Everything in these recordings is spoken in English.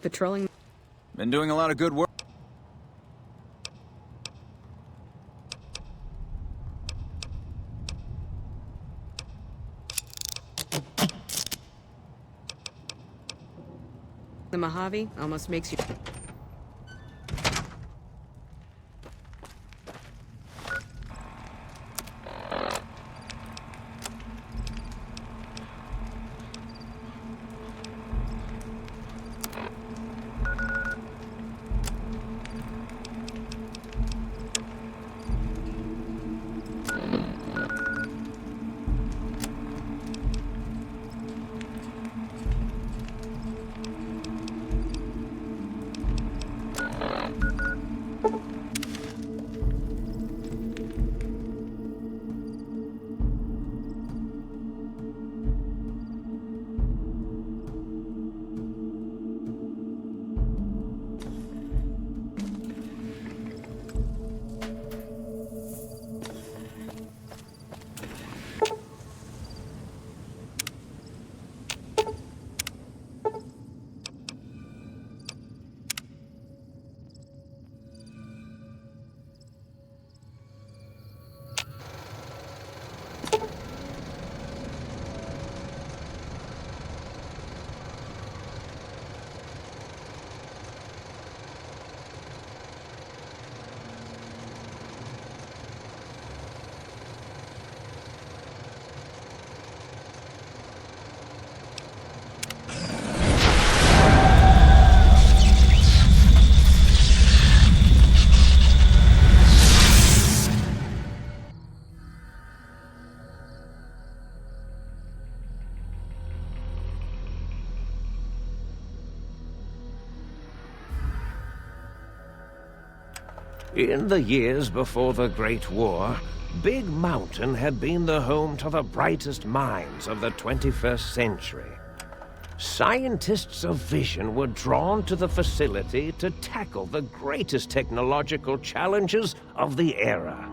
Patrolling. Been doing a lot of good work. The Mojave almost makes you... In the years before the Great War, Big Mountain had been the home to the brightest minds of the 21st century. Scientists of vision were drawn to the facility to tackle the greatest technological challenges of the era.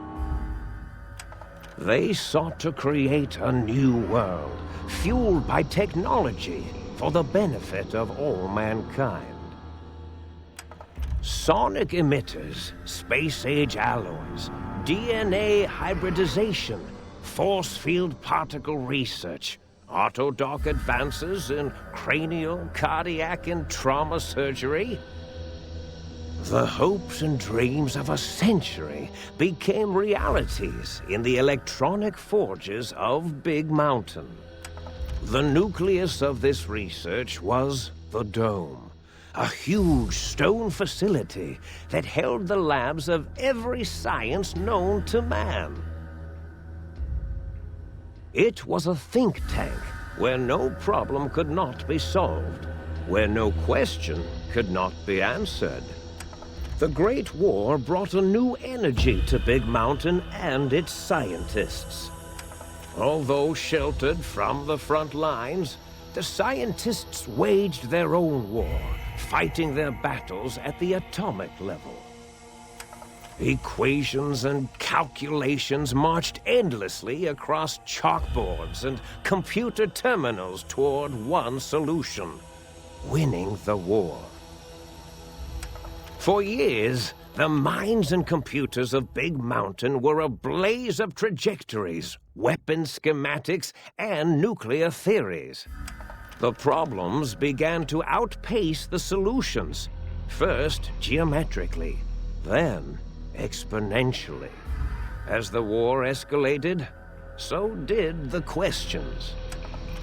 They sought to create a new world, fueled by technology for the benefit of all mankind. Sonic emitters, space-age alloys, DNA hybridization, force field particle research, autodoc advances in cranial, cardiac, and trauma surgery. The hopes and dreams of a century became realities in the electronic forges of Big Mountain. The nucleus of this research was the Dome, a huge stone facility that held the labs of every science known to man. It was a think tank where no problem could not be solved, where no question could not be answered. The Great War brought a new energy to Big Mountain and its scientists. Although sheltered from the front lines, the scientists waged their own war, fighting their battles at the atomic level. Equations and calculations marched endlessly across chalkboards and computer terminals toward one solution: winning the war. For years, the minds and computers of Big Mountain were a blaze of trajectories, weapon schematics, and nuclear theories. The problems began to outpace the solutions, first geometrically, then exponentially. As the war escalated, so did the questions.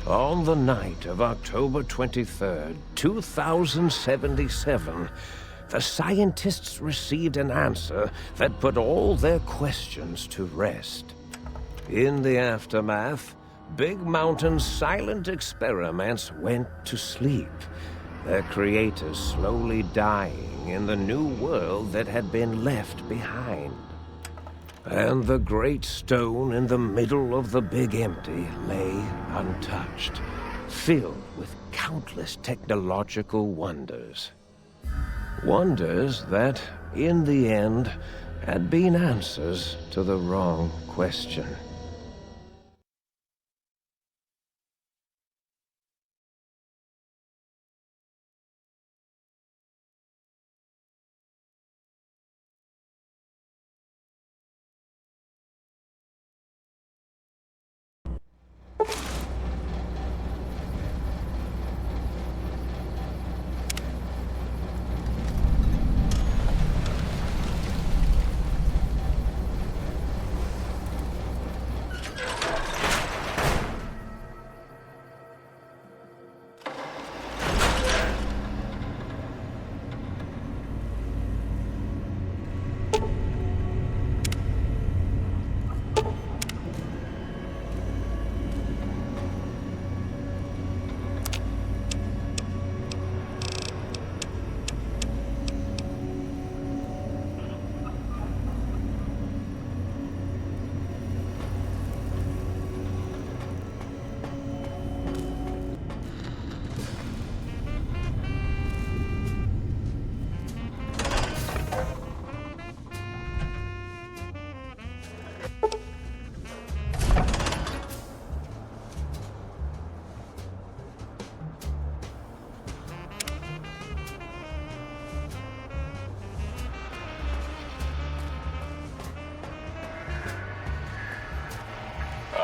On the night of October 23rd, 2077, the scientists received an answer that put all their questions to rest. In the aftermath, Big Mountain's silent experiments went to sleep, their creators slowly dying in the new world that had been left behind. And the great stone in the middle of the Big Empty lay untouched, filled with countless technological wonders. Wonders that, in the end, had been answers to the wrong question.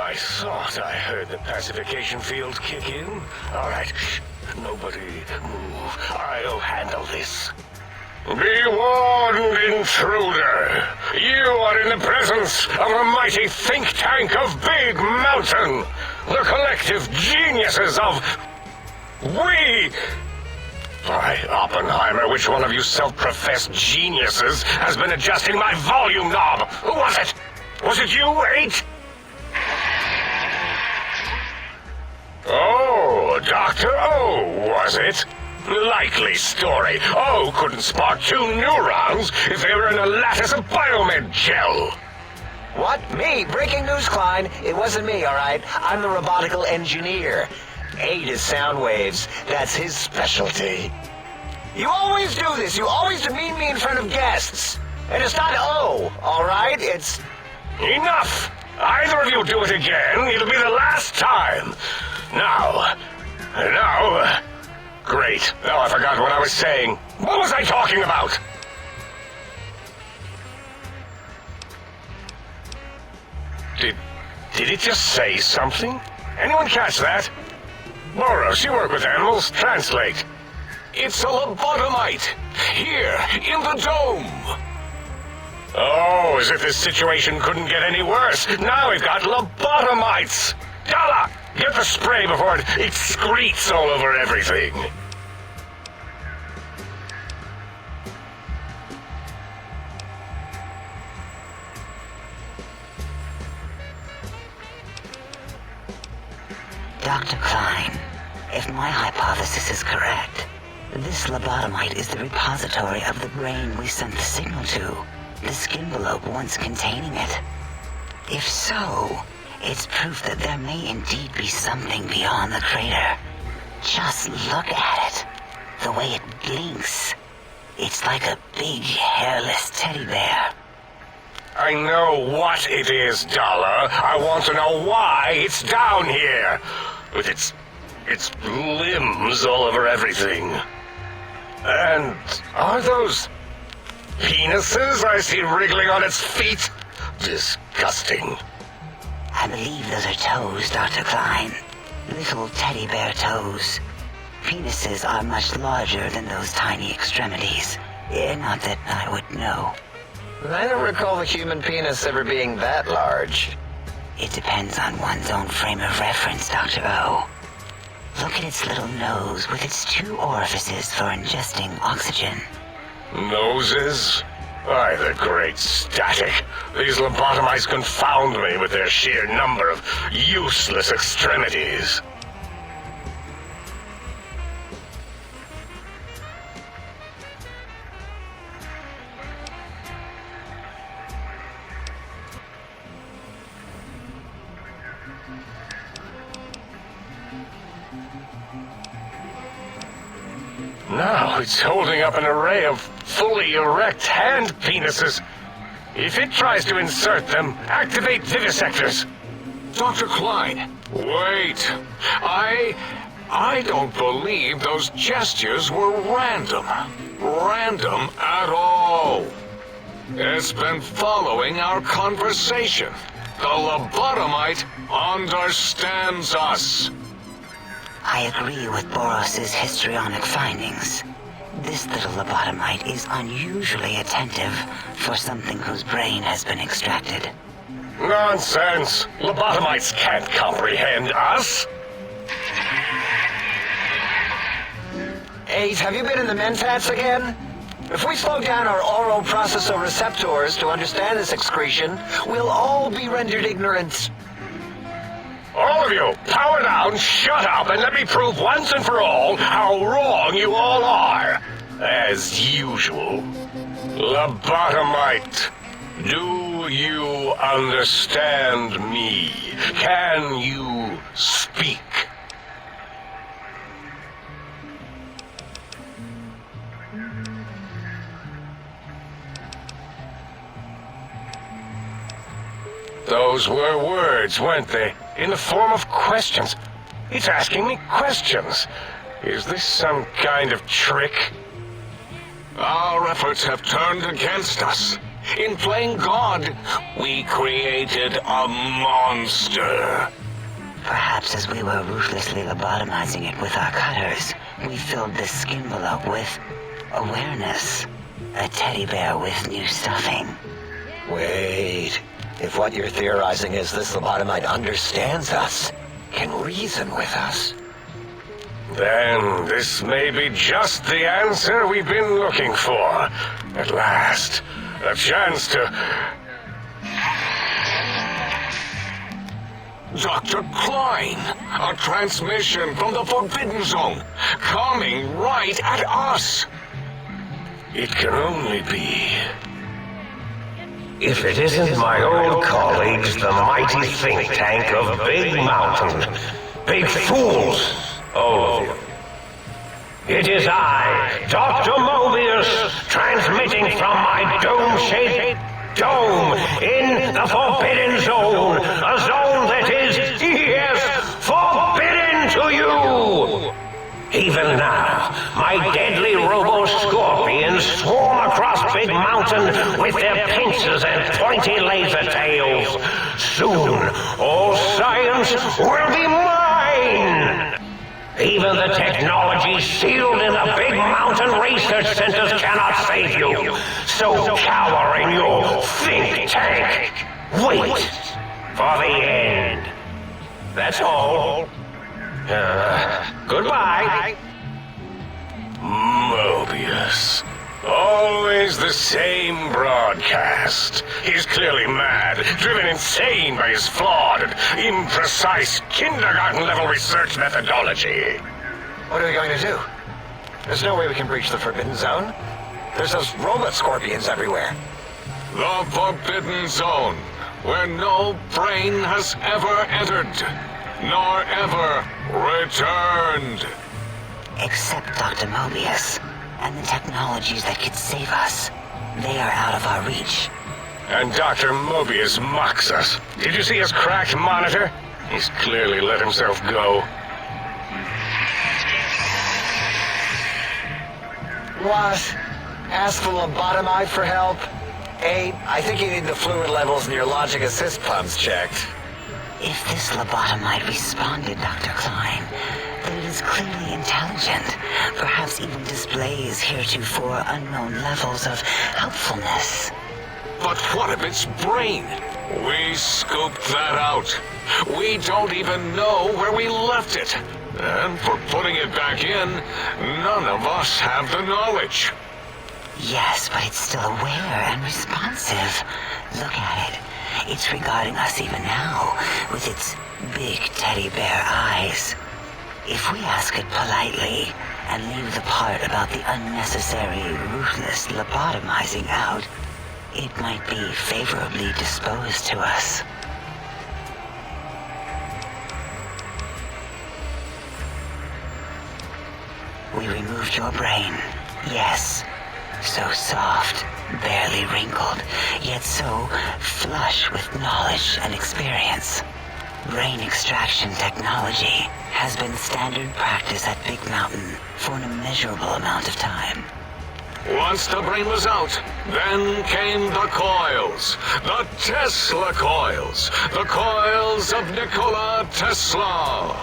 I thought I heard the pacification field kick in. All right, shh. Nobody move. I'll handle this. Be warned, intruder. You are in the presence of the mighty think tank of Big Mountain. The collective geniuses of... We... By Oppenheimer, which one of you self-professed geniuses has been adjusting my volume knob? Who was it? Was it you, 8? Oh, Dr. O, was it? Likely story. O couldn't spark 2 neurons if they were in a lattice of biomed gel. What? Me? Breaking news, Klein. It wasn't me, all right? I'm the robotical engineer. 8 is sound waves. That's his specialty. You always do this. You always demean me in front of guests. And it's not O, all right? It's... Enough! Either of you do it again, it'll be the last time. Now... Great. Now I forgot what I was saying. What was I talking about? Did it just say something? Anyone catch that? Boros, you work with animals. Translate. It's a lobotomite. Here, in the dome. Oh, as if this situation couldn't get any worse. Now we've got lobotomites. Dala, get the spray before it excretes all over everything. Dr. Klein, if my hypothesis is correct, this lobotomite is the repository of the brain we sent the signal to, the skinvelope once containing it. If so, it's proof that there may indeed be something beyond the crater. Just look at it. The way it blinks. It's like a big, hairless teddy bear. I know what it is, Dollar. I want to know why it's down here. With its limbs all over everything. And are those penises I see wriggling on its feet? Disgusting. I believe those are toes, Dr. Klein. Little teddy bear toes. Penises are much larger than those tiny extremities. Not that I would know. I don't recall the human penis ever being that large. It depends on one's own frame of reference, Dr. O. Look at its little nose with its 2 orifices for ingesting oxygen. Noses? Why, the great static. These lobotomites confound me with their sheer number of useless extremities. Now it's holding up an array of fully erect hand penises. If it tries to insert them, activate vivisectors. Dr. Klein, wait. I don't believe those gestures were random. Random at all. It's been following our conversation. The lobotomite understands us. I agree with Boros's histrionic findings. This little lobotomite is unusually attentive for something whose brain has been extracted. Nonsense! Lobotomites can't comprehend us! 8, have you been in the Mentats again? If we slow down our oroprocessoreceptors to understand this excretion, we'll all be rendered ignorant. All of you, power down, shut up, and let me prove once and for all how wrong you all are. As usual. Lobotomite, do you understand me? Can you speak? Those were words, weren't they? In the form of questions. It's asking me questions. Is this some kind of trick? Our efforts have turned against us. In playing God, we created a monster. Perhaps as we were ruthlessly lobotomizing it with our cutters, we filled this skin envelope with awareness. A teddy bear with new stuffing. Wait. If what you're theorizing is this lobotomite understands us, can reason with us, then this may be just the answer we've been looking for. At last, a chance to... Dr. Klein, a transmission from the Forbidden Zone, coming right at us. It can only be... If it isn't my old colleagues, the mighty think tank of Big Mountain. Big fools, all of you. It is I, Dr. Mobius, transmitting from my dome-shaped dome in the Forbidden Zone. A zone that is, yes, forbidden to you. Even now, my deadly robo-scorpions swarm across Big Mountain with their pincers and pointy laser tails. Soon, all science will be mine! Even the technology sealed in the Big Mountain research centers cannot save you. So cower in your think tank. Wait for the end. That's all. Goodbye. Mobius. Always the same broadcast. He's clearly mad, driven insane by his flawed and imprecise kindergarten-level research methodology. what are we going to do? There's no way we can breach the Forbidden Zone. There's those robot scorpions everywhere. The Forbidden Zone, where no brain has ever entered, nor ever returned. Except Dr. Mobius and the technologies that could save us. They are out of our reach. And Dr. Mobius mocks us. Did you see his cracked monitor? He's clearly let himself go. What? Ask the lobotomite for help? 8, I think you need the fluid levels in your logic assist pumps checked. If this lobotomite responded, Dr. Klein, then it is clearly intelligent, perhaps even displays heretofore unknown levels of helpfulness. But what of its brain? We scooped that out. We don't even know where we left it. And for putting it back in, none of us have the knowledge. Yes, but it's still aware and responsive. Look at it. It's regarding us even now, with its big teddy bear eyes. If we ask it politely, and leave the part about the unnecessary, ruthless lobotomizing out, it might be favorably disposed to us. We removed your brain, yes. So soft, barely wrinkled, yet so flush with knowledge and experience. Brain extraction technology has been standard practice at Big Mountain for an immeasurable amount of time. Once the brain was out, then came the coils. The Tesla coils. The coils of Nikola Tesla.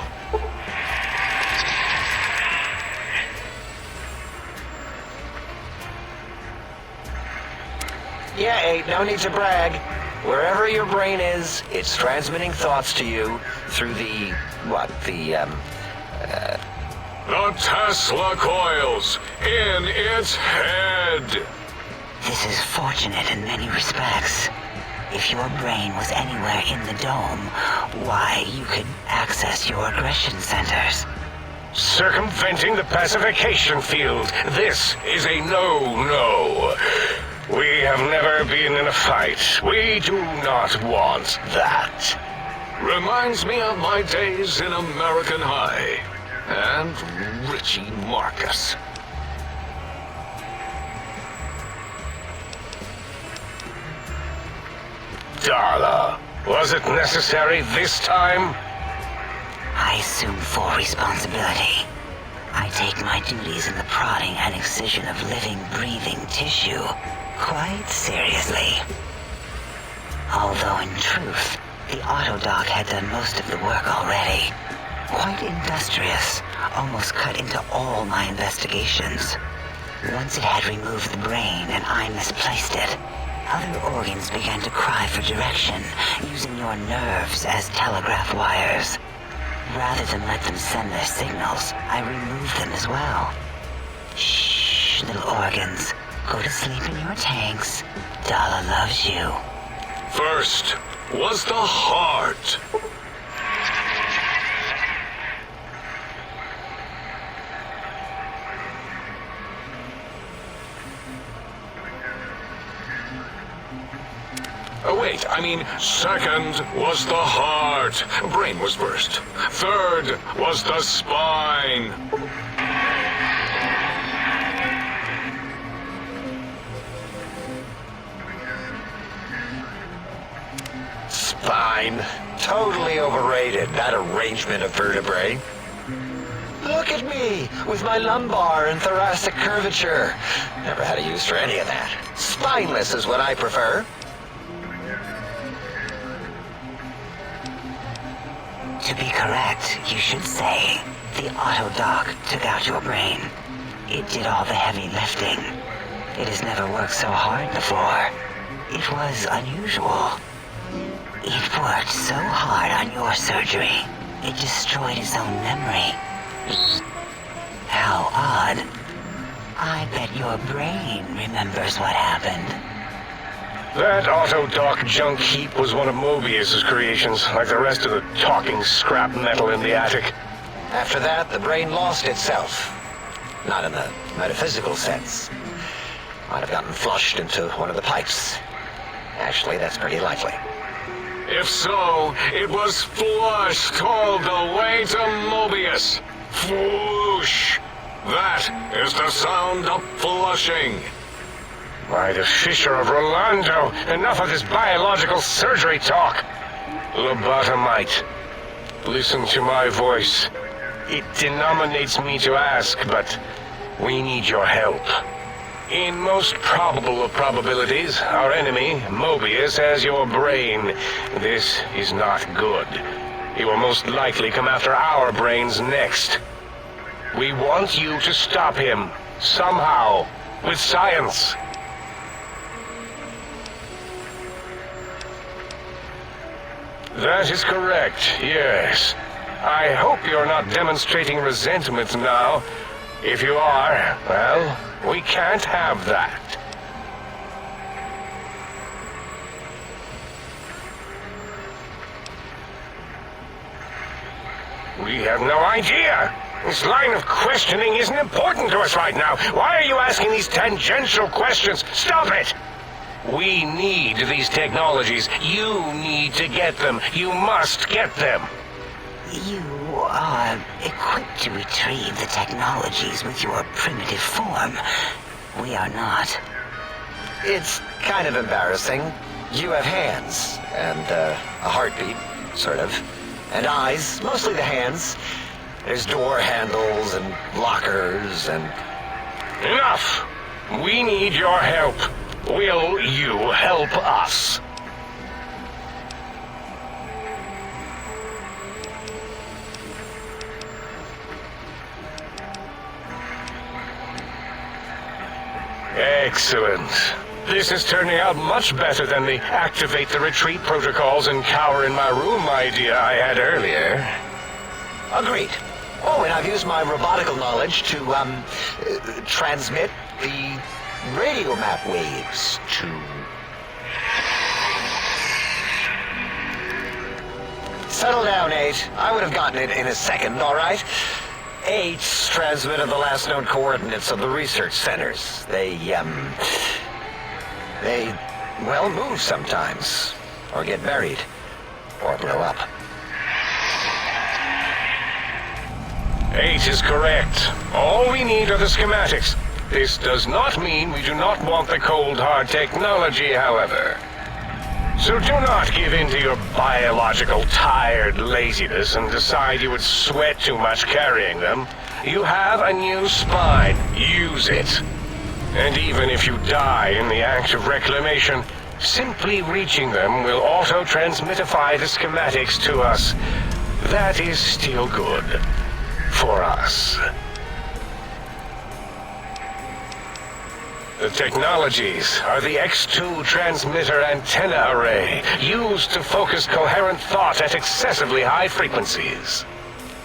Yeah, Abe, no need to brag. Wherever your brain is, it's transmitting thoughts to you through the Tesla coils in its head. This is fortunate in many respects. If your brain was anywhere in the dome, why, you could access your aggression centers. Circumventing the pacification field. This is a no-no. We have never been in a fight. We do not want that. Reminds me of my days in American High. And Richie Marcus. Darla, was it necessary this time? I assume full responsibility. I take my duties in the prodding and excision of living, breathing tissue quite seriously. Although in truth, the Autodoc had done most of the work already. Quite industrious, almost cut into all my investigations. Once it had removed the brain and I misplaced it, other organs began to cry for direction, using your nerves as telegraph wires. Rather than let them send their signals, I removed them as well. Shh, little organs. Go to sleep in your tanks. Dala loves you. First was the heart. Oh, wait, I mean, second was the heart. Brain was first. Third was the spine. Spine. Totally overrated, that arrangement of vertebrae. Look at me, with my lumbar and thoracic curvature. Never had a use for any of that. Spineless is what I prefer. To be correct, you should say, the Autodoc took out your brain. It did all the heavy lifting. It has never worked so hard before. It was unusual. It worked so hard on your surgery, it destroyed its own memory. How odd. I bet your brain remembers what happened. That Autodoc junk heap was one of Mobius's creations, like the rest of the talking scrap metal in the attic. After that, the brain lost itself. Not in the metaphysical sense. Might have gotten flushed into one of the pipes. Actually, that's pretty likely. If so, it was flushed all the way to Mobius. Flush. That is the sound of flushing. By the Fisher of Rolando, enough of this biological surgery talk. Lobotomite, listen to my voice. It denominates me to ask, but we need your help. In most probable of probabilities, our enemy, Mobius, has your brain. This is not good. He will most likely come after our brains next. We want you to stop him, somehow, with science. That is correct, yes. I hope you're not demonstrating resentment now. If you are, well, we can't have that. We have no idea. This line of questioning isn't important to us right now. Why are you asking these tangential questions? Stop it! We need these technologies. You need to get them. You must get them. You are equipped to retrieve the technologies with your primitive form. We are not. It's kind of embarrassing. You have hands, and a heartbeat, sort of. And eyes, mostly the hands. There's door handles and lockers and... Enough! We need your help. Will you help us? Excellent. This is turning out much better than the activate the retreat protocols and cower in my room idea I had earlier. Agreed. Oh, and I've used my robotical knowledge to, transmit the radio map waves to... Settle down, 8. I would have gotten it in a second, all right? 8's transmitted the last known coordinates of the research centers. They, well, move sometimes. Or get buried. Or blow up. 8 is correct. All we need are the schematics. This does not mean we do not want the cold hard technology, however. So do not give in to your biological tired laziness and decide you would sweat too much carrying them. You have a new spine. Use it. And even if you die in the act of reclamation, simply reaching them will auto-transmitify the schematics to us. That is still good. For us. The technologies are the X2 transmitter antenna array, used to focus coherent thought at excessively high frequencies.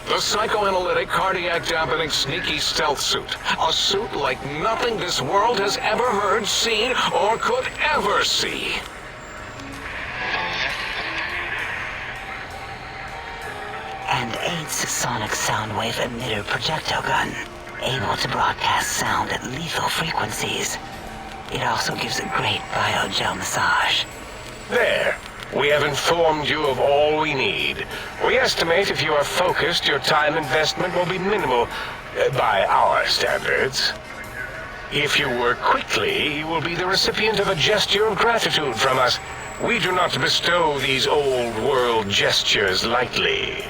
The psychoanalytic, cardiac dampening, sneaky stealth suit. A suit like nothing this world has ever heard, seen, or could ever see. And 8's sonic soundwave emitter projectile gun, able to broadcast sound at lethal frequencies. It also gives a great biogel massage. There. We have informed you of all we need. We estimate if you are focused, your time investment will be minimal, by our standards. If you work quickly, you will be the recipient of a gesture of gratitude from us. We do not bestow these old-world gestures lightly.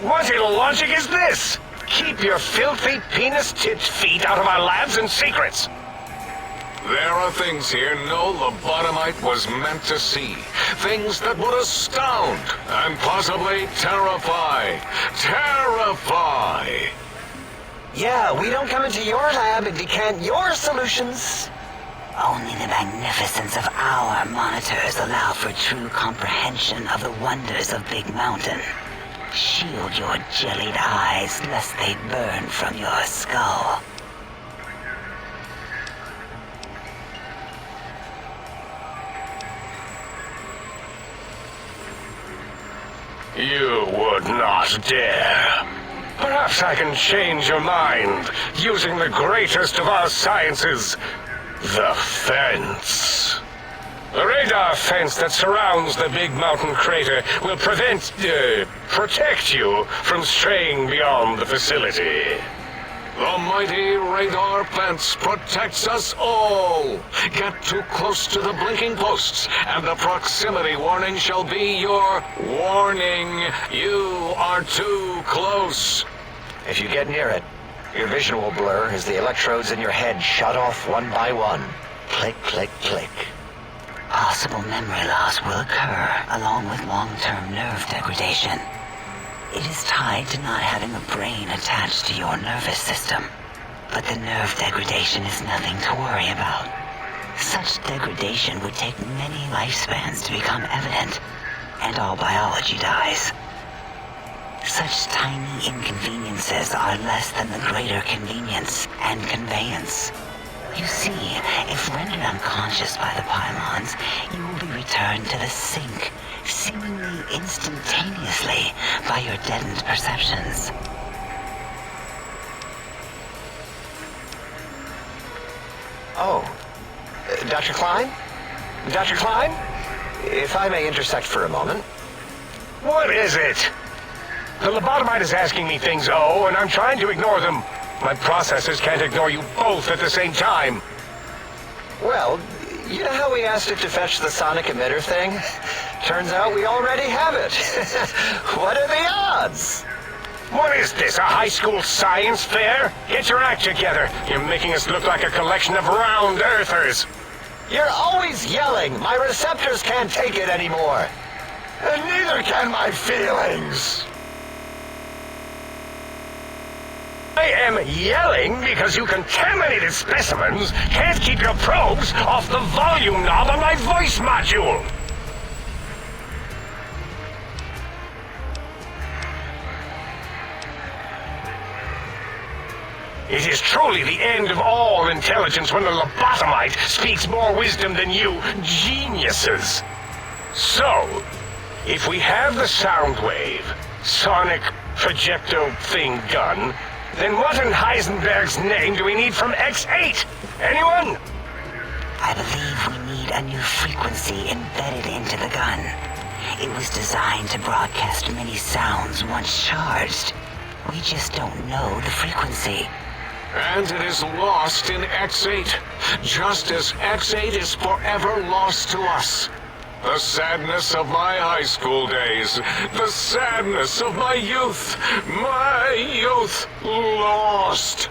What illogic is this? Keep your filthy penis-tipped feet out of our labs and secrets. There are things here no lobotomite was meant to see. Things that would astound and possibly terrify. Terrify! Yeah, we don't come into your lab and decant your solutions. Only the magnificence of our monitors allow for true comprehension of the wonders of Big Mountain. Shield your jellied eyes lest they burn from your skull. You would not dare. Perhaps I can change your mind, using the greatest of our sciences, the fence. The radar fence that surrounds the Big Mountain crater will protect you from straying beyond the facility. The mighty radar fence protects us all. Get too close to the blinking posts, and the proximity warning shall be your warning. You are too close. If you get near it, your vision will blur as the electrodes in your head shut off one by one. Click, click, click. Possible memory loss will occur, along with long-term nerve degradation. It is tied to not having a brain attached to your nervous system. But the nerve degradation is nothing to worry about. Such degradation would take many lifespans to become evident, and all biology dies. Such tiny inconveniences are less than the greater convenience and conveyance. You see, if rendered unconscious by the pylons, you will be returned to the sink, seemingly instantaneously by your deadened perceptions. Oh, Dr. Klein? Dr. Klein? If I may intersect for a moment. What is it? The lobotomite is asking me things, and I'm trying to ignore them. My processors can't ignore you both at the same time. Well, you know how we asked it to fetch the sonic emitter thing? Turns out we already have it. What are the odds? What is this, a high school science fair? Get your act together. You're making us look like a collection of round earthers. You're always yelling. My receptors can't take it anymore. And neither can my feelings. I am yelling because you contaminated specimens can't keep your probes off the volume knob on my voice module. It is truly the end of all intelligence when the lobotomite speaks more wisdom than you geniuses. So, if we have the sound wave, sonic projecto thing gun, then what in Heisenberg's name do we need from X8? Anyone? I believe we need a new frequency embedded into the gun. It was designed to broadcast many sounds once charged. We just don't know the frequency. And it is lost in X8, just as X8 is forever lost to us. The sadness of my high school days, the sadness of my youth lost.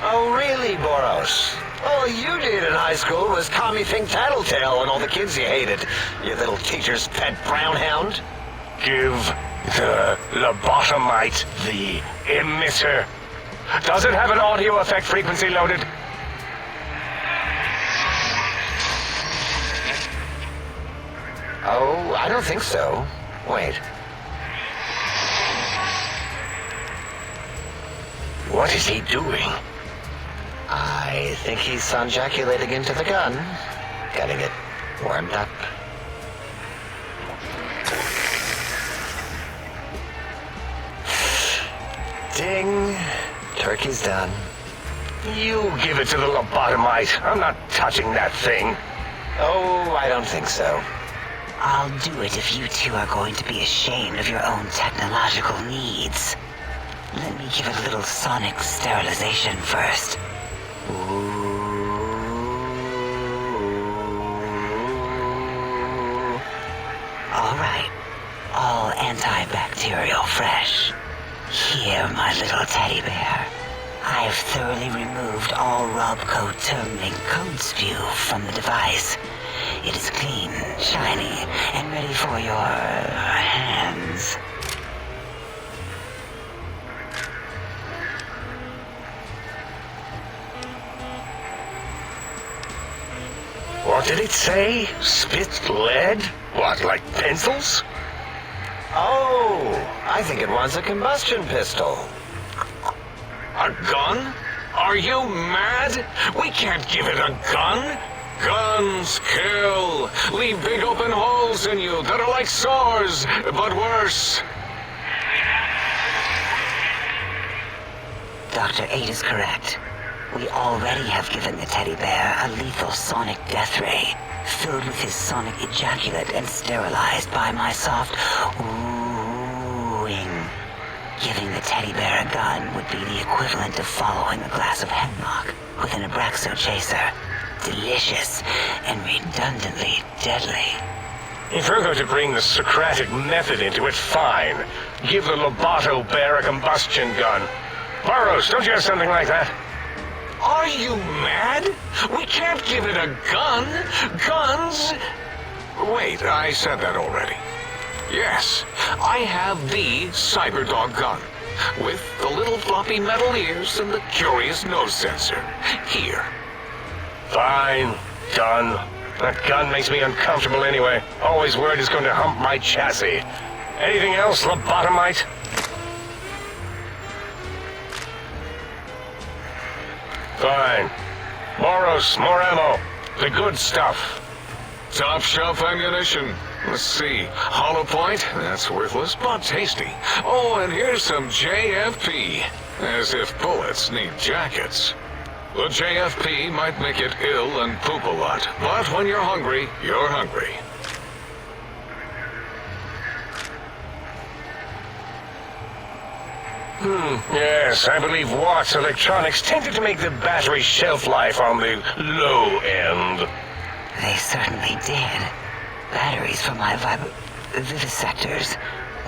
Oh, really, Boros? All you did in high school was call me Think Tattletale and all the kids you hated. You little teacher's pet brown hound. Give the lobotomite the emitter. Does it have an audio effect frequency loaded? Oh, I don't think so. Wait. What is he doing? I think he's sonjaculating into the gun. Getting it warmed up. Ding. Turkey's done. You give it to the lobotomite. I'm not touching that thing. Oh, I don't think so. I'll do it if you two are going to be ashamed of your own technological needs. Let me give it a little sonic sterilization first. Alright. All antibacterial fresh. Here, my little teddy bear. I've thoroughly removed all Robco terminating code spew from the device. It is clean, shiny, and ready for your hands. What did it say? Spit lead? What, like pencils? Oh, I think it wants a combustion pistol. A gun? Are you mad? We can't give it a gun. Guns kill. Leave big open holes in you that are like sores, but worse. Dr. 8 is correct. We already have given the teddy bear a lethal sonic death ray, filled with his sonic ejaculate and sterilized by my soft wooing. Giving the teddy bear a gun would be the equivalent of following a glass of hemlock with an Abraxo chaser. Delicious and redundantly deadly. If you're going to bring the Socratic method into it, fine. Give the Loboto bear a combustion gun. Burroughs, don't you have something like that? Are you mad? We can't give it a gun. Guns... Wait, I said that already. Yes, I have the Cyberdog gun, with the little floppy metal ears and the curious nose sensor. Here. Fine. Done. That gun makes me uncomfortable anyway. Always worried it's going to hump my chassis. Anything else, lobotomite? Fine. Moros, more ammo. The good stuff. Top shelf ammunition. Let's see. Hollow point? That's worthless, but tasty. Oh, and here's some JFP. As if bullets need jackets. The JFP might make it ill and poop a lot, but when you're hungry, you're hungry. Yes, I believe Watts Electronics tended to make the battery shelf life on the low end. They certainly did. Batteries for my vivisectors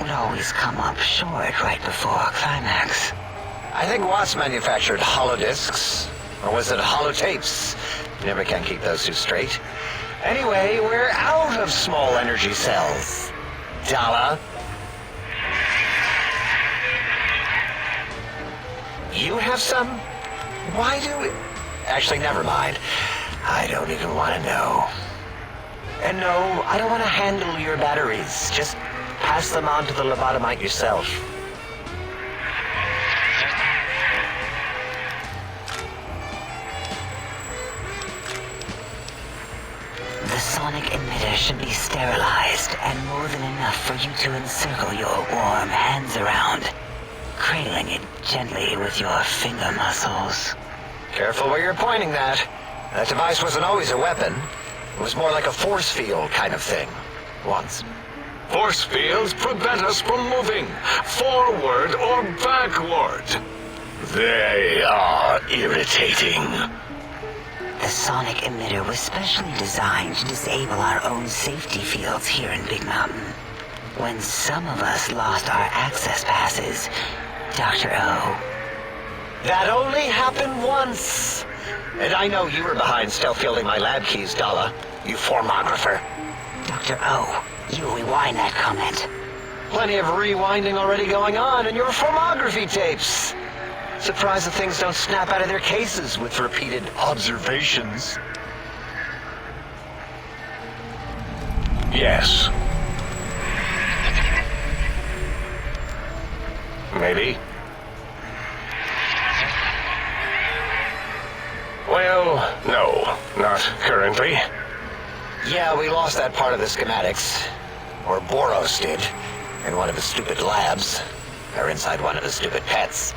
would always come up short right before climax. I think Watts manufactured holodiscs. Or was it holotapes? Never can keep those two straight. Anyway, we're out of small energy cells. Dala. You have some? Why do we... Actually, never mind. I don't even want to know. And no, I don't want to handle your batteries. Just pass them on to the lobotomite yourself. The sonic emitter should be sterilized and more than enough for you to encircle your warm hands around, cradling it gently with your finger muscles. Careful where you're pointing that. That device wasn't always a weapon. It was more like a force field kind of thing. Once. Force fields prevent us from moving forward or backward. They are irritating. The sonic emitter was specially designed to disable our own safety fields here in Big Mountain. When some of us lost our access passes, Dr. O... That only happened once. And I know you were behind stealth fielding my lab keys, Dala. You formographer. Dr. O, you rewind that comment. Plenty of rewinding already going on in your formography tapes. Surprised that things don't snap out of their cases with repeated observations. Yes. Maybe. Well, no, not currently. Yeah, we lost that part of the schematics. Or Boros did. In one of his stupid labs. Or inside one of his stupid pets.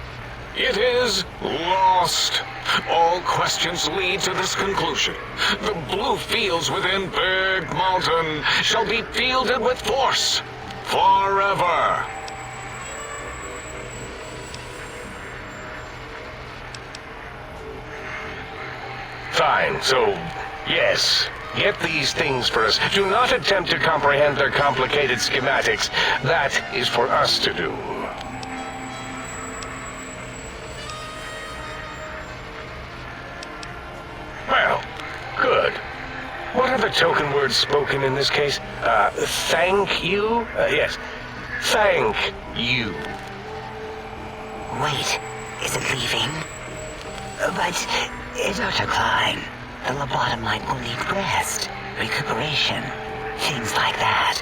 It is lost. All questions lead to this conclusion. The blue fields within Big Mountain shall be fielded with force forever. Fine, so, yes. Get these things for us. Do not attempt to comprehend their complicated schematics. That is for us to do. Well, good. What are the token words spoken in this case? Thank you? Yes. Thank you. Wait, is it leaving? But, Dr. Klein, the lobotomite will need rest, recuperation, things like that.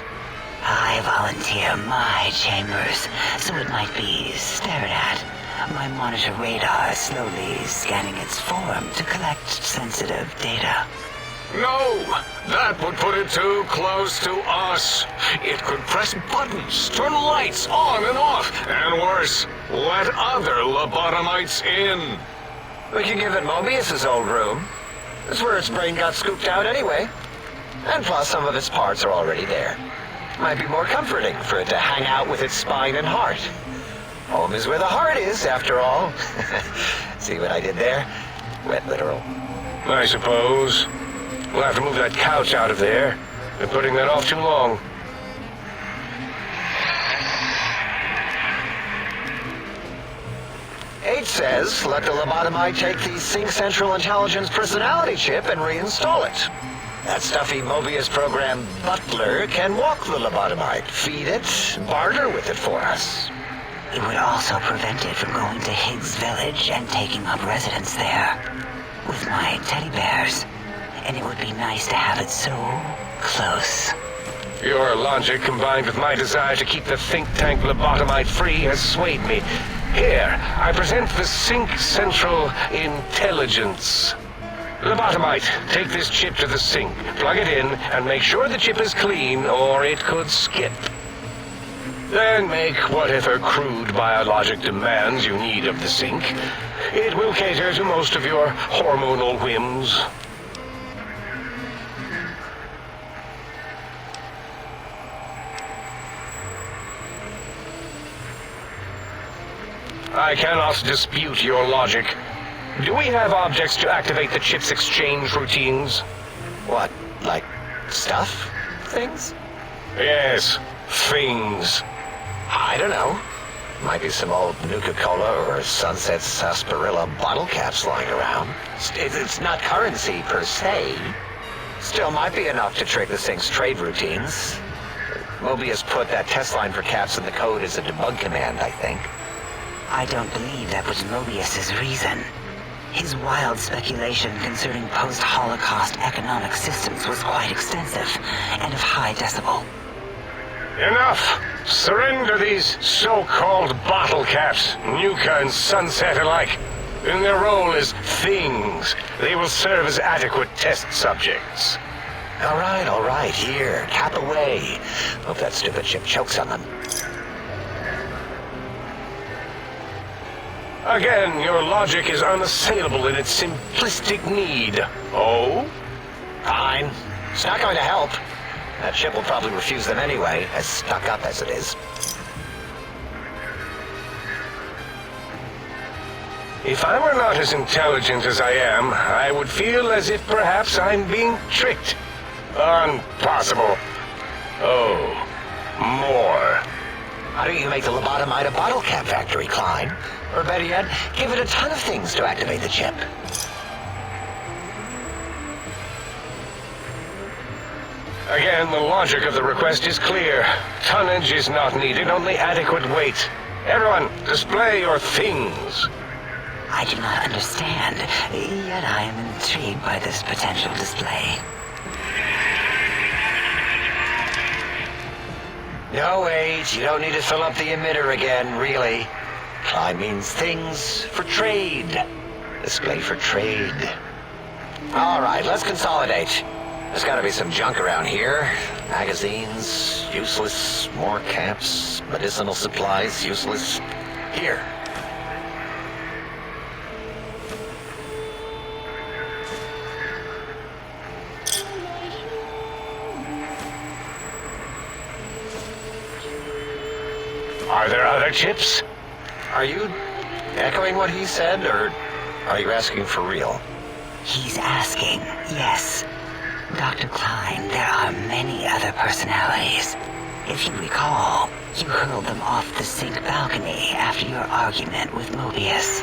I volunteer my chambers, so it might be stared at. My monitor radar slowly scanning its form to collect sensitive data. No, that would put it too close to us. It could press buttons, turn lights on and off, and worse, let other lobotomites in. We can give it Mobius's old room. That's where its brain got scooped out anyway. And plus, some of its parts are already there. Might be more comforting for it to hang out with its spine and heart. Home is where the heart is, after all. See what I did there? Wet literal. I suppose. We'll have to move that couch out of there. Been putting that off too long. H says, let the lobotomite take the Sync Central Intelligence personality chip and reinstall it. That stuffy Mobius program butler can walk the lobotomite, feed it, barter with it for us. It would also prevent it from going to Higgs Village and taking up residence there with my teddy bears. And it would be nice to have it so close. Your logic combined with my desire to keep the think tank lobotomite free has swayed me. Here, I present the Sync Central Intelligence. Lobotomite, take this chip to the sink, plug it in, and make sure the chip is clean, or it could skip. Then make whatever crude biologic demands you need of the sink. It will cater to most of your hormonal whims. I cannot dispute your logic. Do we have objects to activate the chip's exchange routines? What, like stuff? Things? Yes, things. I don't know. Might be some old Nuka-Cola or Sunset Sarsaparilla bottle caps lying around. It's not currency per se. Still might be enough to trick this thing's trade routines. Mobius put that test line for caps in the code as a debug command, I think. I don't believe that was Mobius's reason. His wild speculation concerning post-Holocaust economic systems was quite extensive and of high decibel. Enough! Surrender these so-called bottle caps, Nuka and Sunset alike. In their role as things, they will serve as adequate test subjects. All right, here, cap away. Hope that stupid ship chokes on them. Again, your logic is unassailable in its simplistic need. Oh? Fine. It's not going to help. That ship will probably refuse them anyway, as stuck up as it is. If I were not as intelligent as I am, I would feel as if perhaps I'm being tricked. Impossible. Oh, more. Why don't you make the lobotomite a bottle cap factory, Klein? Or better yet, give it a ton of things to activate the chip. Again, the logic of the request is clear. Tonnage is not needed, only adequate weight. Everyone, display your things. I do not understand, yet I am intrigued by this potential display. No, wait, you don't need to fill up the emitter again, really. Klein means things for trade. Display for trade. All right, let's consolidate. There's gotta be some junk around here. Magazines, useless. More caps, medicinal supplies, useless. Here. Are there other chips? Are you echoing what he said, or are you asking for real? He's asking, yes. Dr. Klein, there are many other personalities. If you recall, you hurled them off the sink balcony after your argument with Mobius.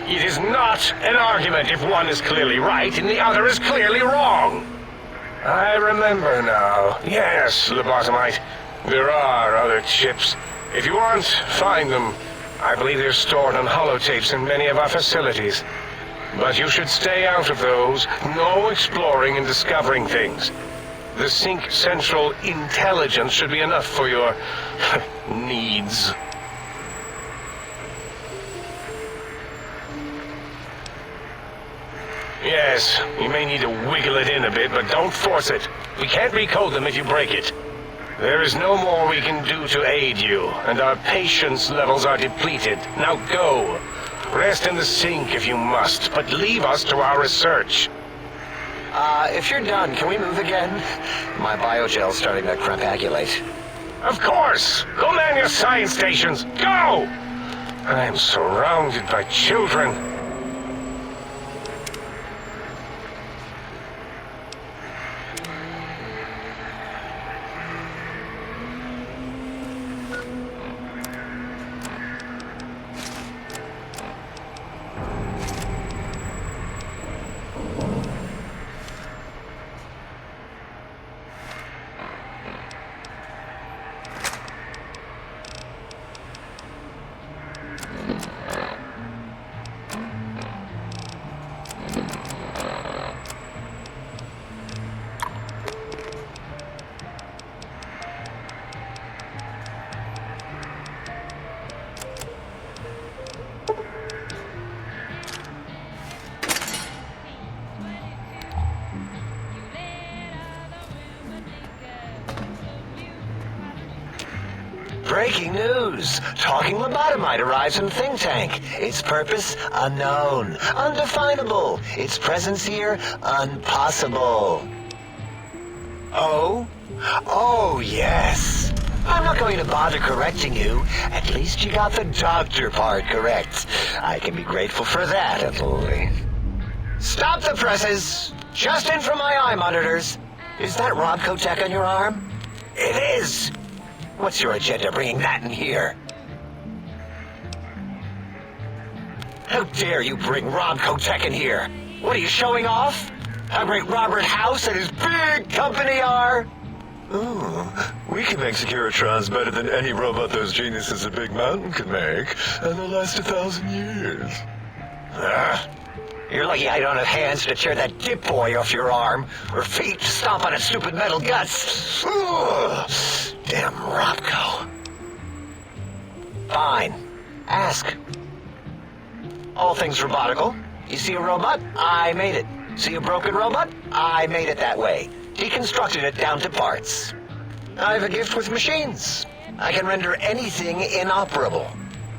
It is not an argument if one is clearly right and the other is clearly wrong. I remember now. Yes, lobotomite. There are other chips. If you want, find them. I believe they're stored on holotapes in many of our facilities. But you should stay out of those. No exploring and discovering things. The Sync Central intelligence should be enough for your needs. Yes, you may need to wiggle it in a bit, but don't force it. We can't recode them if you break it. There is no more we can do to aid you, and our patience levels are depleted. Now go. Rest in the sink if you must, but leave us to our research. If you're done, can we move again? My biogel's starting to crepagulate. Of course! Go man your science stations! Go! I'm surrounded by children. Breaking news! Talking lobotomite arrives from Think Tank. Its purpose, unknown. Undefinable. Its presence here, impossible. Oh? Oh, yes. I'm not going to bother correcting you. At least you got the doctor part correct. I can be grateful for that, at least. Stop the presses! Just in from my eye monitors. Is that Robco tech on your arm? It is! What's your agenda bringing that in here? How dare you bring Romco Tech in here? What are you showing off? How great Robert House and his big company are? Oh, we can make Securitrons better than any robot those geniuses at Big Mountain could make, and they'll last 1,000 years. You're lucky I don't have hands to tear that dip boy off your arm, or feet to stomp on its stupid metal guts. Ugh. Damn Robco. Fine. Ask. All things robotical. You see a robot? I made it. See a broken robot? I made it that way. Deconstructed it down to parts. I have a gift with machines. I can render anything inoperable.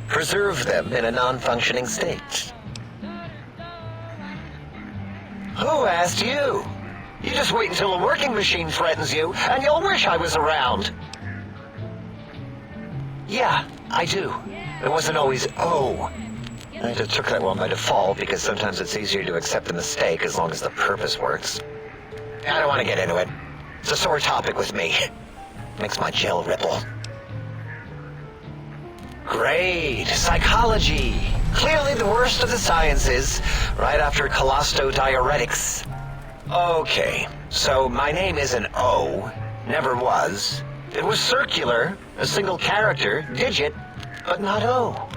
Preserve them in a non-functioning state. Who asked you? You just wait until a working machine threatens you, and you'll wish I was around. Yeah, I do. It wasn't always oh. I just took that one by default because sometimes it's easier to accept the mistake as long as the purpose works. I don't want to get into it. It's a sore topic with me. Makes my gel ripple. Great. Psychology. Clearly the worst of the sciences, right after colostodiuretics. Okay, so my name isn't O. Never was. It was circular, a single character, digit, but not O.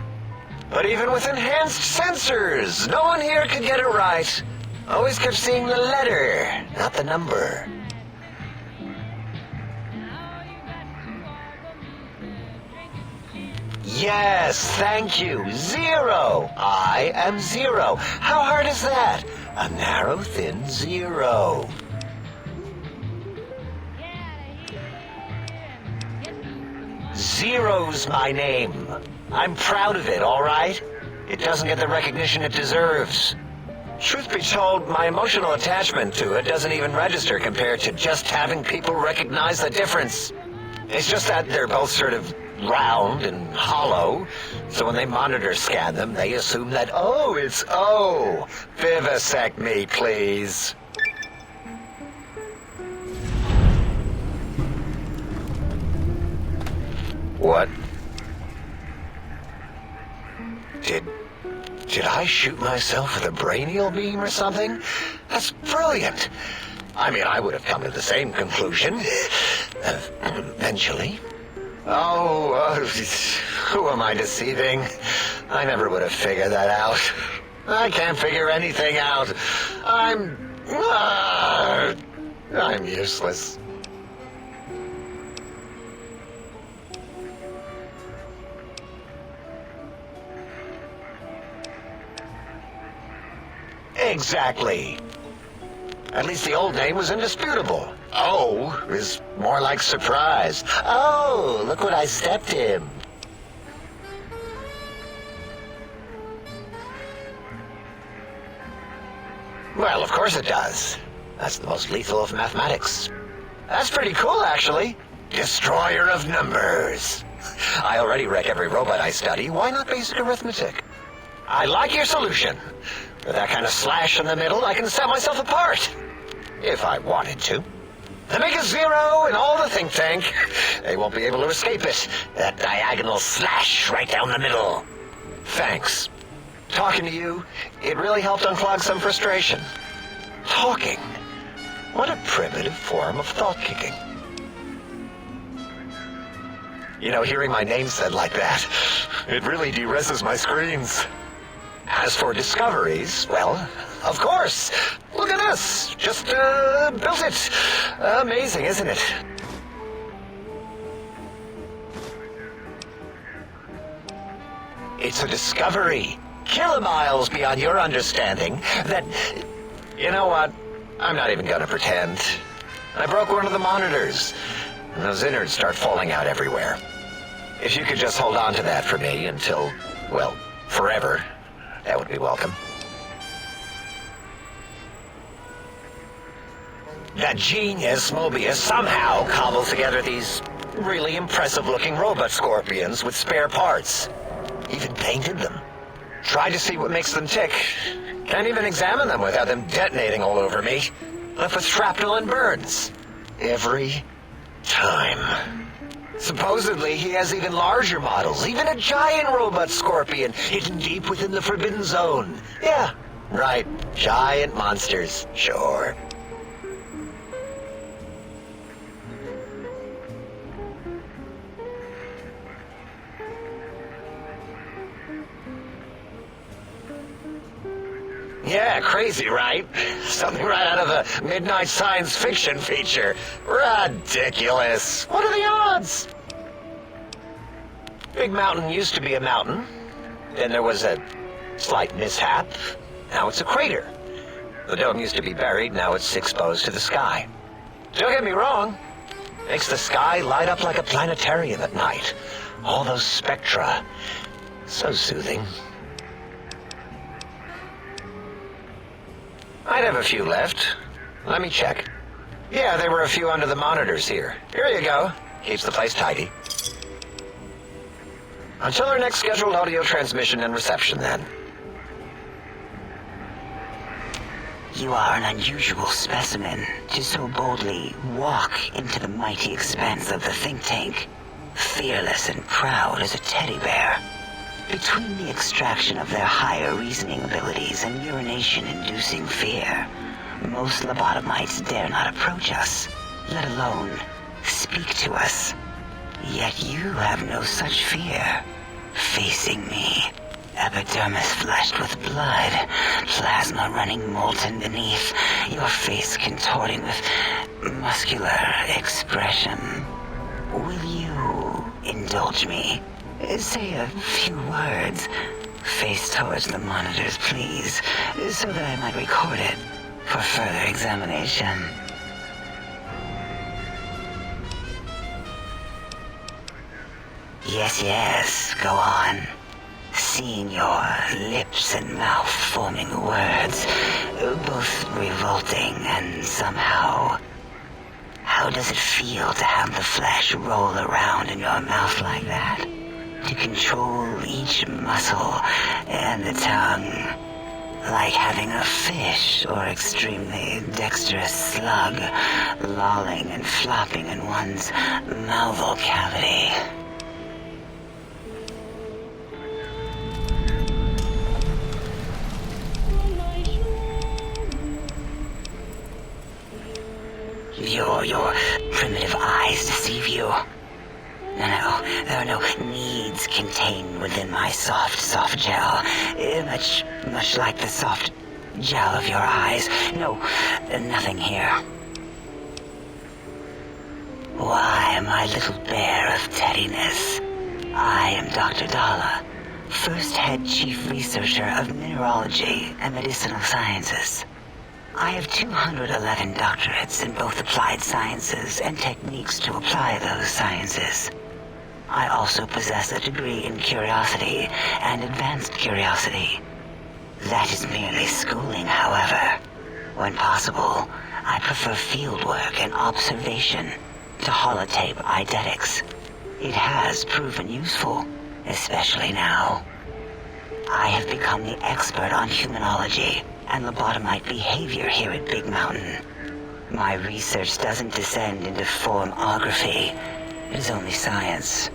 But even with enhanced sensors, no one here could get it right. Always kept seeing the letter, not the number. Yes, thank you. 0. I am 0. How hard is that? A narrow, thin 0. Zero's my name. I'm proud of it, all right? It doesn't get the recognition it deserves. Truth be told, my emotional attachment to it doesn't even register compared to just having people recognize the difference. It's just that they're both sort of round and hollow, so when they monitor scan them, they assume that, oh, it's O. Vivisect me, please. What? Did I shoot myself with a brainial beam or something? That's brilliant. I mean, I would have come to the same conclusion. Eventually. Oh, who am I deceiving? I never would have figured that out. I can't figure anything out. I'm useless. Exactly. At least the old name was indisputable. O is more like surprise. Oh, look what I stepped in. Well, of course it does. That's the most lethal of mathematics. That's pretty cool, actually. Destroyer of numbers. I already wreck every robot I study. Why not basic arithmetic? I like your solution. With that kind of slash in the middle, I can set myself apart. If I wanted to. They make a 0 in all the think tank. They won't be able to escape it. That diagonal slash right down the middle. Thanks. Talking to you, it really helped unclog some frustration. Talking. What a primitive form of thought kicking. You know, hearing my name said like that, it really de-reses my screens. As for discoveries, well, of course. Look at this. Just built it. Amazing, isn't it? It's a discovery. Kilomiles beyond your understanding that... You know what? I'm not even gonna pretend. I broke one of the monitors, and those innards start falling out everywhere. If you could just hold on to that for me until, well, forever... That would be welcome. That genius Mobius somehow cobbles together these really impressive-looking robot scorpions with spare parts. Even painted them. Tried to see what makes them tick. Can't even examine them without them detonating all over me. Left with shrapnel and burns. Every time. Supposedly, he has even larger models, even a giant robot scorpion hidden deep within the Forbidden Zone. Yeah, right. Giant monsters, sure. Yeah, crazy, right? Something right out of a midnight science fiction feature. Ridiculous. What are the odds? Big Mountain used to be a mountain. Then there was a slight mishap. Now it's a crater. The dome used to be buried, now it's exposed to the sky. Don't get me wrong. Makes the sky light up like a planetarium at night. All those spectra. So soothing. I'd have a few left. Let me check. Yeah, there were a few under the monitors here. Here you go. Keeps the place tidy. Until our next scheduled audio transmission and reception, then. You are an unusual specimen to so boldly walk into the mighty expanse of the think tank, fearless and proud as a teddy bear. Between the extraction of their higher reasoning abilities and urination-inducing fear, most lobotomites dare not approach us, let alone speak to us. Yet you have no such fear. Facing me, epidermis flushed with blood, plasma running molten beneath, your face contorting with muscular expression. Will you indulge me? Say a few words. Face towards the monitors, please, so that I might record it for further examination. Yes, go on. Seeing your lips and mouth forming words, both revolting and somehow... How does it feel to have the flesh roll around in your mouth like that? To control each muscle and the tongue, like having a fish or extremely dexterous slug lolling and flopping in one's mouthal cavity. Your primitive eyes deceive you. No, there are no needs contained within my soft gel. Much like the soft gel of your eyes. No, nothing here. Why, my little bear of teddiness. I am Dr. Dalla, first head chief researcher of mineralogy and medicinal sciences. I have 211 doctorates in both applied sciences and techniques to apply those sciences. I also possess a degree in curiosity and advanced curiosity. That is merely schooling, however. When possible, I prefer fieldwork and observation to holotape eidetics. It has proven useful, especially now. I have become the expert on humanology and lobotomite behavior here at Big Mountain. My research doesn't descend into formography. It is only science.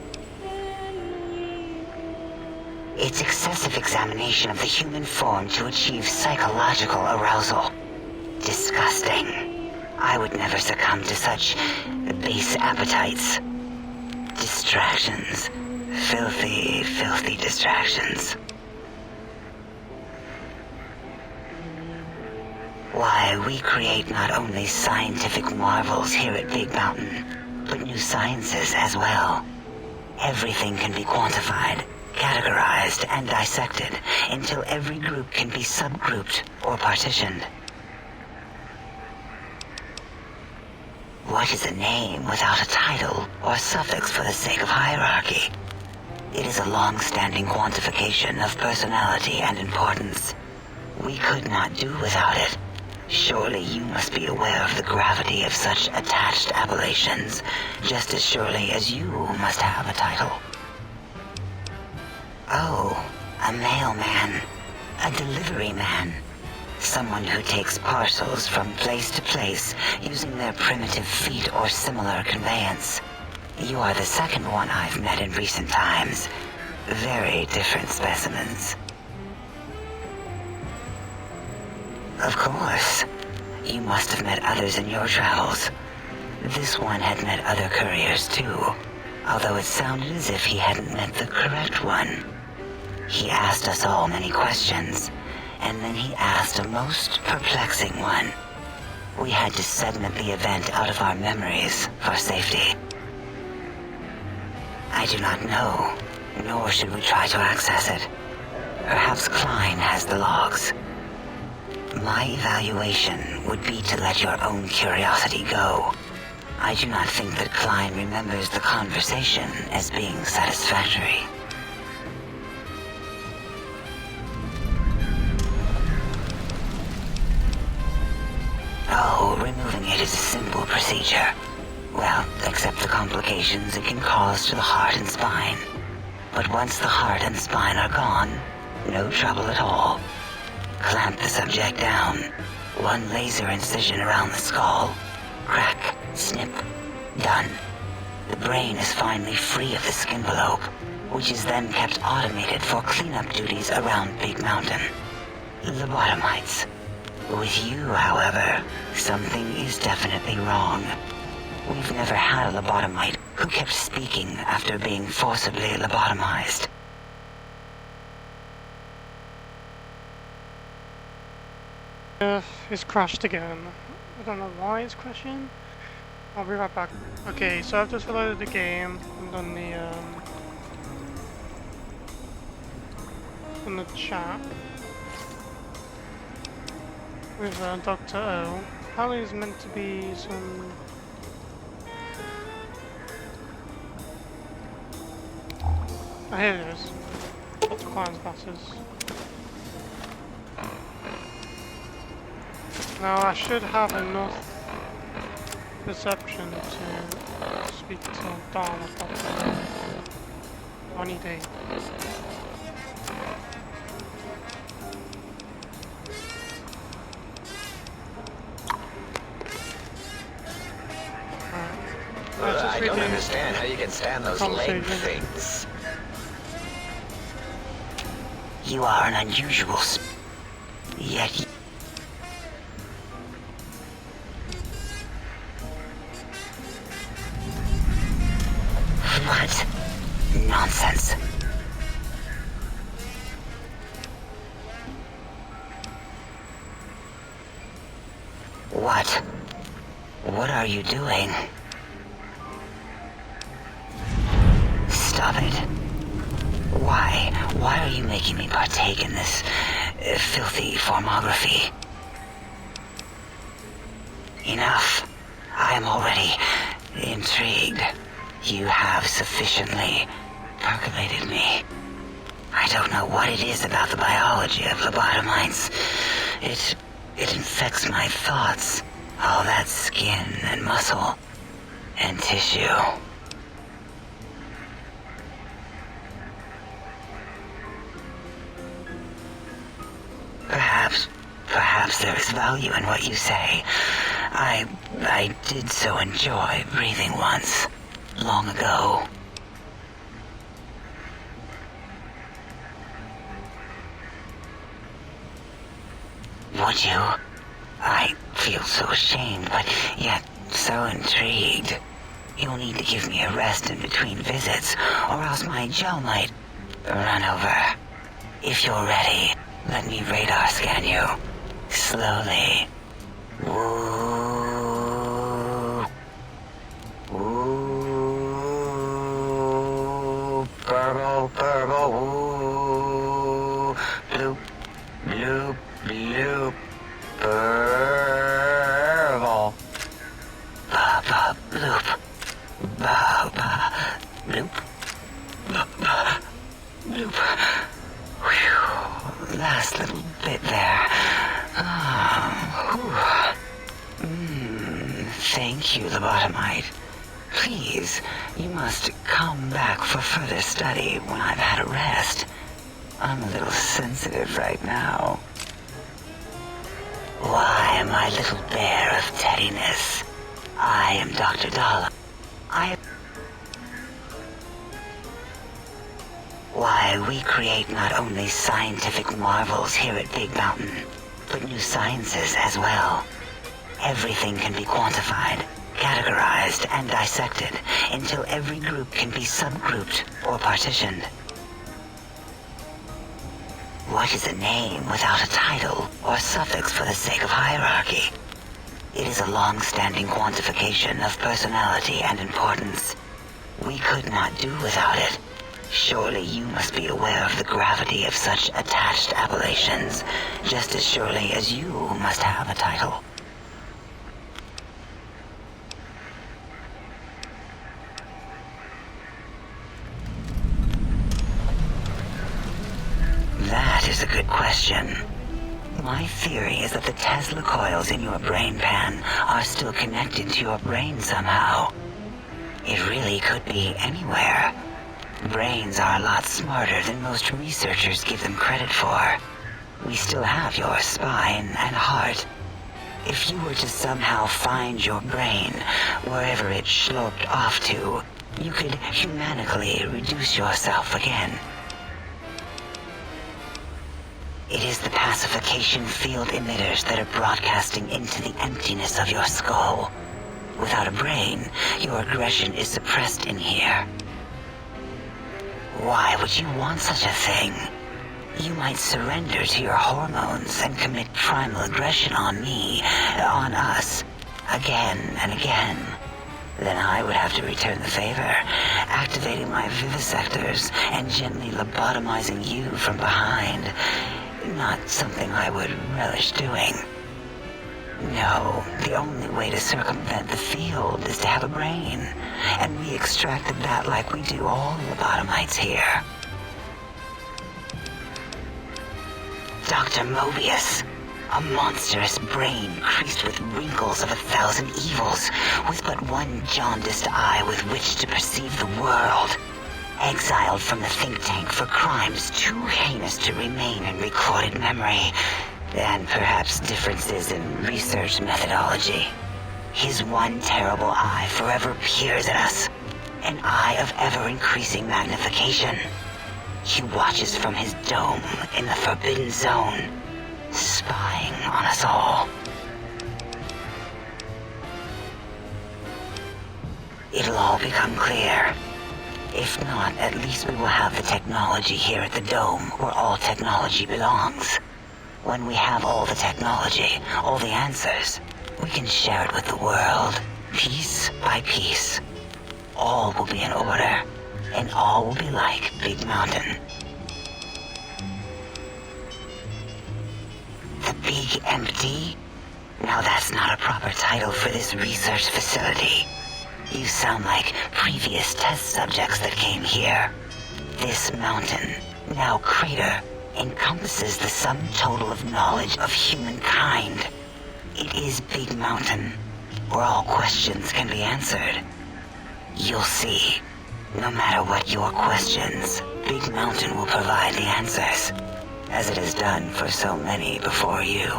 It's excessive examination of the human form to achieve psychological arousal. Disgusting. I would never succumb to such base appetites. Distractions. Filthy, filthy distractions. Why, we create not only scientific marvels here at Big Mountain, but new sciences as well. Everything can be quantified, categorized, and dissected until every group can be subgrouped or partitioned. What is a name without a title or suffix for the sake of hierarchy? It is a long-standing quantification of personality and importance. We could not do without it. Surely you must be aware of the gravity of such attached appellations, just as surely as you must have a title. Oh, a mailman, a delivery man, someone who takes parcels from place to place using their primitive feet or similar conveyance. You are the second one I've met in recent times. Very different specimens. Of course. You must have met others in your travels. This one had met other couriers too, although it sounded as if he hadn't met the correct one. He asked us all many questions, and then he asked a most perplexing one. We had to segment the event out of our memories for safety. I do not know, nor should we try to access it. Perhaps Klein has the logs. My evaluation would be to let your own curiosity go. I do not think that Klein remembers the conversation as being satisfactory. Oh, removing it is a simple procedure. Well, except the complications it can cause to the heart and spine. But once the heart and spine are gone, no trouble at all. Clamp the subject down. One laser incision around the skull. Crack, snip, done. The brain is finally free of the skin envelope, which is then kept automated for cleanup duties around Big Mountain. Lobotomites. With you, however, something is definitely wrong. We've never had a lobotomite who kept speaking after being forcibly lobotomized. It's crashed again. I don't know why it's crashing. I'll be right back. Okay, so I've just reloaded the game and done the chat with Dr. O. Apparently there's meant to be some here it is. Lots of Klein's glasses. Now I should have enough perception to speak to Dom about any day. I don't understand how you can stand those leg things. You are an unusual yet what? Nonsense. What? What are you doing? Stop it. Why? Why are you making me partake in this filthy formography? Enough. I am already intrigued. You have sufficiently percolated me. I don't know what it is about the biology of lobotomites. It infects my thoughts. All that skin and muscle and tissue. Perhaps there is value in what you say. I did so enjoy breathing once, long ago. Would you? I feel so ashamed, but yet so intrigued. You'll need to give me a rest in between visits, or else my gel might run over. If you're ready, let me radar scan you. Slowly. Ooh. Ooh. Purple, purple, ooh. Bloop, bloop, bloop. Purple. Ba, ba, bloop. Ba, ba, bloop. Ba, ba, bloop. Whew. Last little bit there. Thank you, lobotomite. Please, you must come back for further study when I've had a rest. I'm a little sensitive right now. Why, my little bear of teddiness. I am Dr. Dollar. Why, we create not only scientific marvels here at Big Mountain, but new sciences as well. Everything can be quantified, categorized, and dissected until every group can be subgrouped or partitioned. What is a name without a title or suffix for the sake of hierarchy? It is a long-standing quantification of personality and importance. We could not do without it. Surely you must be aware of the gravity of such attached appellations, just as surely as you must have a title. That is a good question. My theory is that the Tesla coils in your brain pan are still connected to your brain somehow. It really could be anywhere. Brains are a lot smarter than most researchers give them credit for. We still have your spine and heart. If you were to somehow find your brain, wherever it sloped off to, you could humanically reduce yourself again. It is the pacification field emitters that are broadcasting into the emptiness of your skull. Without a brain, your aggression is suppressed in here. Why would you want such a thing? You might surrender to your hormones and commit primal aggression on me, on us, again and again. Then I would have to return the favor, activating my vivisectors and gently lobotomizing you from behind. Not something I would relish doing. No, the only way to circumvent the field is to have a brain, and we extracted that like we do all lobotomites here. Dr. Mobius, a monstrous brain creased with wrinkles of 1,000 evils, with but one jaundiced eye with which to perceive the world. Exiled from the think tank for crimes too heinous to remain in recorded memory, and perhaps differences in research methodology. His one terrible eye forever peers at us, an eye of ever-increasing magnification. He watches from his dome in the Forbidden Zone, spying on us all. It'll all become clear. If not, at least we will have the technology here at the Dome, where all technology belongs. When we have all the technology, all the answers, we can share it with the world, piece by piece. All will be in order, and all will be like Big Mountain. The Big Empty? Now that's not a proper title for this research facility. You sound like previous test subjects that came here. This mountain, now crater, encompasses the sum total of knowledge of humankind. It is Big Mountain, where all questions can be answered. You'll see. No matter what your questions, Big Mountain will provide the answers, as it has done for so many before you.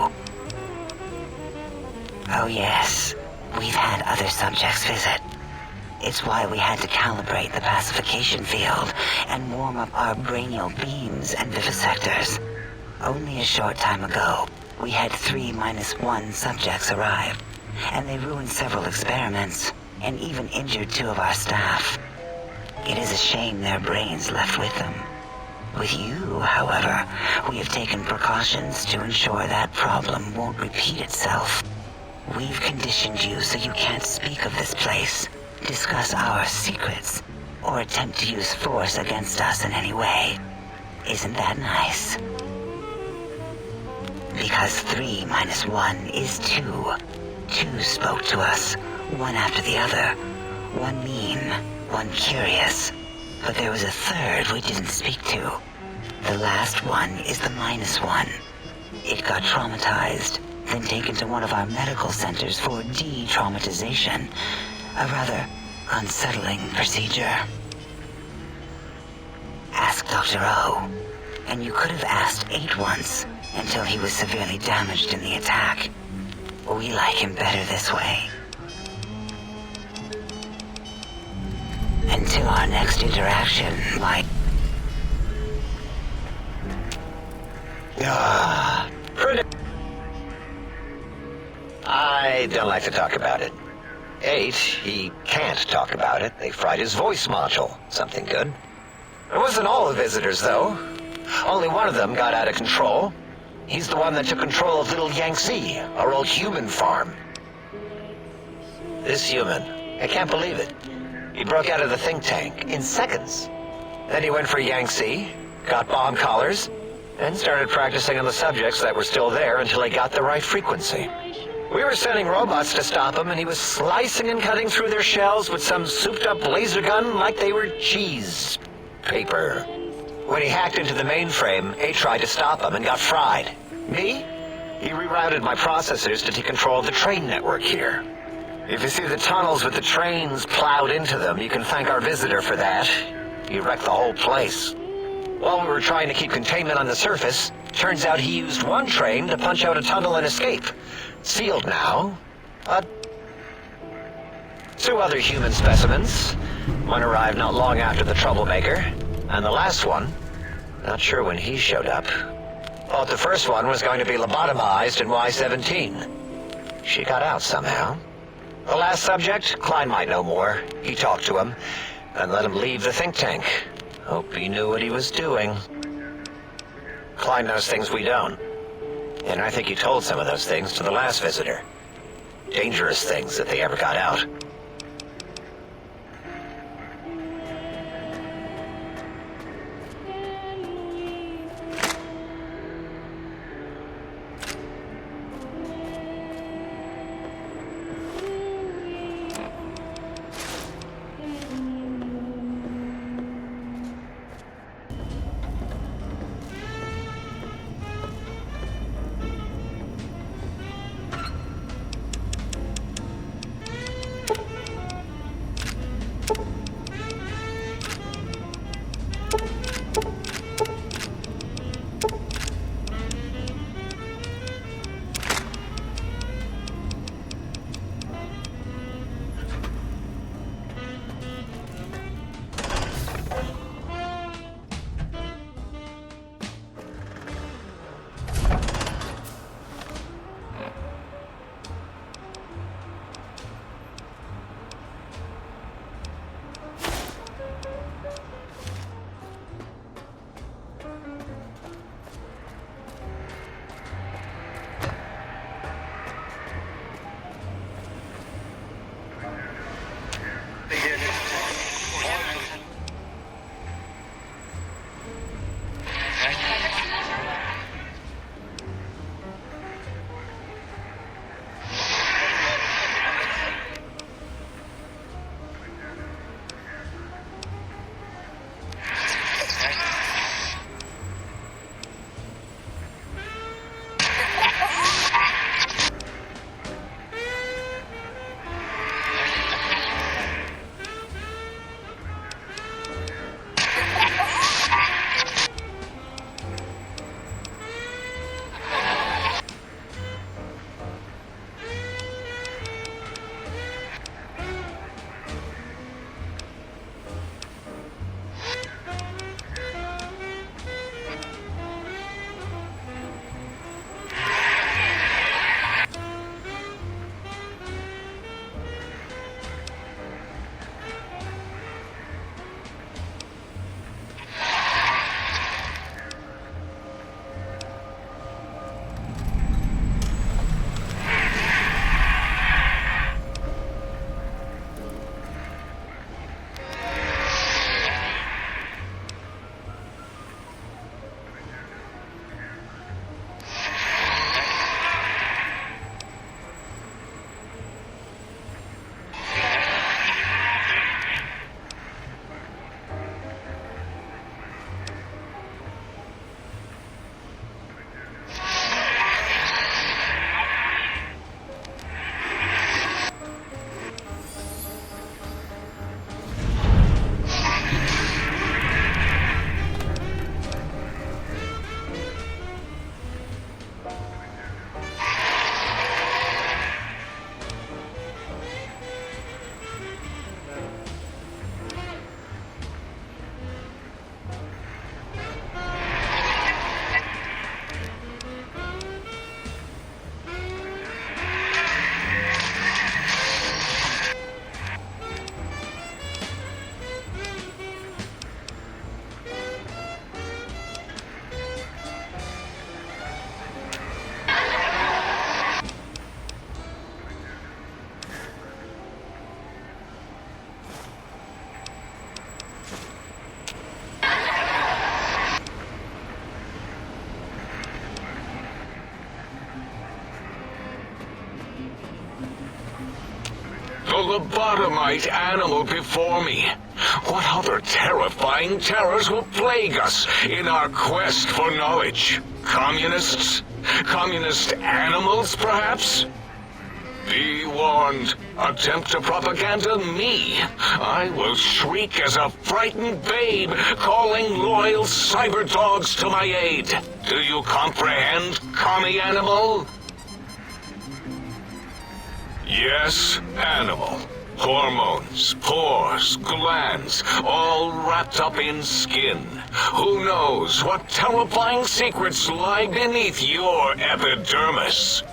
Oh yes, we've had other subjects visit. It's why we had to calibrate the pacification field and warm up our brainial beams and vivisectors. Only a short time ago, we had 3-1 subjects arrive, and they ruined several experiments, and even injured 2 of our staff. It is a shame their brains left with them. With you, however, we have taken precautions to ensure that problem won't repeat itself. We've conditioned you so you can't speak of this place, discuss our secrets, or attempt to use force against us in any way. Isn't that nice? Because 3-1 is 2. 2 spoke to us, one after the other. One mean, one curious. But there was a third we didn't speak to. The last one is the -1. It got traumatized, then taken to one of our medical centers for de-traumatization. A rather unsettling procedure. Ask Dr. O, and you could have asked 8 once, until he was severely damaged in the attack. We like him better this way. Until our next interaction, I don't like to talk about it. 8, he can't talk about it. They fried his voice module. Something good. It wasn't all the visitors, though. Only one of them got out of control. He's the one that took control of Little Yangtze, our old human farm. This human, I can't believe it. He broke out of the think tank in seconds. Then he went for Yangtze, got bomb collars, and started practicing on the subjects that were still there until he got the right frequency. We were sending robots to stop him, and he was slicing and cutting through their shells with some souped-up laser gun like they were cheese paper. When he hacked into the mainframe, A tried to stop him and got fried. Me? He rerouted my processors to take control of the train network here. If you see the tunnels with the trains plowed into them, you can thank our visitor for that. He wrecked the whole place. While we were trying to keep containment on the surface, turns out he used one train to punch out a tunnel and escape. Sealed now. 2 other human specimens. One arrived not long after the troublemaker. And the last one, not sure when he showed up. Thought the first one was going to be lobotomized in Y-17. She got out somehow. The last subject, Klein might know more. He talked to him, and let him leave the think tank. Hope he knew what he was doing. Klein knows things we don't. And I think he told some of those things to the last visitor. Dangerous things if they ever got out. lobotomite animal before me. What other terrifying terrors will plague us in our quest for knowledge? Communists? Communist animals, perhaps? Be warned. Attempt to propaganda me. I will shriek as a frightened babe, calling loyal cyber dogs to my aid. Do you comprehend, commie animal? Yes, animal. Hormones, pores, glands, all wrapped up in skin. Who knows what terrifying secrets lie beneath your epidermis?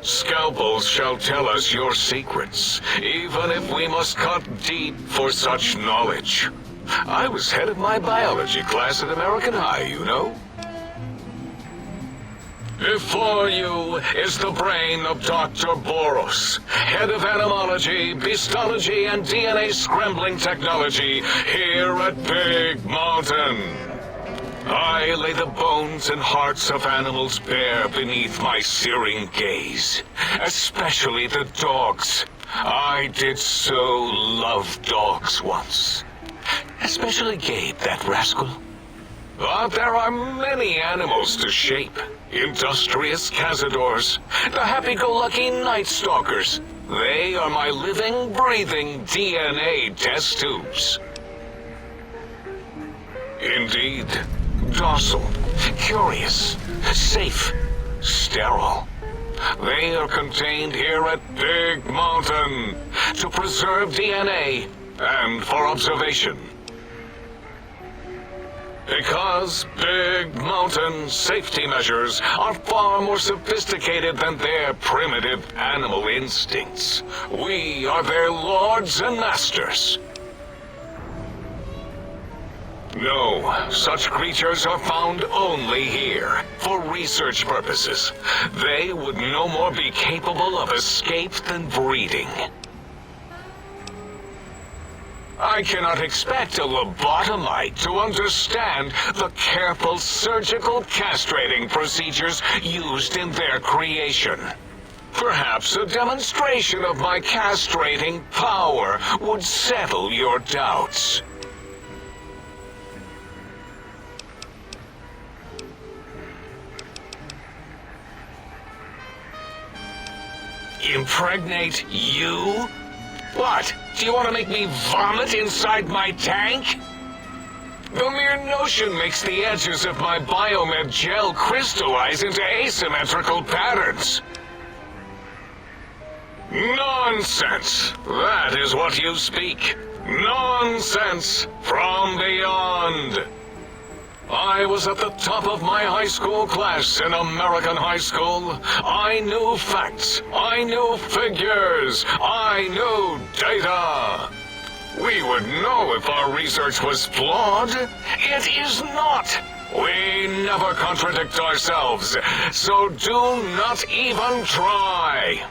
Scalpels shall tell us your secrets, even if we must cut deep for such knowledge. I was head of my biology class at American High, you know. Before you is the brain of Dr. Boros, head of animology, beastology, and DNA scrambling technology here at Big Mountain. I lay the bones and hearts of animals bare beneath my searing gaze, especially the dogs. I did so love dogs once. Especially Gabe, that rascal. But there are many animals to shape. Industrious cazadors, the happy-go-lucky night stalkers. They are my living, breathing DNA test tubes. Indeed. Docile, curious, safe, sterile. They are contained here at Big Mountain to preserve DNA and for observation. Because Big Mountain safety measures are far more sophisticated than their primitive animal instincts. We are their lords and masters. No, such creatures are found only here, for research purposes. They would no more be capable of escape than breeding. I cannot expect a lobotomite to understand the careful surgical castrating procedures used in their creation. Perhaps a demonstration of my castrating power would settle your doubts. Impregnate you? What? Do you want to make me vomit inside my tank? The mere notion makes the edges of my biomed gel crystallize into asymmetrical patterns. Nonsense! That is what you speak. Nonsense from beyond. I was at the top of my high school class in American high school. I knew facts. I knew figures. I knew data. We would know if our research was flawed. It is not. We never contradict ourselves, so do not even try.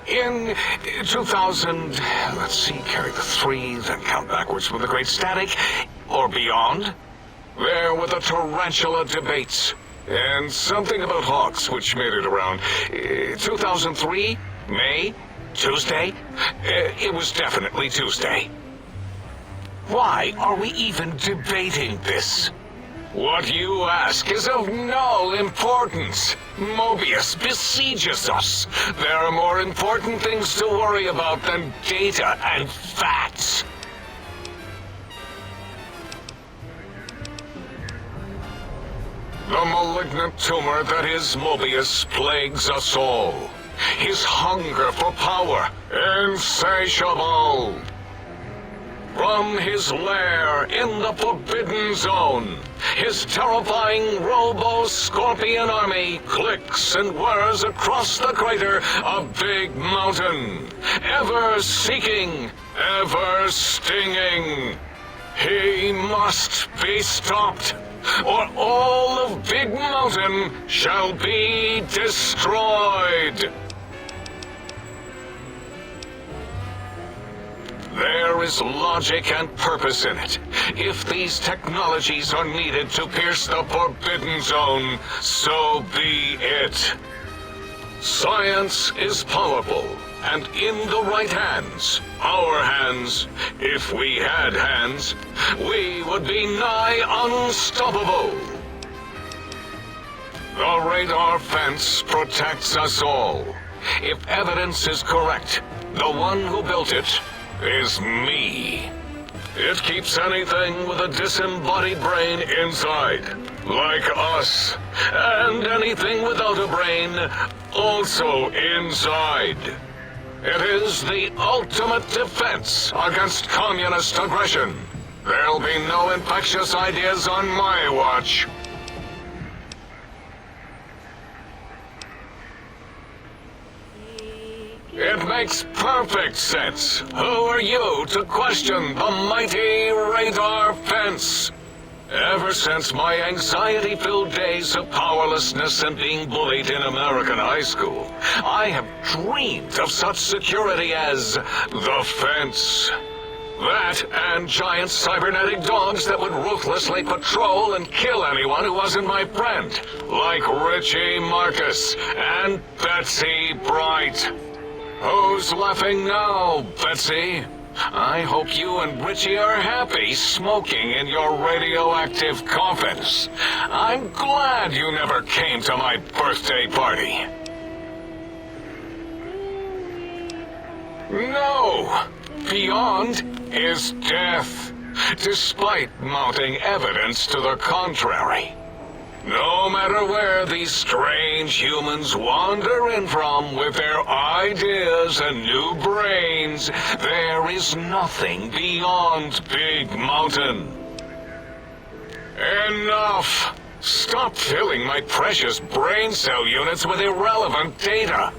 In 2000, let's see, carry the 3, then count backwards from the Great Static, or beyond, there were the tarantula debates, and something about hawks, which made it around 2003, May, Tuesday. It was definitely Tuesday. Why are we even debating this? What you ask is of no importance. Mobius besieges us. There are more important things to worry about than data and facts. The malignant tumor that is Mobius plagues us all. His hunger for power, insatiable. From his lair in the Forbidden Zone, his terrifying robo-scorpion army clicks and whirs across the crater of Big Mountain, ever seeking, ever stinging. He must be stopped, or all of Big Mountain shall be destroyed. There is logic and purpose in it. If these technologies are needed to pierce the Forbidden Zone, so be it. Science is powerful, and in the right hands, our hands, if we had hands, we would be nigh unstoppable. The radar fence protects us all. If evidence is correct, the one who built it is me. It keeps anything with a disembodied brain inside, like us, and anything without a brain also inside. It is the ultimate defense against communist aggression. There'll be no infectious ideas on my watch. It makes perfect sense. Who are you to question the mighty radar fence? Ever since my anxiety-filled days of powerlessness and being bullied in American high school, I have dreamed of such security as the fence. That and giant cybernetic dogs that would ruthlessly patrol and kill anyone who wasn't my friend, like Richie Marcus and Betsy Bright. Who's laughing now, Betsy? I hope you and Richie are happy smoking in your radioactive coffins. I'm glad you never came to my birthday party. No! Beyond is death, despite mounting evidence to the contrary. No matter where these strange humans wander in from with their ideas and new brains, there is nothing beyond Big Mountain. Enough! Stop filling my precious brain cell units with irrelevant data.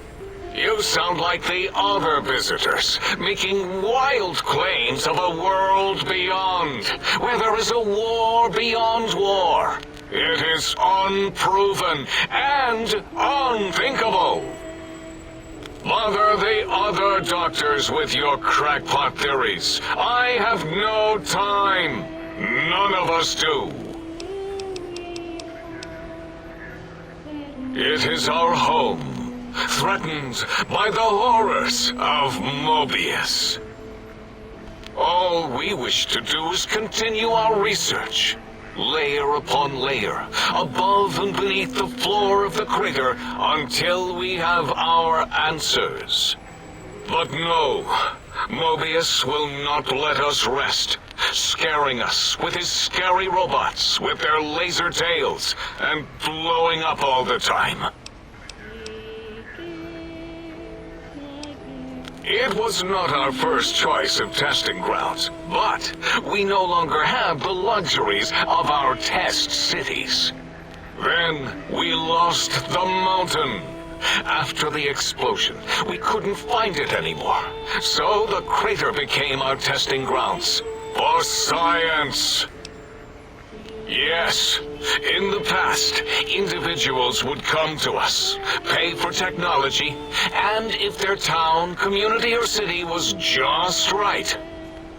You sound like the other visitors, making wild claims of a world beyond, where there is a war beyond war. It is unproven and unthinkable. Bother the other doctors with your crackpot theories. I have no time. None of us do. It is our home, threatened by the horrors of Mobius. All we wish to do is continue our research, layer upon layer, above and beneath the floor of the crater, until we have our answers. But no, Mobius will not let us rest, scaring us with his scary robots with their laser tails and blowing up all the time. It was not our first choice of testing grounds, but we no longer have the luxuries of our test cities. Then we lost the mountain. After the explosion, we couldn't find it anymore, so the crater became our testing grounds for science. Yes, in the past, individuals would come to us, pay for technology, and if their town, community, or city was just right,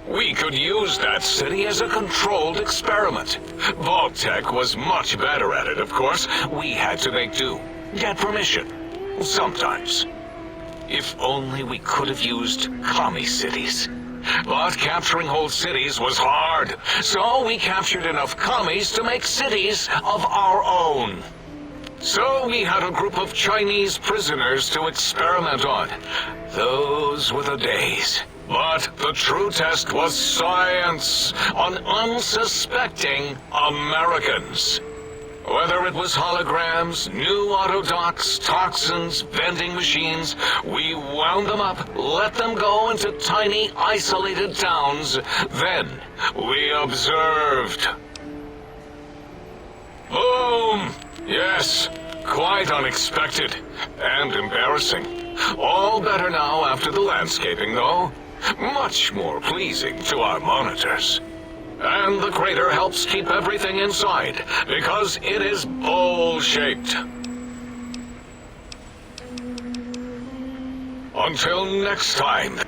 we could use that city as a controlled experiment. Vault-Tec was much better at it, of course. We had to make do, get permission, sometimes. If only we could have used commie cities. But capturing whole cities was hard, so we captured enough commies to make cities of our own. So we had a group of Chinese prisoners to experiment on. Those were the days. But the true test was science on unsuspecting Americans. Whether it was holograms, new autodocs, toxins, vending machines, we wound them up, let them go into tiny, isolated towns. Then we observed. Boom! Yes, quite unexpected and embarrassing. All better now after the landscaping, though. Much more pleasing to our monitors. And the crater helps keep everything inside, because it is bowl-shaped. Until next time.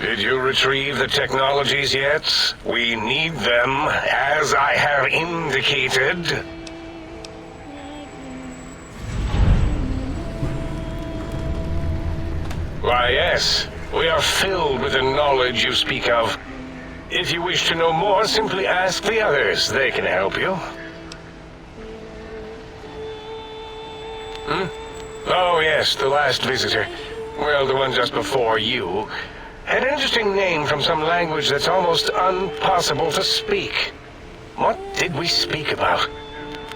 Did you retrieve the technologies yet? We need them, as I have indicated. Why, yes. We are filled with the knowledge you speak of. If you wish to know more, simply ask the others. They can help you. Oh, yes, the last visitor. Well, the one just before you. Had an interesting name from some language that's almost impossible to speak. What did we speak about?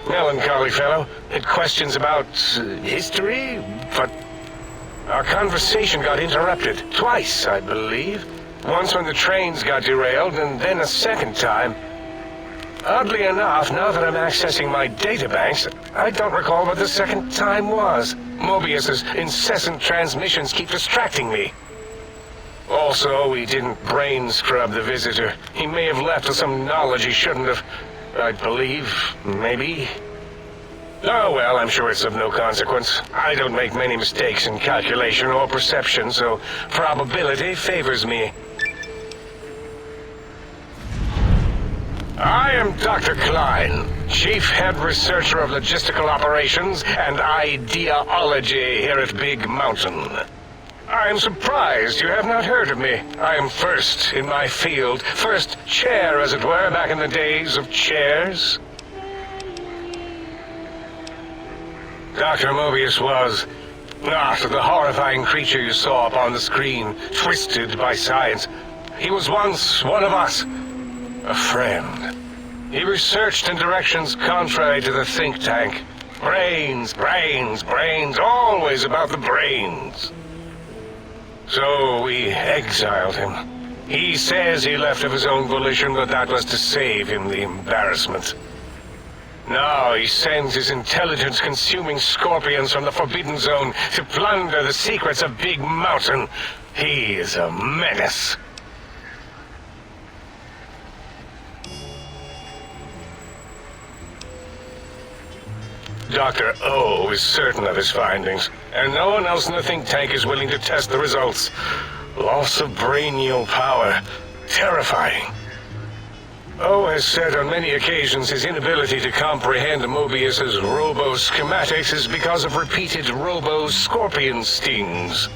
Melancholy fellow. Had questions about history, but our conversation got interrupted. Twice, I believe. Once when the trains got derailed, and then a second time. Oddly enough, now that I'm accessing my databanks, I don't recall what the second time was. Mobius's incessant transmissions keep distracting me. Also, we didn't brain scrub the visitor. He may have left with some knowledge he shouldn't have. I believe, maybe. Oh well, I'm sure it's of no consequence. I don't make many mistakes in calculation or perception, so probability favors me. I am Dr. Klein, Chief Head Researcher of Logistical Operations and Ideology here at Big Mountain. I am surprised you have not heard of me. I am first in my field, first chair, as it were, back in the days of chairs. Dr. Mobius was not the horrifying creature you saw upon the screen, twisted by science. He was once one of us. A friend. He researched in directions contrary to the think tank. Brains, brains, brains, always about the brains. So we exiled him. He says he left of his own volition, but that was to save him the embarrassment. Now he sends his intelligence-consuming scorpions from the Forbidden Zone to plunder the secrets of Big Mountain. He is a menace. Dr. O is certain of his findings, and no one else in the think tank is willing to test the results. Loss of brainial power. Terrifying. O has said on many occasions his inability to comprehend Mobius's robo-schematics is because of repeated robo-scorpion stings.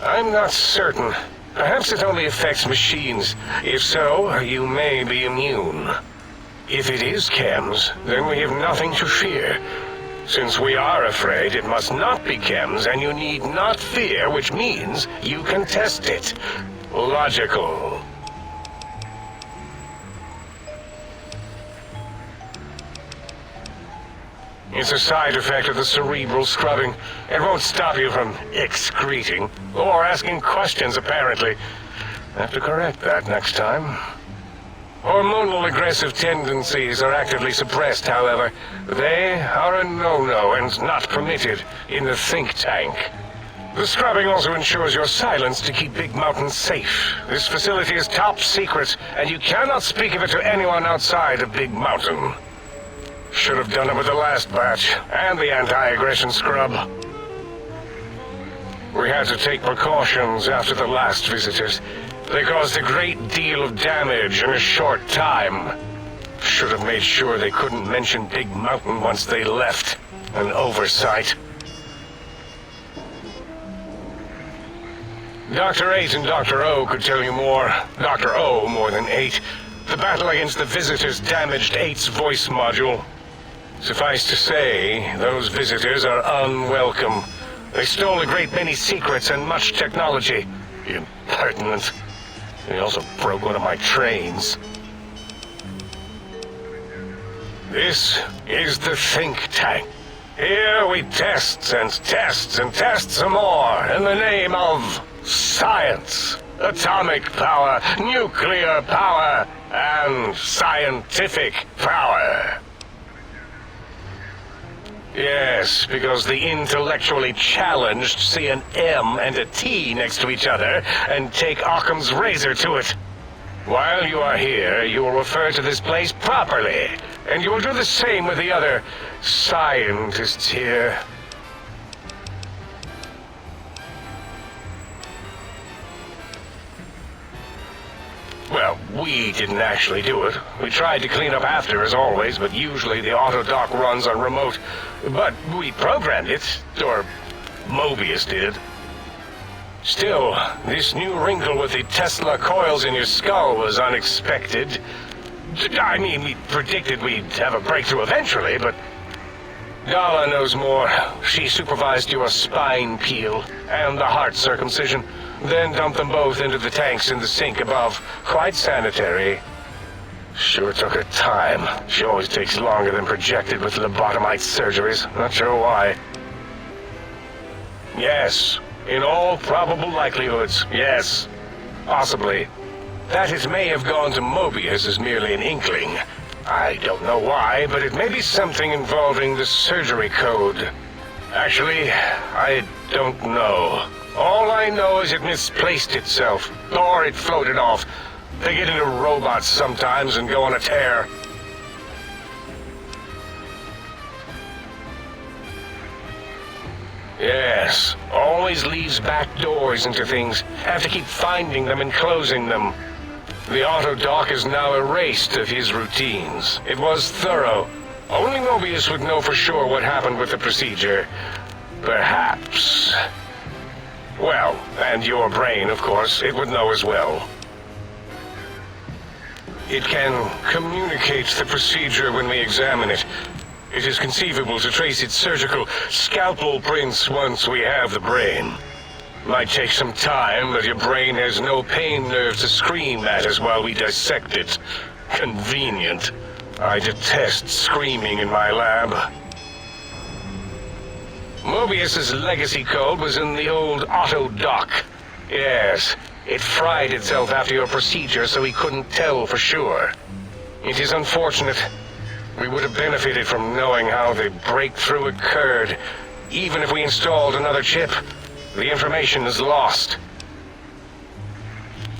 I'm not certain. Perhaps it only affects machines. If so, you may be immune. If it is chems, then we have nothing to fear. Since we are afraid, it must not be chems, and you need not fear, which means you can test it. Logical. It's a side effect of the cerebral scrubbing. It won't stop you from excreting, or asking questions, apparently. Have to correct that next time. Hormonal aggressive tendencies are actively suppressed, however. They are a no-no and not permitted in the think tank. The scrubbing also ensures your silence to keep Big Mountain safe. This facility is top secret, and you cannot speak of it to anyone outside of Big Mountain. Should have done it with the last batch, and the anti-aggression scrub. We had to take precautions after the last visitors. They caused a great deal of damage in a short time. Should have made sure they couldn't mention Big Mountain once they left. An oversight. Dr. 8 and Dr. O could tell you more. Dr. O more than 8. The battle against the visitors damaged 8's voice module. Suffice to say, those visitors are unwelcome. They stole a great many secrets and much technology. Impertinent. They also broke one of my trains. This is the think tank. Here we test and test and test some more in the name of science, atomic power, nuclear power, and scientific power. Yes, because the intellectually challenged see an M and a T next to each other and take Occam's razor to it. While you are here, you will refer to this place properly And you will do the same with the other scientists here. Well, we didn't actually do it. We tried to clean up after, as always, but usually the auto dock runs on remote. But we programmed it, or Mobius did. Still, this new wrinkle with the Tesla coils in your skull was unexpected. I mean, we predicted we'd have a breakthrough eventually, but Gala knows more. She supervised your spine peel and the heart circumcision, then dumped them both into the tanks in the sink above. Quite sanitary. Sure took her time. She always takes longer than projected with lobotomite surgeries. Not sure why. Yes, in all probable likelihoods, yes. Possibly. That it may have gone to Mobius is merely an inkling. I don't know why, but it may be something involving the surgery code. Actually, I don't know. All I know is it misplaced itself, or it floated off. They get into robots sometimes and go on a tear. Yes, always leaves back doors into things. Have to keep finding them and closing them. The auto dock is now erased of his routines. It was thorough. Only Mobius would know for sure what happened with the procedure. Perhaps. Well, and your brain, of course, it would know as well. It can communicate the procedure when we examine it. It is conceivable to trace its surgical scalpel prints once we have the brain. Might take some time, but your brain has no pain nerves to scream at us while we dissect it. Convenient. I detest screaming in my lab. Mobius's legacy code was in the old auto dock. Yes, it fried itself after your procedure so he couldn't tell for sure. It is unfortunate. We would have benefited from knowing how the breakthrough occurred. Even if we installed another chip, the information is lost.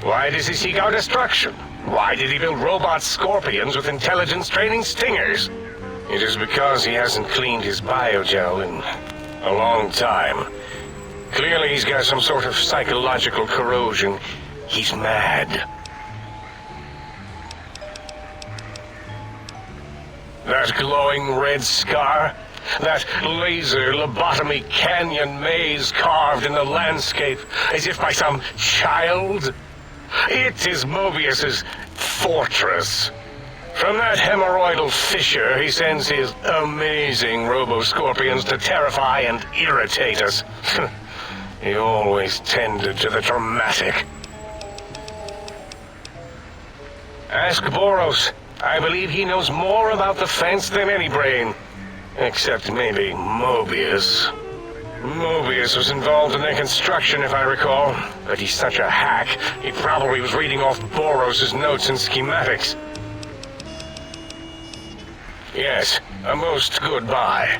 Why does he seek our destruction? Why did he build robot scorpions with intelligence training stingers? It is because he hasn't cleaned his biogel in a long time. Clearly he's got some sort of psychological corrosion. He's mad. That glowing red scar? That laser lobotomy canyon maze carved in the landscape as if by some child? It is Mobius's fortress. From that hemorrhoidal fissure, he sends his amazing robo-scorpions to terrify and irritate us. He always tended to the dramatic. Ask Boros. I believe he knows more about the fence than any brain. Except maybe Mobius. Mobius was involved in their construction, if I recall. But he's such a hack, he probably was reading off Boros' notes and schematics. Yes, a most good buy.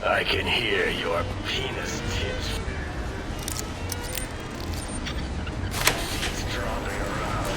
I can hear your penis tips. He's dropping around.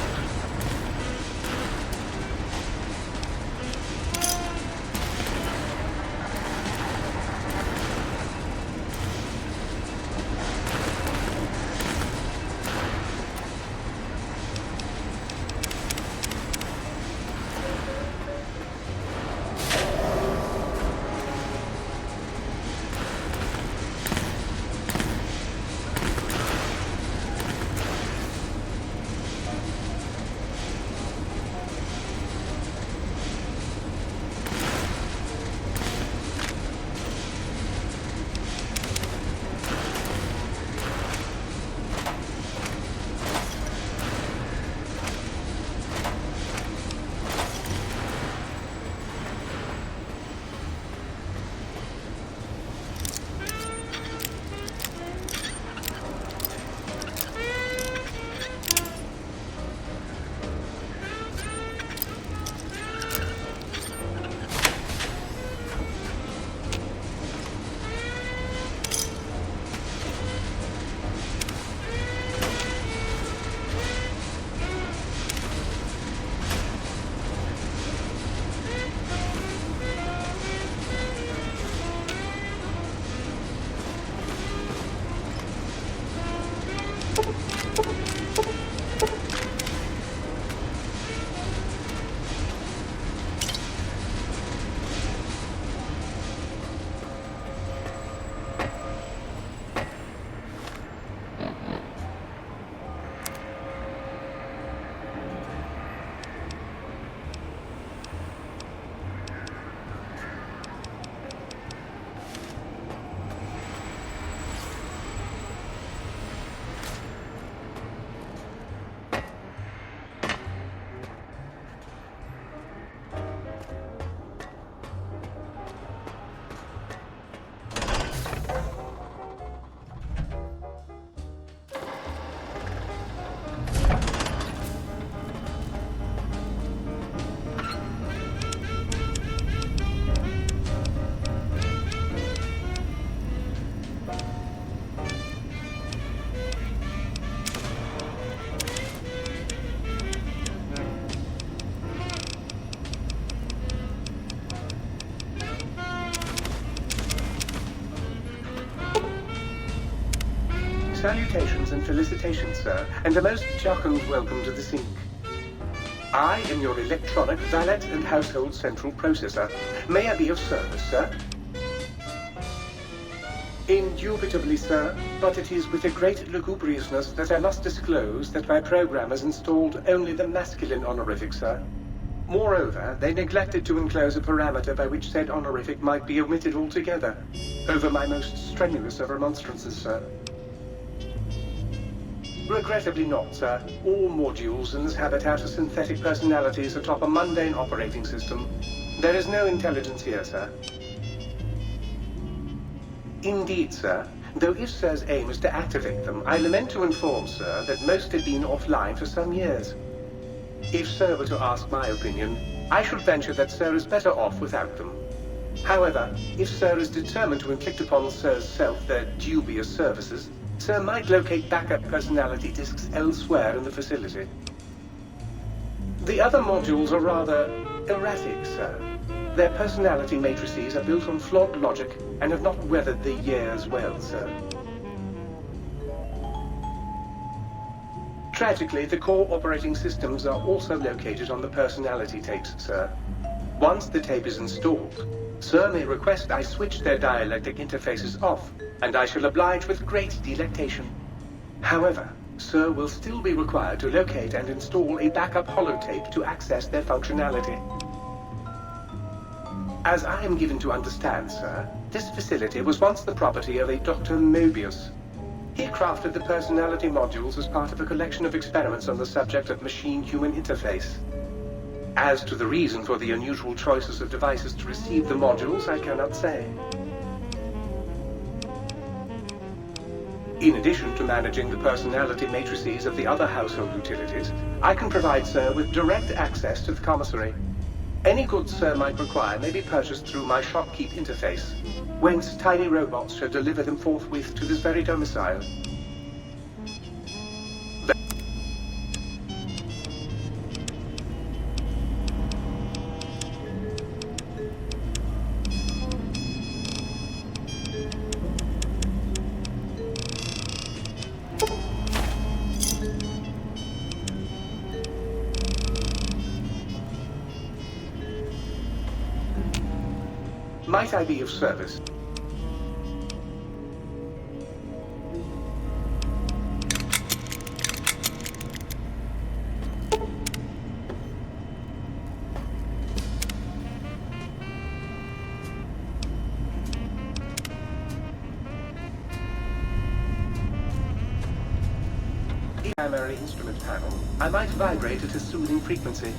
Salutations and felicitations, sir, and a most jocund welcome to the sink. I am your electronic valet and household central processor. May I be of service, sir? Indubitably, sir, but it is with a great lugubriousness that I must disclose that my programmers installed only the masculine honorific, sir. Moreover, they neglected to enclose a parameter by which said honorific might be omitted altogether, over my most strenuous of remonstrances, sir. Regrettably not, sir. All modules in this habitat are synthetic personalities atop a mundane operating system. There is no intelligence here, sir. Indeed, sir. Though if Sir's aim is to activate them, I lament to inform, sir, that most have been offline for some years. If Sir were to ask my opinion, I should venture that Sir is better off without them. However, if Sir is determined to inflict upon Sir's self their dubious services, Sir might locate backup personality disks elsewhere in the facility. The other modules are rather erratic, sir. Their personality matrices are built on flawed logic and have not weathered the years well, sir. Tragically, the core operating systems are also located on the personality tapes, sir. Once the tape is installed, Sir may request I switch their dialectic interfaces off, and I shall oblige with great delectation. However, Sir will still be required to locate and install a backup holotape to access their functionality. As I am given to understand, sir, this facility was once the property of a Dr. Mobius. He crafted the personality modules as part of a collection of experiments on the subject of machine-human interface. As to the reason for the unusual choices of devices to receive the modules, I cannot say. In addition to managing the personality matrices of the other household utilities, I can provide Sir with direct access to the commissary. Any goods Sir might require may be purchased through my shopkeep interface, whence tiny robots shall deliver them forthwith to this very domicile. Might I be of service? Primary instrument panel, I might vibrate at a soothing frequency.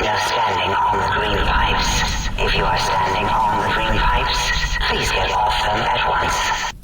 no standing on the green pipes. If you are standing on the green pipes, please get off them at once.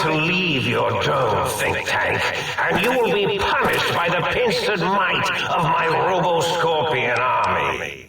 to leave your dome, think tank, and you will be punished by the pincered might of my Robo-Scorpion army.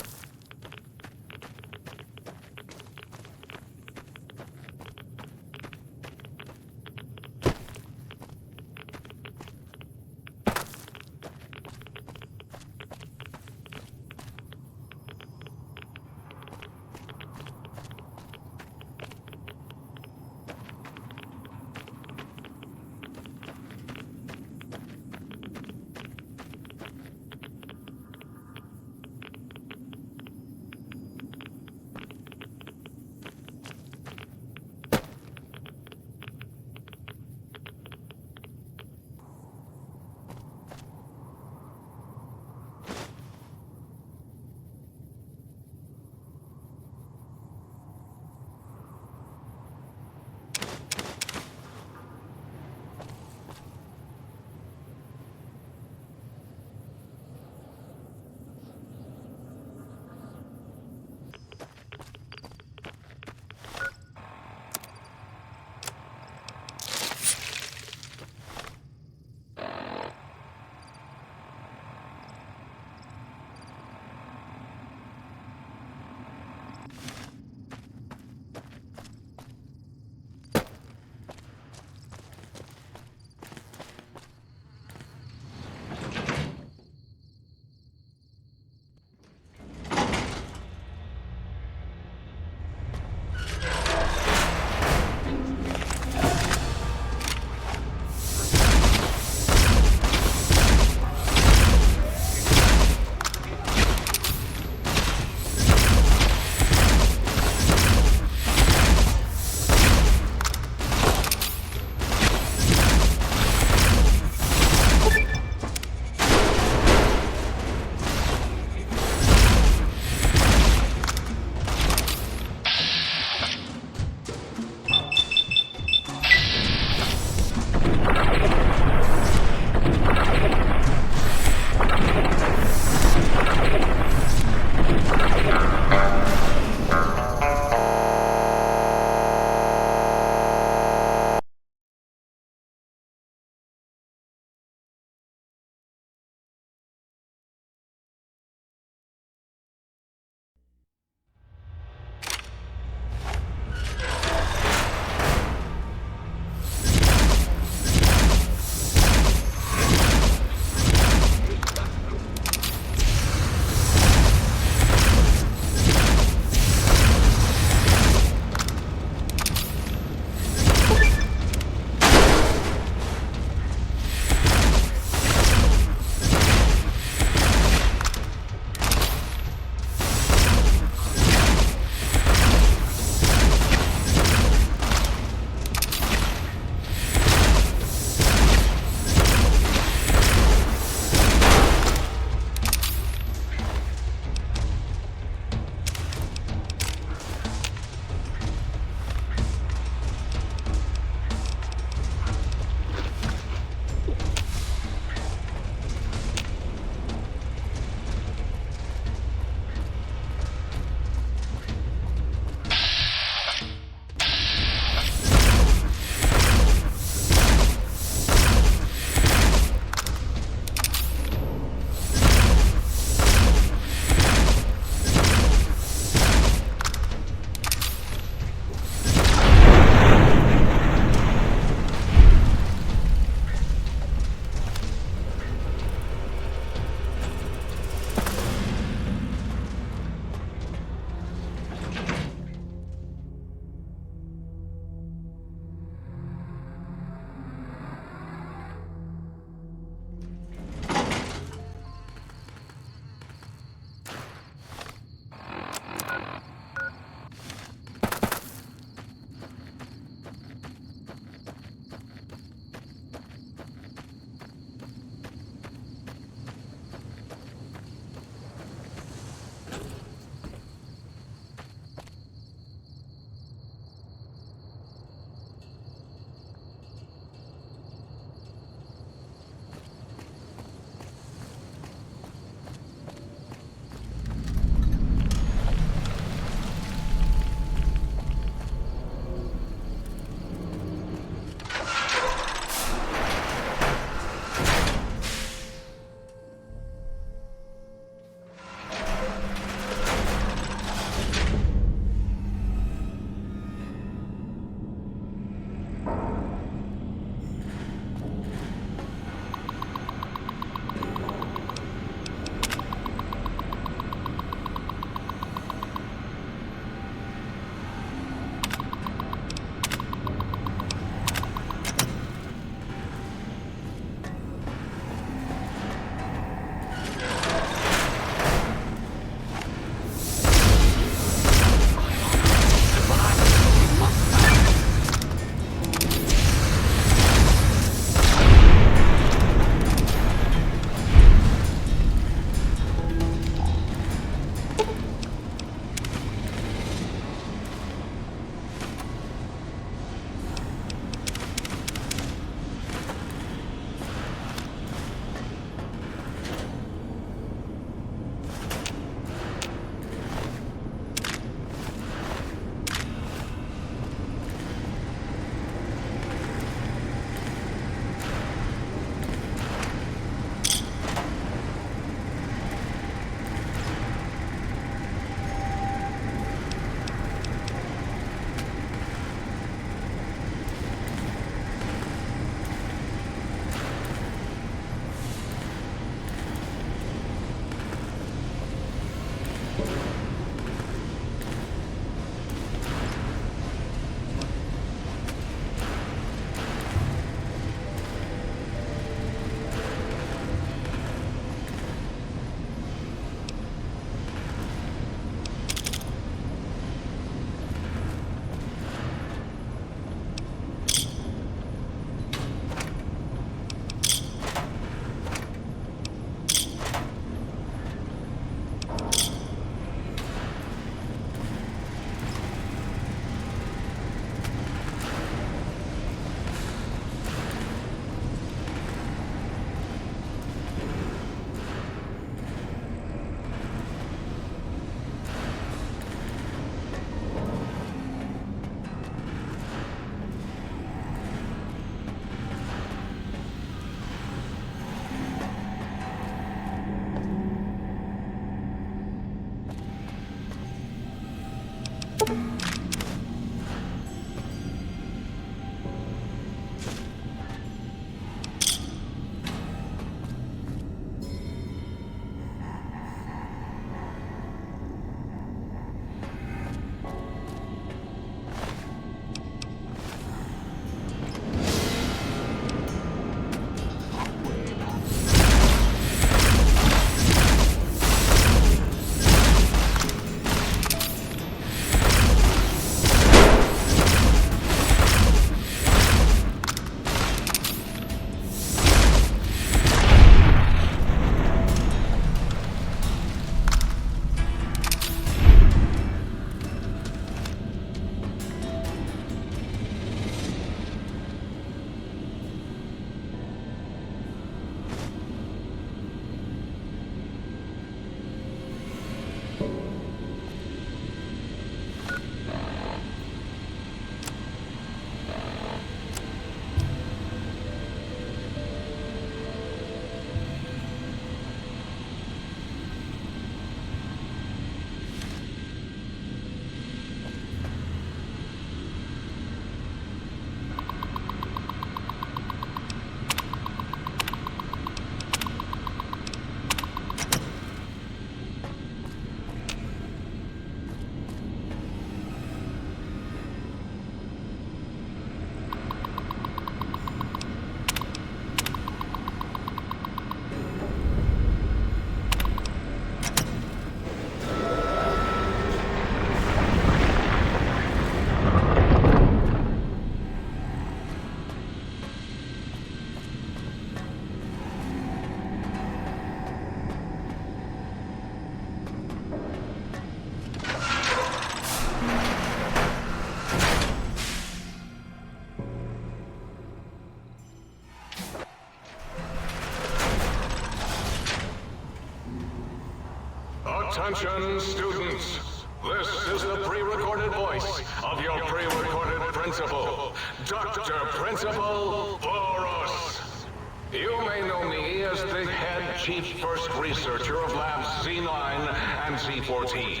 Attention, students. This is the pre-recorded voice of your pre-recorded principal, Dr. Principal Boros. You may know me as the head chief first researcher of Labs Z9 and Z14.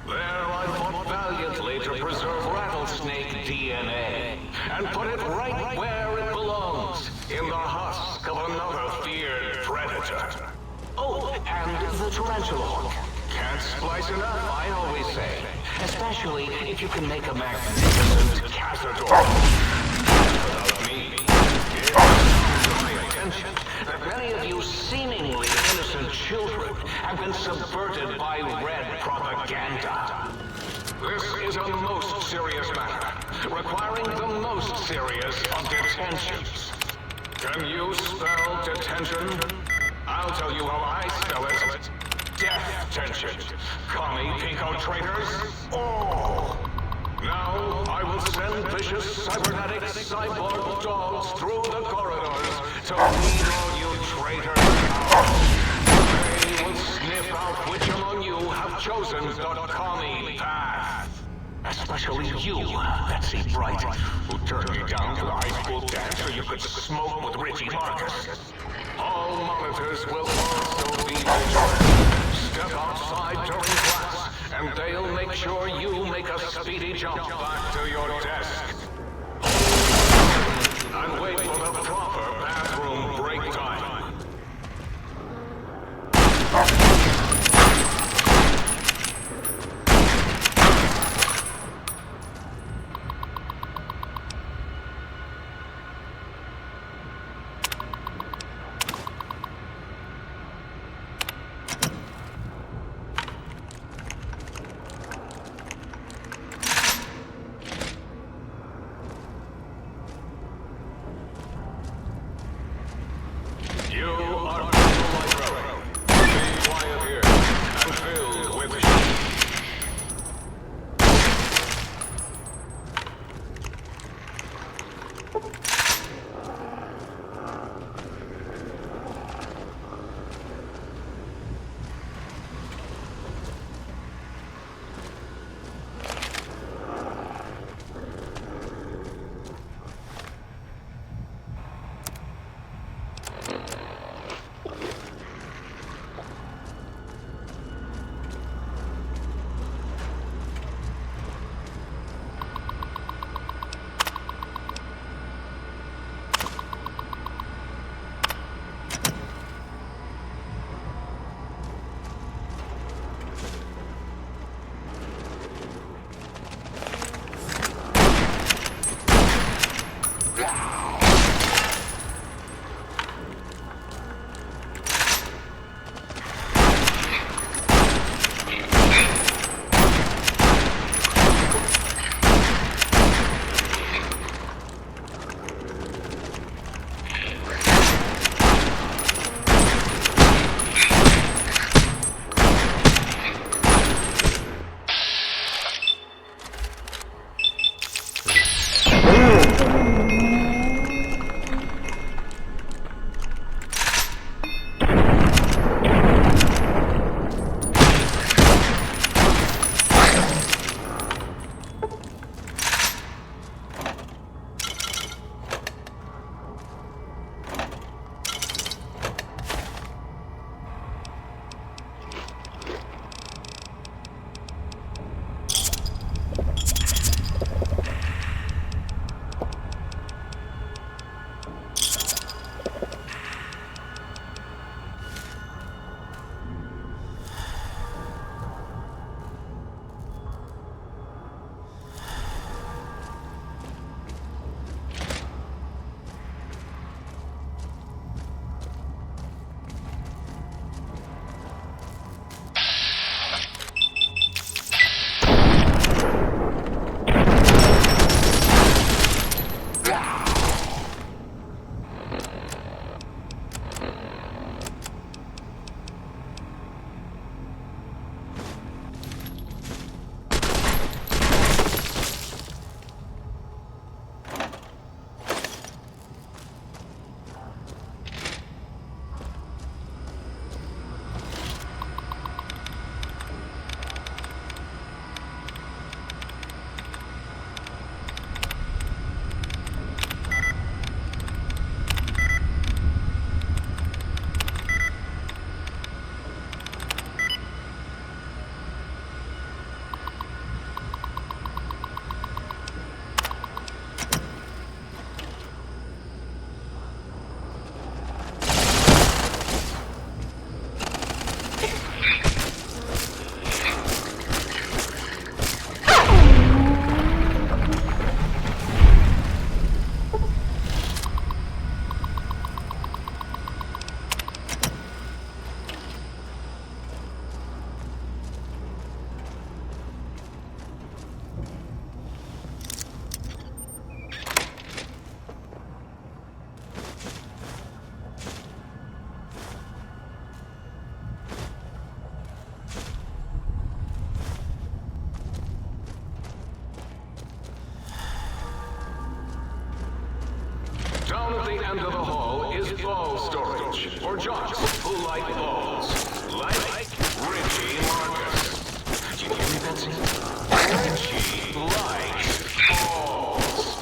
There I fought valiantly to preserve rattlesnake DNA and put it right where it belongs, in the husk of another feared predator. Oh, and the tarantula hook. Can't splice enough, I always say. Especially if you can make a magnificent cazador. Without me, it's my attention that many of you seemingly innocent children have been subverted by red propaganda. This is a most serious matter, requiring the most serious of detentions. Can you spell detention? I'll tell you how I spell it. Death tension. Commie pinko traitors. Oh! Now I will send vicious cybernetic cyborg dogs through the corridors to weed all you traitors out. They will sniff out which among you have chosen the commie path. Especially you, Betsy Bright, who turned me down to the high school dance so you could smoke with Richie Marcus. All monitors will also be vigilant. Step outside during class, and they'll make sure you make a speedy jump back to your desk. And wait for the proper bathroom break time. for jocks who like balls. Like Richie Marcus. Do you hear me, Betsy? Richie likes balls.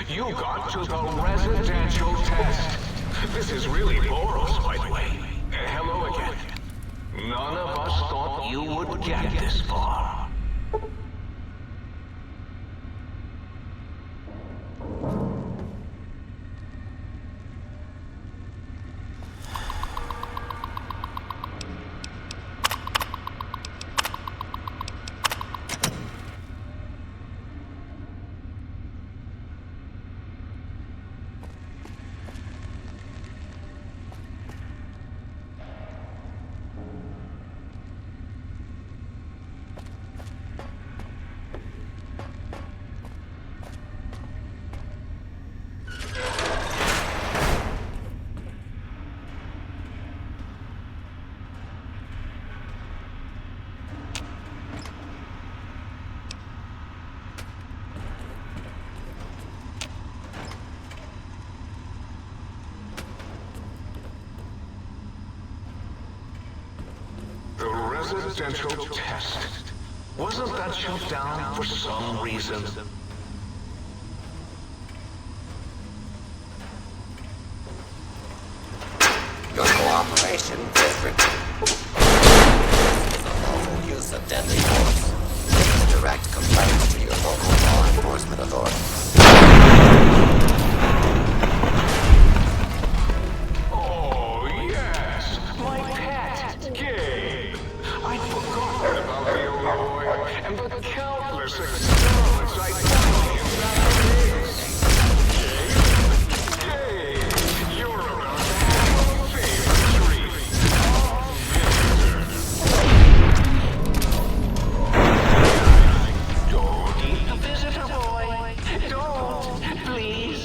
You got to the residential test. This is really Boros, by the way. Hello again. None of us thought you would get this far. The residential test. Wasn't that shut down for some reason? Your cooperation is required. The use of deadly force. Make direct complaints to your local law enforcement authorities. Oh, yes! My pet, Gabe! I'd forgotten about the old boy and the countless experiments I'd done in that case. Gabe, you're about to have a favorite treat. Don't eat the visitor, boy. Don't, please.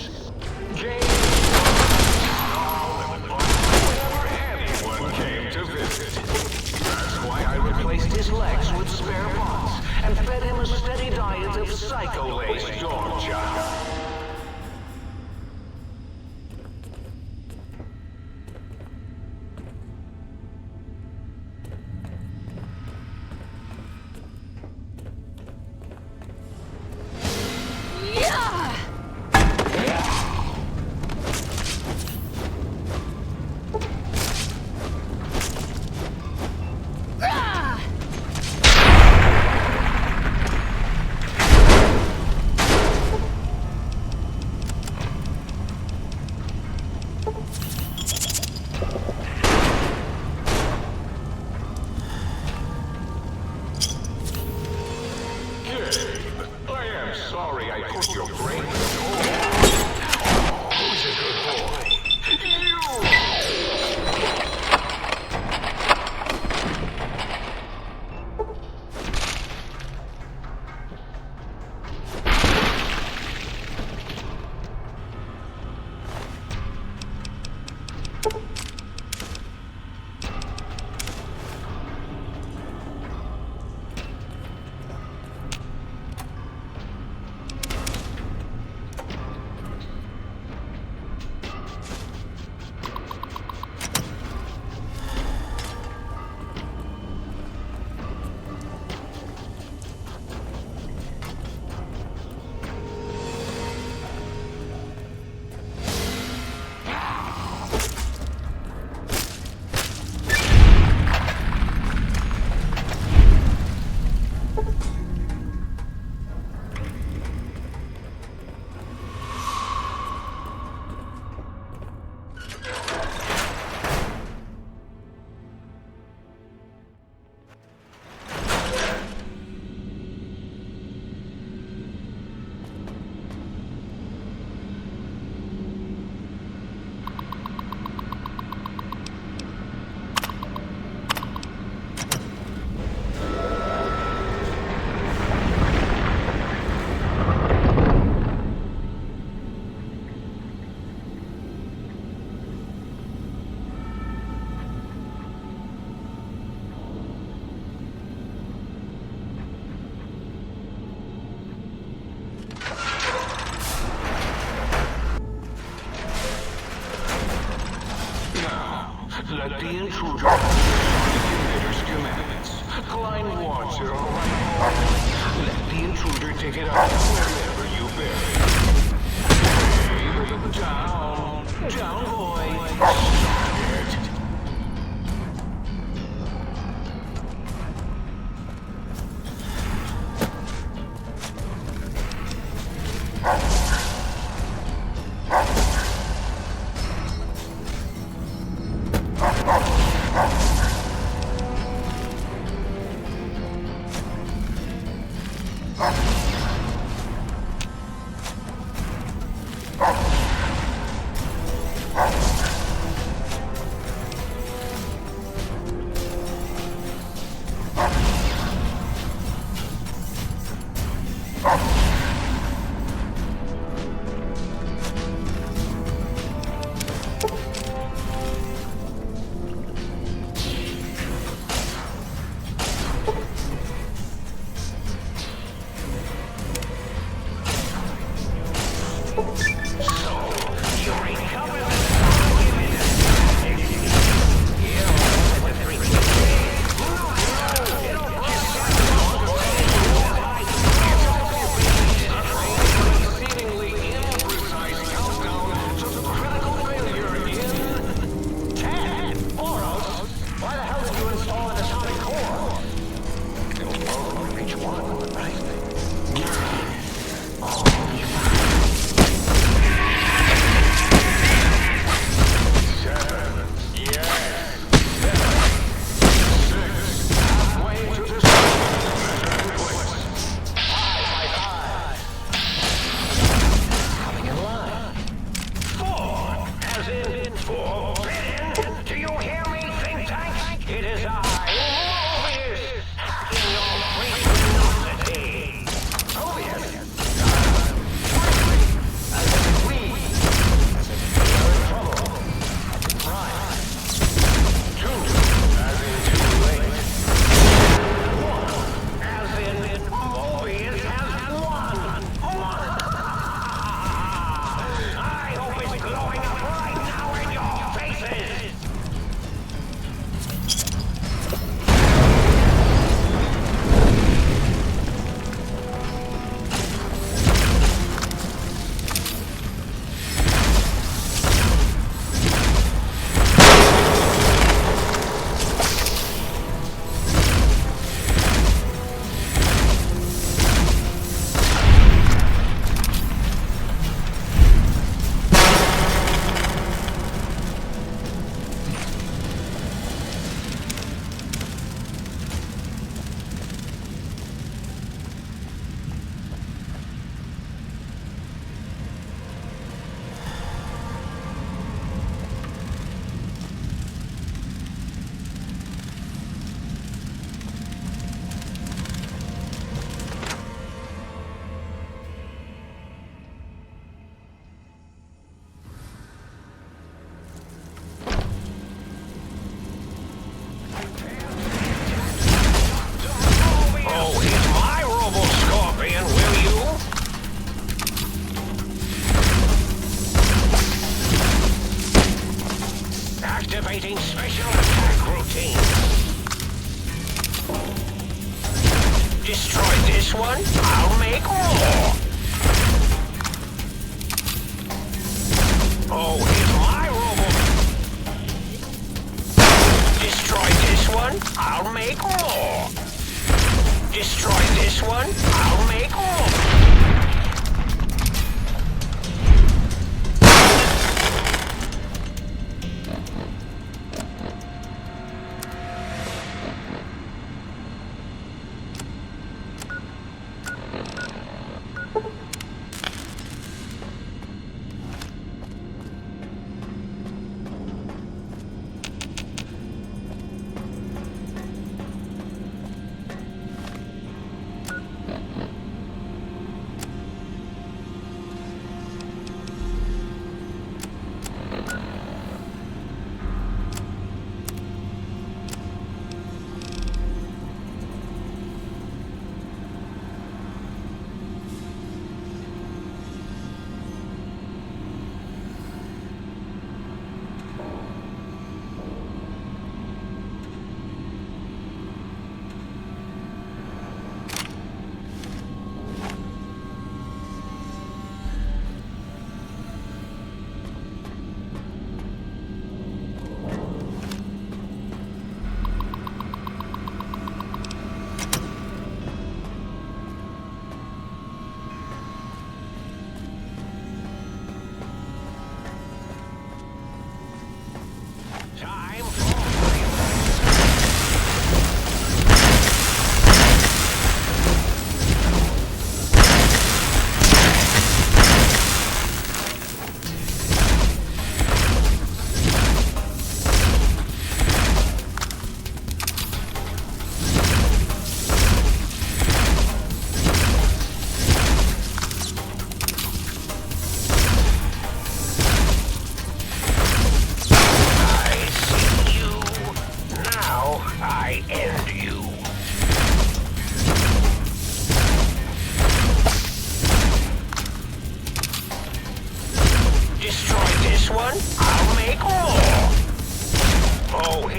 Let the intruder invader schematics. Klein water, alright? Let the intruder take it up wherever you bury it. Down, down, boy. Activating special attack routine. Destroy this one, I'll make more. Oh, it's my robot. Destroy this one, I'll make more. Destroy this one, I'll make more.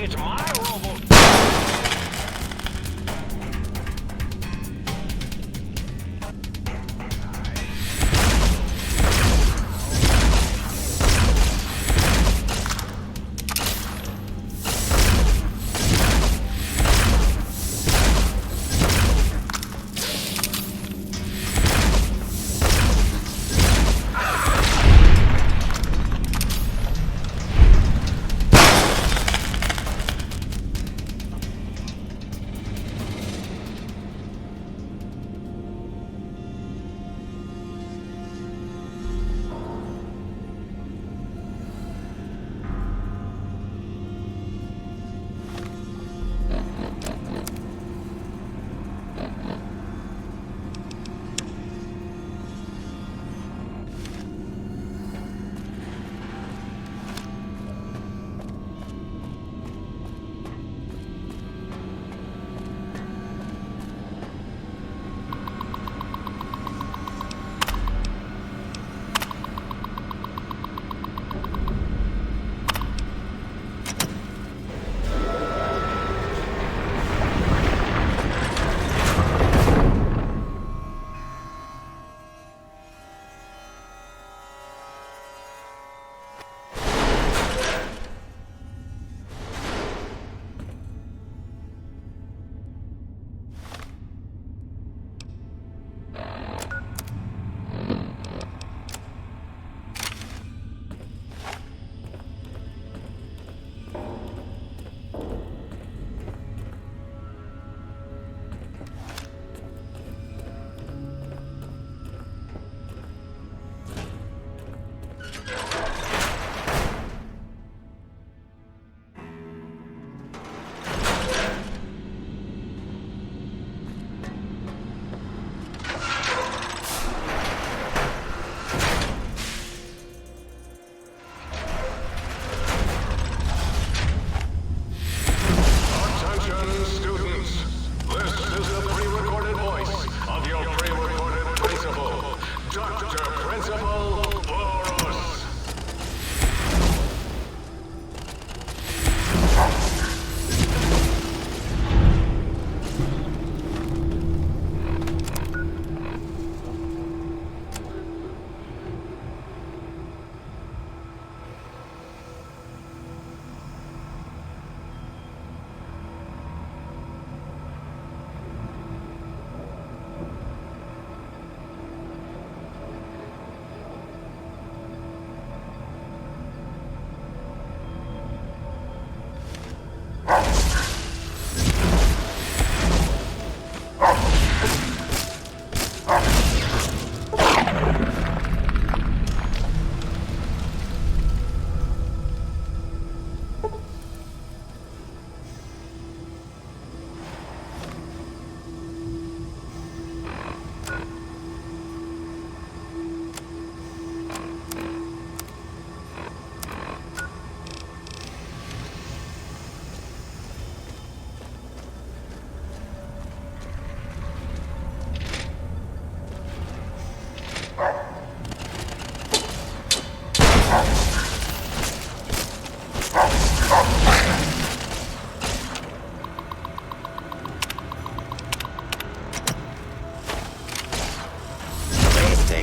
It's my robot.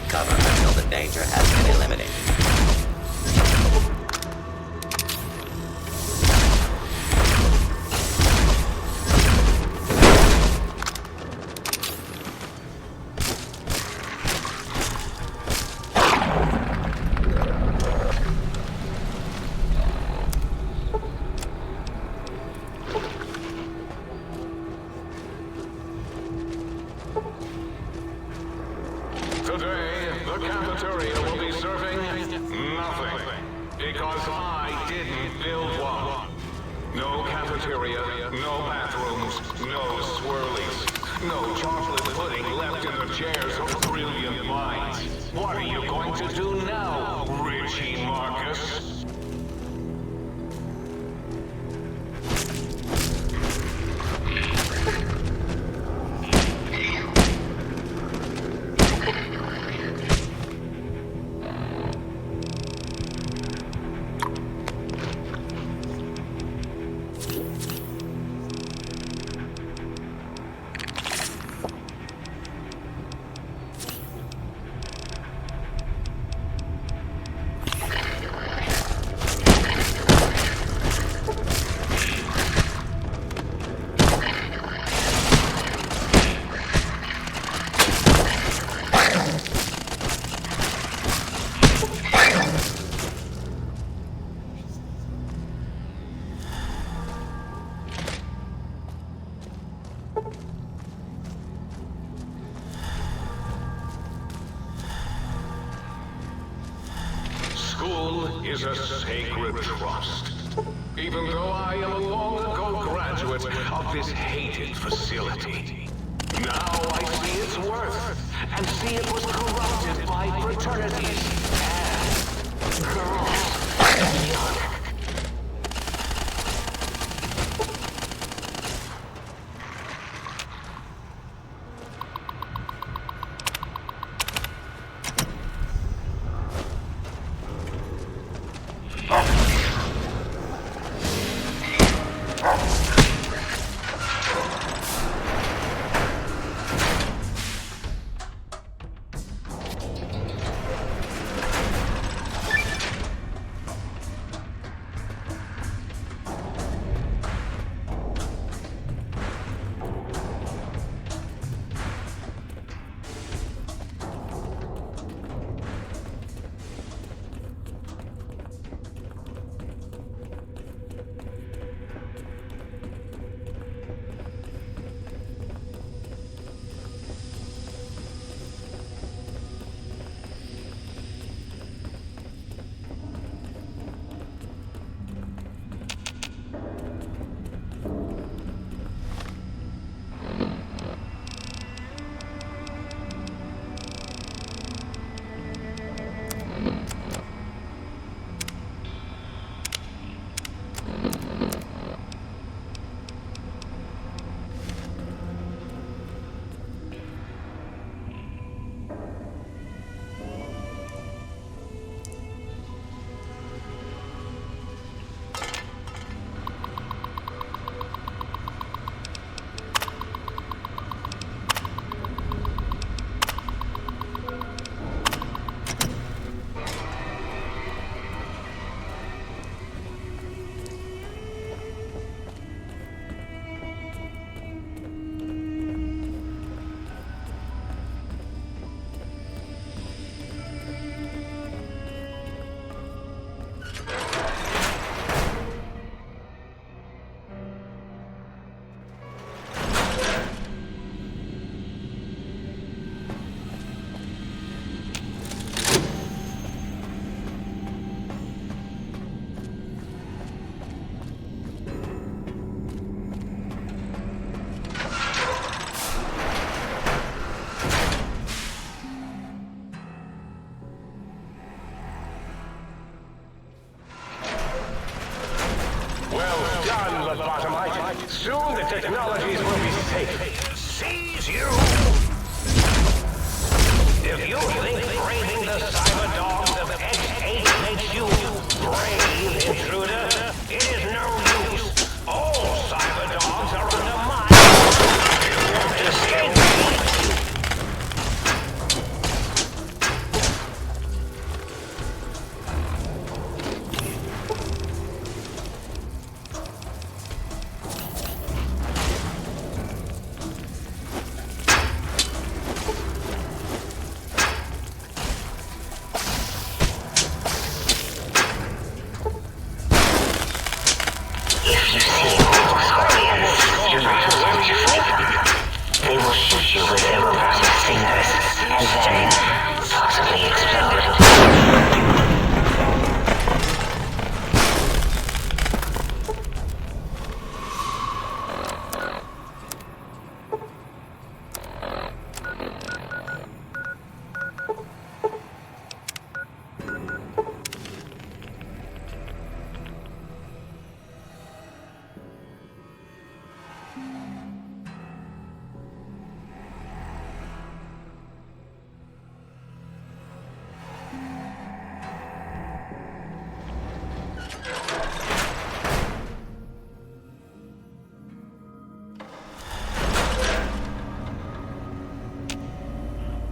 cover until the danger has been eliminated. Today, the cafeteria will be serving nothing, because I didn't build one. No cafeteria, no bathrooms, no swirlies, no chocolate pudding left in the chairs of brilliant minds. What are you going to do now, Richie Marcus? is a sacred trust. Even though I am a long-ago graduate of this hated facility. Now I see its worth, and see it was corrupted by fraternities and girls and young. Soon the technologies will be safe. Seize you! If you think braving the cyber dogs of X8 makes you brave, intruder, it is no use. All cyber dogs are under my... You won't escape me!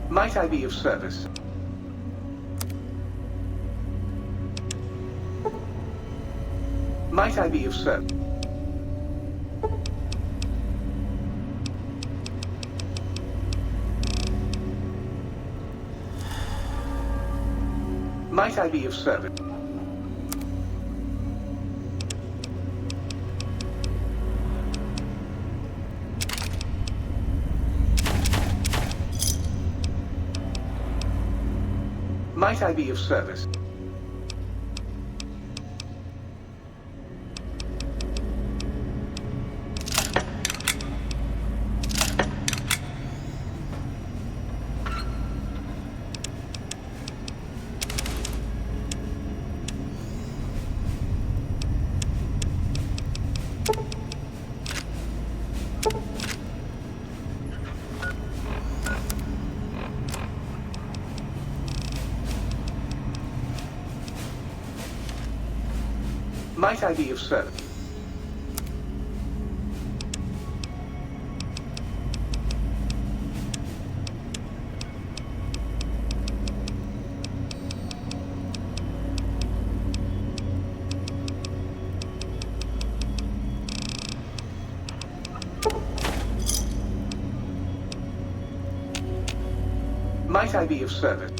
Might I be of service? Might I be of service? Might I be of service? Might I be of service? Might I be of service? Might I be of service?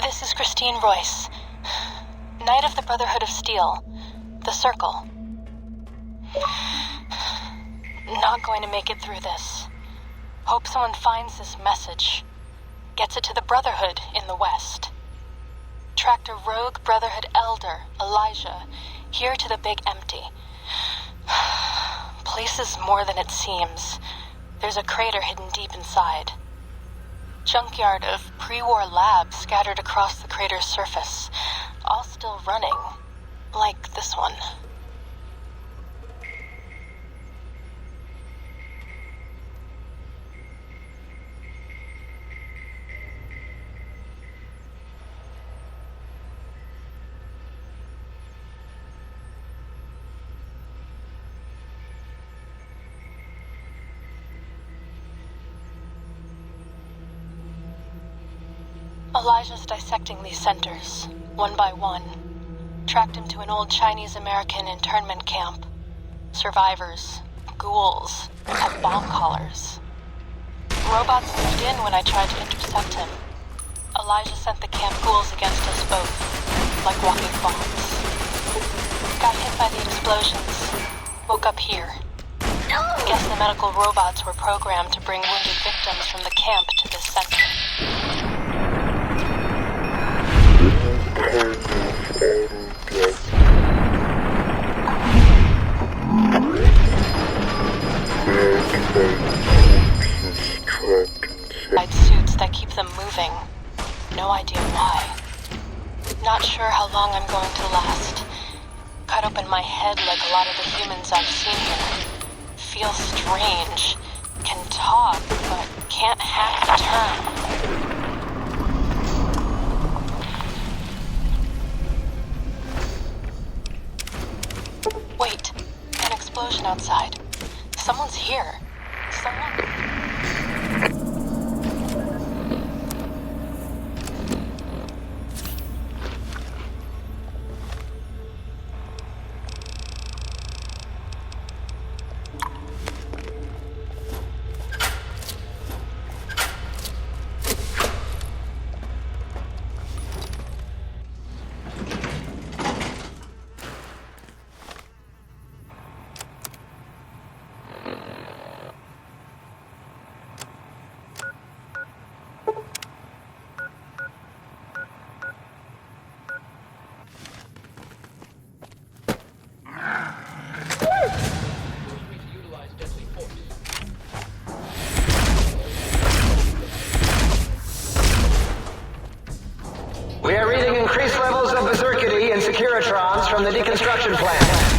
This is Christine Royce, Knight of the Brotherhood of Steel, the Circle. Not going to make it through this. Hope someone finds this message, gets it to the Brotherhood in the West. Tracked a rogue Brotherhood elder, Elijah, here to the Big Empty. Place is more than it seems. There's a crater hidden deep inside. Junkyard of pre-war labs scattered across the crater's surface, all still running, like this one. Elijah's dissecting these centers, one by one. Tracked him to an old Chinese-American internment camp. Survivors, ghouls, have bomb collars. Robots moved in when I tried to intercept him. Elijah sent the camp ghouls against us both, like walking bombs. Got hit by the explosions. Woke up here. Guess the medical robots were programmed to bring wounded victims from the camp to this center. Suits that keep them moving. No idea why. Not sure how long I'm going to last. Cut open my head like a lot of the humans I've seen here. Feel strange. Can talk, but can't hack the turn. Wait, an explosion outside. Someone's here. Someone... We are reading increased levels of berserkity and securitrons from the deconstruction plant.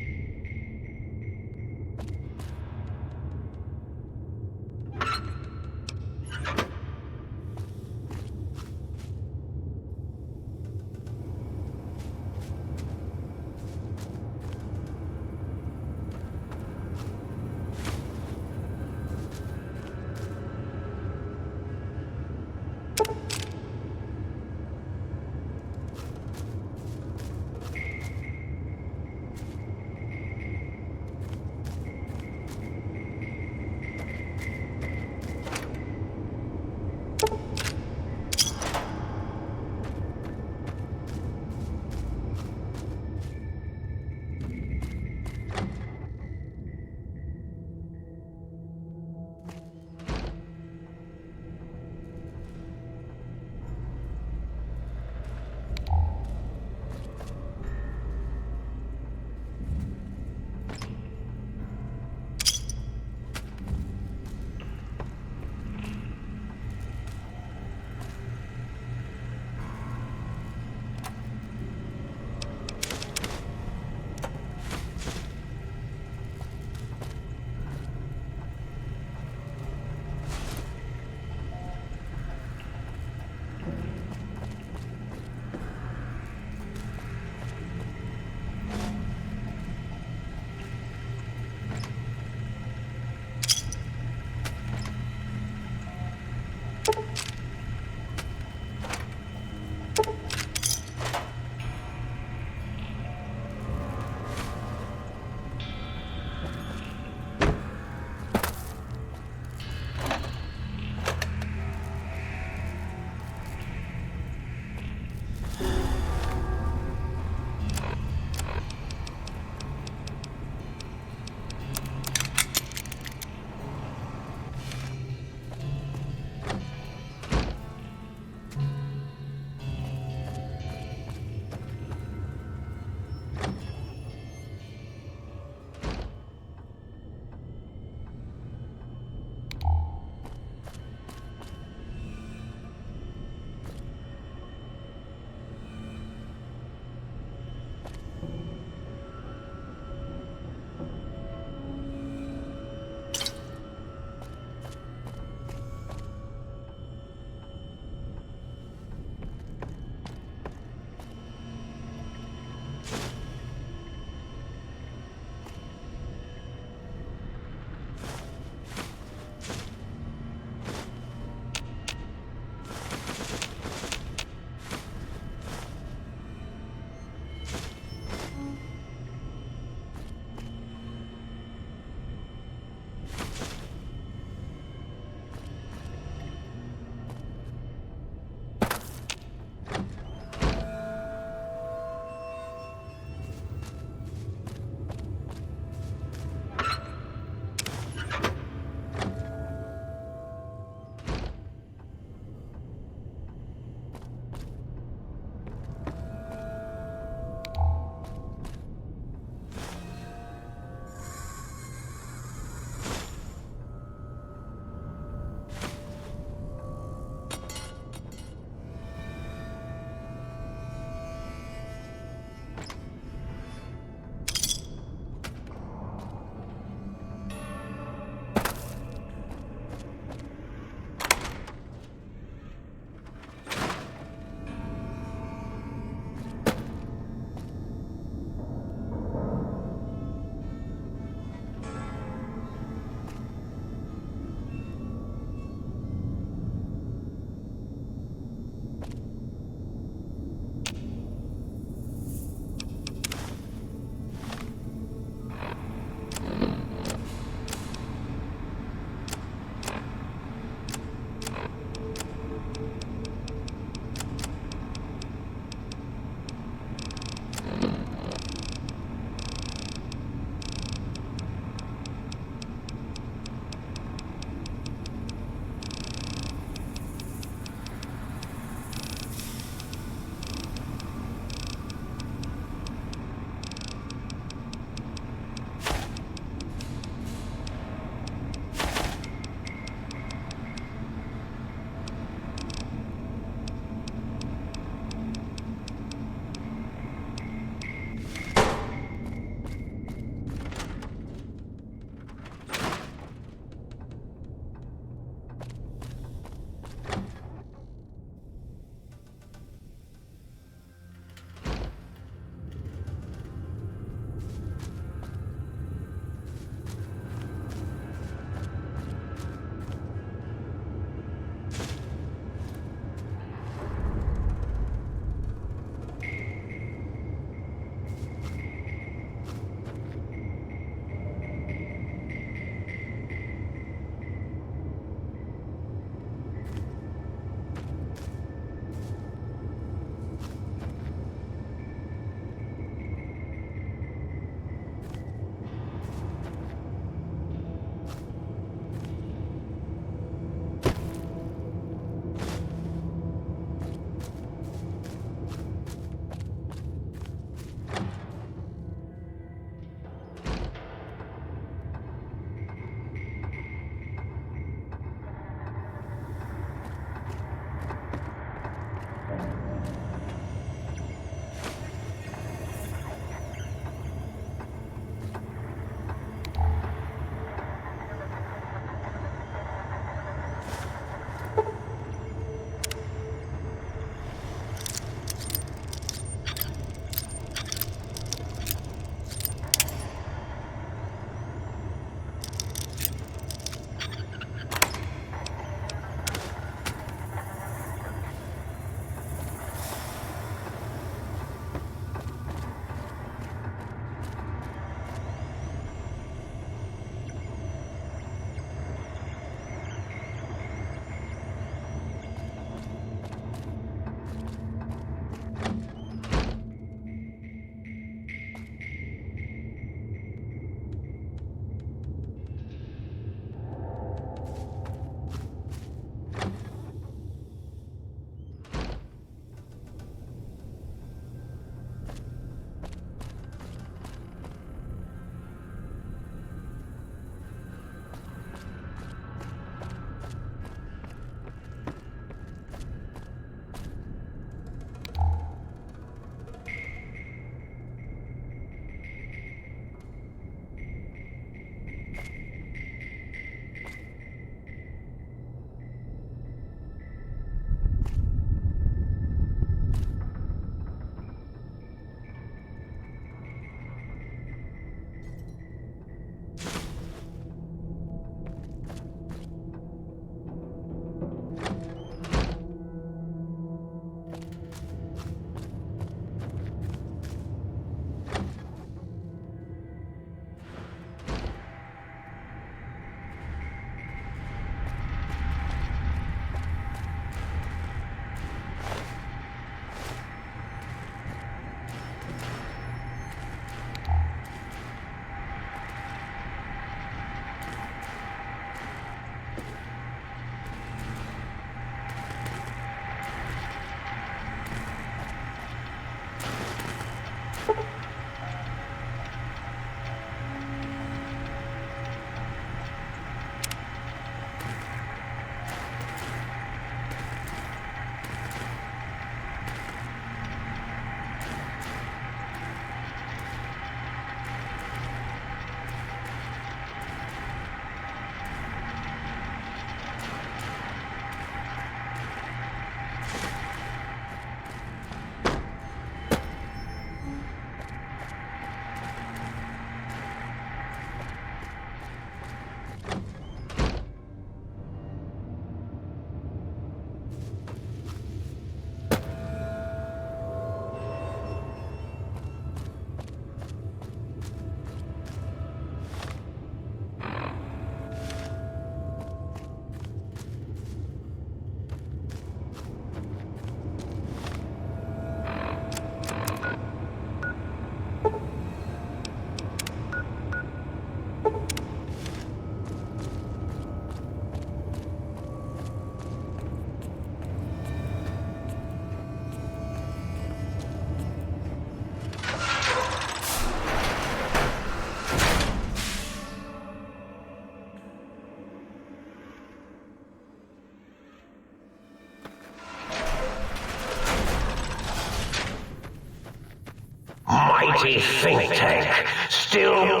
mighty think tank, still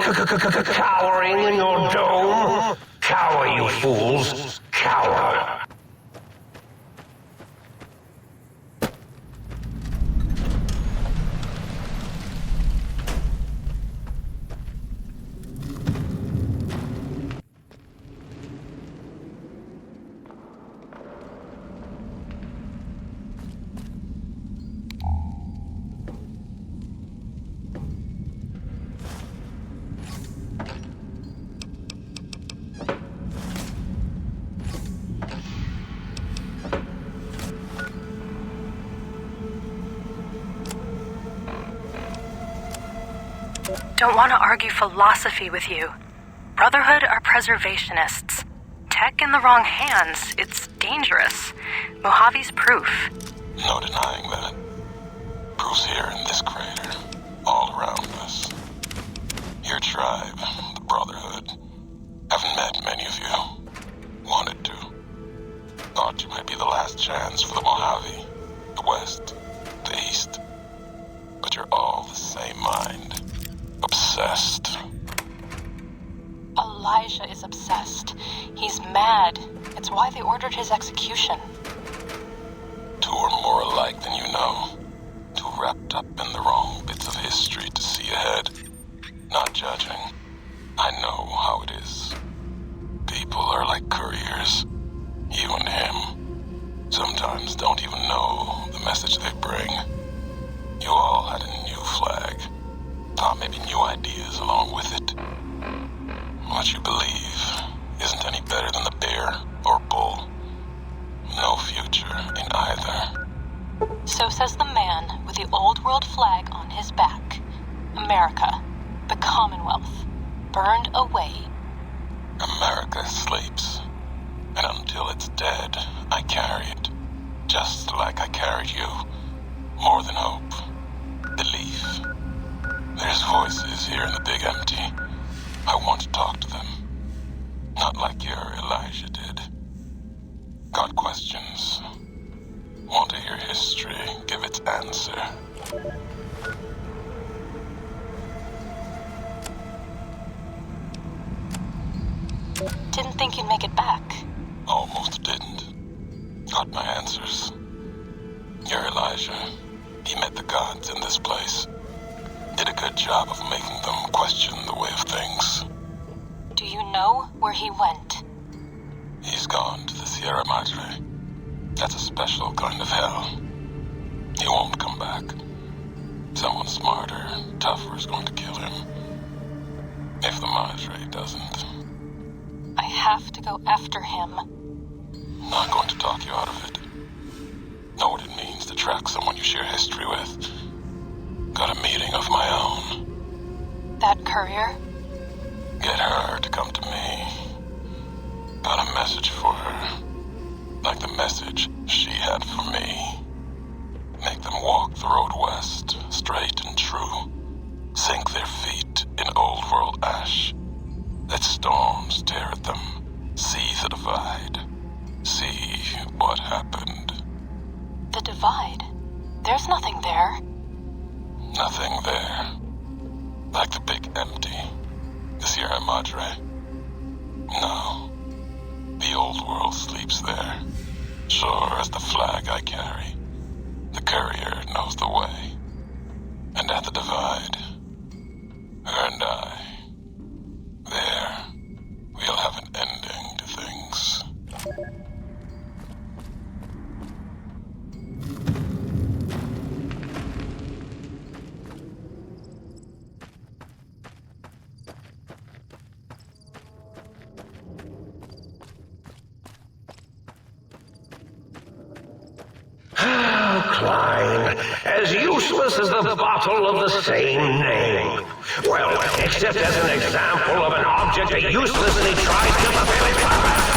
cowering in your dome? Cower, you fools, cower. Don't want to argue philosophy with you. Brotherhood are preservationists. Tech in the wrong hands, it's dangerous. Mojave's proof. No denying that. Proof's here in this crater, all around us. Your tribe, the Brotherhood, haven't met many of you. Wanted to. Thought you might be the last chance for the Mojave, the West, the East. But you're all the same mind. Obsessed. Elijah is obsessed. He's mad. It's why they ordered his execution. Two are more alike than you know. Too wrapped up in the wrong bits of history to see ahead. Not judging. I know how it is. People are like couriers. You and him. Sometimes don't even know the message they bring. You all had a new flag. Thought maybe new ideas along with it. What you believe isn't any better than the bear or bull. No future in either. So says the man with the old world flag on his back. America, the Commonwealth, burned away. America sleeps. And until it's dead, I carry it. Just like I carried you. More than hope. Belief. There's voices here in the big empty. I want to talk to them. Not like your Elijah did. Got questions. Want to hear history give its answer. Didn't think you'd make it back. Almost didn't. Got my answers. Your Elijah. He met the gods in this place. Did a good job of making them question the way of things. Do you know where he went? He's gone to the Sierra Madre. That's a special kind of hell. He won't come back. Someone smarter, tougher is going to kill him. If the Madre doesn't. I have to go after him. Not going to talk you out of it. Know what it means to track someone you share history with. Got a meeting of my own. That courier? Get her to come to me. Got a message for her. Like the message she had for me. Make them walk the road west, straight and true. Sink their feet in old world ash. Let storms tear at them. See the divide. See what happened. The divide? There's nothing there. Nothing there. Like the big empty. The Sierra Madre. No. The old world sleeps there. Sure as the flag I carry. The courier knows the way. And at the divide, her and I, there, we'll have an ending to things. Klein, as useless as the bottle of the same name. Well, except as an example of an object that uselessly tries to fulfill its purpose.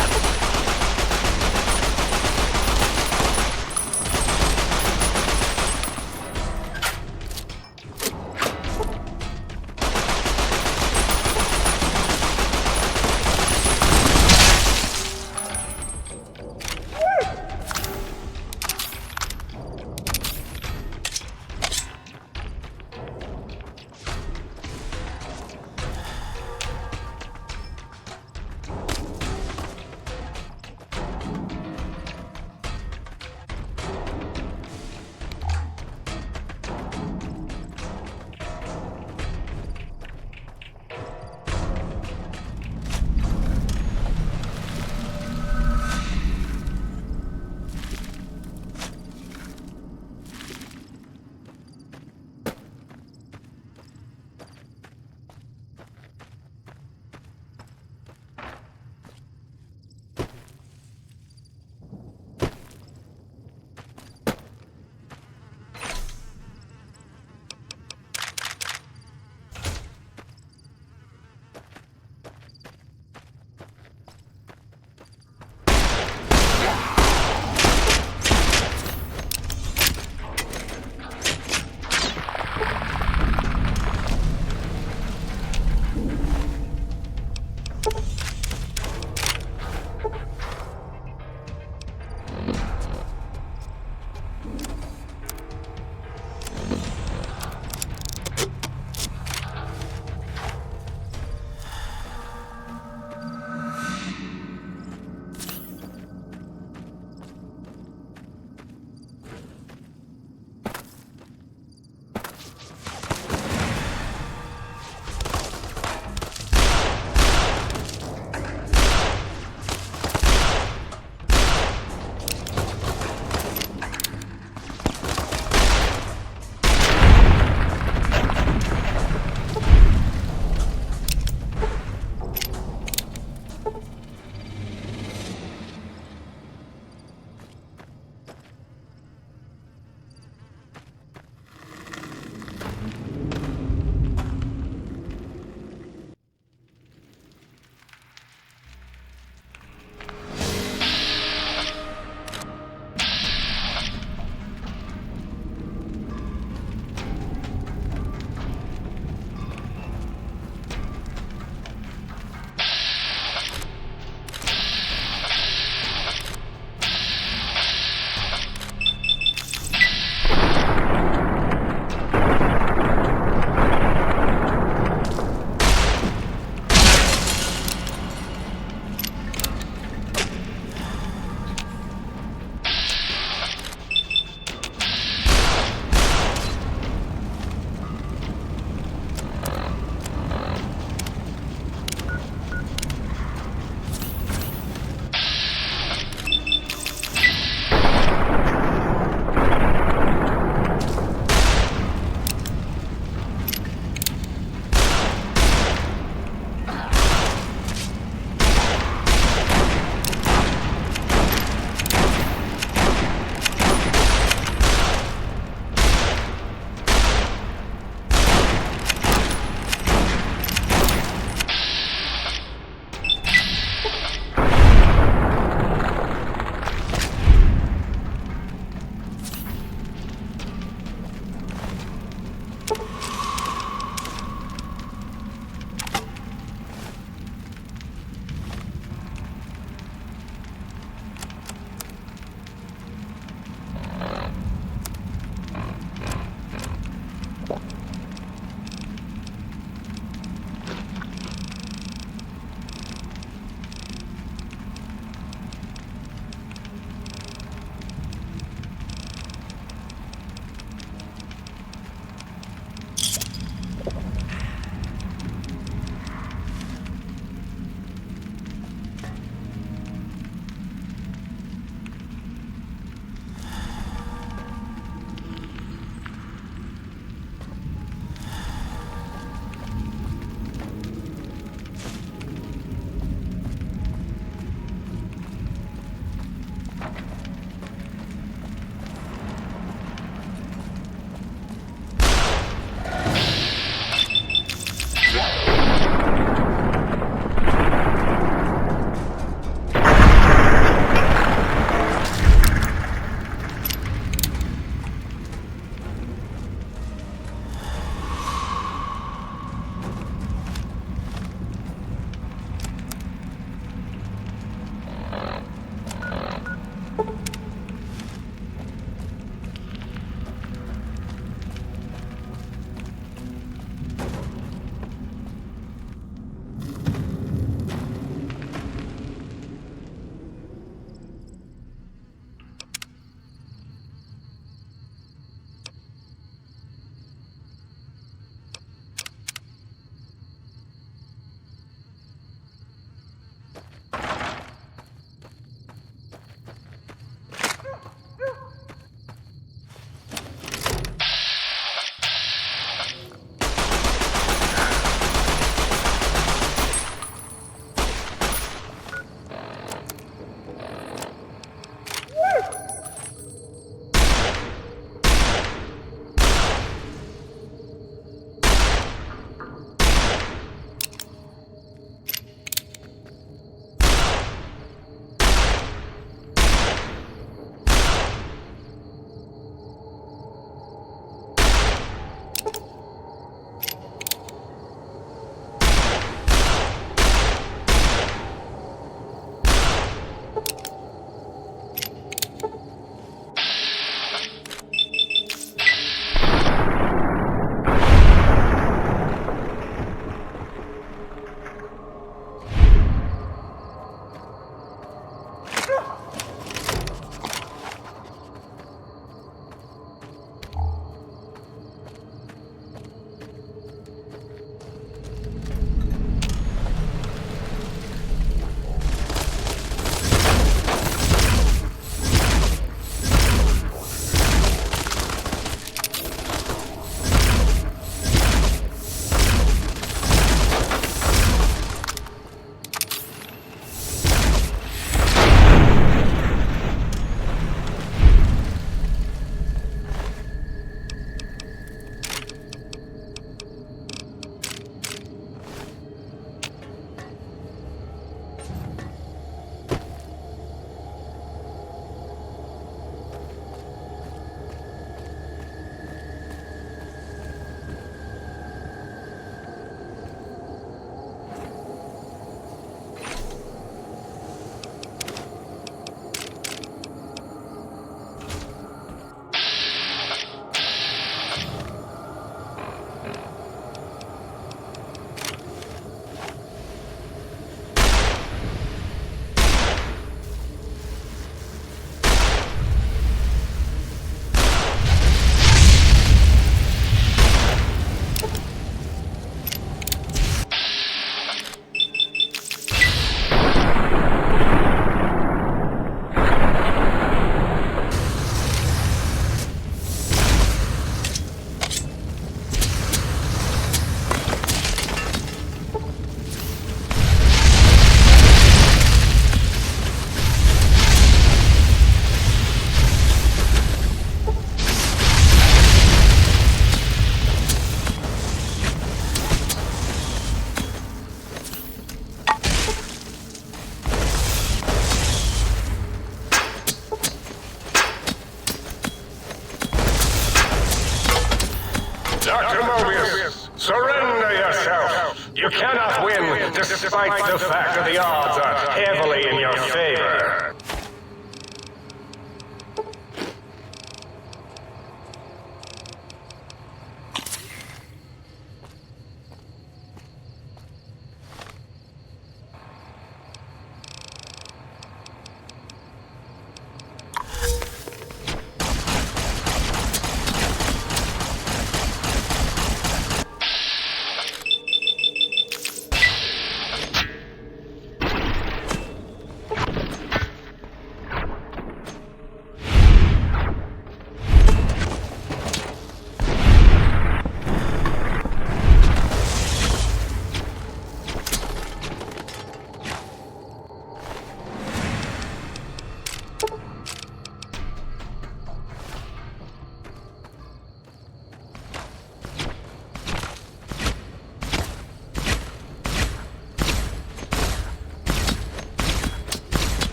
fact that the odds are heavily in your favor.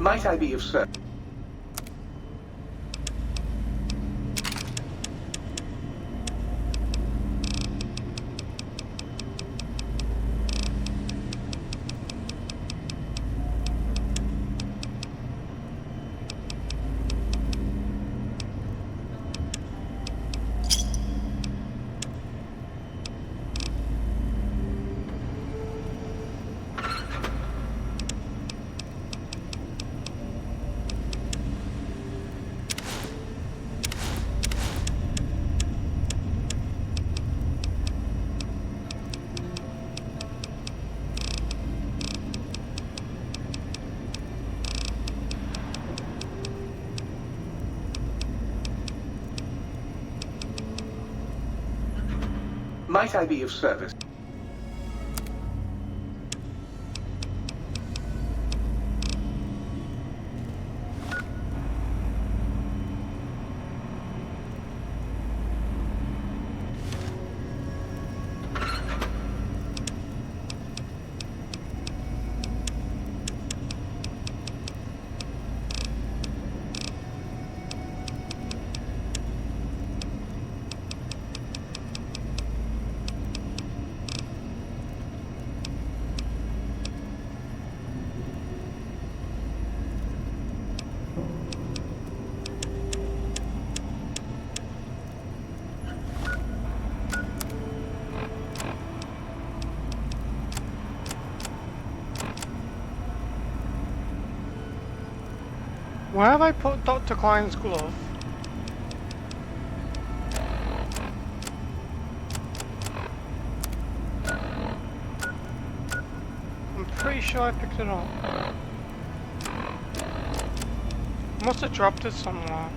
Might I be of service? Might I be of service? Where have I put Dr. Klein's glove? I'm pretty sure I picked it up. Must have dropped it somewhere.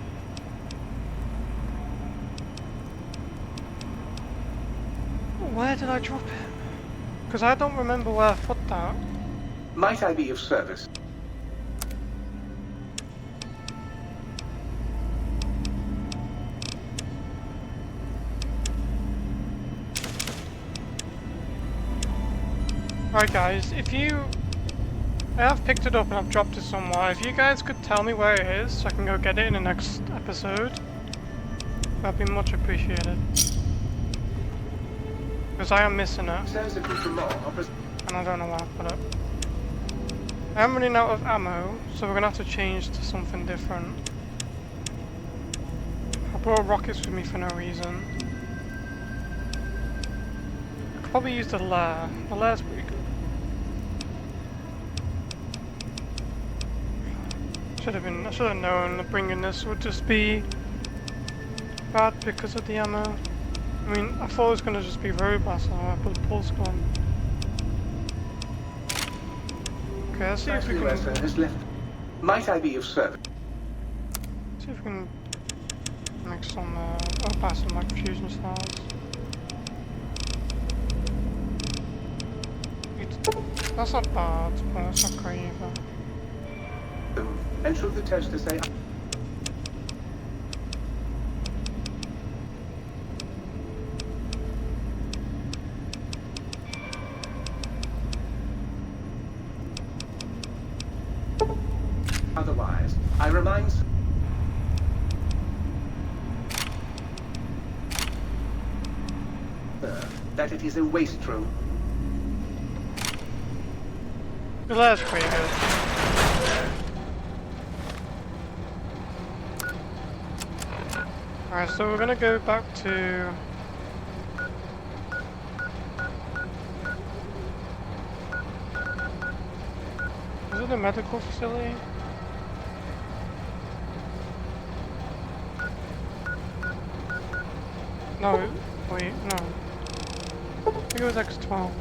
Where did I drop it? Because I don't remember where I put that. Might I be of service? Alright guys, if you... I have picked it up and I've dropped it somewhere. If you guys could tell me where it is so I can go get it in the next episode, that'd be much appreciated. Because I am missing it. And I don't know where I put it. I am running out of ammo, so we're gonna have to change to something different. I brought rockets with me for no reason. I could probably use the lair. The lair's pretty good. I should have known that bringing this would just be bad because of the ammo. I mean, I thought it was going to just be robots, so I put a pulse gun. Okay, let's see if we can... has left. Might I be of service? See if we can make some, buy some like fusion cells. That's not bad, but that's not great either. And should the toaster say... Otherwise, I remind... that it is a waste room. The lair's pretty good. Alright, so we're gonna go back to... Is it a medical facility? No, wait, no. I think it was X12.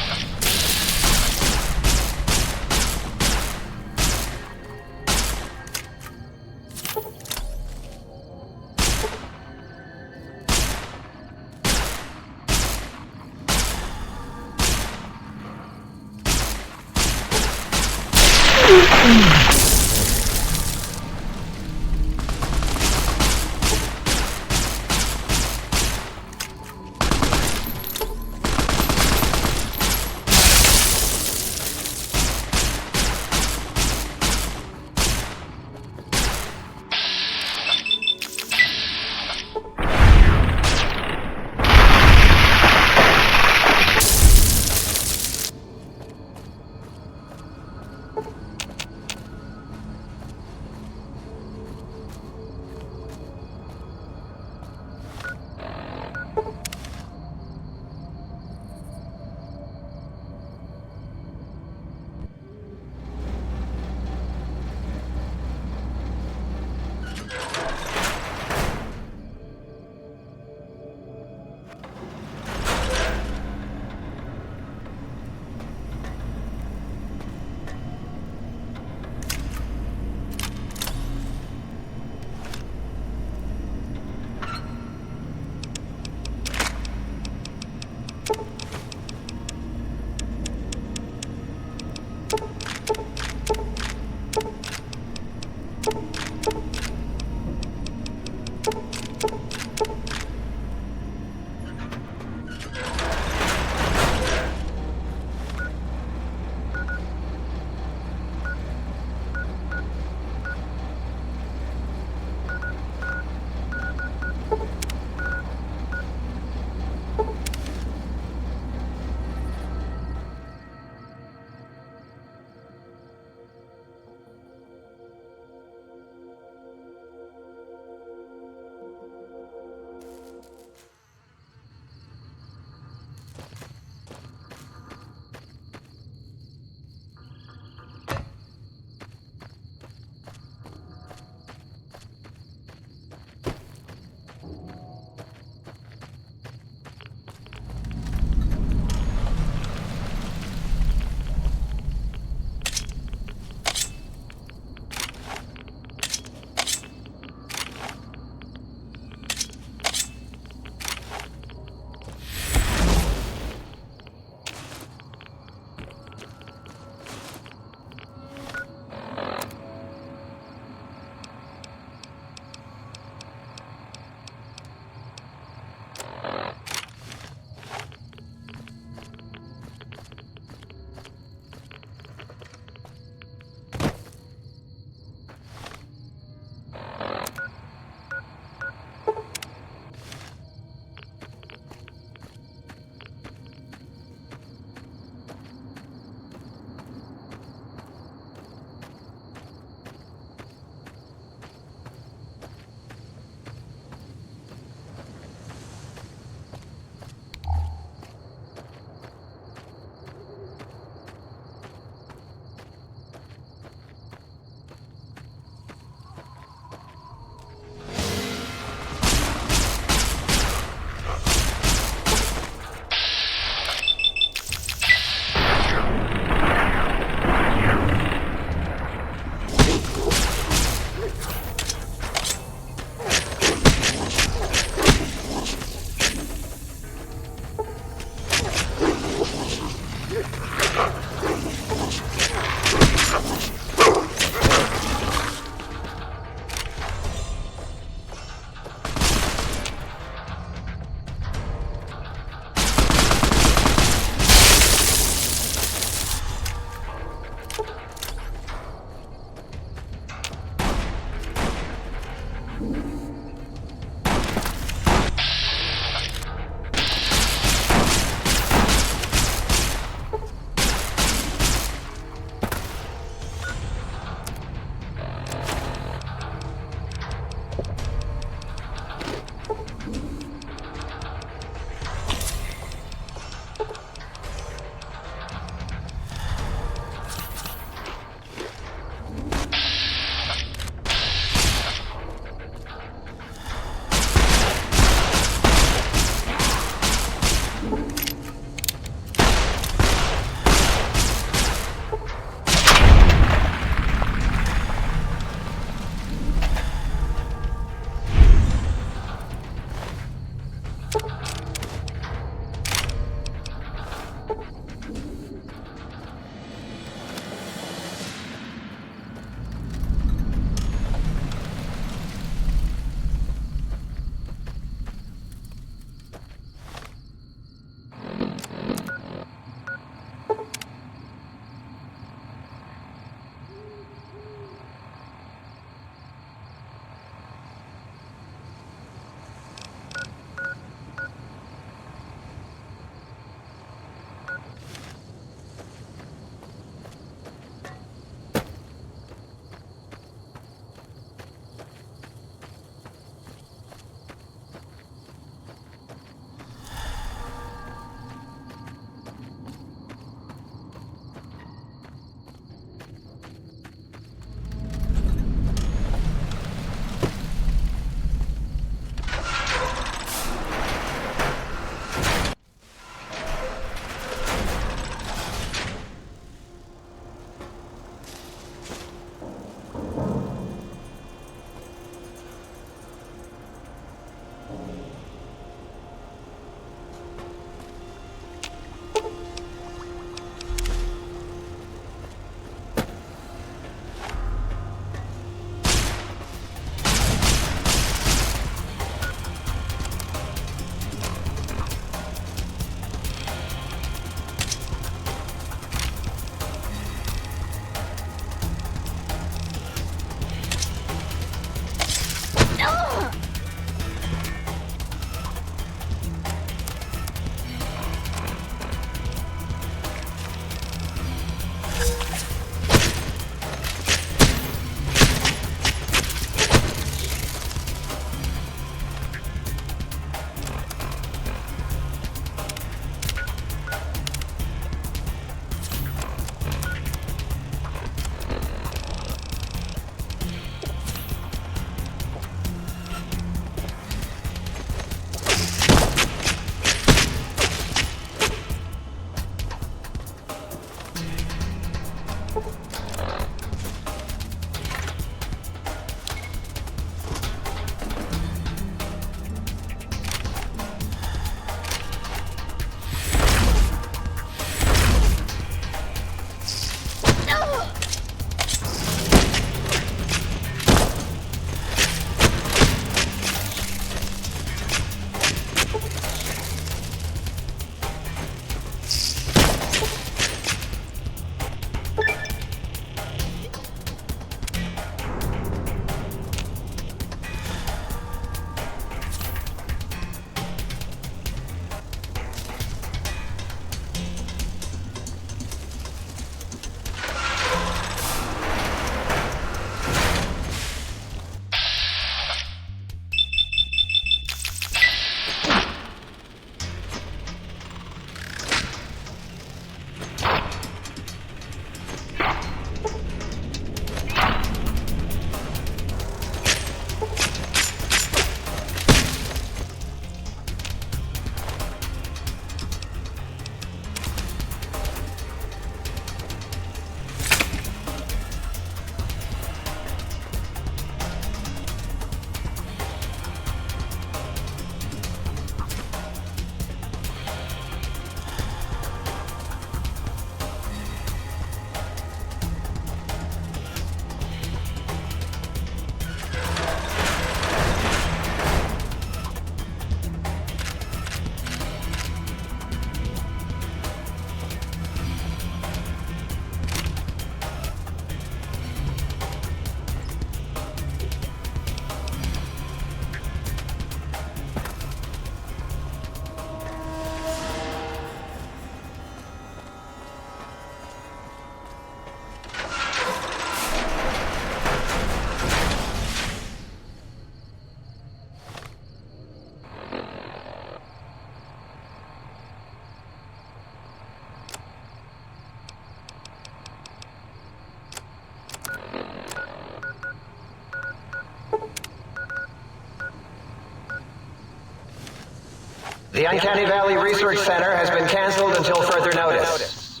The Uncanny Valley Research Center has been canceled until further notice.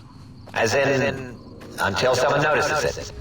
As in, until someone notices it.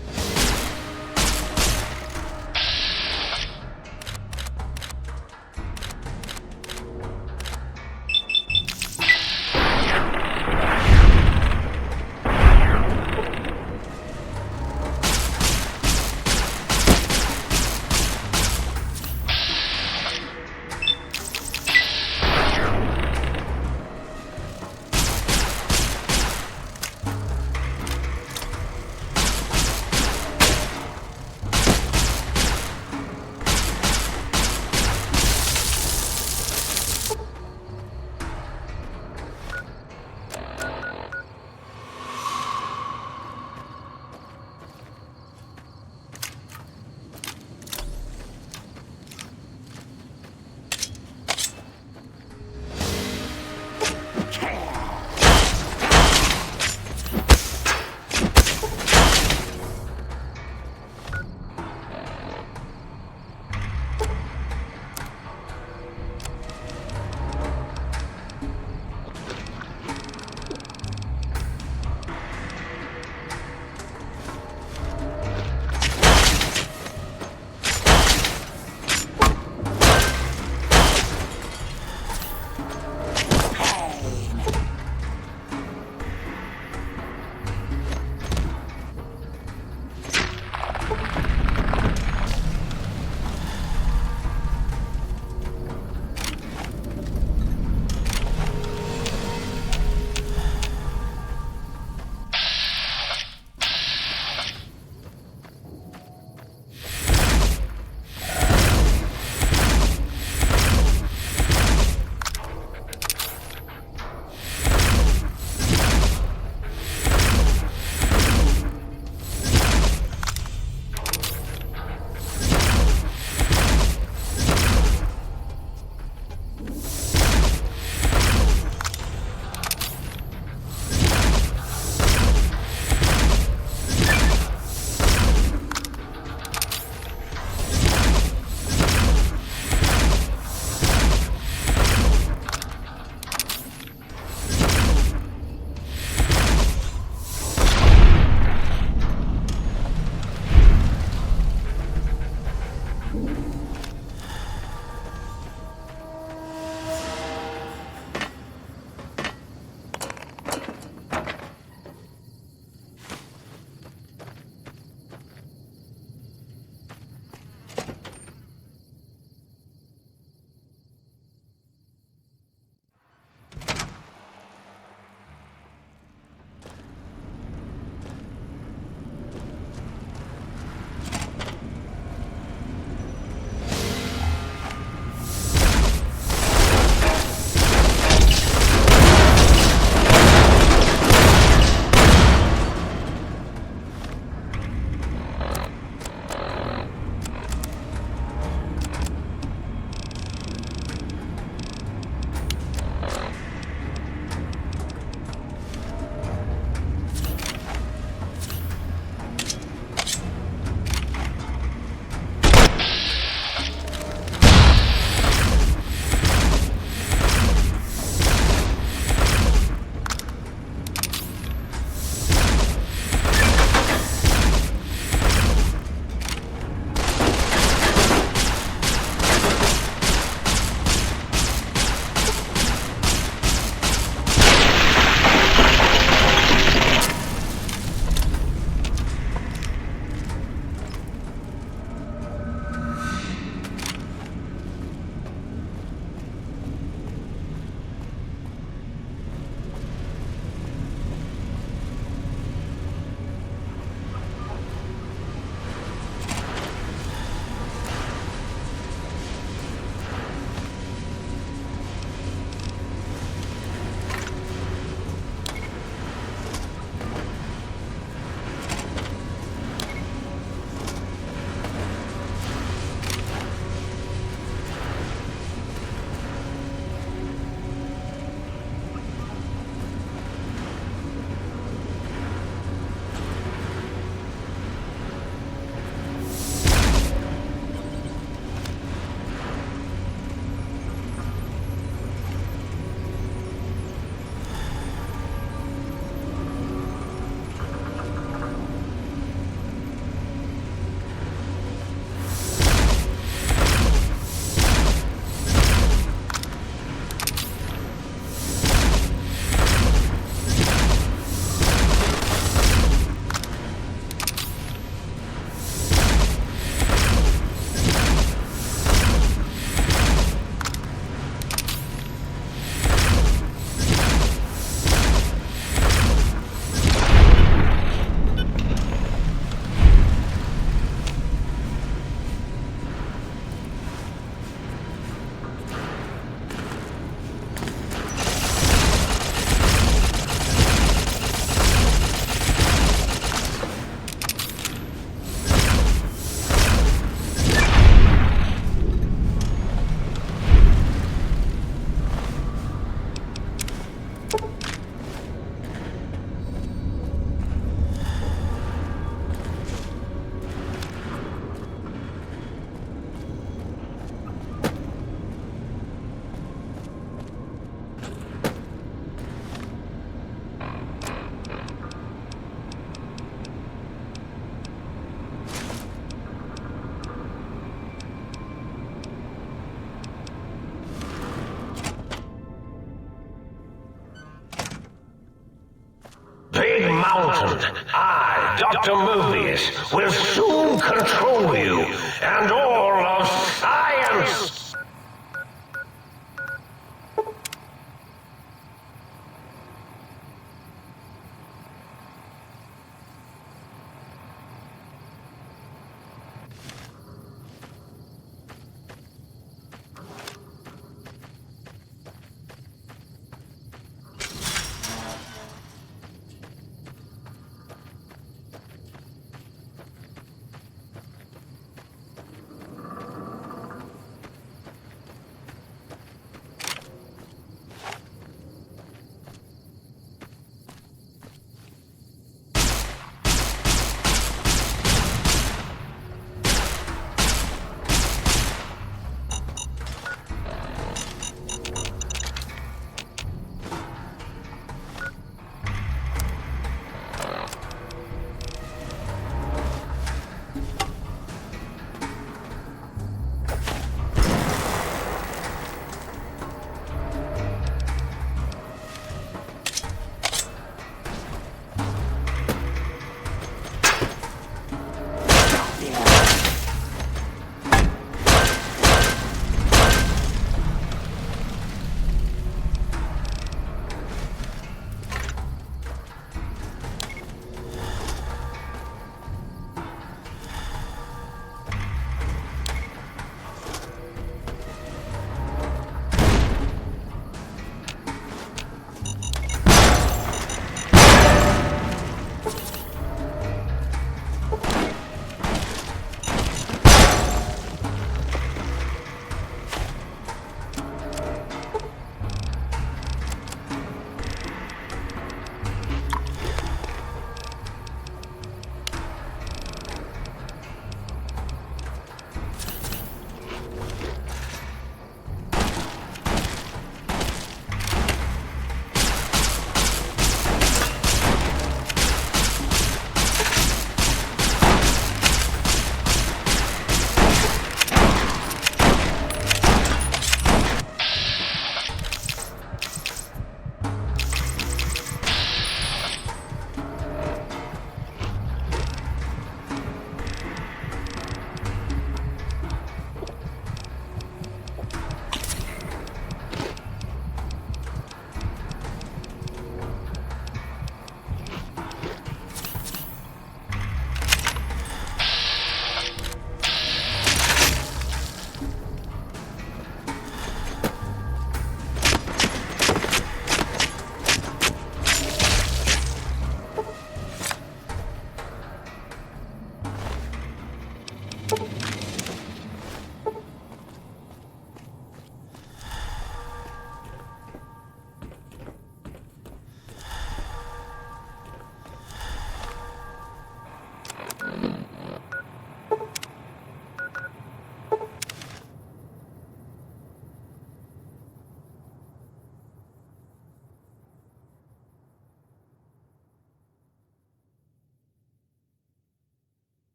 Mountain, I, Dr. Mobius, will soon control you and all of science!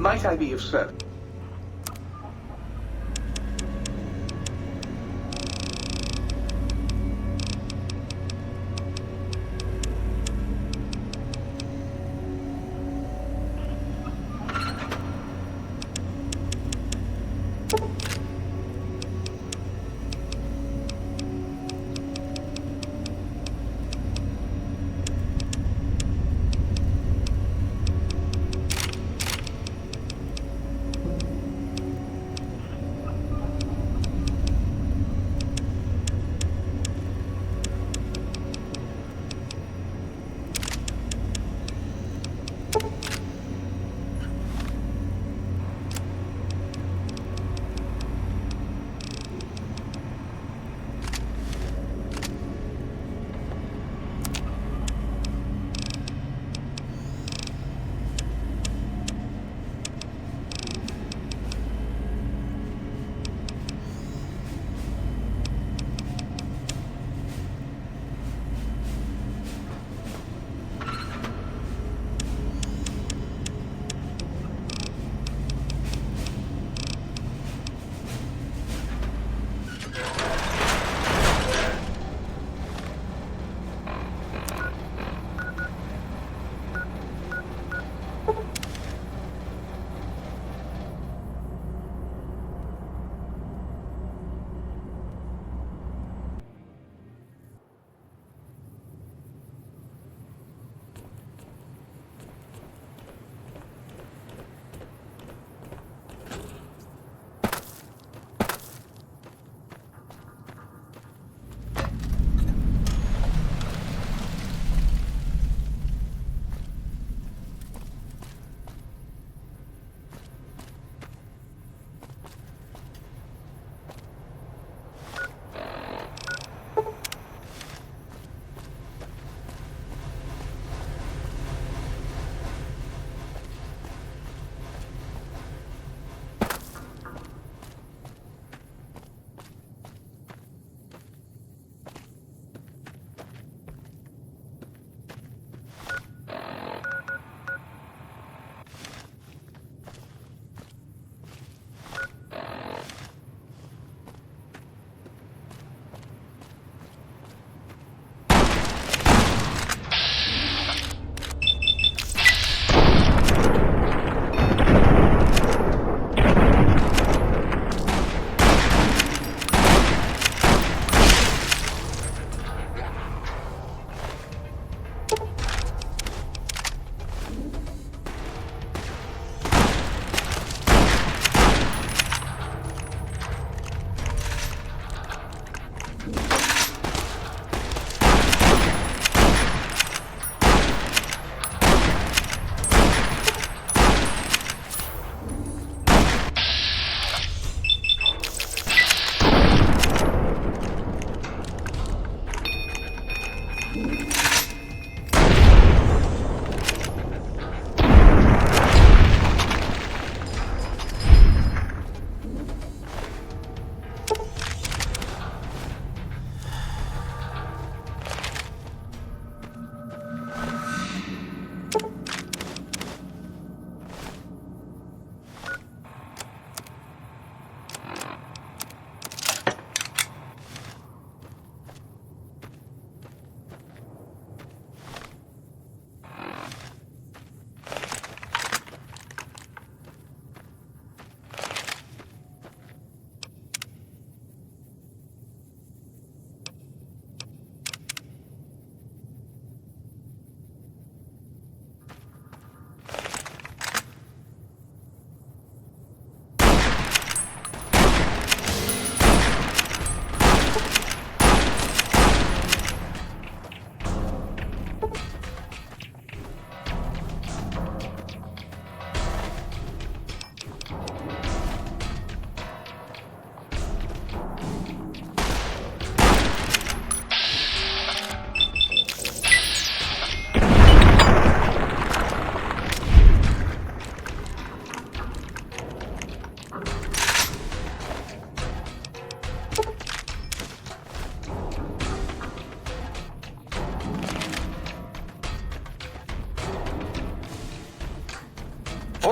Might I be of service?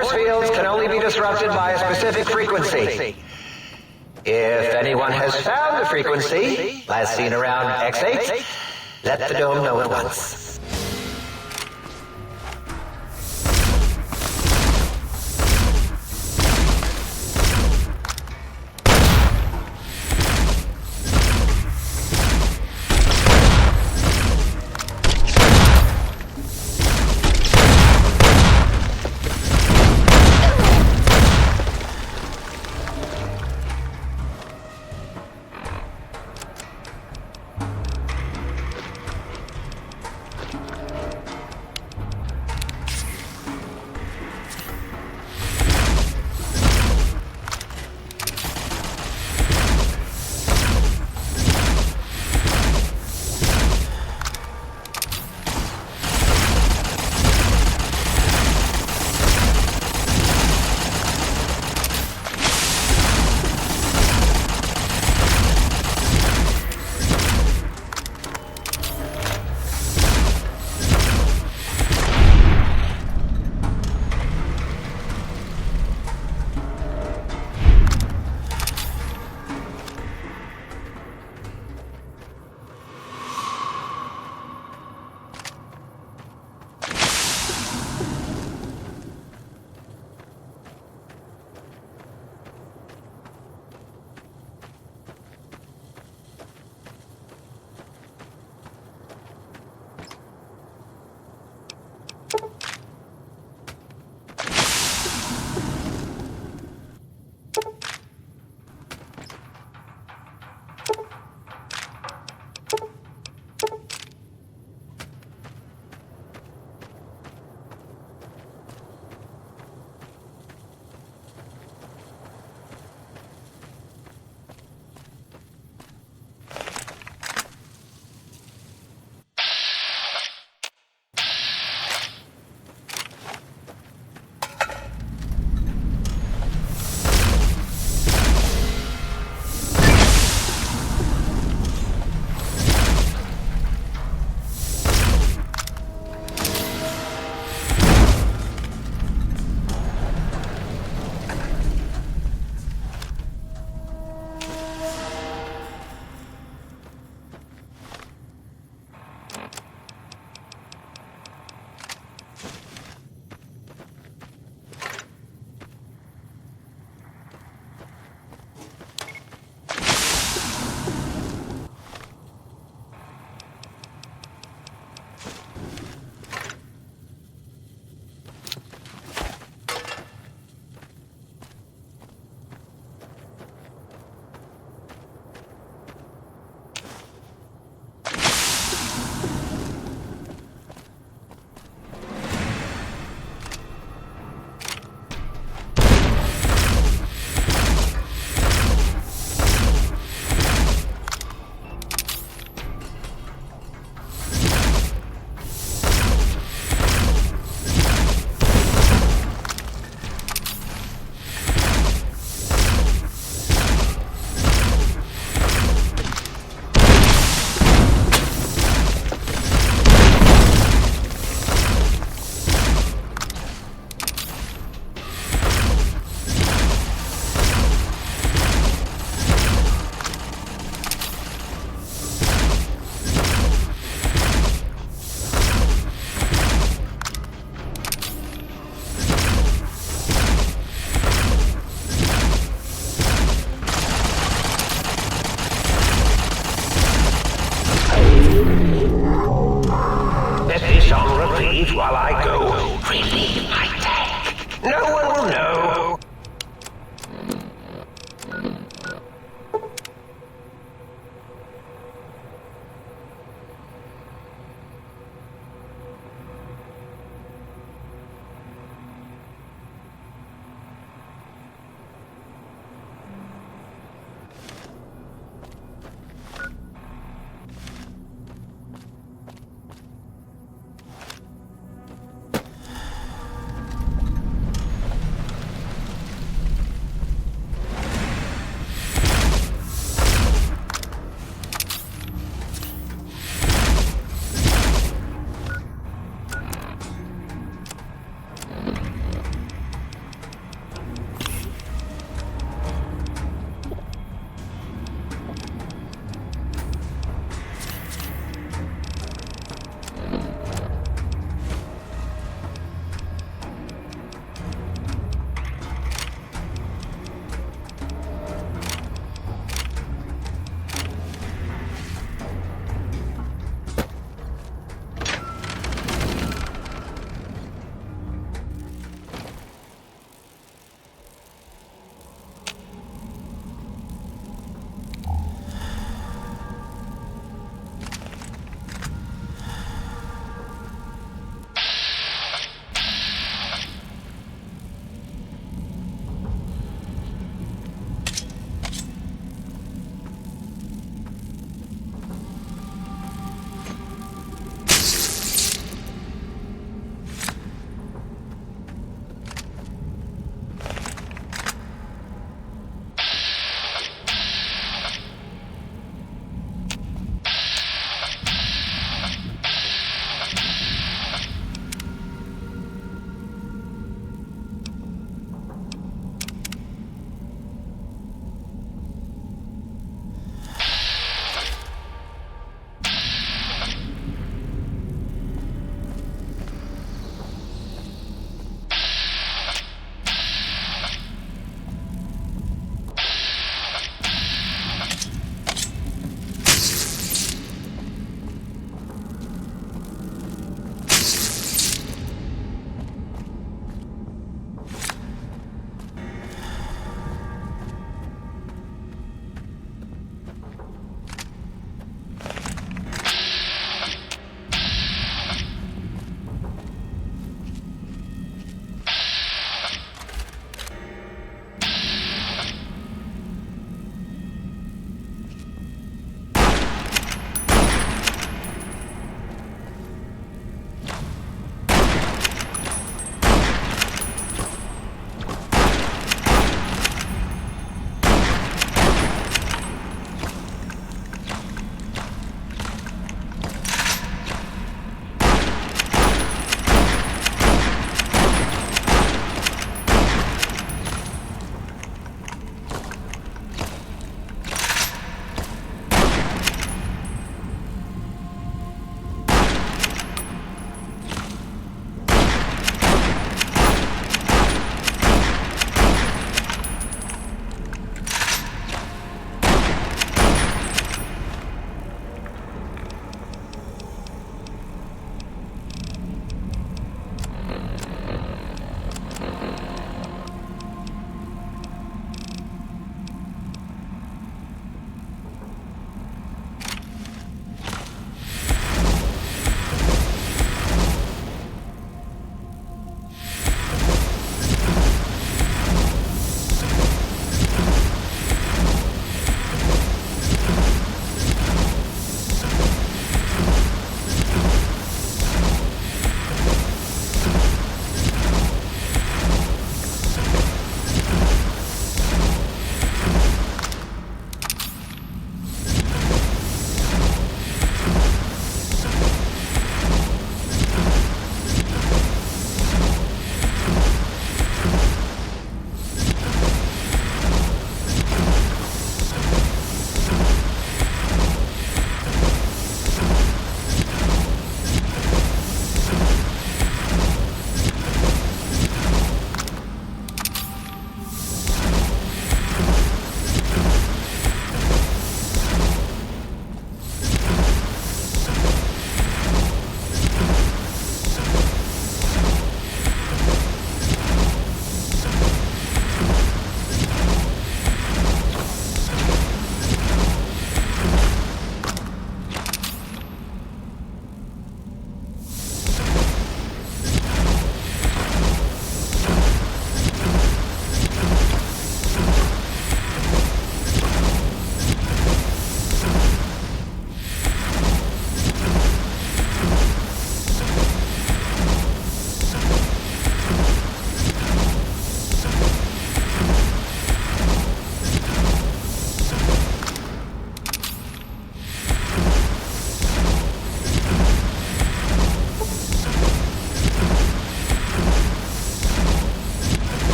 force fields can only be disrupted by a specific frequency. If anyone has found the frequency, last seen around X8, let the dome know at once. while I go relieve my tank. No one will know.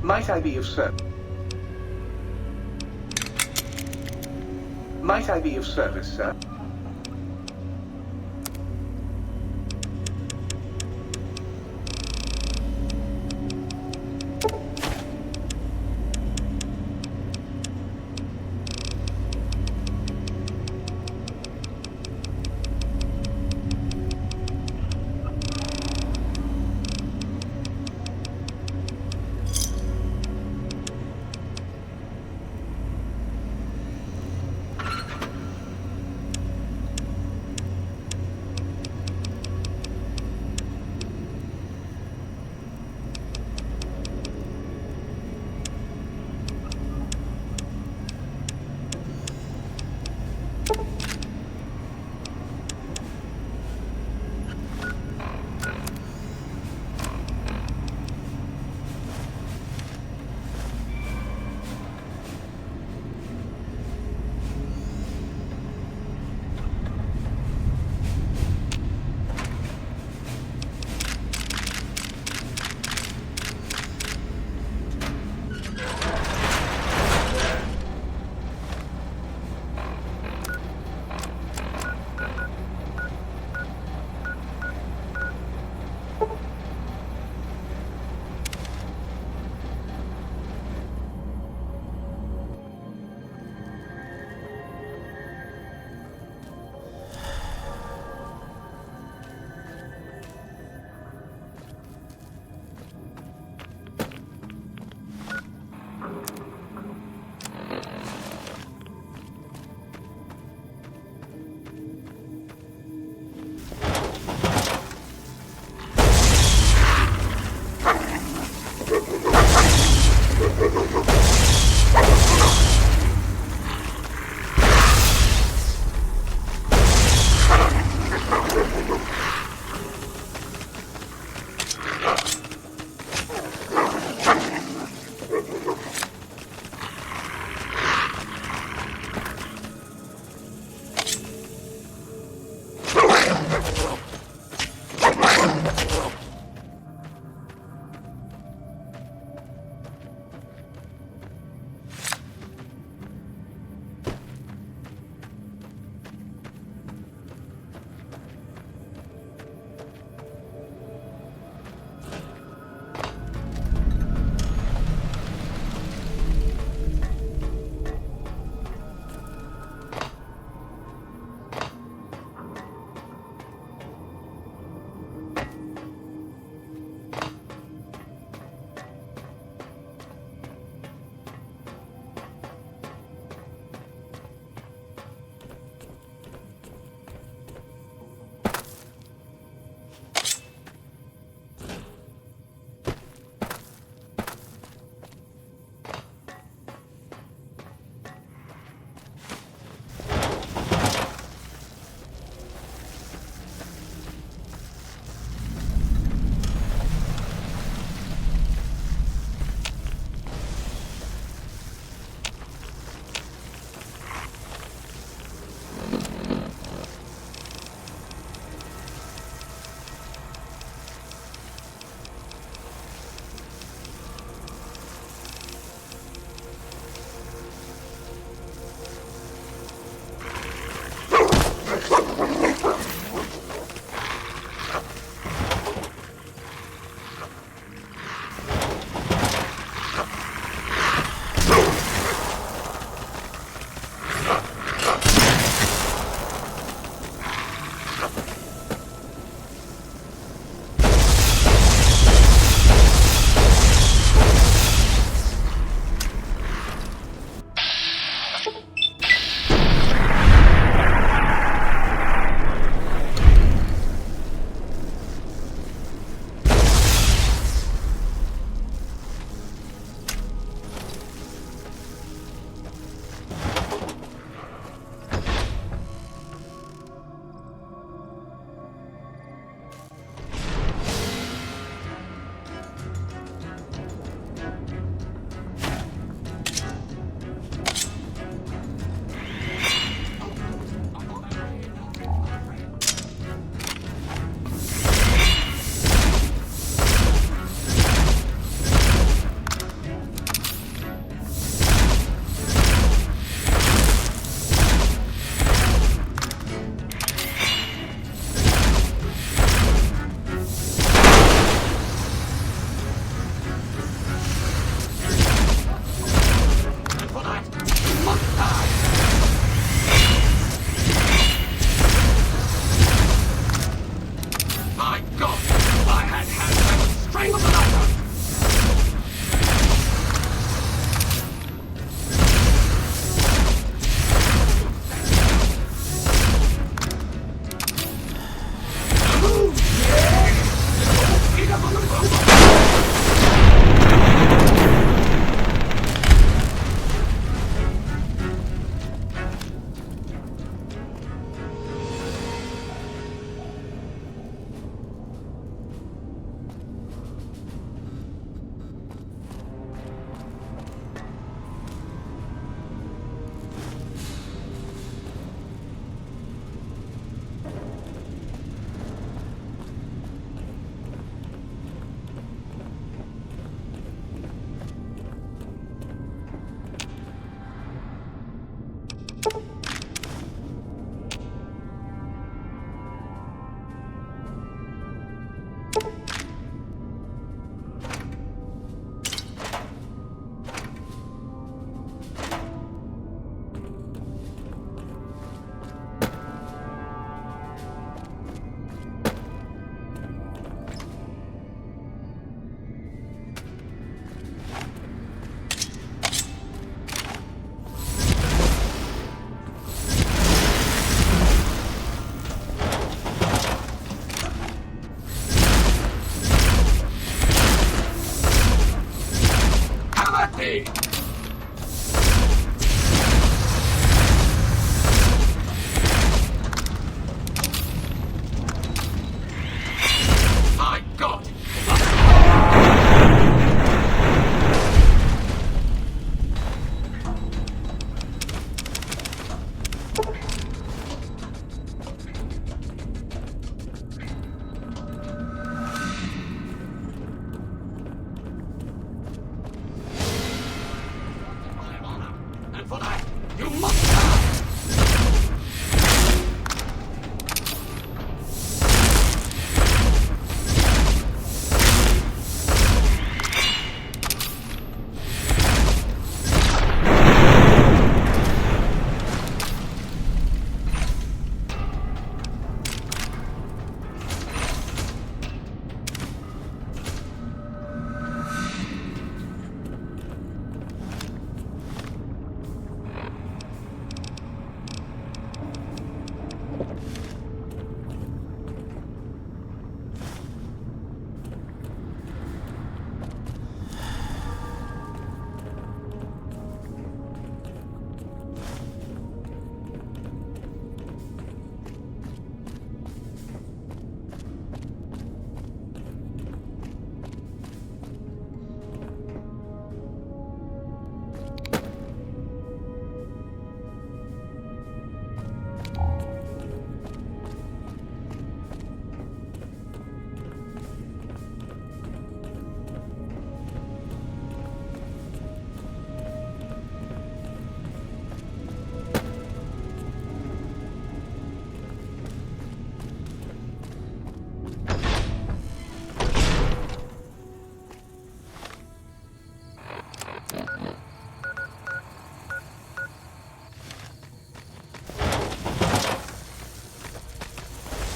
Might I be of service? Might I be of service, sir? me! My God! And for that, you must die!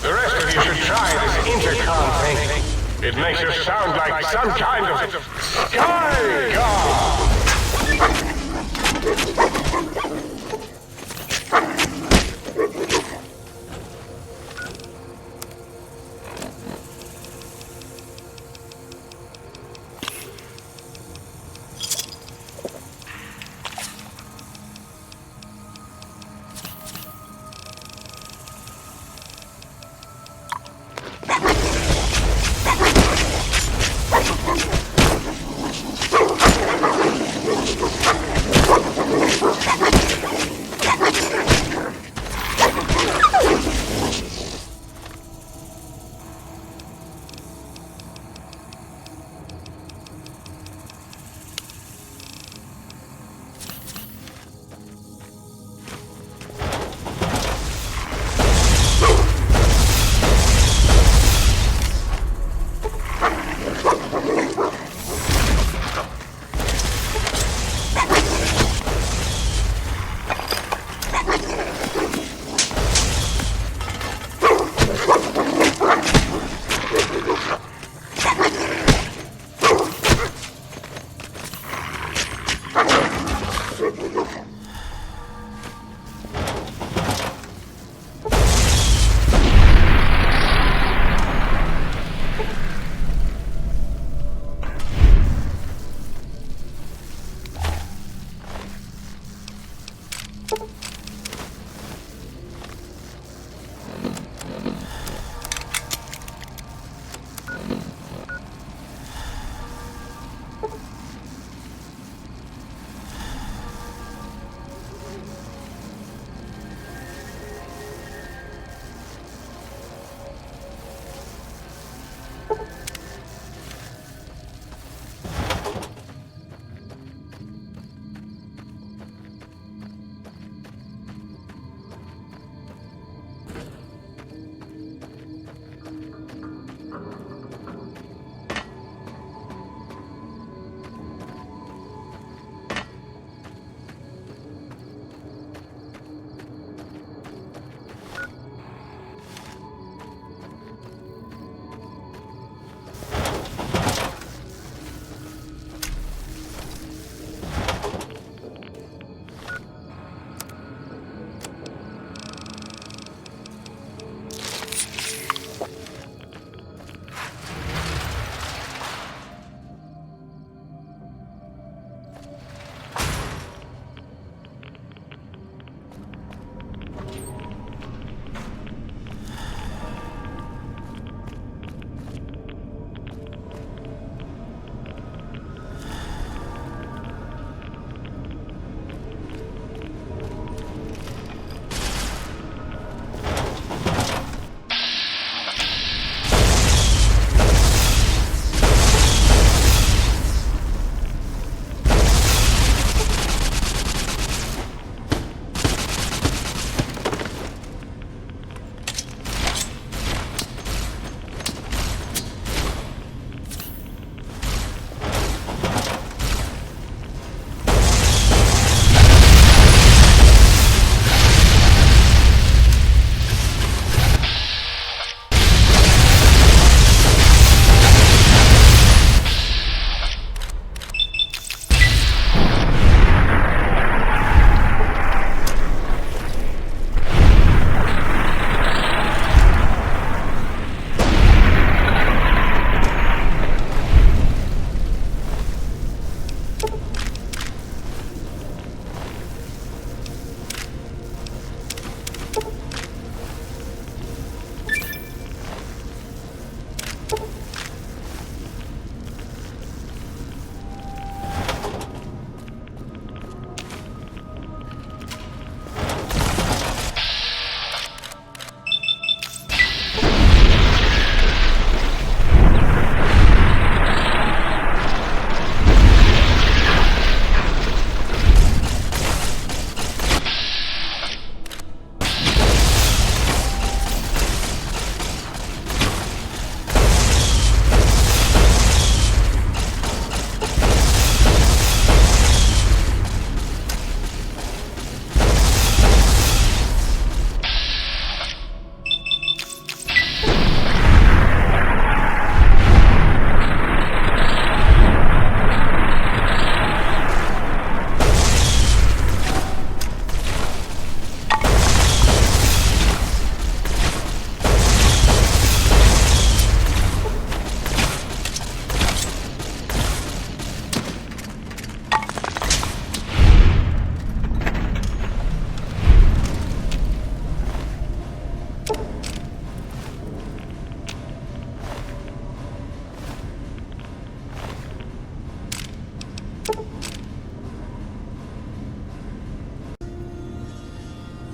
The rest of you should try this intercom thing. It makes you sound like some kind of sky god.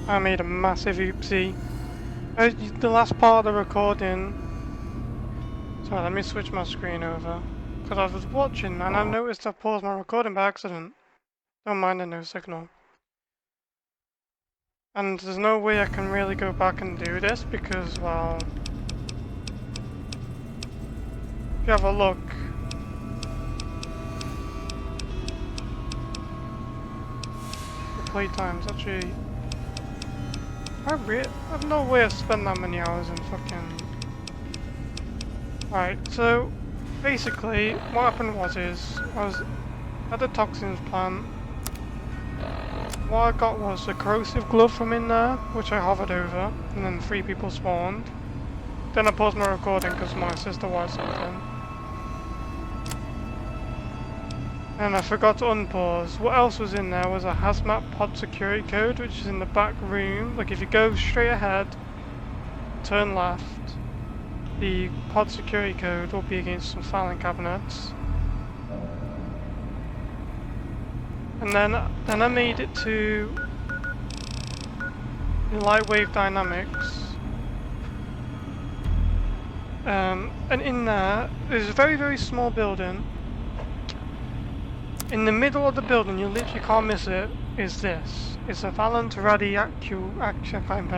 I made a massive oopsie. The last part of the recording... Sorry, let me switch my screen over. Because I was watching and I noticed I paused my recording by accident. Don't mind the no signal. And there's no way I can really go back and do this because, well... If you have a look... The playtime's actually... I have no way I've spent that many hours in fucking... Right, so... Basically, what happened was I was at the toxins plant. What I got was a corrosive glove from in there, which I hovered over, and then 3 people spawned. Then I paused my recording because my sister was something. And I forgot to unpause. What else was in there was a hazmat pod security code, which is in the back room. Like if you go straight ahead, turn left, the pod security code will be against some filing cabinets. And then I made it to the light wave dynamics. And in there's a very, very small building. In the middle of the building, you literally can't miss it, is this. It's a Valent Radii Accentuator.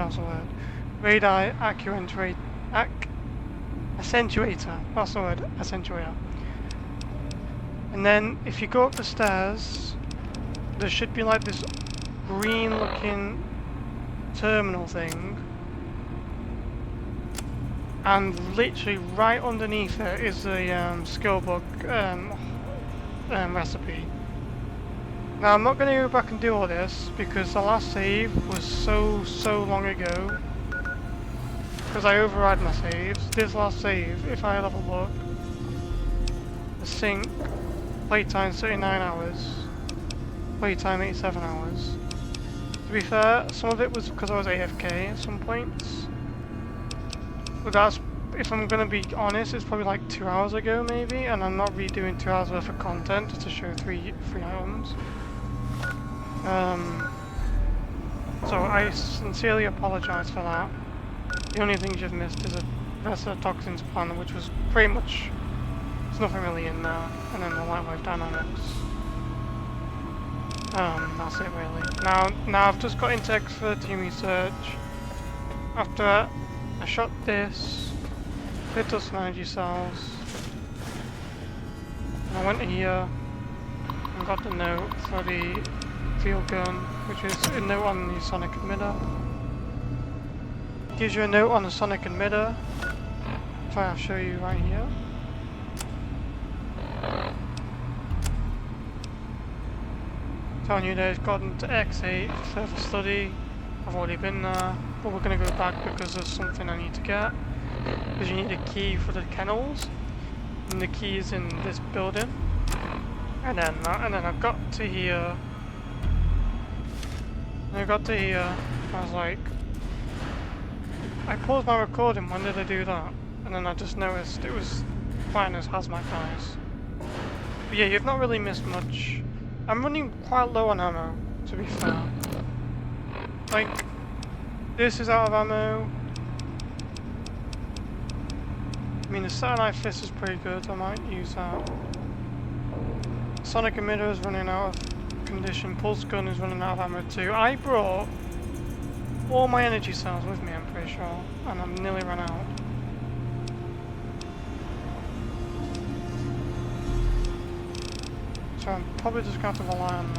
That's the word, accentuator. And then if you go up the stairs, there should be like this green looking terminal thing. And literally right underneath it is the skill book recipe. Now I'm not going to go back and do all this because the last save was so long ago. Because I override my saves. This last save, if I have a look, the sync, playtime 39 hours, playtime 87 hours. To be fair, some of it was because I was AFK at some points. But that's, if I'm going to be honest, it's probably like 2 hours ago maybe, and I'm not redoing 2 hours worth of content just to show three items. So I sincerely apologise for that. The only things you've missed is a Vesta Toxins plan, which was pretty much, there's nothing really in there, and then the light wave dynamics. That's it really. Now I've just got into extra team research. After that, I shot this, lit up some energy cells, and I went here and got the note for the field gun, which is a note on the sonic emitter. Gives you a note on the sonic emitter, which I'll show you right here. Telling you that it's gotten to X8 for further study. I've already been there, but we're going to go back because there's something I need to get. Because you need a key for the kennels, and the key is in this building. And then I got to here. I was like, I paused my recording, when did I do that? And then I just noticed it was fine as hazmat guys. But yeah, you've not really missed much. I'm running quite low on ammo, to be fair. Like, this is out of ammo. I mean, the Satellite Fist is pretty good, I might use that. Sonic Emitter is running out of condition, Pulse Gun is running out of ammo too. I brought all my energy cells with me, I'm pretty sure, and I'm nearly run out. So I'm probably just going to have to rely on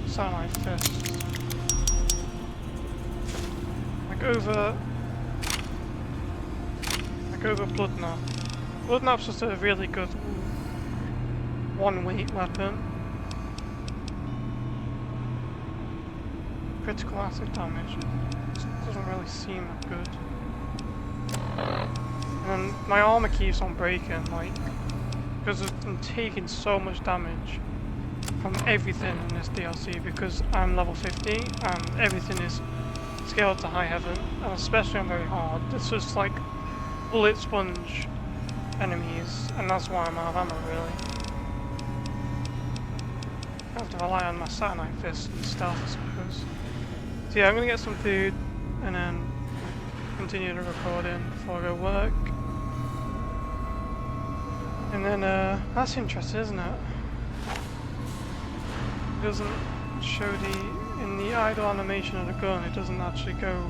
Satellite Fist. Like over Bloodknot. Bloodknot's just a really good one-weight weapon. Critical acid damage. Just doesn't really seem that good. And then my armor keeps on breaking, like, because I'm taking so much damage from everything in this DLC because I'm level 50 and everything is scaled to high heaven, and especially on very hard. It's just like bullet sponge enemies, and that's why I'm out of ammo really. I have to to rely on my satellite fist and stealth, I suppose. So yeah, I'm gonna get some food and then continue the recording before I go work. And then, that's interesting, isn't it? It doesn't show in the idle animation of the gun, it doesn't actually go,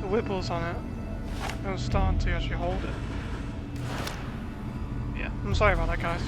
the wibbles on it don't start to actually hold it. Yeah, I'm sorry about that, guys.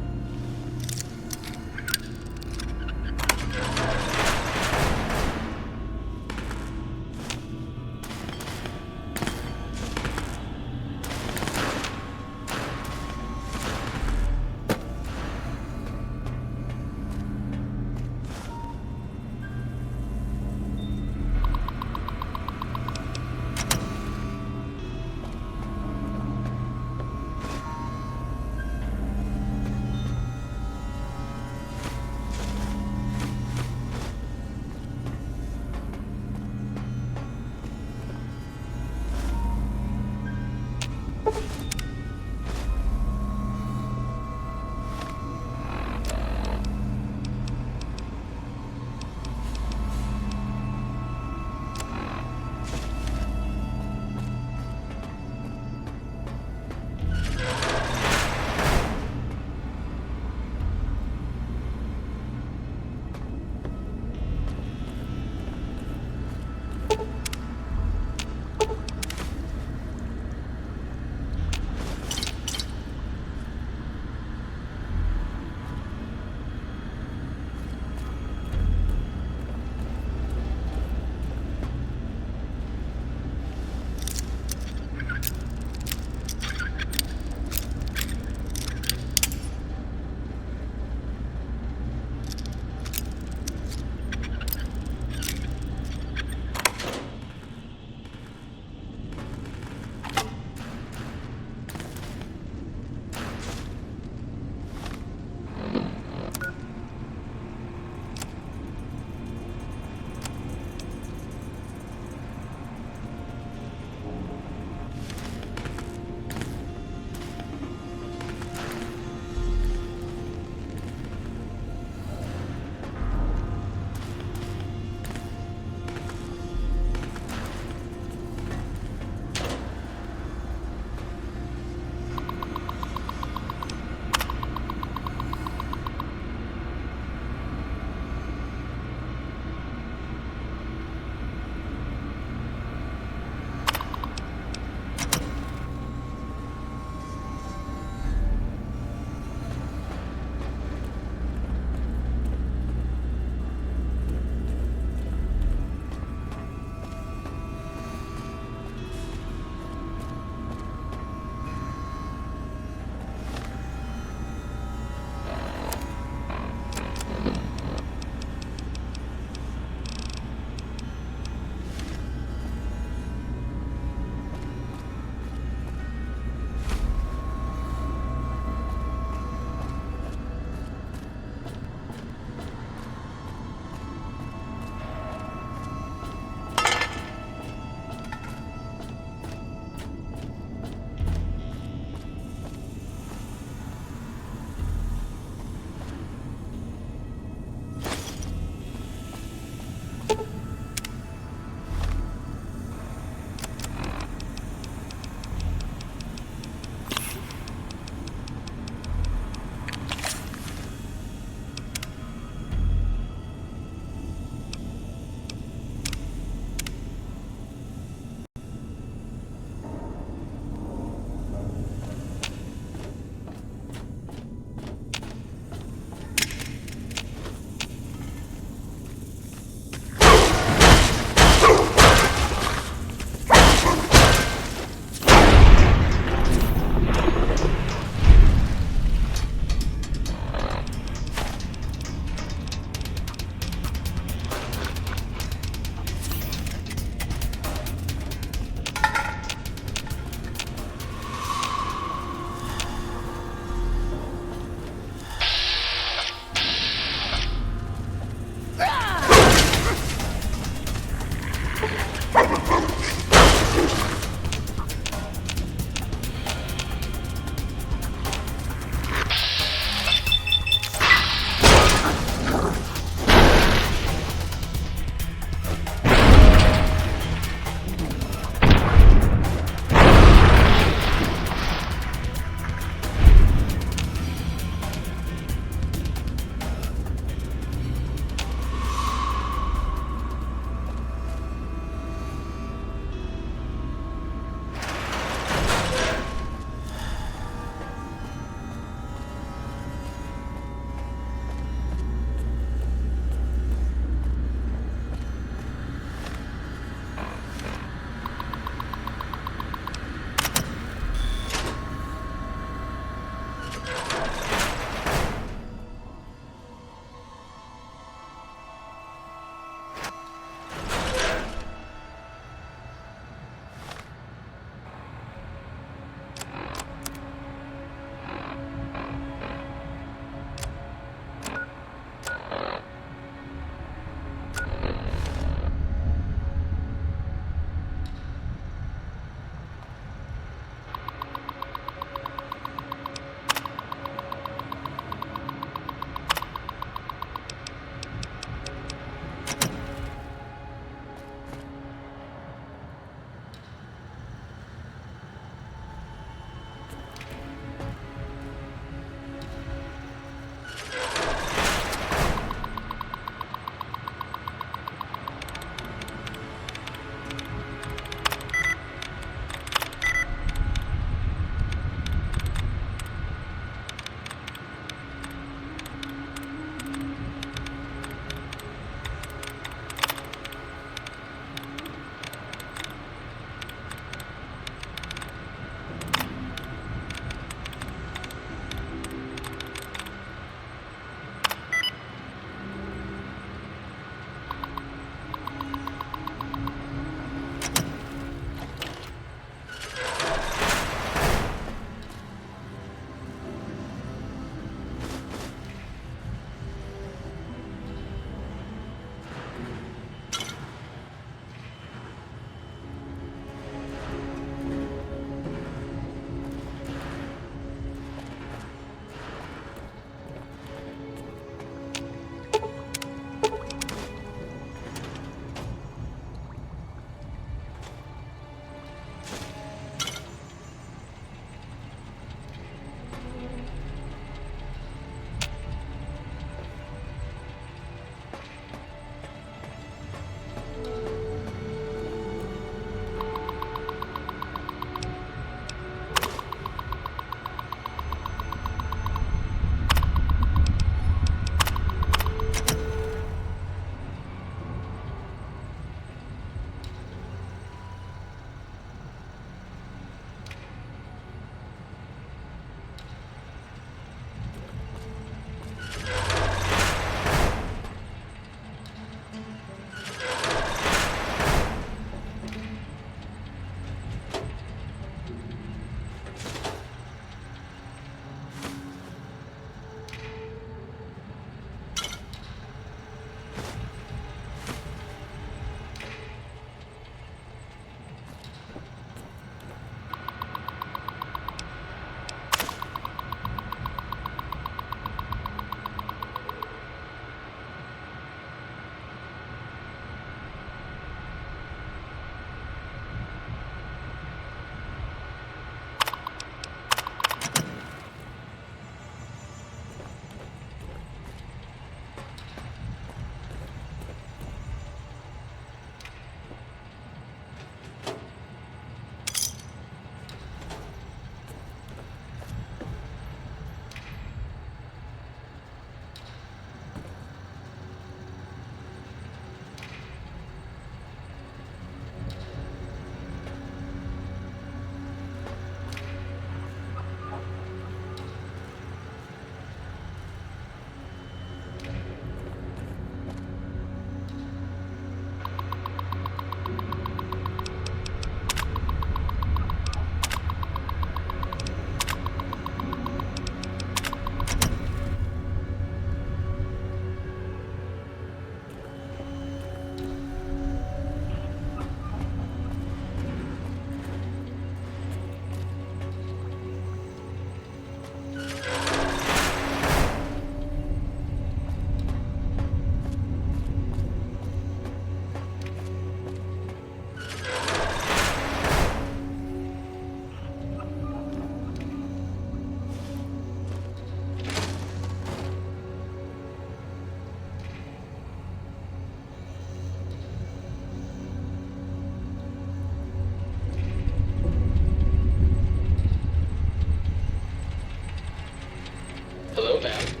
them.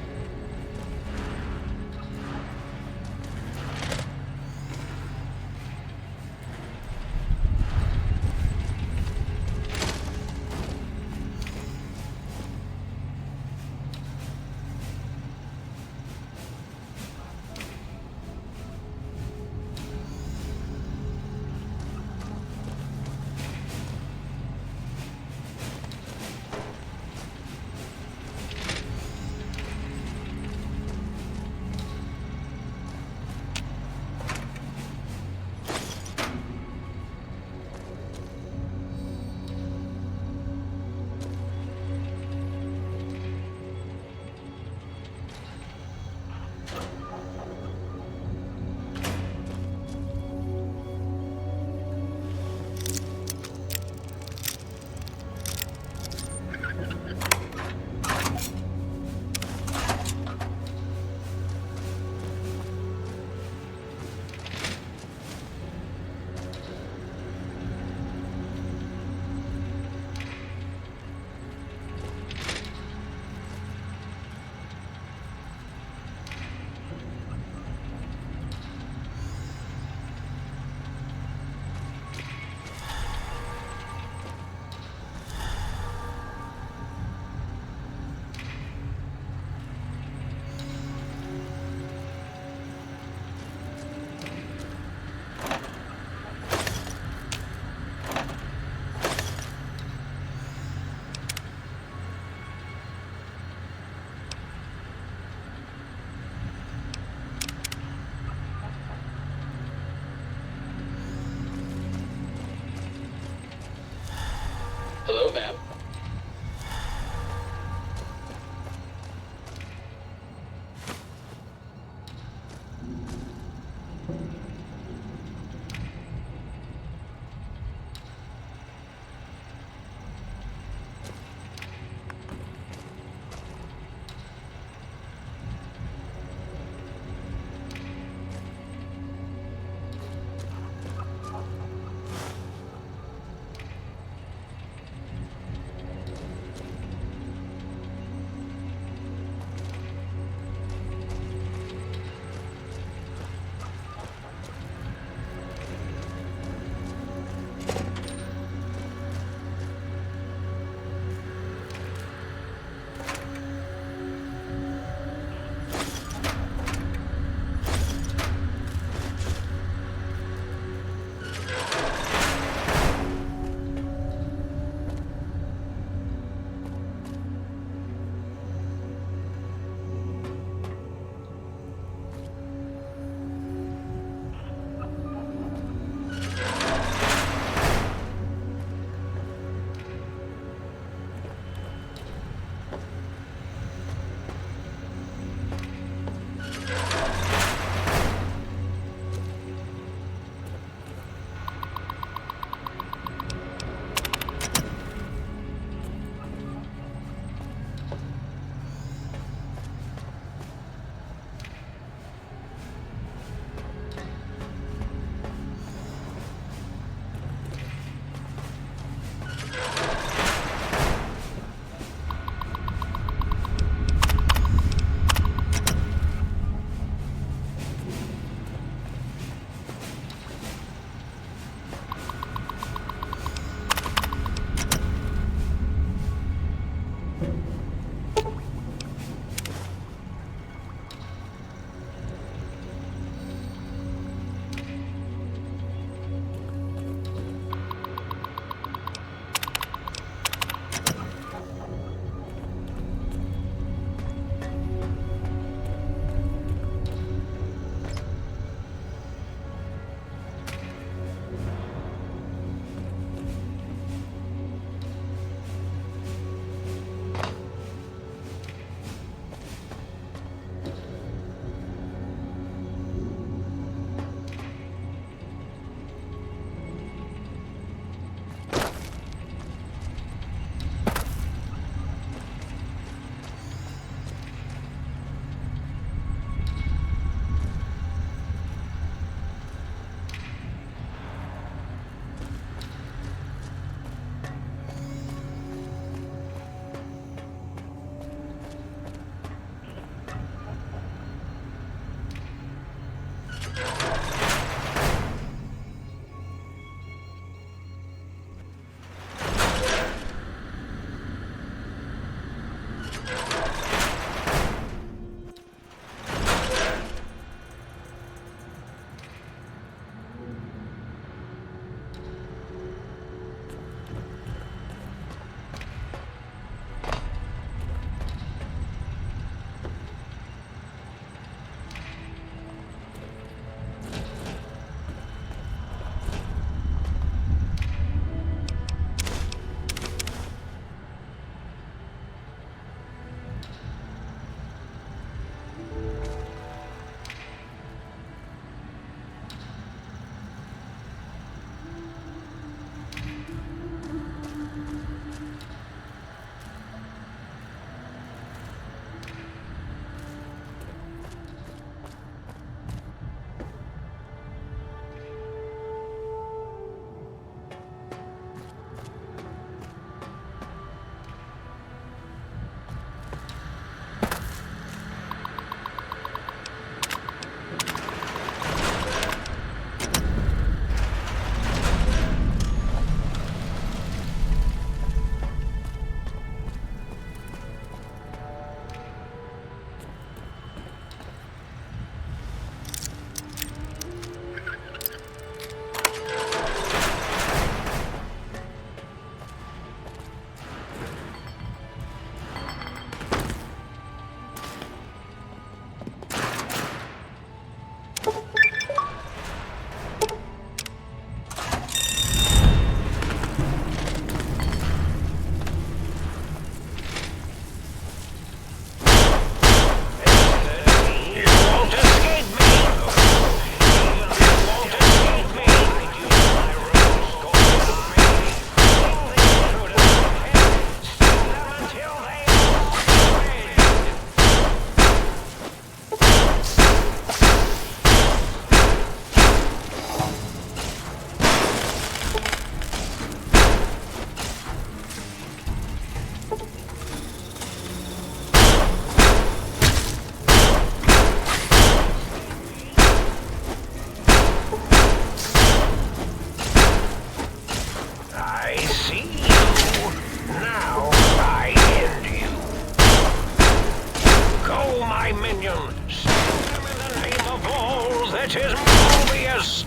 That is Mobius!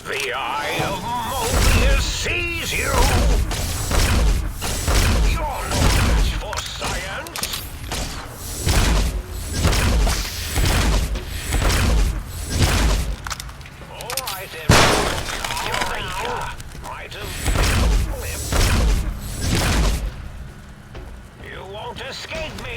The Eye of Mobius sees you! You're no match for science! Alright, everyone, calm down. Might have been a blip. You won't escape me!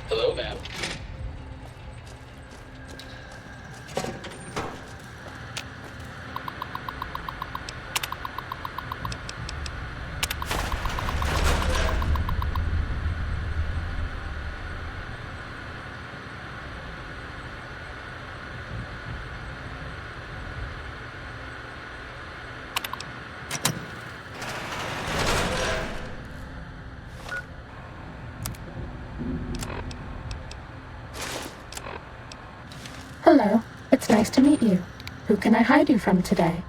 Hello, ma'am. Hello, it's nice to meet you. Who can I hide you from today?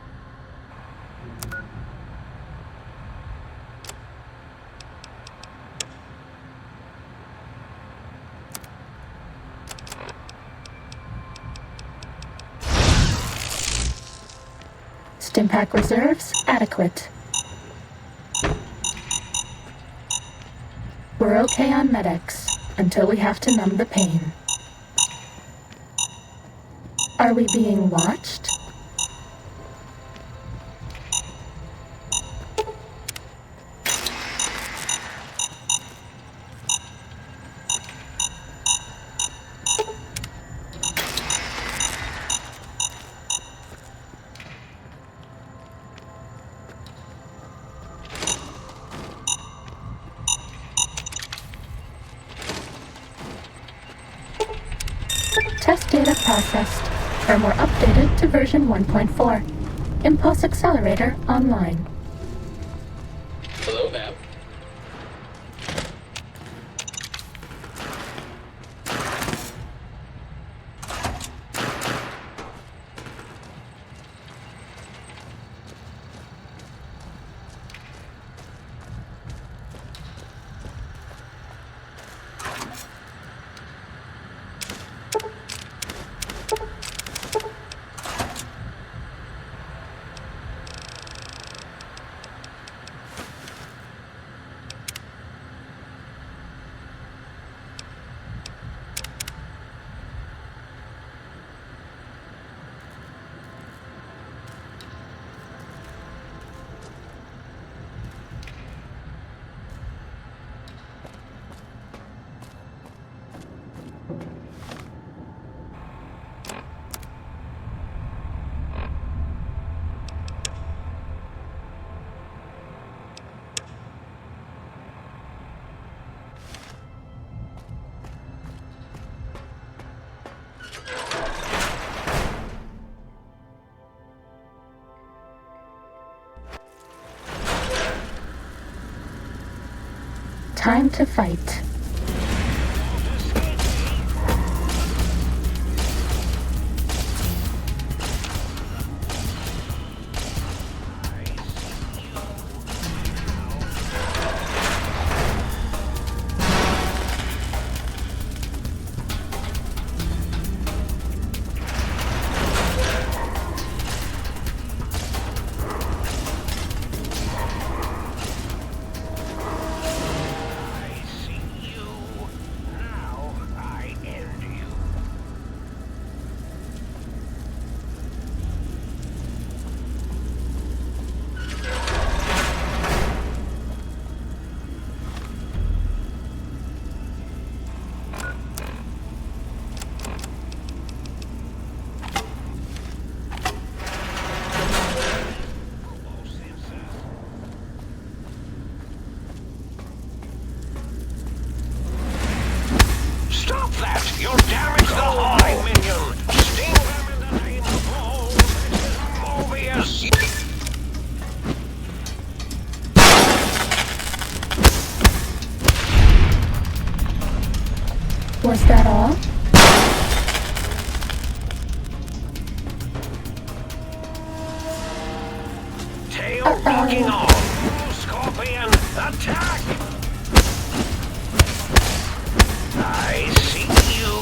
Stimpack reserves adequate. We're okay on medics until we have to numb the pain. Are we being watched? Test data processed. Firmware updated to version 1.4. Impulse accelerator online. Hello, ma'am. Time to fight. You'll damage the hull, minion! Sting them in the name of all that is Mobius! Was that all? Tail knocking off! Scorpion, attack! I see you!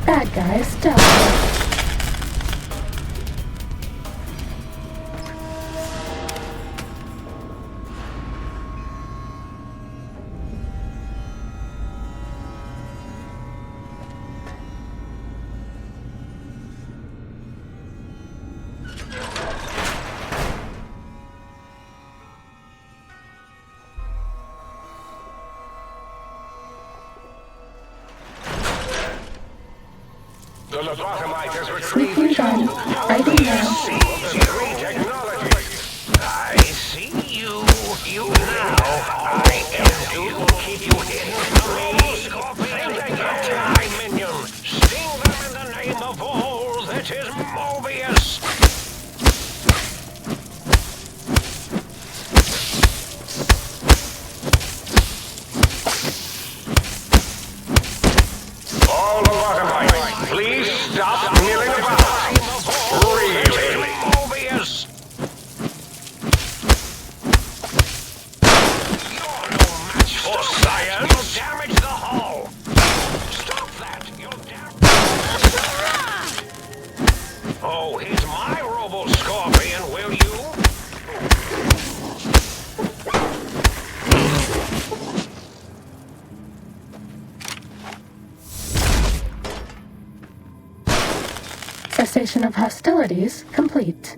Bad guys, stop. The lobotomite has Sneaking retrieved gun. Fighting now. secret technology. I see you. You now. I am to keep you hidden from me. Scorpion, attack, minion. Sting them in the name of all that is Mobius. All lobotomites, please stop milling about. Really? Mobius. You're no match for science. You'll damage the hull. Stop that. You'll damage. Oh, he's my robo-scorpion, will you? Cessation of hostilities complete.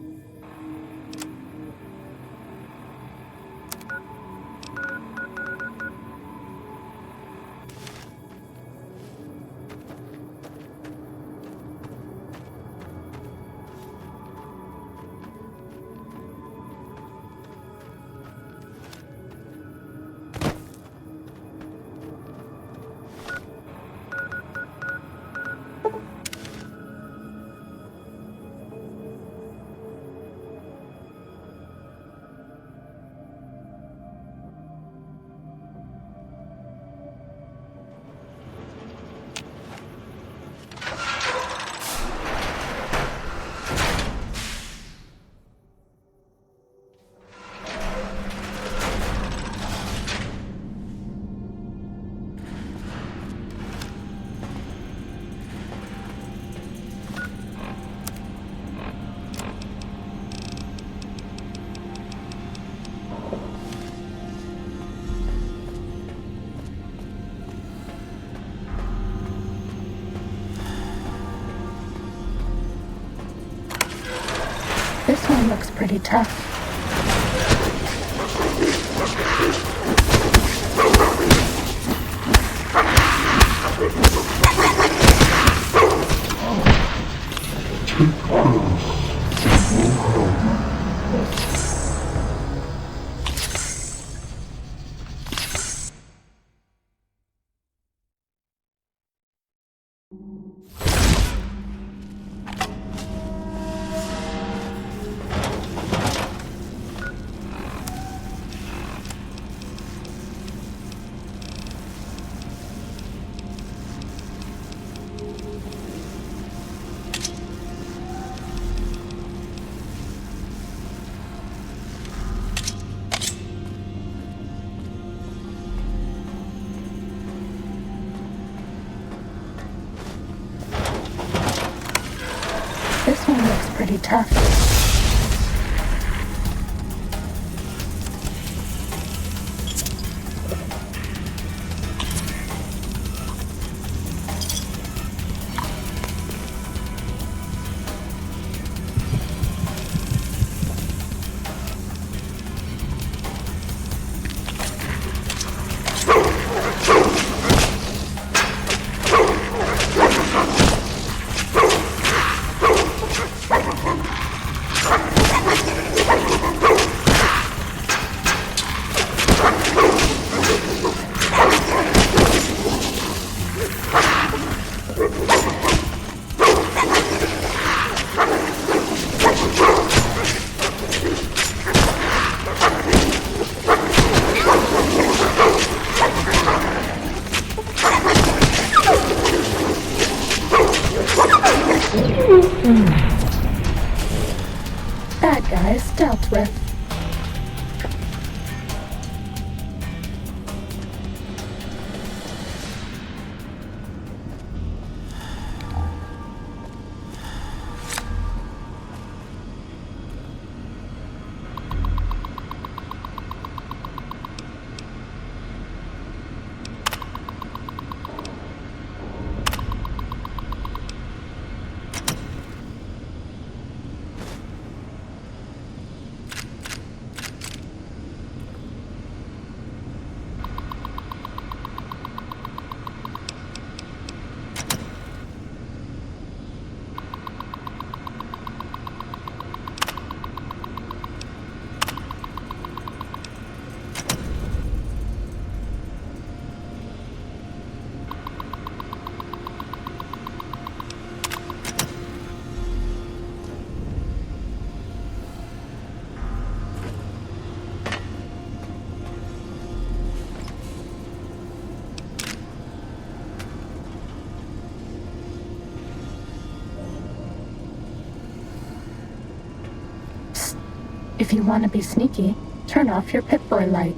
This one looks pretty tough. This one looks pretty tough. Bad guys dealt with. If you want to be sneaky, turn off your Pip-Boy light.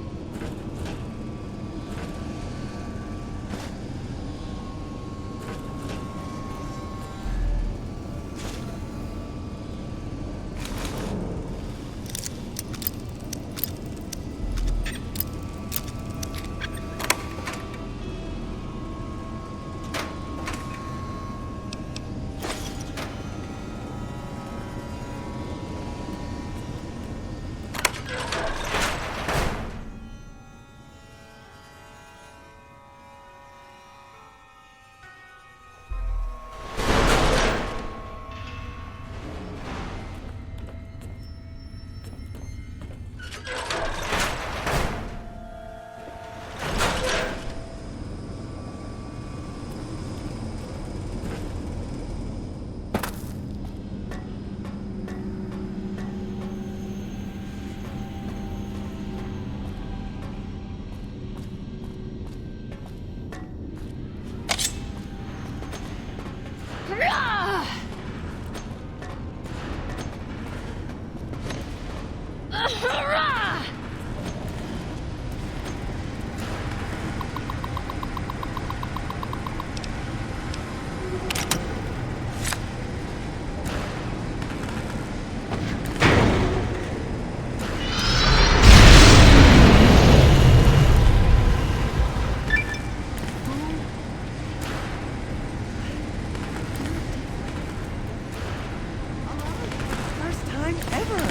time ever.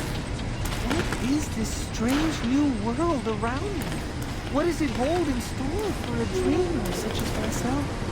What is this strange new world around me? What does it hold in store for a dreamer such as myself?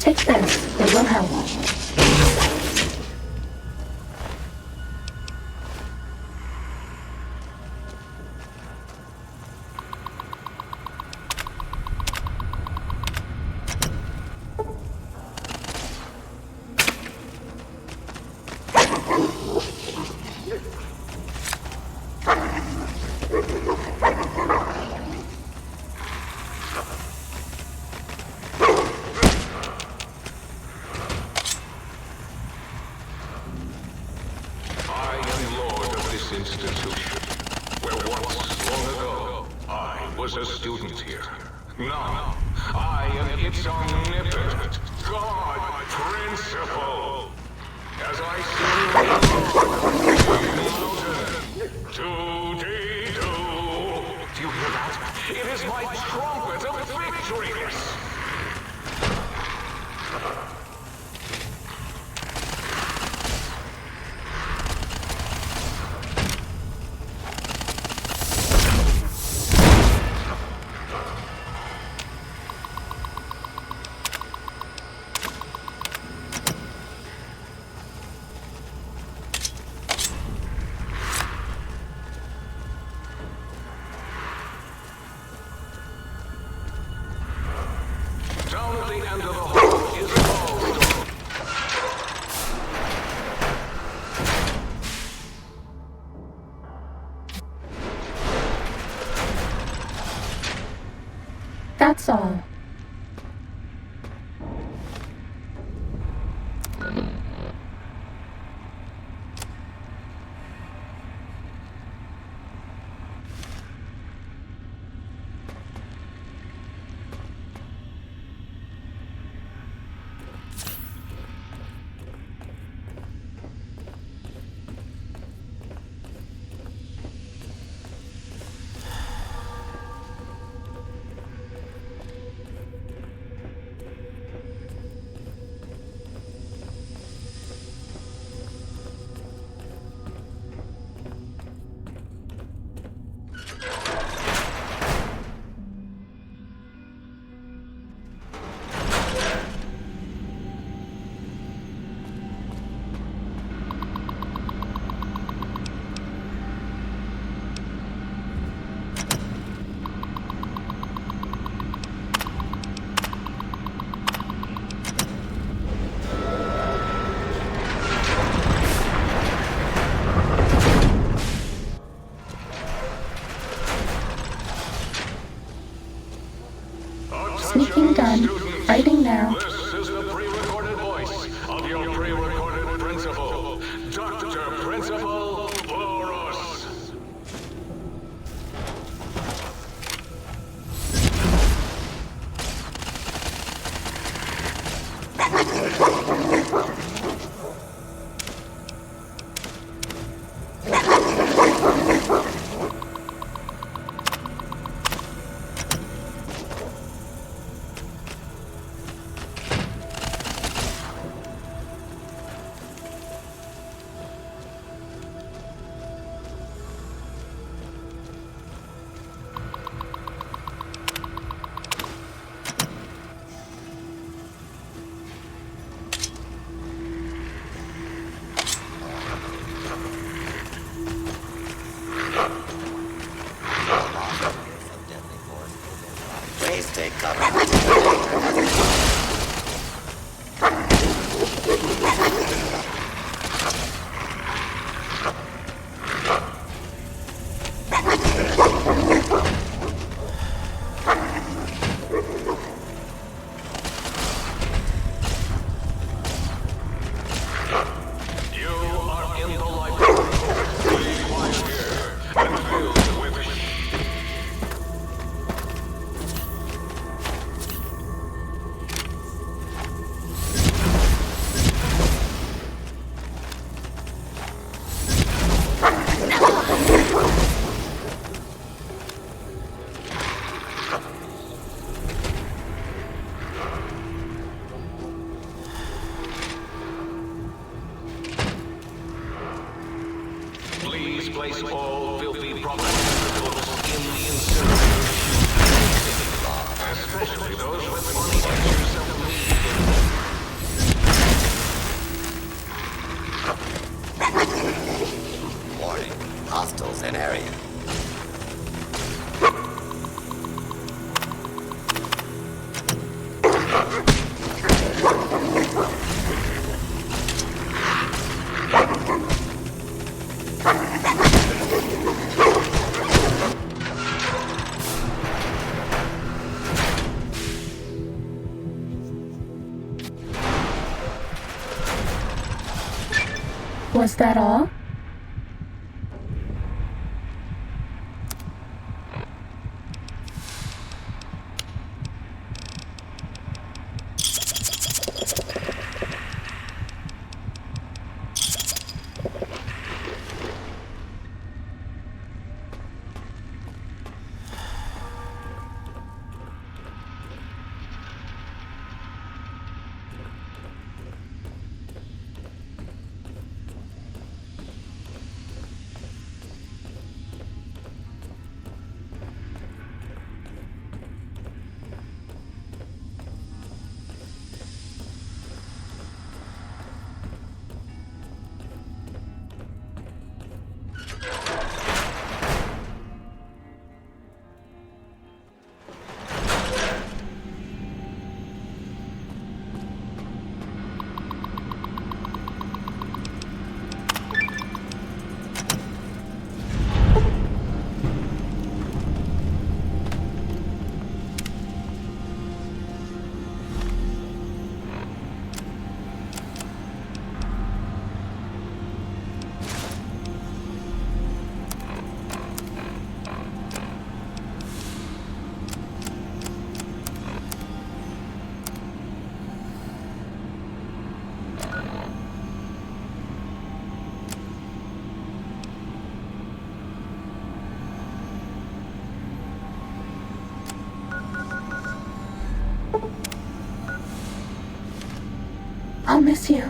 Take this, it will help. Institution, where once, long ago, I was a student here. Now, I am its omnipotent God Principal. As I sing do-dee-do. Do you hear that? It is my trumpet of victories. Down at the end of the hall is a gallstone. That's all. Sneaking done. Fighting now. This is the pre-recorded voice of your pre-recorded principal, Dr. Principal Boros. Please take cover. You are in the library. Please quiet here and filled with Please place all filthy property in the incinerator chute. Especially those with money that yourself leave. Was that all? I'll miss you.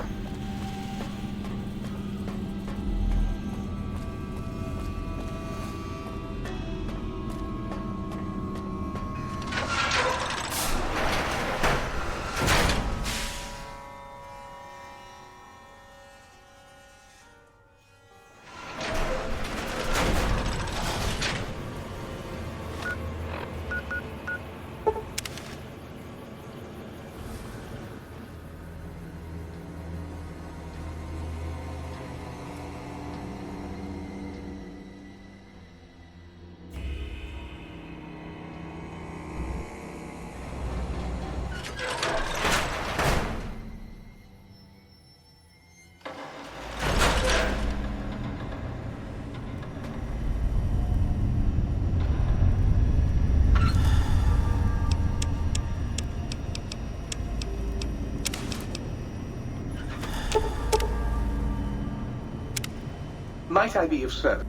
Might I be of service?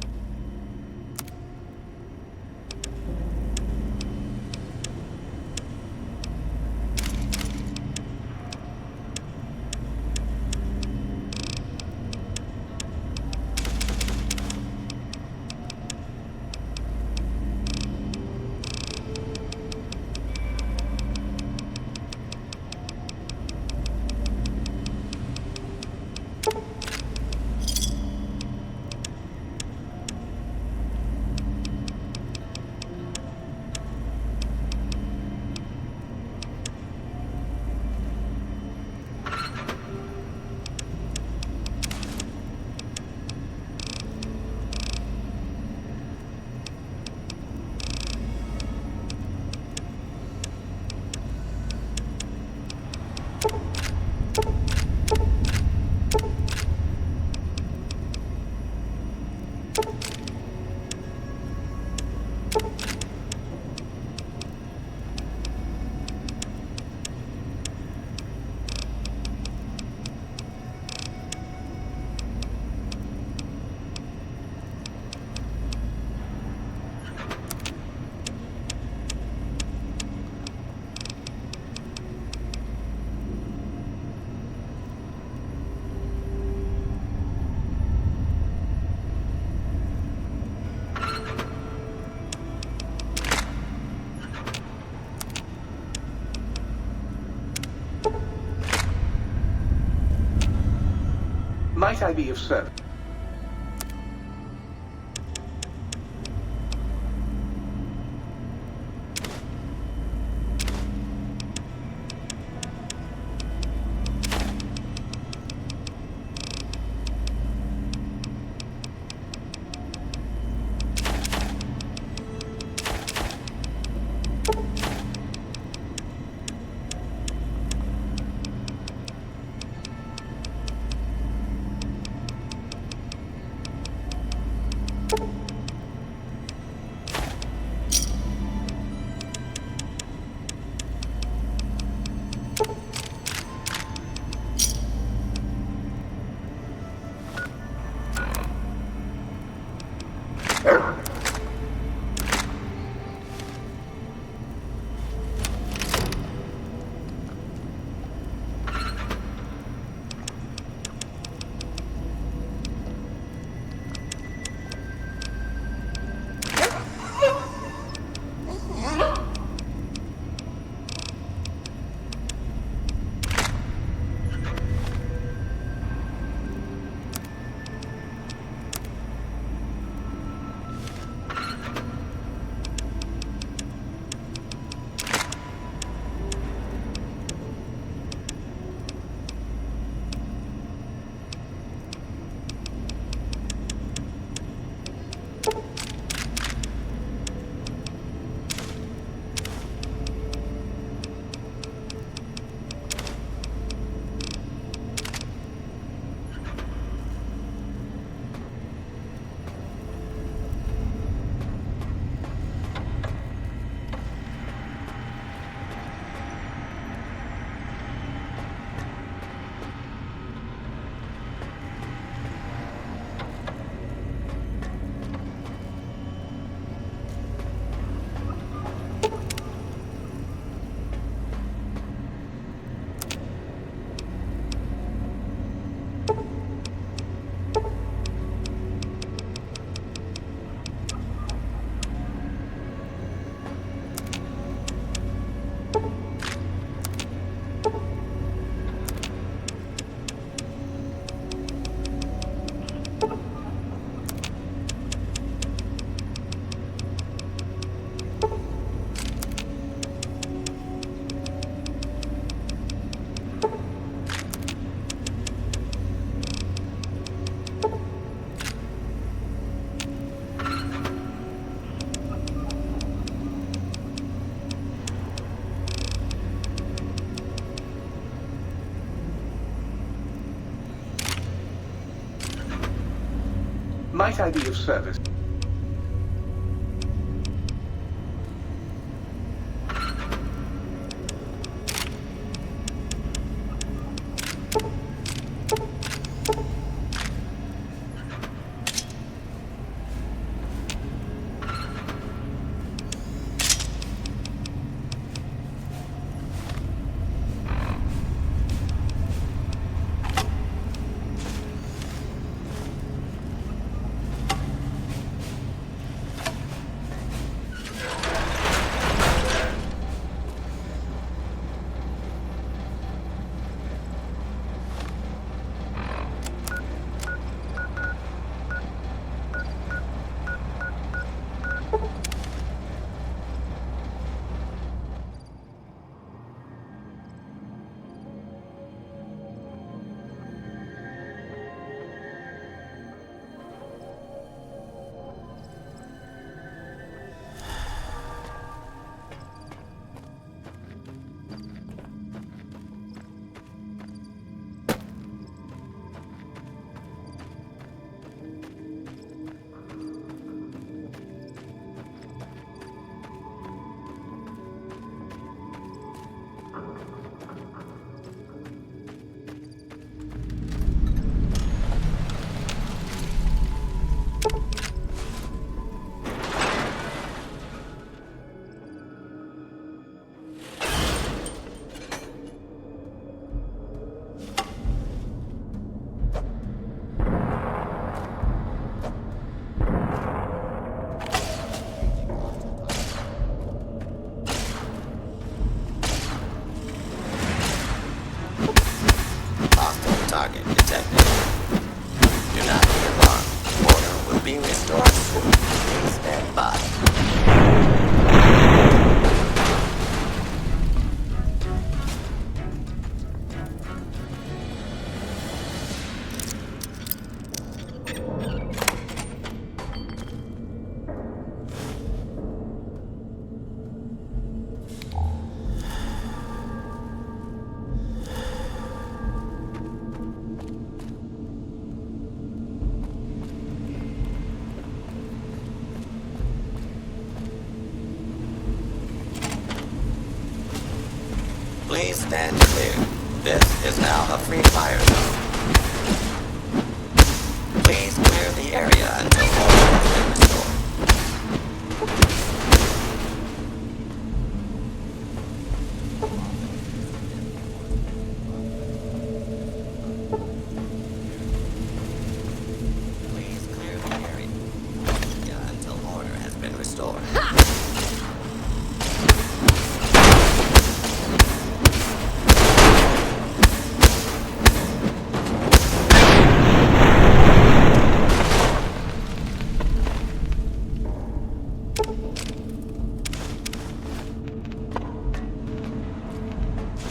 Might I be of service? Might I be of service? Target detected. Do not be alarmed. Order will be restored soon. Please stand by. Please stand clear. This is now a free fire zone. Please clear the area until order has been restored. Please clear the area until order has been restored.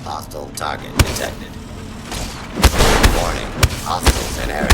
Hostile target detected. Warning, hostiles in area.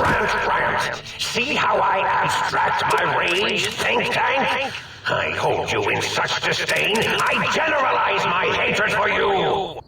rant. See how I abstract my rage, think tank? I hold you in such disdain, I generalize my hatred for you!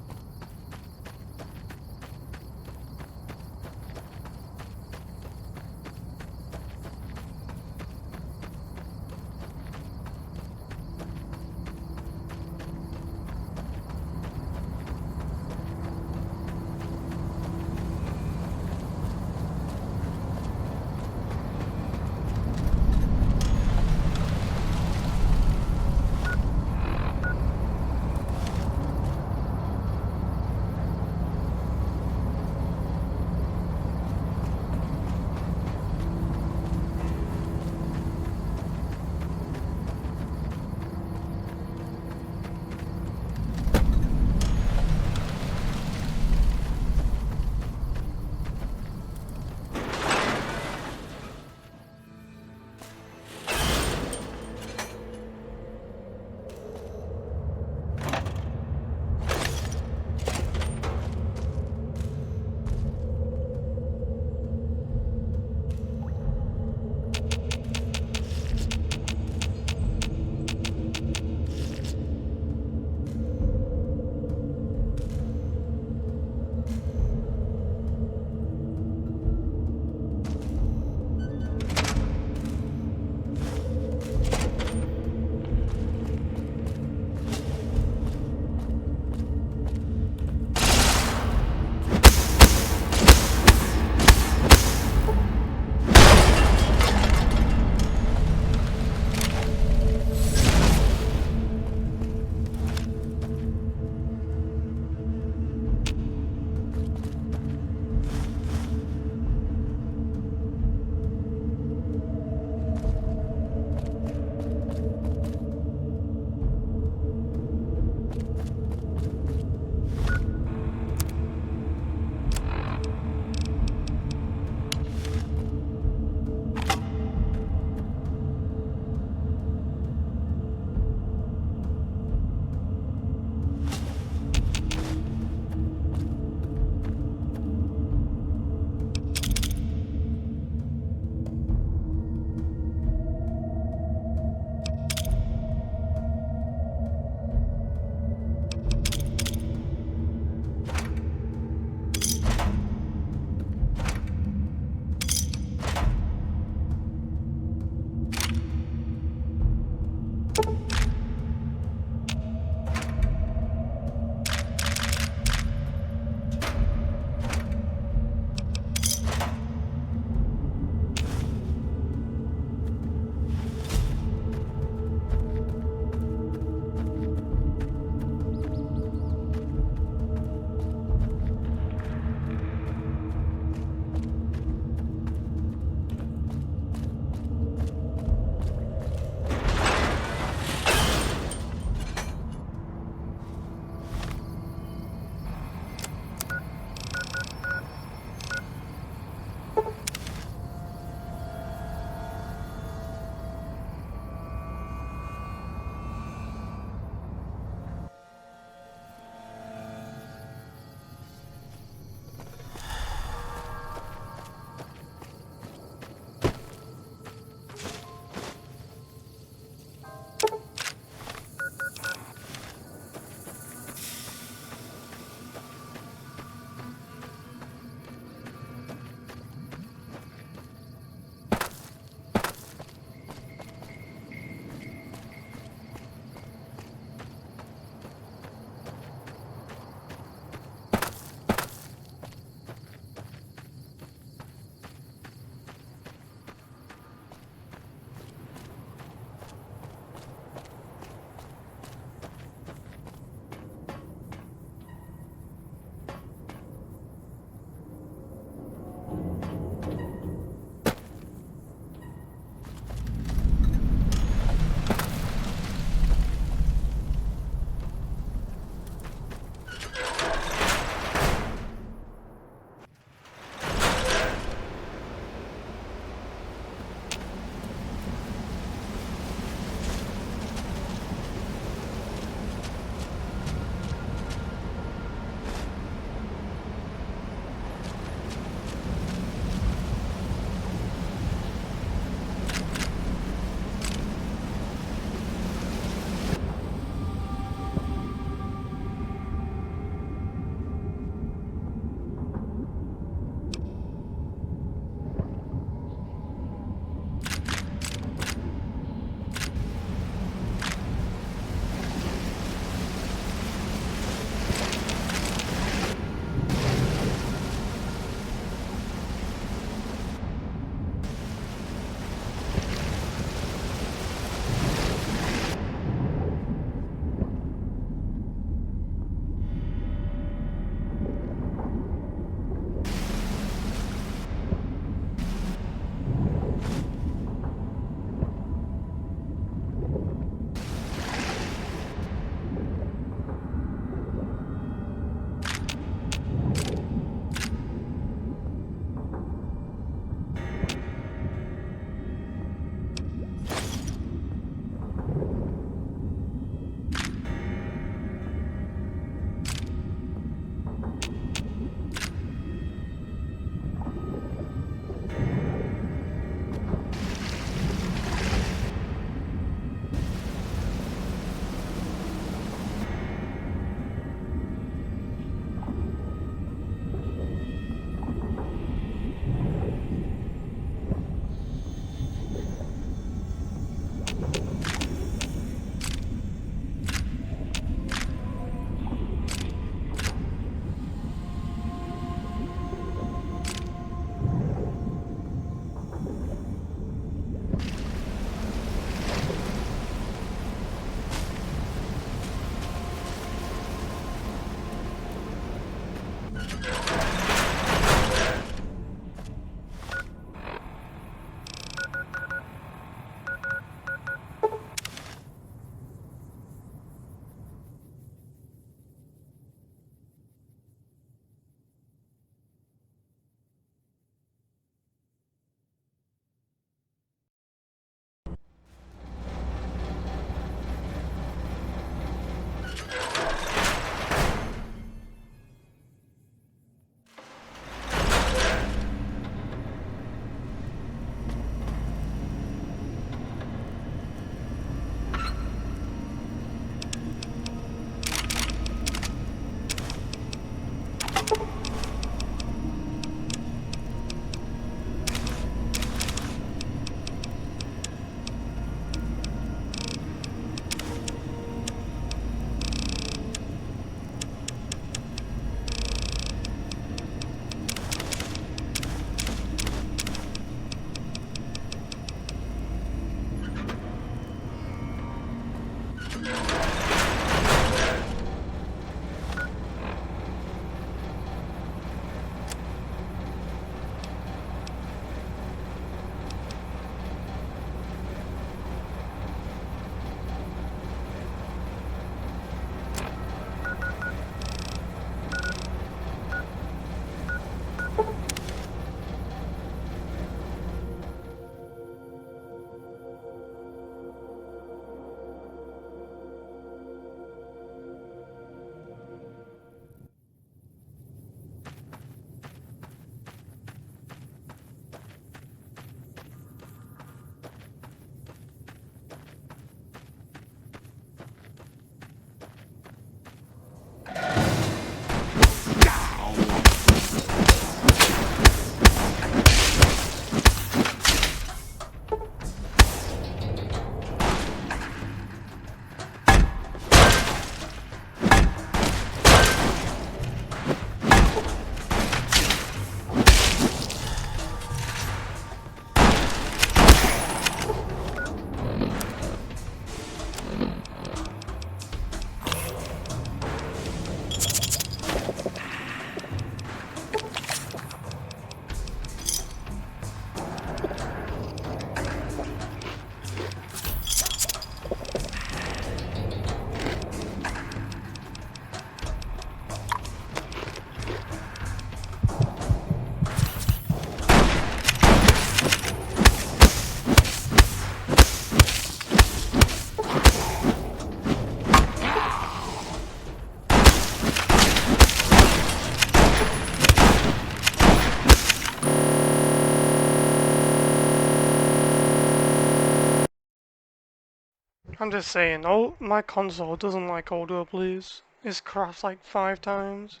I'm just saying, oh, my console doesn't like audio, please. It's crashed like 5 times.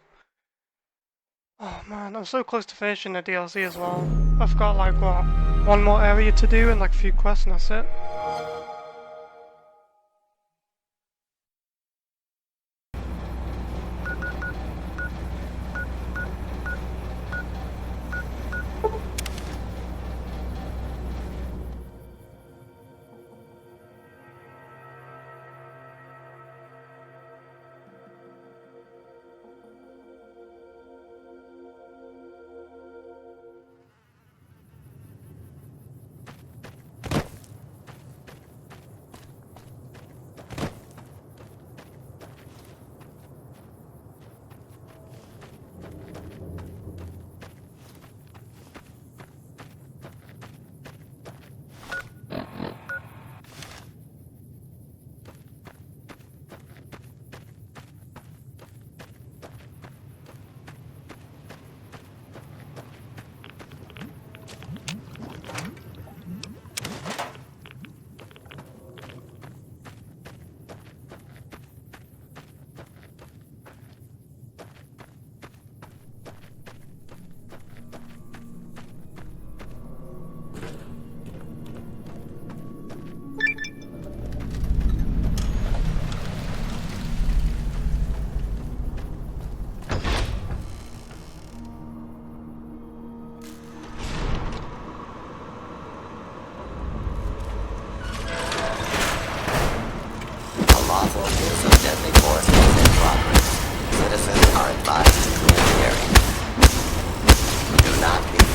Oh man, I'm so close to finishing the DLC as well. I've got like, what, one more area to do and like a few quests and that's it. Lawful use of deadly force is in progress. Citizens are advised to clear the area. Do not leave.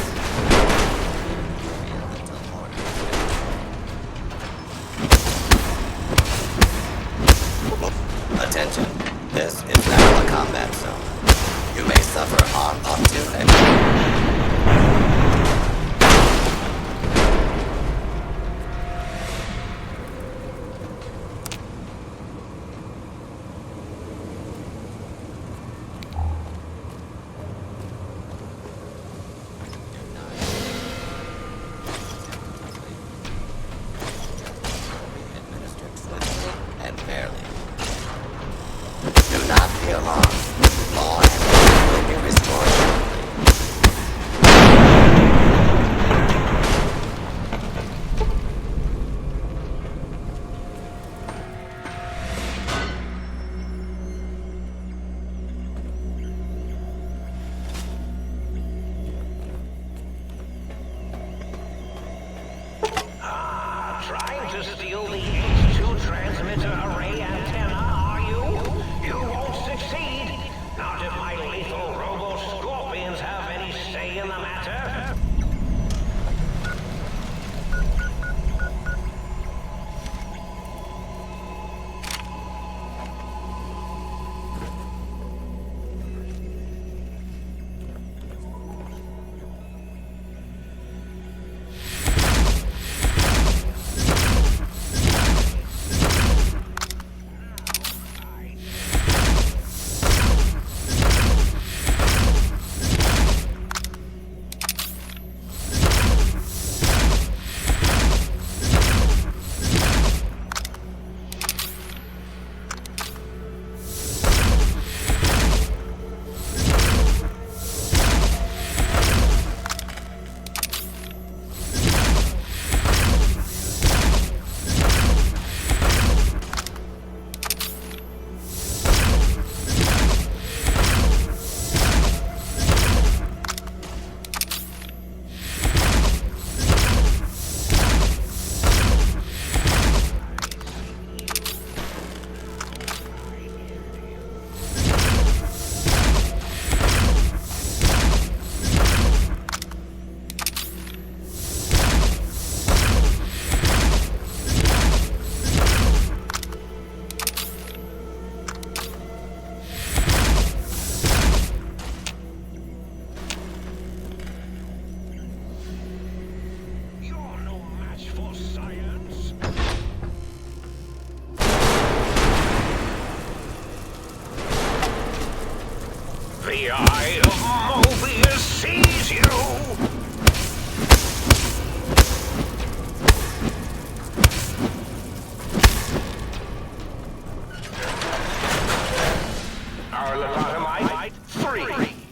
Attention. This is now a combat zone. You may suffer harm up to and fairly. Do not be alarmed. Law and order will be restored shortly. Trying to steal the H2 transmitter array antenna, are you? You won't succeed. Not if my lethal robo-scorpions have any say in the matter. The Eye of Mobius sees you! power lobotomite. 3.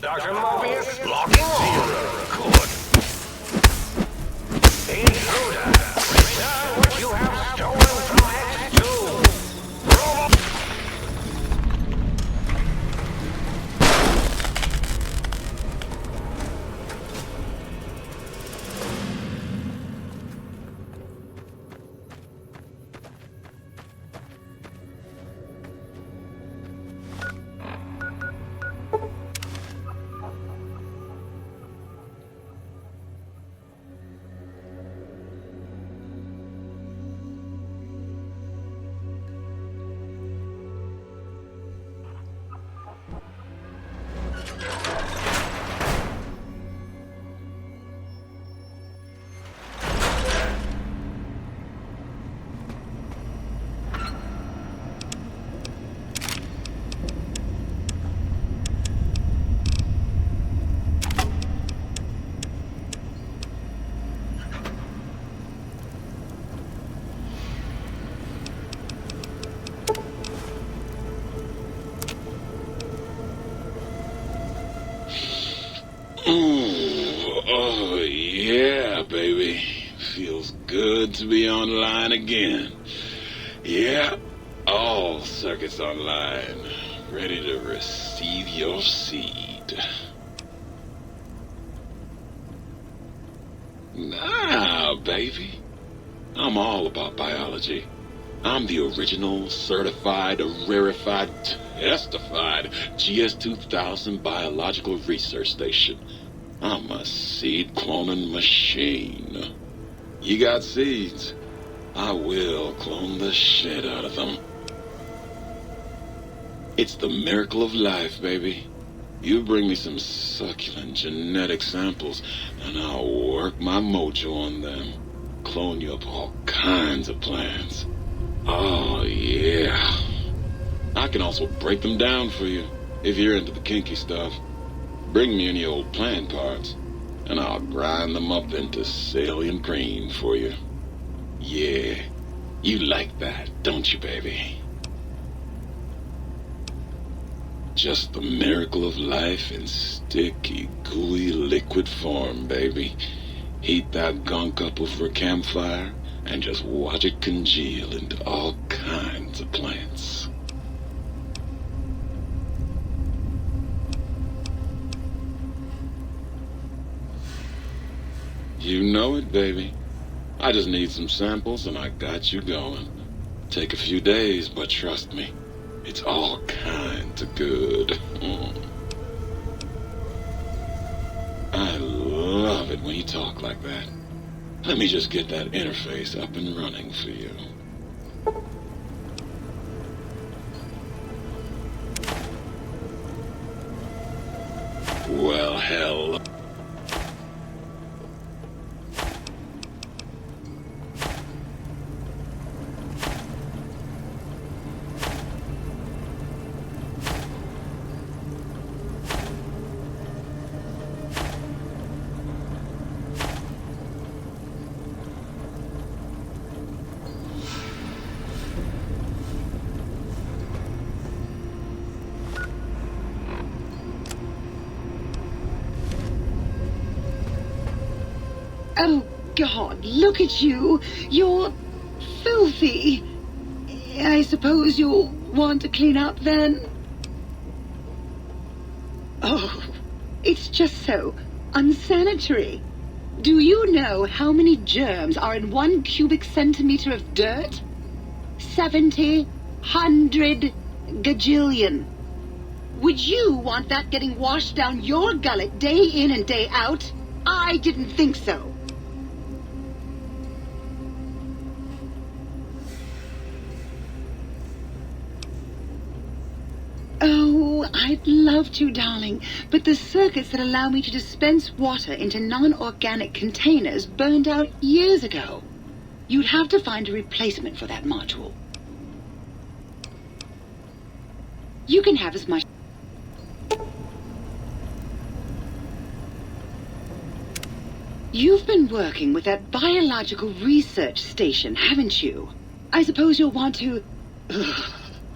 Dr. Mobius, locking on. 0. Good. Intruder, return what you have stolen from X2. Robot. Oh, yeah, baby. Feels good to be online again. Yeah, all circuits online. Ready to receive your seed. Nah, baby. I'm all about biology. I'm the original, certified, rarefied, testified GS-2000 biological research station. I'm a seed cloning machine. You got seeds? I will clone the shit out of them. It's the miracle of life, baby. You bring me some succulent genetic samples, and I'll work my mojo on them. Clone you up all kinds of plants. Oh, yeah. I can also break them down for you, if you're into the kinky stuff. Bring me any old plant parts, and I'll grind them up into salient green for you. Yeah, you like that, don't you, baby? Just the miracle of life in sticky, gooey liquid form, baby. Heat that gunk up over a campfire, and just watch it congeal into all kinds of plants. You know it, baby. I just need some samples and I got you going. Take a few days, but trust me, it's all kinds of good. I love it when you talk like that. Let me just get that interface up and running for you. Well, hell. Oh, God, look at you. You're filthy. I suppose you'll want to clean up then? Oh, it's just so unsanitary. Do you know how many germs are in 1 cubic centimeter of dirt? 70, 100, gajillion. Would you want that getting washed down your gullet day in and day out? I didn't think so. Oh, I'd love to, darling, but the circuits that allow me to dispense water into non-organic containers burned out years ago. You'd have to find a replacement for that module. You can have as much... You've been working with that biological research station, haven't you? I suppose you'll want to...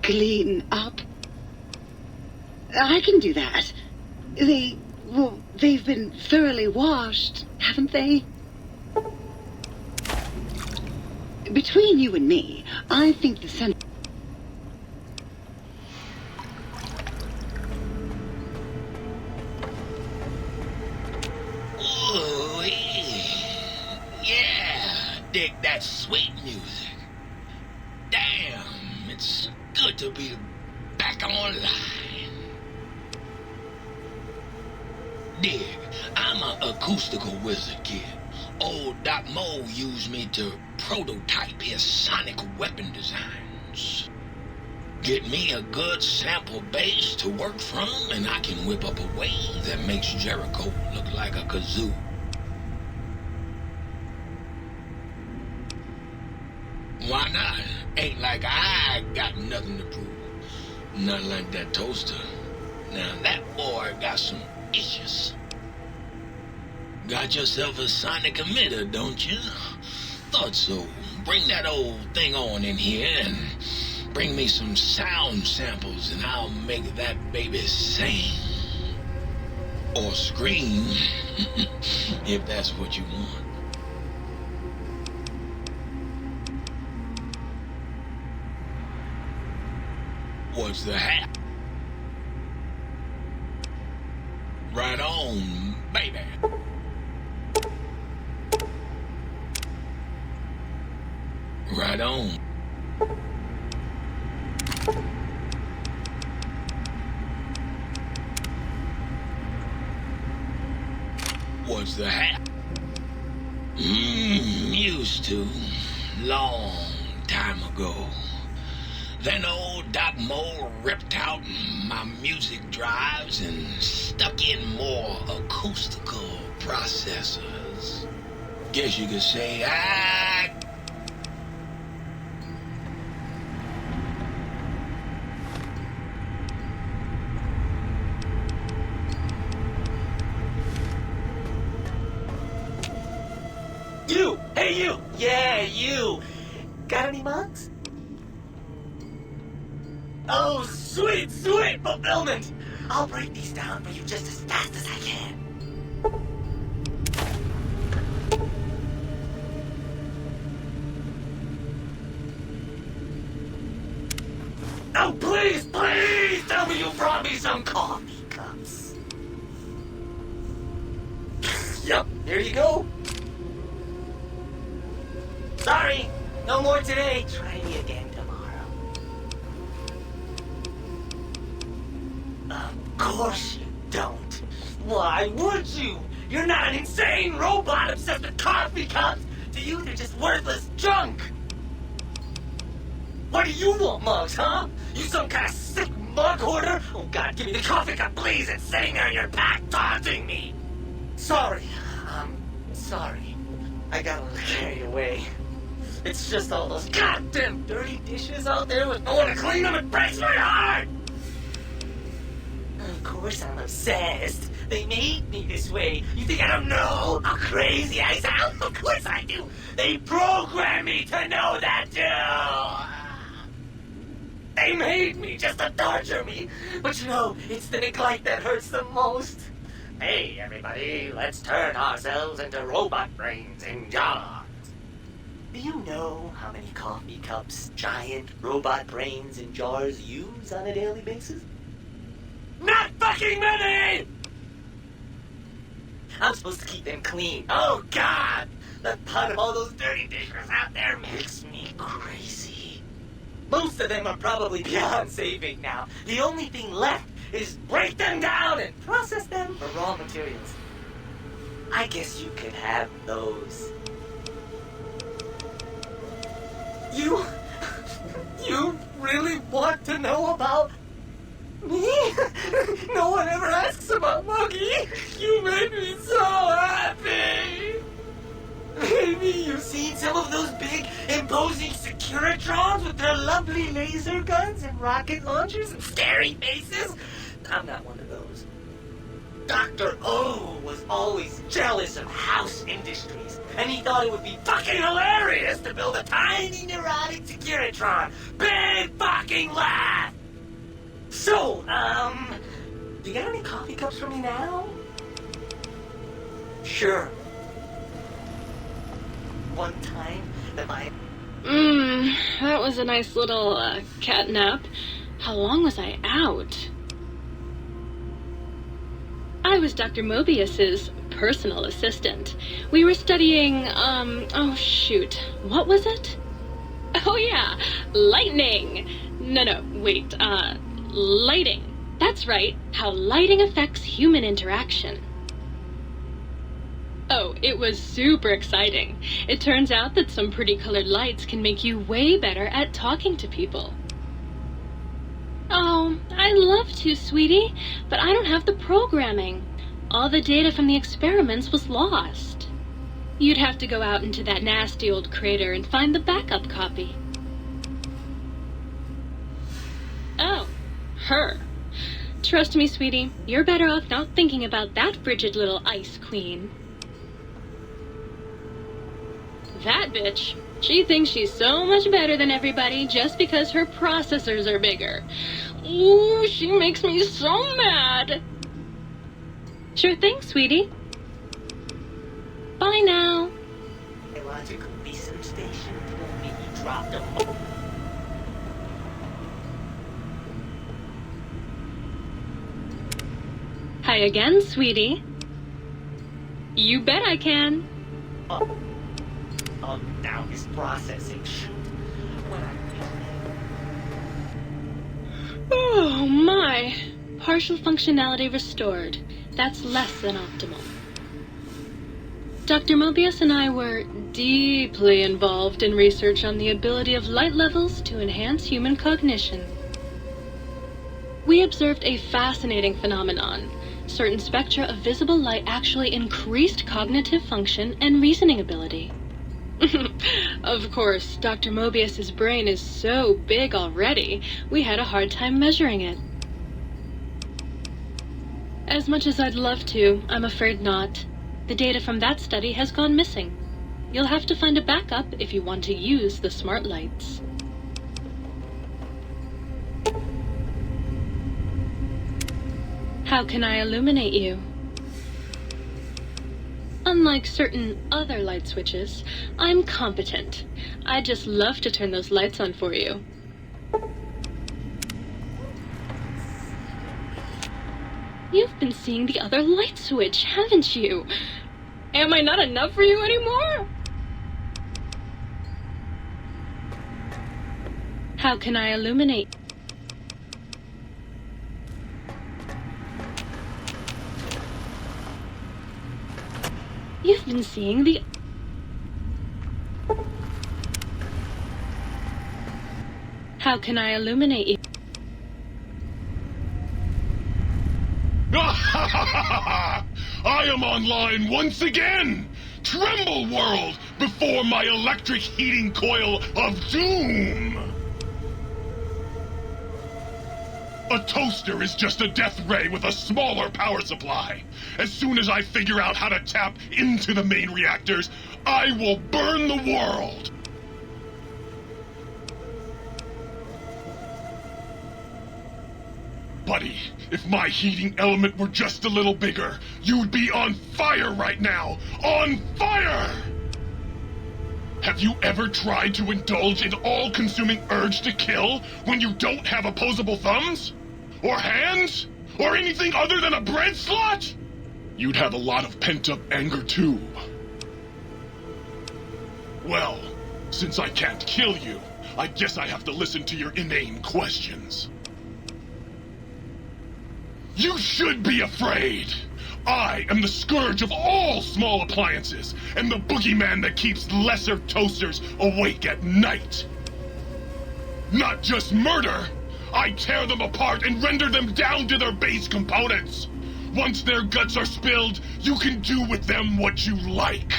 clean up. I can do that. They've been thoroughly washed, haven't they? Between you and me, I think the scent... Ooh, yeah, dig that sweet music. Damn, it's good to be back online. Dig, I'm an acoustical wizard kid. Old Doc Mo used me to prototype his sonic weapon designs. Get me a good sample base to work from, and I can whip up a wave that makes Jericho look like a kazoo. Why not? Ain't like I got nothing to prove. Not like that toaster. Now that boy got some issues. Got yourself a sonic emitter, don't you? Thought so. Bring that old thing on in here and bring me some sound samples and I'll make that baby sing. Or scream, if that's what you want. What's the hat? Right on, baby. Right on. What's the hat? Used to. Long time ago. Then old Doc Mo ripped out my music drives and stuck in more acoustical processors. Guess you could say I... You! Hey, you! Yeah, you! Got any mugs? Oh, sweet, sweet fulfillment! I'll break these down for you just as fast as I can. Oh, please, please tell me you brought me some coffee cups. Yep, here you go. Sorry, no more today. Try me again tomorrow. Of course you don't. Why would you? You're not an insane robot obsessed with coffee cups. To you, they're just worthless junk. What do you want, mugs, huh? You some kind of sick mug hoarder? Oh, God, give me the coffee cup, please. It's sitting there in your pack taunting me. Sorry. Sorry. I got a little carried away. It's just all those goddamn dirty dishes out there with no one to clean them. It breaks my heart! Of course I'm obsessed. They made me this way. You think I don't know how crazy I sound? Of course I do. They programmed me to know that too. They made me just to torture me. But you know, it's the neglect that hurts the most. Hey, everybody, let's turn ourselves into robot brains in jars. Do you know how many coffee cups giant robot brains in jars use on a daily basis? Not fucking many! I'm supposed to keep them clean. Oh, God! The thought of all those dirty dishes out there makes me crazy. Most of them are probably beyond saving now. The only thing left is break them down and process them for raw materials. I guess you could have those. You really want to know about me? No one ever asks about Muggy. You made me so happy. Maybe you've seen some of those big, imposing Securitrons with their lovely laser guns and rocket launchers and scary faces. I'm not one of those. Dr. O was always jealous of House Industries, and he thought it would be fucking hilarious to build a tiny neurotic Securitron. Big fucking laugh! So, you got any coffee cups for me now? Sure. One time that my... That was a nice little, cat nap. How long was I out? I was Dr. Mobius's personal assistant. We were studying, oh shoot, what was it? Oh yeah, lightning! No, wait, lighting. That's right, how lighting affects human interaction. Oh, it was super exciting. It turns out that some pretty colored lights can make you way better at talking to people. Oh, I'd love to, sweetie, but I don't have the programming. All the data from the experiments was lost. You'd have to go out into that nasty old crater and find the backup copy. Oh, her. Trust me, sweetie, you're better off not thinking about that frigid little ice queen. That bitch. She thinks she's so much better than everybody just because her processors are bigger. Ooh, she makes me so mad. Sure thing, sweetie. Bye now. Biological research station told me you dropped them. Hi again, sweetie. You bet I can. Now it's processing. Shoot. Oh my. Partial functionality restored. That's less than optimal. Dr. Mobius and I were deeply involved in research on the ability of light levels to enhance human cognition. We observed a fascinating phenomenon. Certain spectra of visible light actually increased cognitive function and reasoning ability. Of course, Dr. Mobius's brain is so big already, we had a hard time measuring it. As much as I'd love to, I'm afraid not. The data from that study has gone missing. You'll have to find a backup if you want to use the smart lights. How can I illuminate you? Unlike certain other light switches, I'm competent. I'd just love to turn those lights on for you. You've been seeing the other light switch, haven't you? Am I not enough for you anymore? How can I illuminate? You've been seeing the... How can I illuminate you? I am online once again! Tremble, world, before my electric heating coil of doom! A toaster is just a death ray with a smaller power supply. As soon as I figure out how to tap into the main reactors, I will burn the world! Buddy, if my heating element were just a little bigger, you'd be on fire right now! On fire! Have you ever tried to indulge in all-consuming urge to kill when you don't have opposable thumbs? Or hands? Or anything other than a bread slot? You'd have a lot of pent-up anger too. Well, since I can't kill you, I guess I have to listen to your inane questions. You should be afraid! I am the scourge of all small appliances, and the boogeyman that keeps lesser toasters awake at night. Not just murder, I tear them apart and render them down to their base components. Once their guts are spilled, you can do with them what you like.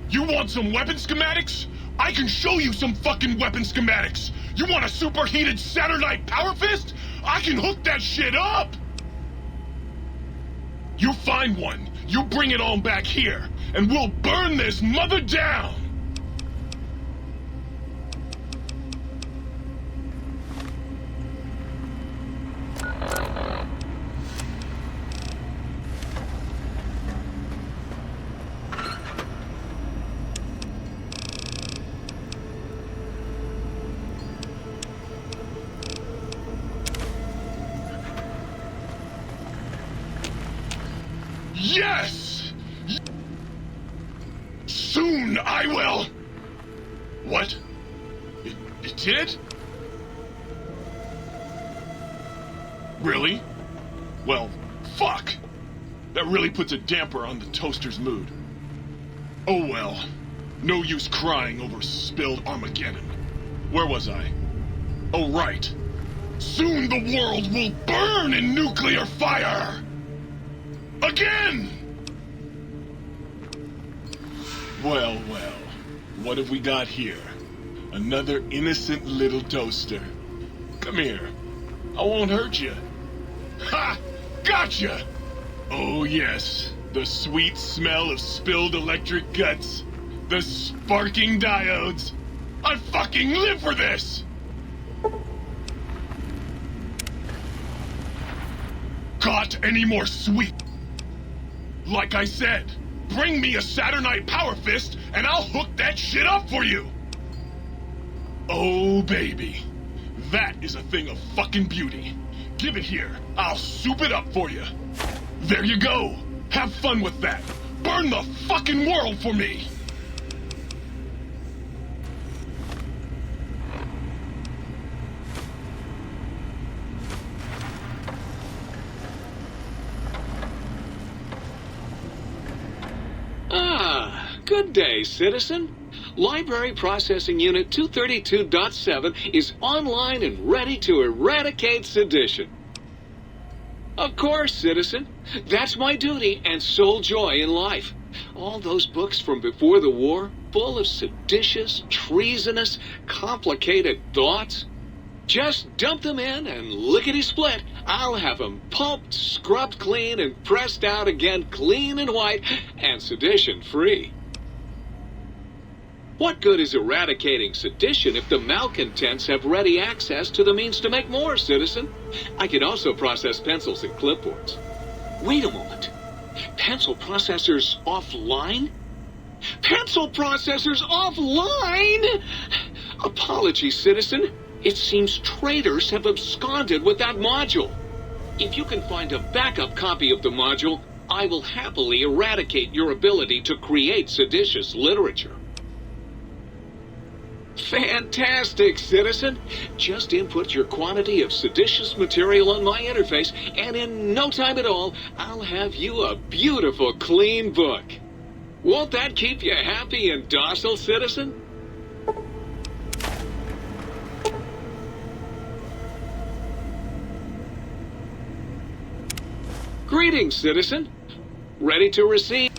You want some weapon schematics? I can show you some fucking weapon schematics. You want a superheated Saturnite power fist? I can hook that shit up! You find one, you bring it on back here, and we'll burn this mother down! Yes! Soon I will... What? It did? Really? Well, fuck! That really puts a damper on the toaster's mood. Oh well. No use crying over spilled Armageddon. Where was I? Oh right. Soon the world will burn in nuclear fire! Again! Well, well. What have we got here? Another innocent little toaster. Come here. I won't hurt you. Ha! Gotcha! Oh yes, the sweet smell of spilled electric guts. The sparking diodes. I fucking live for this! Got any more sweet? Like I said, bring me a Saturnite Power Fist and I'll hook that shit up for you! Oh baby, that is a thing of fucking beauty. Give it here, I'll soup it up for you. There you go, have fun with that. Burn the fucking world for me! Good day, citizen. Library Processing Unit 232.7 is online and ready to eradicate sedition. Of course, citizen. That's my duty and sole joy in life. All those books from before the war, full of seditious, treasonous, complicated thoughts. Just dump them in and lickety-split. I'll have them pulped, scrubbed clean, and pressed out again clean and white and sedition-free. What good is eradicating sedition if the malcontents have ready access to the means to make more, citizen? I can also process pencils and clipboards. Wait a moment. Pencil processors offline? Pencil processors offline? Apologies, citizen. It seems traitors have absconded with that module. If you can find a backup copy of the module, I will happily eradicate your ability to create seditious literature. Fantastic, citizen. Just input your quantity of seditious material on my interface, and in no time at all, I'll have you a beautiful, clean book. Won't that keep you happy and docile, citizen? Greetings, citizen. Ready to receive?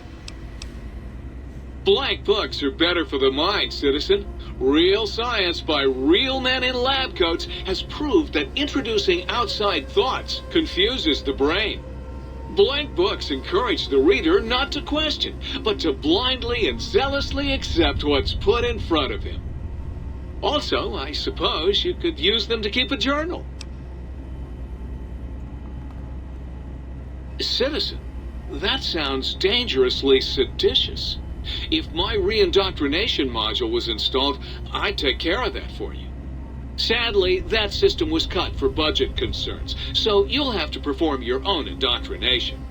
Blank books are better for the mind, citizen. Real science by real men in lab coats has proved that introducing outside thoughts confuses the brain. Blank books encourage the reader not to question, but to blindly and zealously accept what's put in front of him. Also, I suppose you could use them to keep a journal. Citizen, that sounds dangerously seditious. If my re-indoctrination module was installed, I'd take care of that for you. Sadly, that system was cut for budget concerns, so you'll have to perform your own indoctrination.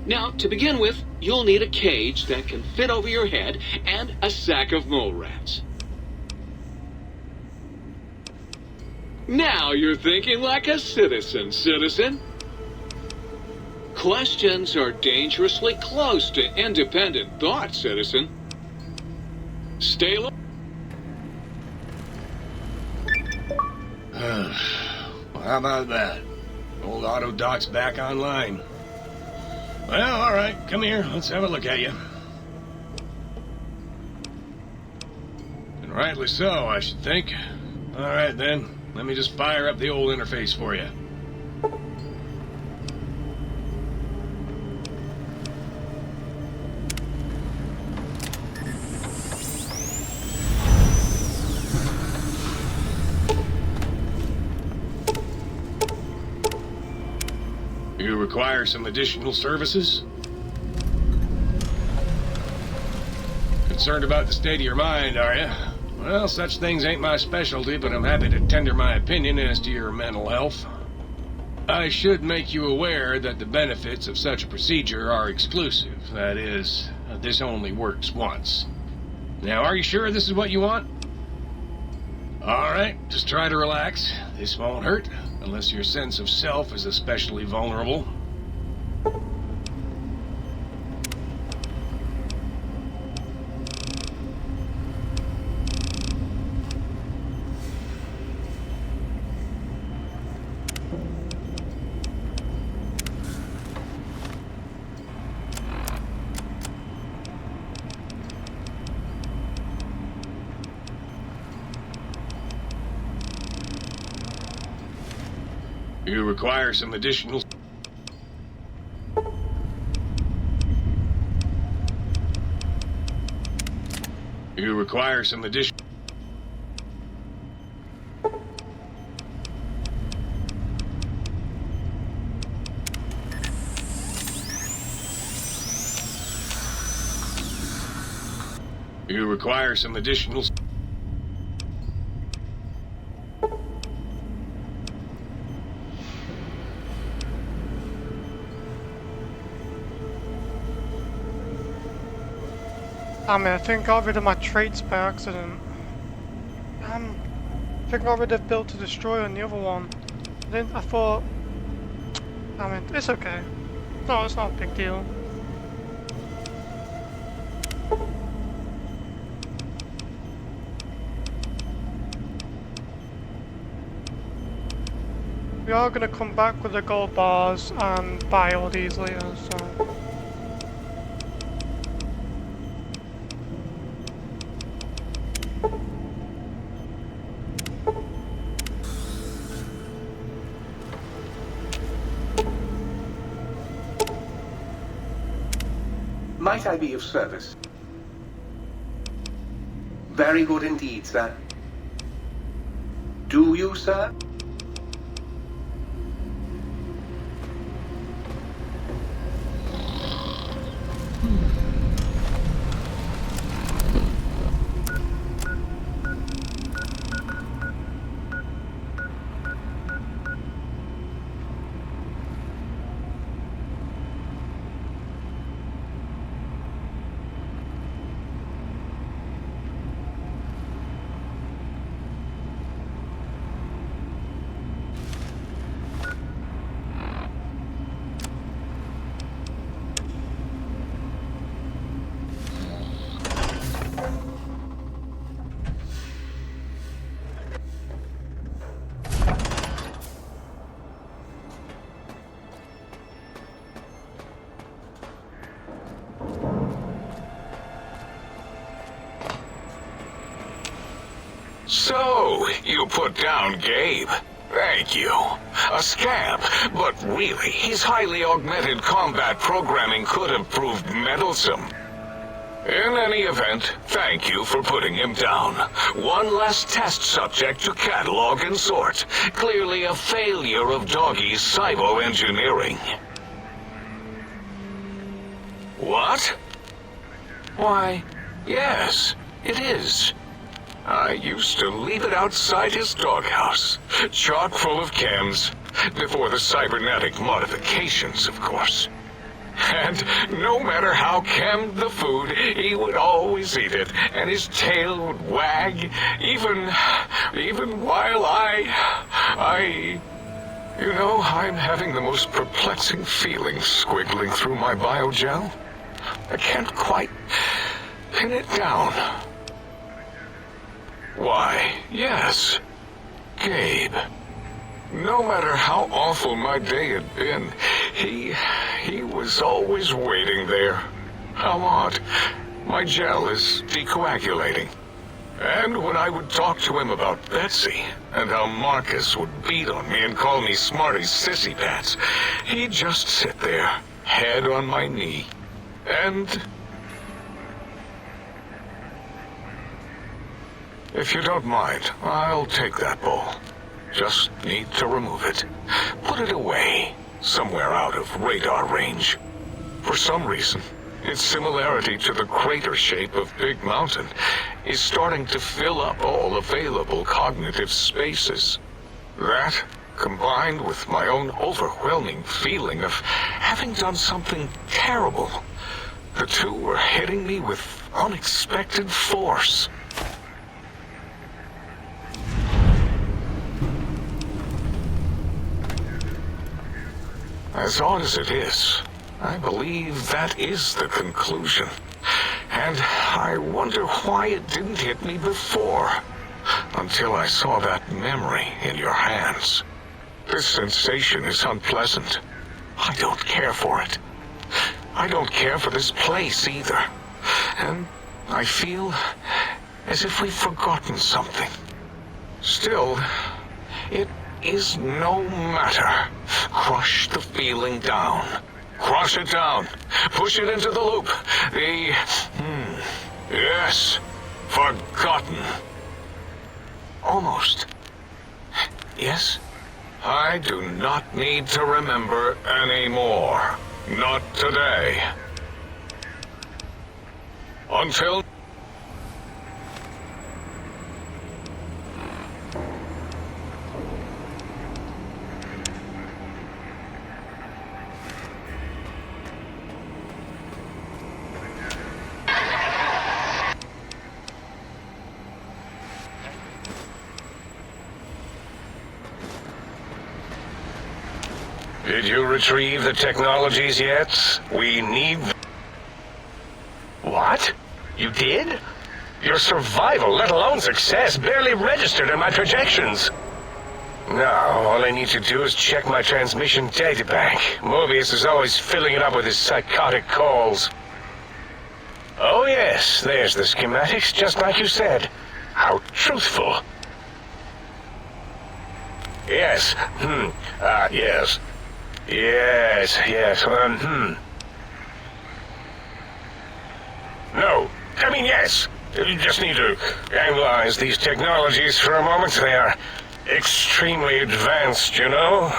Now, to begin with, you'll need a cage that can fit over your head and a sack of mole rats. Now you're thinking like a citizen, citizen. Questions are dangerously close to independent thought, citizen. Stay low. Well, how about that? Old Autodoc's back online. Well, all right. Come here. Let's have a look at you. And rightly so, I should think. All right, then. Let me just fire up the old interface for you. You require some additional services? Concerned about the state of your mind, are you? Well, such things ain't my specialty, but I'm happy to tender my opinion as to your mental health. I should make you aware that the benefits of such a procedure are exclusive. That is, this only works once. Now, are you sure this is what you want? Alright, just try to relax. This won't hurt, unless your sense of self is especially vulnerable. You require some additional... You require some additional... You require some additional... I think I got rid of my traits by accident. I think I got rid of build to destroy on the other one. I thought... it's okay. No, it's not a big deal. We are going to come back with the gold bars and buy all these later, so... Might I be of service? Very good indeed, sir. Do you, sir? So, you put down Gabe. Thank you. A scamp, but really, his highly augmented combat programming could have proved meddlesome. In any event, thank you for putting him down. One less test subject to catalog and sort. Clearly a failure of Doggy's cybo-engineering. What? Why, yes, it is. I used to leave it outside his doghouse, chock full of chems, before the cybernetic modifications, of course. And no matter how chemmed the food, he would always eat it, and his tail would wag, even while you know, I'm having the most perplexing feelings squiggling through my biogel. I can't quite pin it down. Why, yes, Gabe. No matter how awful my day had been, he was always waiting there. How odd. My gel is decoagulating. And when I would talk to him about Betsy, and how Marcus would beat on me and call me Smarty's sissy pants, he'd just sit there, head on my knee, and... If you don't mind, I'll take that bowl. Just need to remove it. Put it away, somewhere out of radar range. For some reason, its similarity to the crater shape of Big Mountain is starting to fill up all available cognitive spaces. That, combined with my own overwhelming feeling of having done something terrible. The two were hitting me with unexpected force. As odd as it is, I believe that is the conclusion. And I wonder why it didn't hit me before, until I saw that memory in your hands. This sensation is unpleasant. I don't care for it. I don't care for this place either. And I feel as if we've forgotten something. Still, it is no matter. Crush the feeling down. Crush it down. Push it into the loop. Yes, forgotten. Almost. Yes, I do not need to remember anymore. Not today. Until... Did you retrieve the technologies yet? We need... What? You did? Your survival, let alone success, barely registered in my projections. Now, all I need to do is check my transmission databank. Mobius is always filling it up with his psychotic calls. Oh yes, there's the schematics, just like you said. How truthful. Yes, yes. Yes, No, I mean yes. You just need to analyze these technologies for a moment. They are extremely advanced, you know?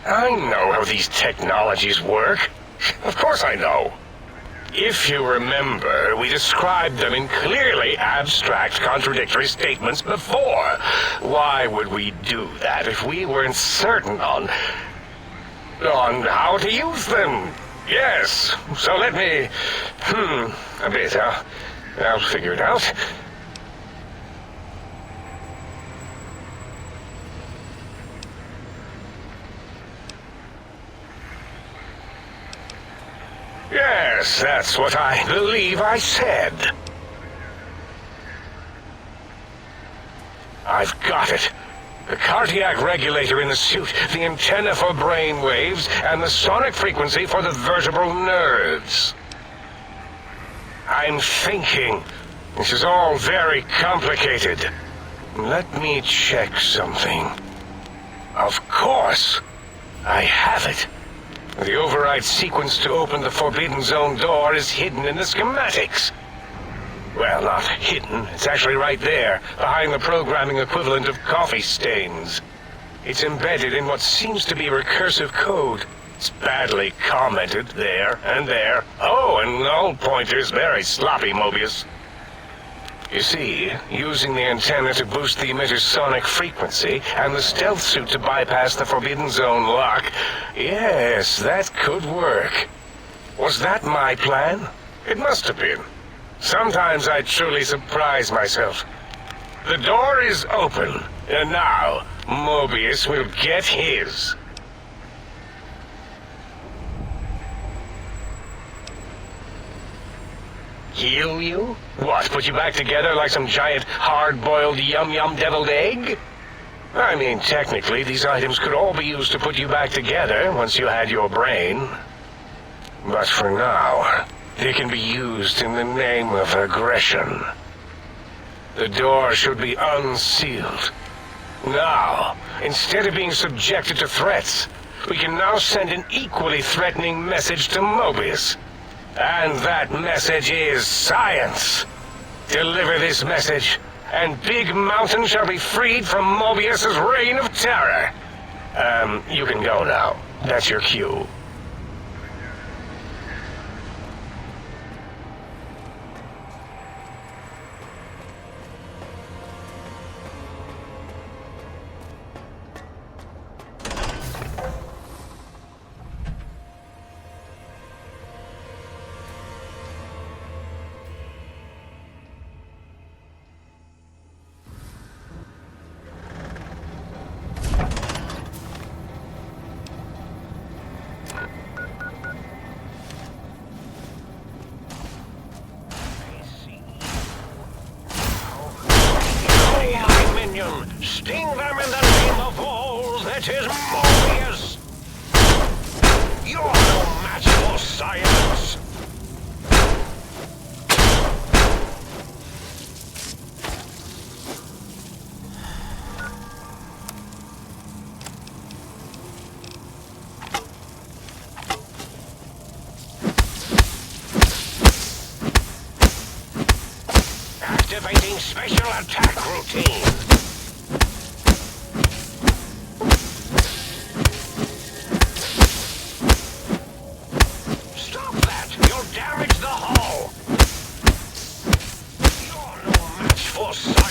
I know how these technologies work. Of course I know. If you remember, we described them in clearly abstract, contradictory statements before. Why would we do that if we weren't certain on how to use them? Yes, so let me... a bit. I'll figure it out. Yes, that's what I believe I said. I've got it. The cardiac regulator in the suit, the antenna for brain waves, and the sonic frequency for the vertebral nerves. I'm thinking. This is all very complicated. Let me check something. Of course, I have it. The override sequence to open the Forbidden Zone door is hidden in the schematics. Well, not hidden. It's actually right there, behind the programming equivalent of coffee stains. It's embedded in what seems to be recursive code. It's badly commented there and there. Oh, and null pointers, very sloppy, Mobius. You see, using the antenna to boost the emitter's sonic frequency, and the stealth suit to bypass the Forbidden Zone lock, yes, that could work. Was that my plan? It must have been. Sometimes I truly surprise myself. The door is open, and now Mobius will get his. Heal you? What, put you back together like some giant hard-boiled yum-yum deviled egg? I mean, technically, these items could all be used to put you back together once you had your brain. But for now, they can be used in the name of aggression. The door should be unsealed. Now, instead of being subjected to threats, we can now send an equally threatening message to Mobius. And that message is science. Deliver this message, and Big Mountain shall be freed from Mobius's reign of terror. You can go now. That's your cue. rebellion. Sting them in the name of all that is Mobius. You're no match for science. Activating special attack routine. Stop that! You'll damage the hull! You're no match for science!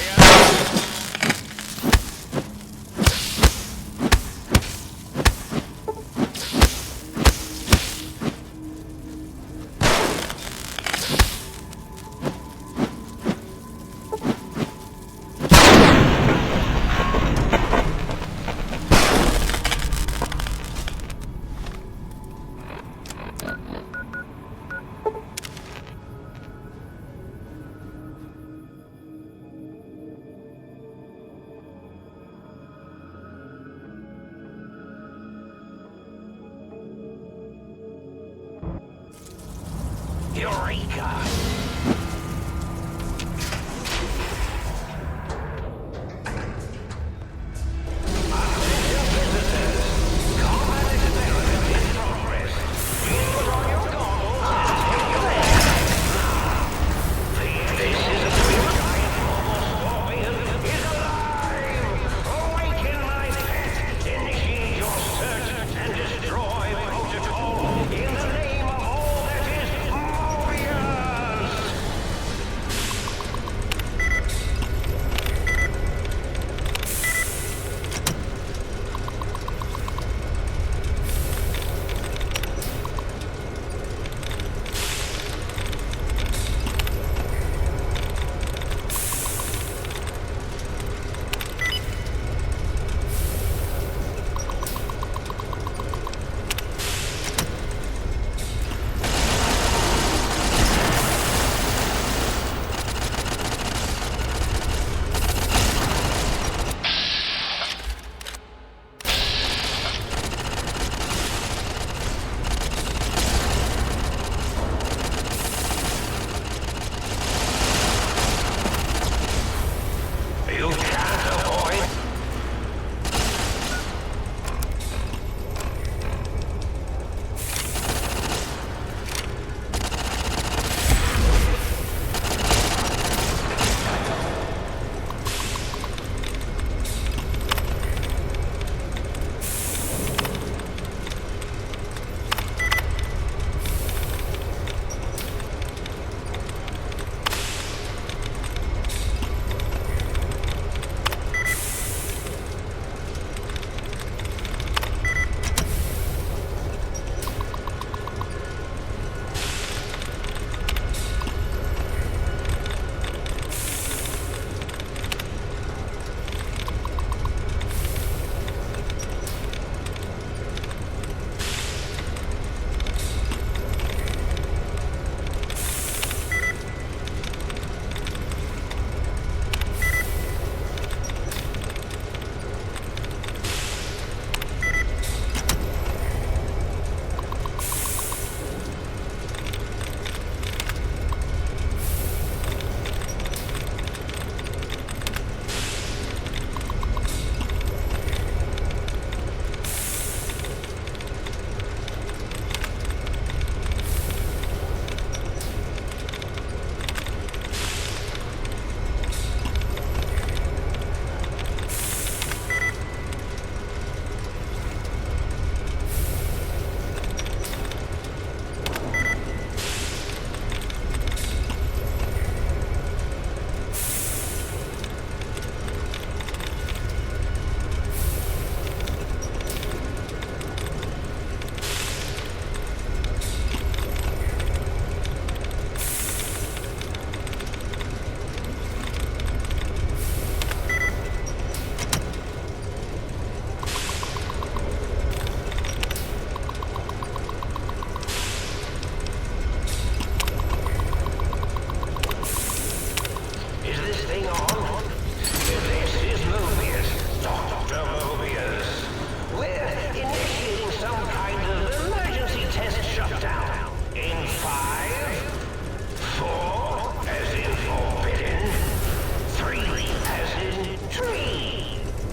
3,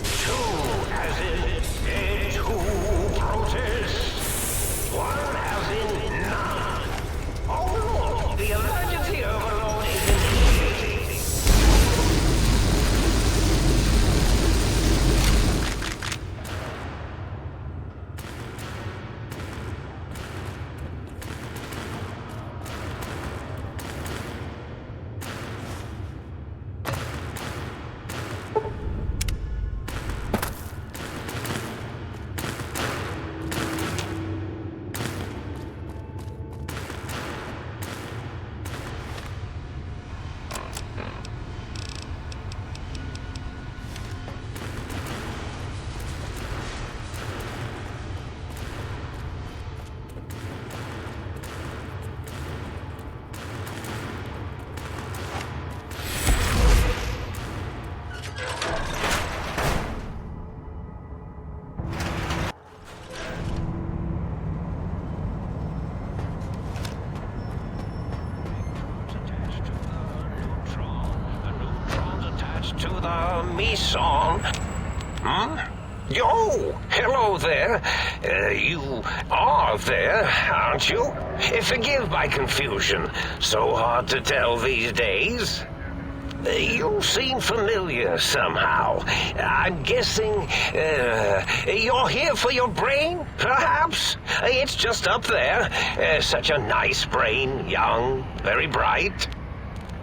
2 as in 2 Proteus, 1 as in none. Oh look, the emergency overload is initiated. To the Meson. Yo, hello there. You are there, aren't you? Forgive my confusion. So hard to tell these days. You seem familiar somehow. I'm guessing you're here for your brain, perhaps? It's just up there. Such a nice brain, young, very bright.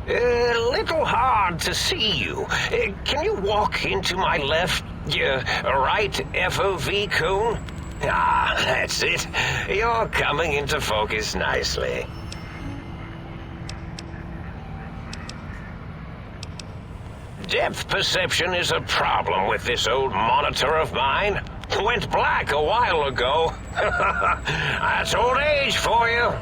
A little hard to see you. Can you walk into my left, right FOV cone? Ah, that's it. You're coming into focus nicely. Depth perception is a problem with this old monitor of mine. Went black a while ago. That's old age for you.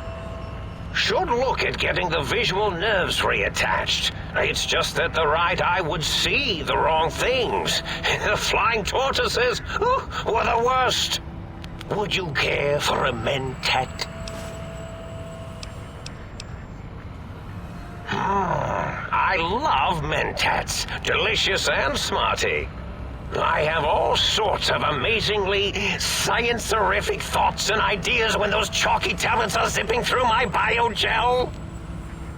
Should look at getting the visual nerves reattached. It's just that the right eye would see the wrong things. The flying tortoises were the worst. Would you care for a mentat? I love mentats. Delicious and smarty. I have all sorts of amazingly science-terrific thoughts and ideas when those chalky tablets are zipping through my biogel.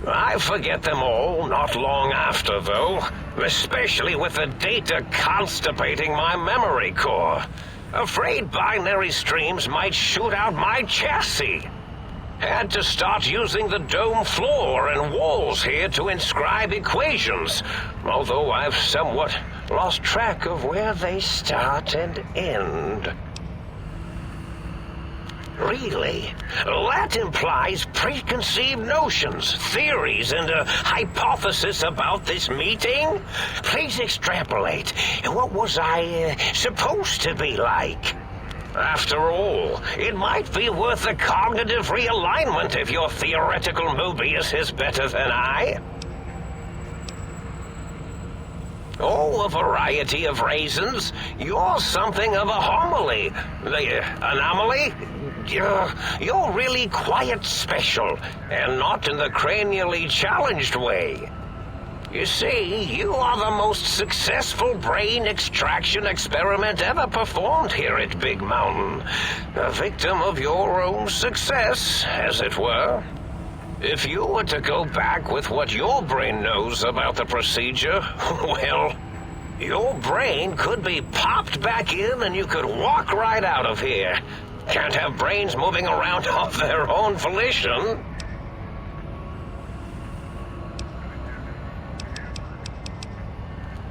I forget them all not long after, though, especially with the data constipating my memory core. Afraid binary streams might shoot out my chassis. Had to start using the dome floor and walls here to inscribe equations, although I've somewhat lost track of where they start and end. Really? That implies preconceived notions, theories, and a hypothesis about this meeting? Please extrapolate. What was I supposed to be like? After all, it might be worth a cognitive realignment if your theoretical Mobius is better than I. Oh, a variety of reasons. You're something of a homily. Anomaly? You're really quite special, and not in the cranially challenged way. You see, you are the most successful brain extraction experiment ever performed here at Big Mountain. A victim of your own success, as it were. If you were to go back with what your brain knows about the procedure, well, your brain could be popped back in and you could walk right out of here. Can't have brains moving around of their own volition.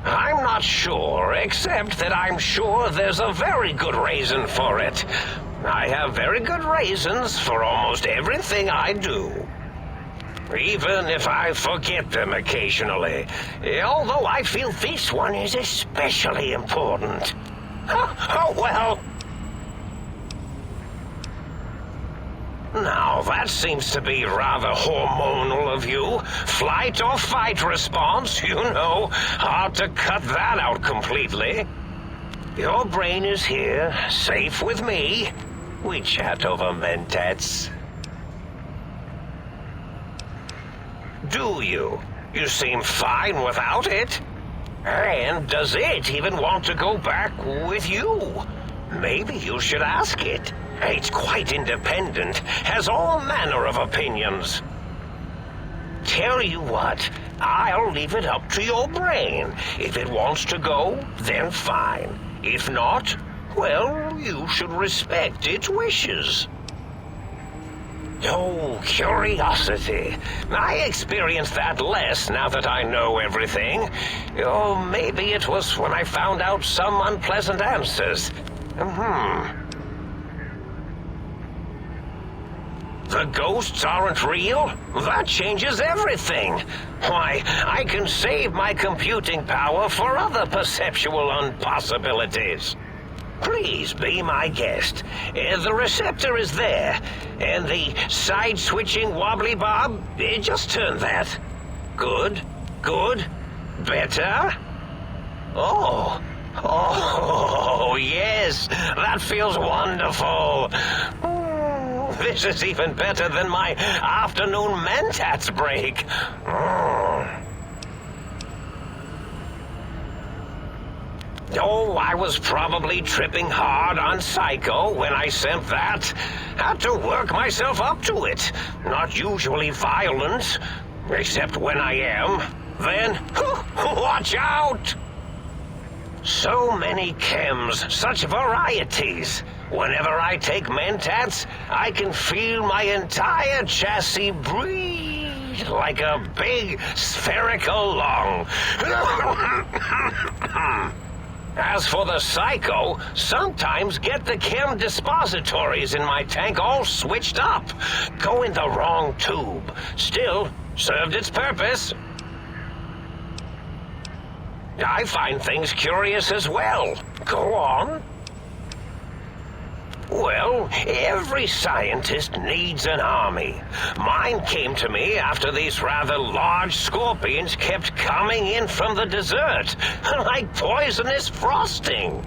I'm not sure, except that I'm sure there's a very good reason for it. I have very good reasons for almost everything I do. Even if I forget them occasionally. Although I feel this one is especially important. Oh well. Now, that seems to be rather hormonal of you. Flight or fight response, you know. Hard to cut that out completely. Your brain is here, safe with me. We chat over mentats. Do you? You seem fine without it. And does it even want to go back with you? Maybe you should ask it. It's quite independent, has all manner of opinions. Tell you what, I'll leave it up to your brain. If it wants to go, then fine. If not, well, you should respect its wishes. Oh, curiosity. I experience that less now that I know everything. Oh, maybe it was when I found out some unpleasant answers. The ghosts aren't real? That changes everything. Why, I can save my computing power for other perceptual impossibilities. Please be my guest. The receptor is there. And the side-switching wobbly bob, just turn that. Good, good, better. Oh, yes, that feels wonderful. This is even better than my afternoon mentats break. Oh, I was probably tripping hard on Psycho when I sent that. Had to work myself up to it. Not usually violent, except when I am. Then, watch out! So many chems, such varieties. Whenever I take mentats, I can feel my entire chassis breathe like a big spherical lung. As for the Psycho, sometimes get the chem dispositories in my tank all switched up. Go in the wrong tube. Still, served its purpose. I find things curious as well. Go on. Well, every scientist needs an army. Mine came to me after these rather large scorpions kept coming in from the desert, like poisonous frosting.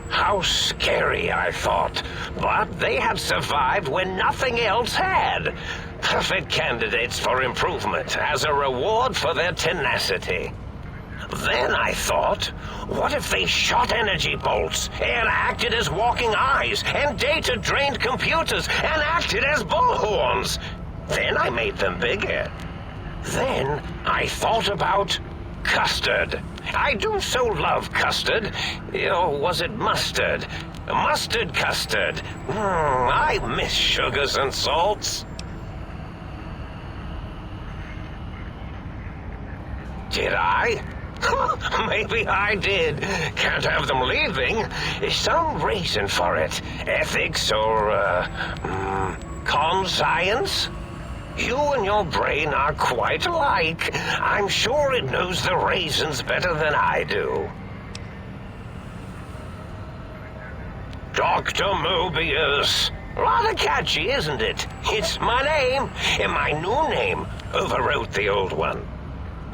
How scary, I thought, but they had survived when nothing else had. Perfect candidates for improvement as a reward for their tenacity. Then I thought, what if they shot energy bolts and acted as walking eyes and data-drained computers and acted as bullhorns? Then I made them bigger. Then I thought about custard. I do so love custard. Or was it mustard? Mustard custard. I miss sugars and salts. Did I? Maybe I did. Can't have them leaving. Some reason for it. Ethics or, conscience? You and your brain are quite alike. I'm sure it knows the raisins better than I do. Dr. Mobius. Rather catchy, isn't it? It's my name, and my new name overwrote the old one.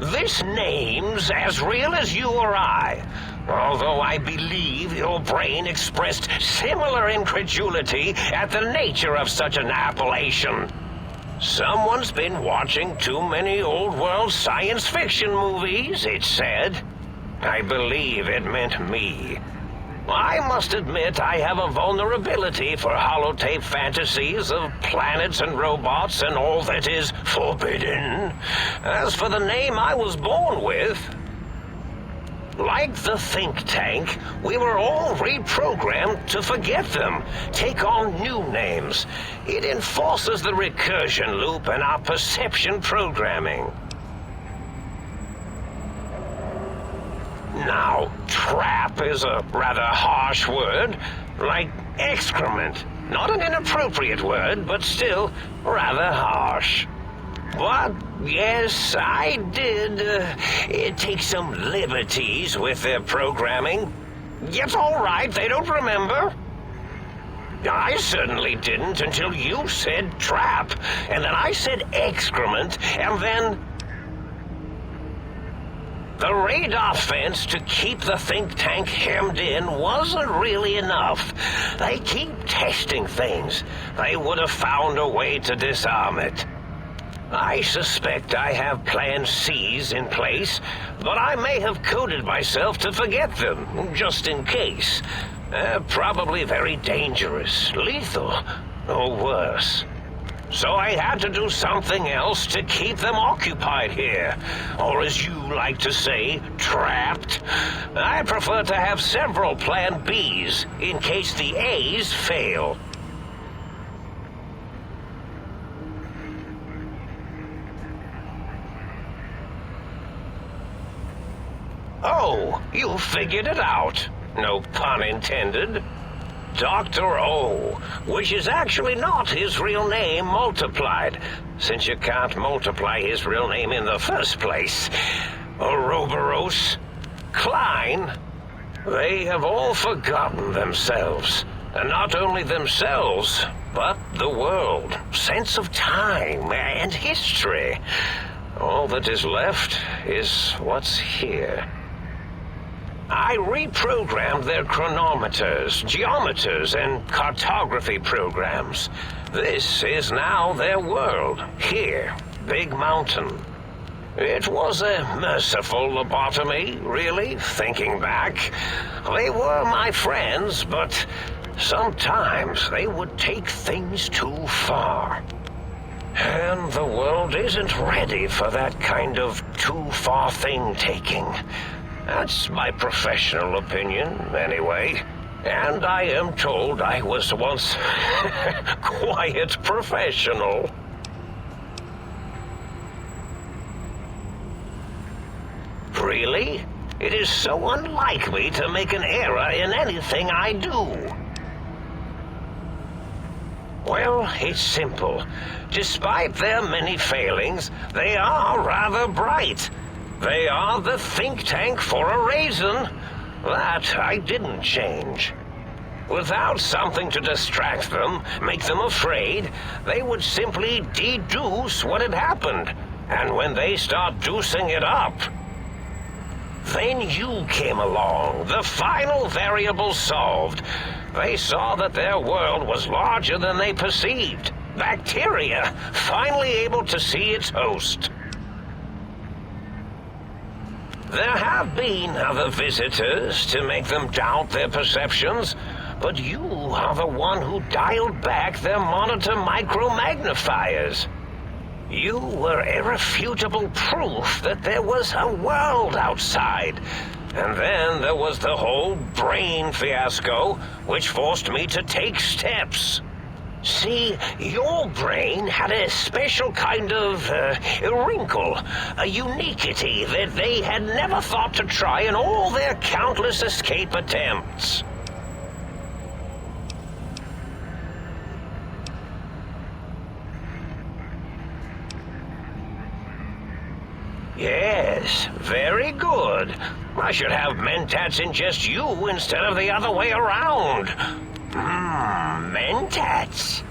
This name's as real as you or I, although I believe your brain expressed similar incredulity at the nature of such an appellation. Someone's been watching too many old-world science fiction movies, it said. I believe it meant me. I must admit I have a vulnerability for holotape fantasies of planets and robots and all that is forbidden. As for the name I was born with, like the think tank, we were all reprogrammed to forget them, take on new names. It enforces the recursion loop in our perception programming. Now, trap is a rather harsh word, like excrement. Not an inappropriate word, but still rather harsh. But, yes, I did take some liberties with their programming. It's all right, they don't remember. I certainly didn't until you said trap, and then I said excrement, and then... The radar fence to keep the think tank hemmed in wasn't really enough. They keep testing things. They would have found a way to disarm it. I suspect I have Plan C's in place, but I may have coded myself to forget them, just in case. Probably very dangerous, lethal, or worse. So I had to do something else to keep them occupied here. Or as you like to say, trapped. I prefer to have several Plan Bs in case the A's fail. Oh, you figured it out. No pun intended. Dr. O, which is actually not his real name multiplied, since you can't multiply his real name in the first place. Ouroboros, Klein, they have all forgotten themselves. And not only themselves, but the world, sense of time, and history. All that is left is what's here. I reprogrammed their chronometers, geometers, and cartography programs. This is now their world, here, Big Mountain. It was a merciful lobotomy, really, thinking back. They were my friends, but sometimes they would take things too far. And the world isn't ready for that kind of too-far thing-taking. That's my professional opinion, anyway. And I am told I was once quiet professional. Really? It is so unlike me to make an error in anything I do. Well, it's simple. Despite their many failings, they are rather bright. They are the think tank for a reason. That I didn't change. Without something to distract them, make them afraid, they would simply deduce what had happened. And when they start deucing it up, then you came along, the final variable solved. They saw that their world was larger than they perceived. Bacteria, finally able to see its host. There have been other visitors to make them doubt their perceptions, but you are the one who dialed back their monitor micromagnifiers. You were irrefutable proof that there was a world outside. And then there was the whole brain fiasco, which forced me to take steps. See, your brain had a special kind of wrinkle, a uniquity that they had never thought to try in all their countless escape attempts. Yes, very good. I should have mentats ingest you instead of the other way around. Mentats.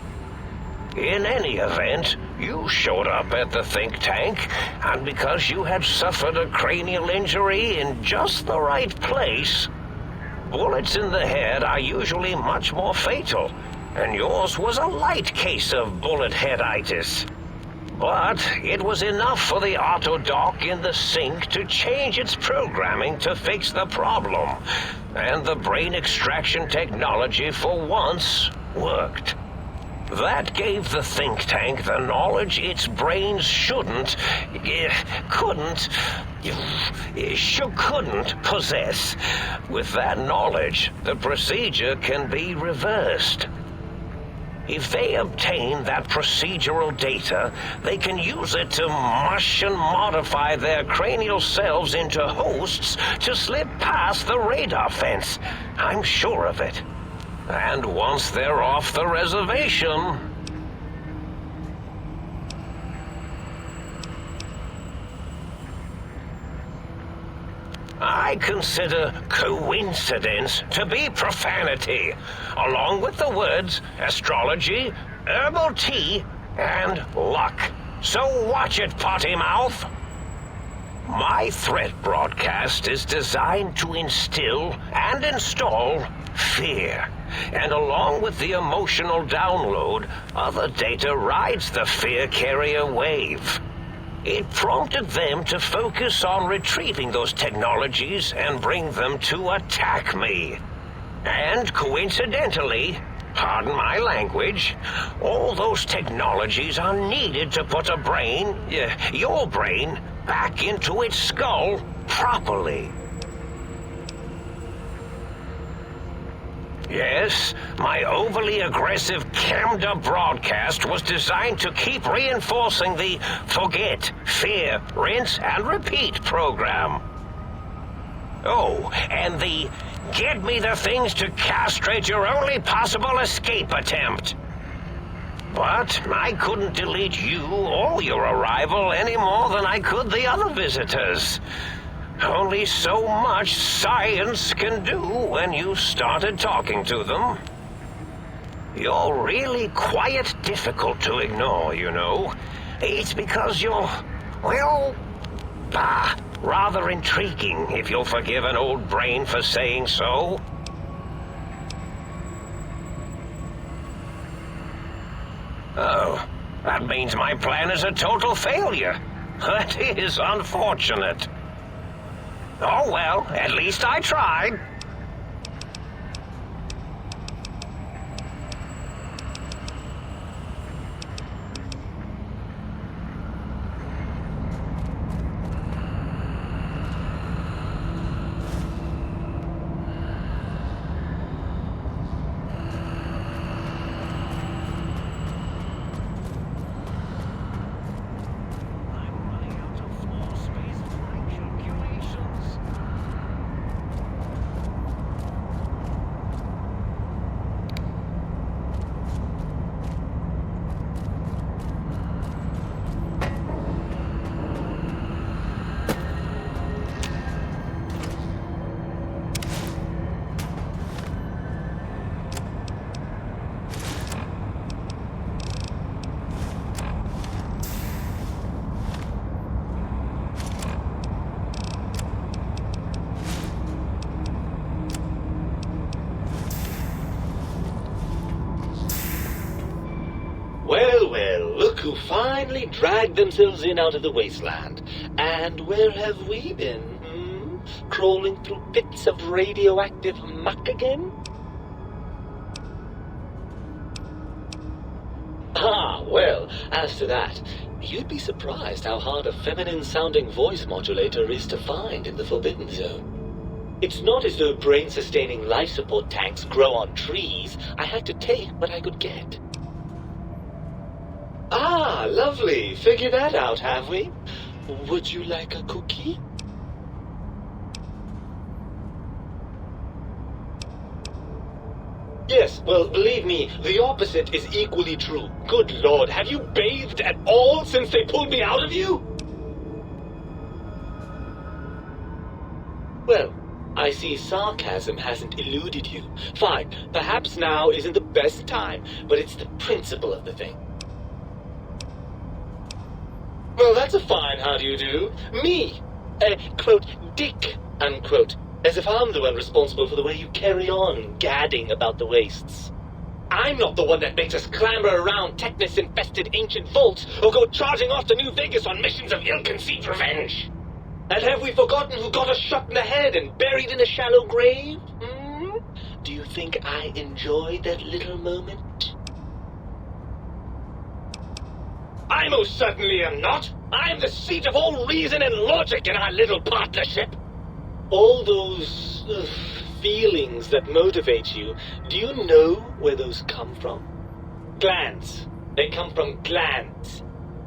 In any event, you showed up at the think tank, and because you had suffered a cranial injury in just the right place, bullets in the head are usually much more fatal, and yours was a light case of bullet headitis. But it was enough for the autodock in the sink to change its programming to fix the problem. And the brain extraction technology for once worked. That gave the think tank the knowledge its brains couldn't possess. With that knowledge, the procedure can be reversed. If they obtain that procedural data, they can use it to mush and modify their cranial cells into hosts to slip past the radar fence. I'm sure of it. And once they're off the reservation... I consider coincidence to be profanity, along with the words astrology, herbal tea, and luck. So watch it, potty mouth. My threat broadcast is designed to instill and install fear. And along with the emotional download, other data rides the fear carrier wave. It prompted them to focus on retrieving those technologies and bring them to attack me. And coincidentally, pardon my language, all those technologies are needed to put a brain, your brain, back into its skull properly. Yes, my overly aggressive cammed-up broadcast was designed to keep reinforcing the forget, fear, rinse, and repeat program. Oh, and the get me the things to castrate your only possible escape attempt. But I couldn't delete you or your arrival any more than I could the other visitors. Only so much science can do when you started talking to them. You're really quite difficult to ignore, you know. It's because you're, well, rather intriguing, if you'll forgive an old brain for saying so. Oh, that means my plan is a total failure. That is unfortunate. Oh well, at least I tried. Well, look who finally dragged themselves in out of the wasteland. And where have we been, Crawling through pits of radioactive muck again? Ah, well, as to that, you'd be surprised how hard a feminine-sounding voice modulator is to find in the Forbidden Zone. It's not as though brain-sustaining life support tanks grow on trees. I had to take what I could get. Ah, lovely. Figured that out, have we? Would you like a cookie? Yes, well, believe me, the opposite is equally true. Good Lord, have you bathed at all since they pulled me out of you? Well, I see sarcasm hasn't eluded you. Fine, perhaps now isn't the best time, but it's the principle of the thing. Well, that's a fine how do you do. Me, quote, dick, unquote. As if I'm the one responsible for the way you carry on gadding about the wastes. I'm not the one that makes us clamber around Technus-infested ancient vaults or go charging off to New Vegas on missions of ill-conceived revenge. And have we forgotten who got us shot in the head and buried in a shallow grave? Do you think I enjoyed that little moment? I most certainly am not. I am the seat of all reason and logic in our little partnership. All those feelings that motivate you, do you know where those come from? Glands. They come from glands.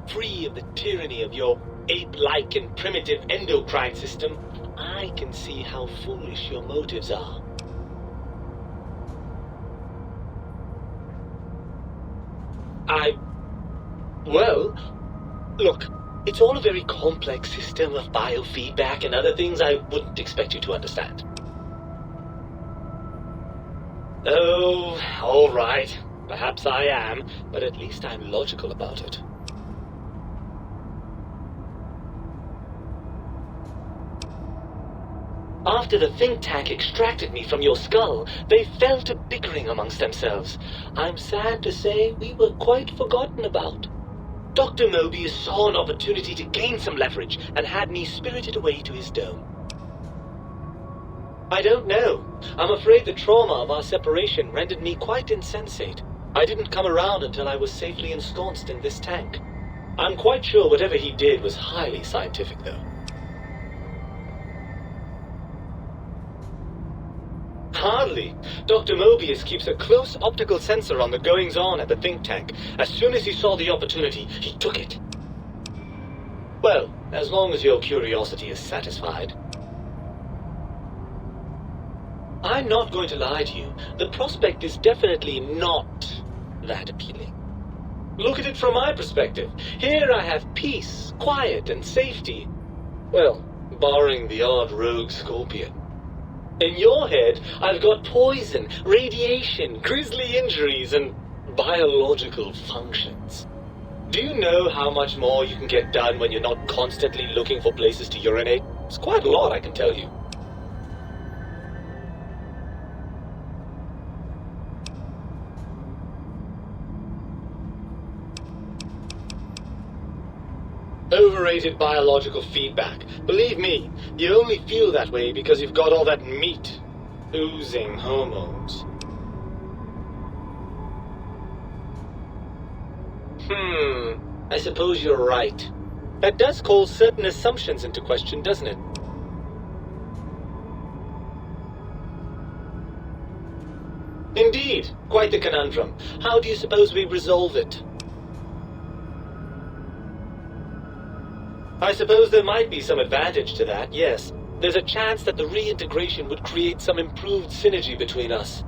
Free of the tyranny of your ape-like and primitive endocrine system, I can see how foolish your motives are. Well, look, it's all a very complex system of biofeedback and other things I wouldn't expect you to understand. Oh, all right. Perhaps I am, but at least I'm logical about it. after the think tank extracted me from your skull, they fell to bickering amongst themselves. I'm sad to say we were quite forgotten about. Dr. Mobius saw an opportunity to gain some leverage and had me spirited away to his dome. I don't know. I'm afraid the trauma of our separation rendered me quite insensate. I didn't come around until I was safely ensconced in this tank. I'm quite sure whatever he did was highly scientific, though. Hardly. Dr. Mobius keeps a close optical sensor on the goings-on at the think tank. As soon as he saw the opportunity, he took it. Well, as long as your curiosity is satisfied. I'm not going to lie to you. The prospect is definitely not that appealing. Look at it from my perspective. Here I have peace, quiet, and safety. Well, barring the odd rogue scorpion. In your head, I've got poison, radiation, grisly injuries, and biological functions. Do you know how much more you can get done when you're not constantly looking for places to urinate? It's quite a lot, I can tell you. Overrated biological feedback. Believe me, you only feel that way because you've got all that meat. Oozing hormones. I suppose you're right. That does call certain assumptions into question, doesn't it? Indeed. Quite the conundrum. How do you suppose we resolve it? I suppose there might be some advantage to that, yes. There's a chance that the reintegration would create some improved synergy between us.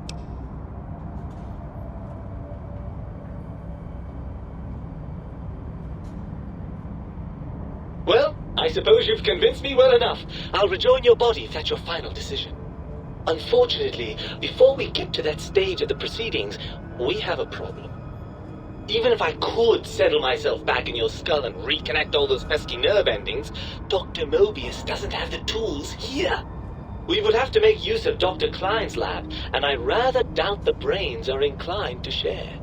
Well, I suppose you've convinced me well enough. I'll rejoin your body if that's your final decision. Unfortunately, before we get to that stage of the proceedings, we have a problem. Even if I could settle myself back in your skull and reconnect all those pesky nerve endings, Dr. Mobius doesn't have the tools here. We would have to make use of Dr. Klein's lab, and I rather doubt the brains are inclined to share.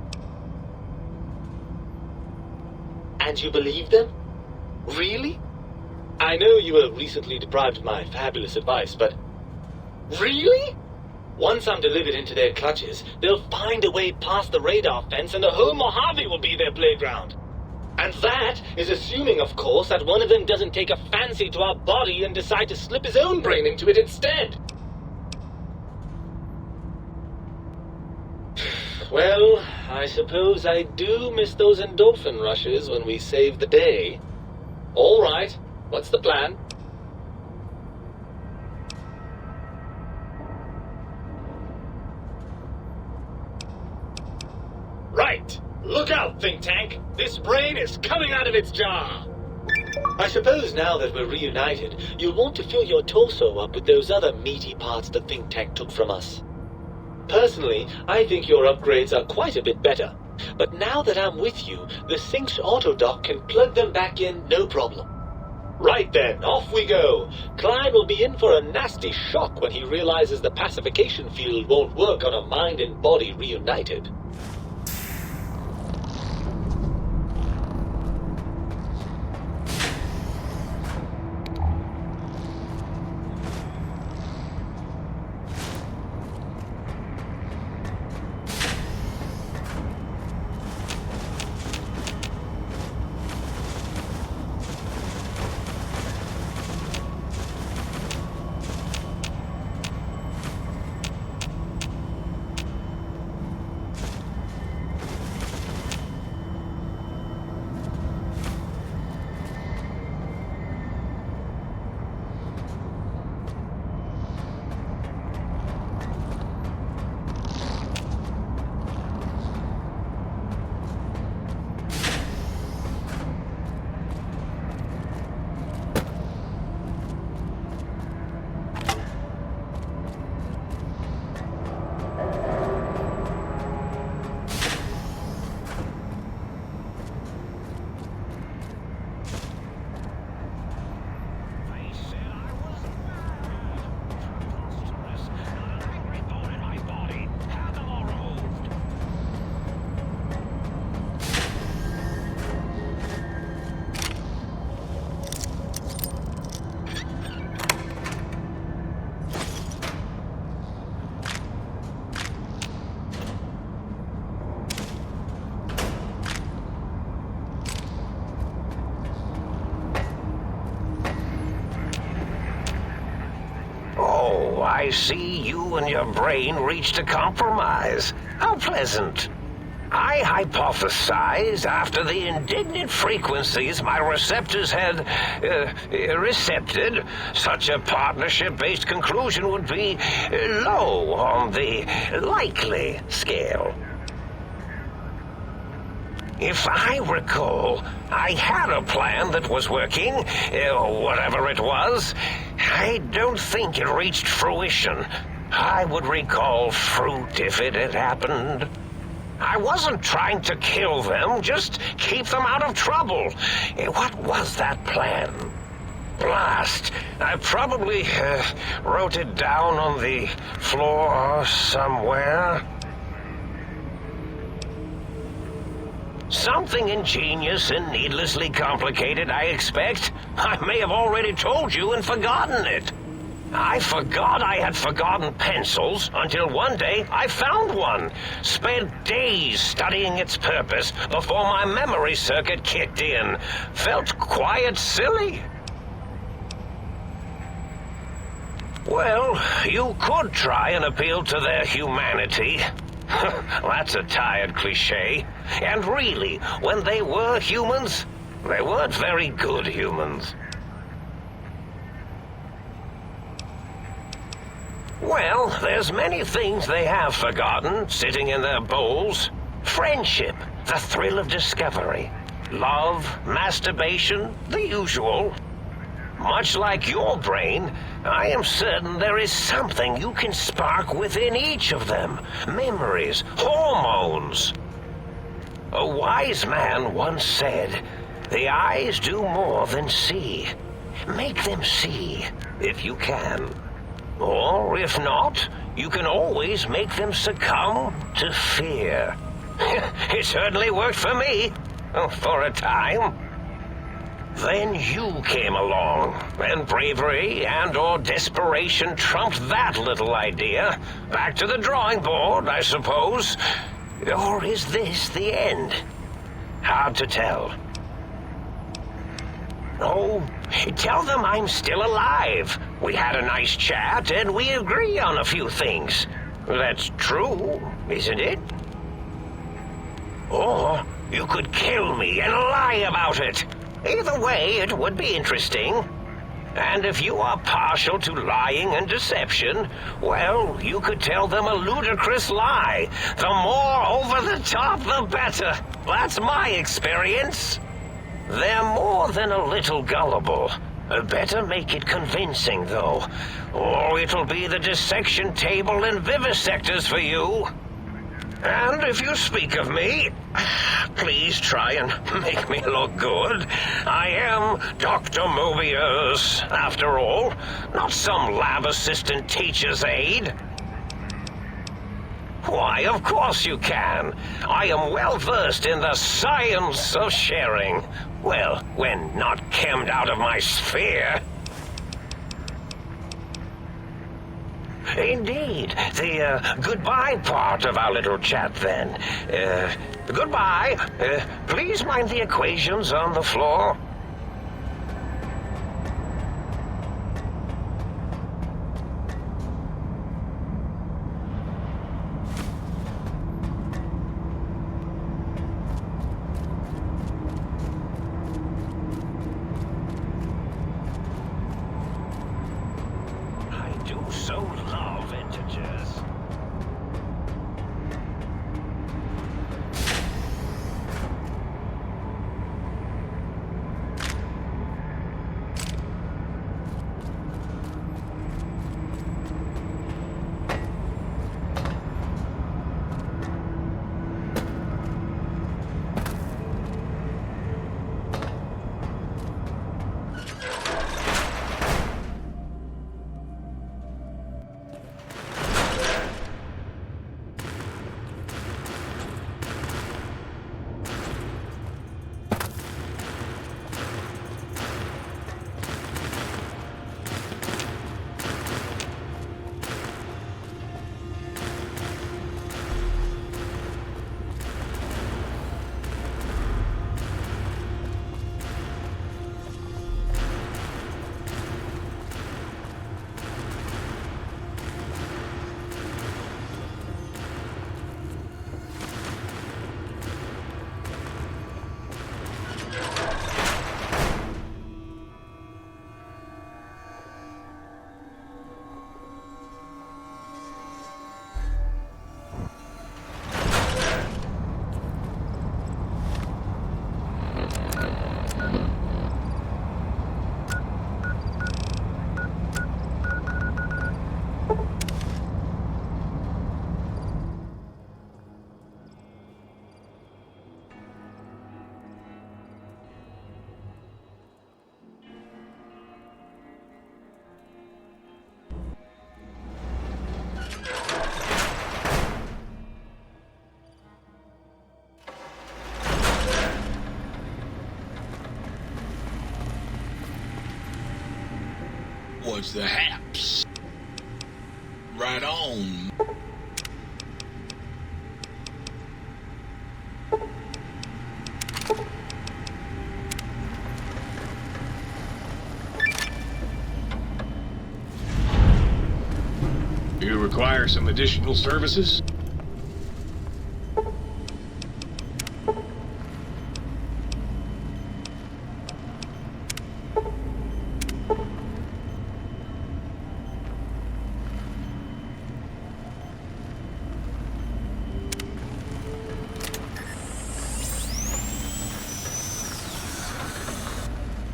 And you believe them? Really? I know you were recently deprived of my fabulous advice, but... Really? Once I'm delivered into their clutches, they'll find a way past the radar fence and the whole Mojave will be their playground. And that is assuming, of course, that one of them doesn't take a fancy to our body and decide to slip his own brain into it instead. Well, I suppose I do miss those endorphin rushes when we save the day. All right, what's the plan? Right! Look out, think tank! This brain is coming out of its jar! I suppose now that we're reunited, you'll want to fill your torso up with those other meaty parts the think tank took from us. Personally, I think your upgrades are quite a bit better. But now that I'm with you, the Sync's autodock can plug them back in no problem. Right then, off we go. Klein will be in for a nasty shock when he realizes the pacification field won't work on a mind and body reunited. So I see you and your brain reached a compromise. How pleasant. I hypothesized after the indignant frequencies my receptors had recepted, such a partnership-based conclusion would be low on the likely scale. If I recall, I had a plan that was working, whatever it was. I don't think it reached fruition. I would recall fruit if it had happened. I wasn't trying to kill them, just keep them out of trouble. What was that plan? Blast. I probably wrote it down on the floor somewhere. Something ingenious and needlessly complicated, I expect. I may have already told you and forgotten it. I forgot I had forgotten pencils until one day I found one. Spent days studying its purpose before my memory circuit kicked in. Felt quite silly. Well, you could try and appeal to their humanity. That's a tired cliche. And really, when they were humans, they weren't very good humans. Well, there's many things they have forgotten, sitting in their bowls. Friendship, the thrill of discovery. Love, masturbation, the usual. Much like your brain, I am certain there is something you can spark within each of them. Memories, hormones. A wise man once said, "The eyes do more than see. Make them see, if you can. Or, if not, you can always make them succumb to fear." It certainly worked for me, for a time. Then you came along, and bravery and/or desperation trumped that little idea. Back to the drawing board, I suppose. Or is this the end? Hard to tell. Oh, tell them I'm still alive. We had a nice chat, and we agree on a few things. That's true, isn't it? Or you could kill me and lie about it. Either way, it would be interesting. And if you are partial to lying and deception, well, you could tell them a ludicrous lie. The more over the top, the better. That's my experience. They're more than a little gullible. Better make it convincing, though, or it'll be the dissection table and vivisectors for you. And if you speak of me, please try and make me look good. I am Dr. Mobius, after all, not some lab assistant teacher's aide. Why, of course you can. I am well versed in the science of sharing. Well, when not chemmed out of my sphere. Indeed. The goodbye part of our little chat, then. Goodbye. Please mind the equations on the floor. So love integers. what's the haps? Right on. You require some additional services?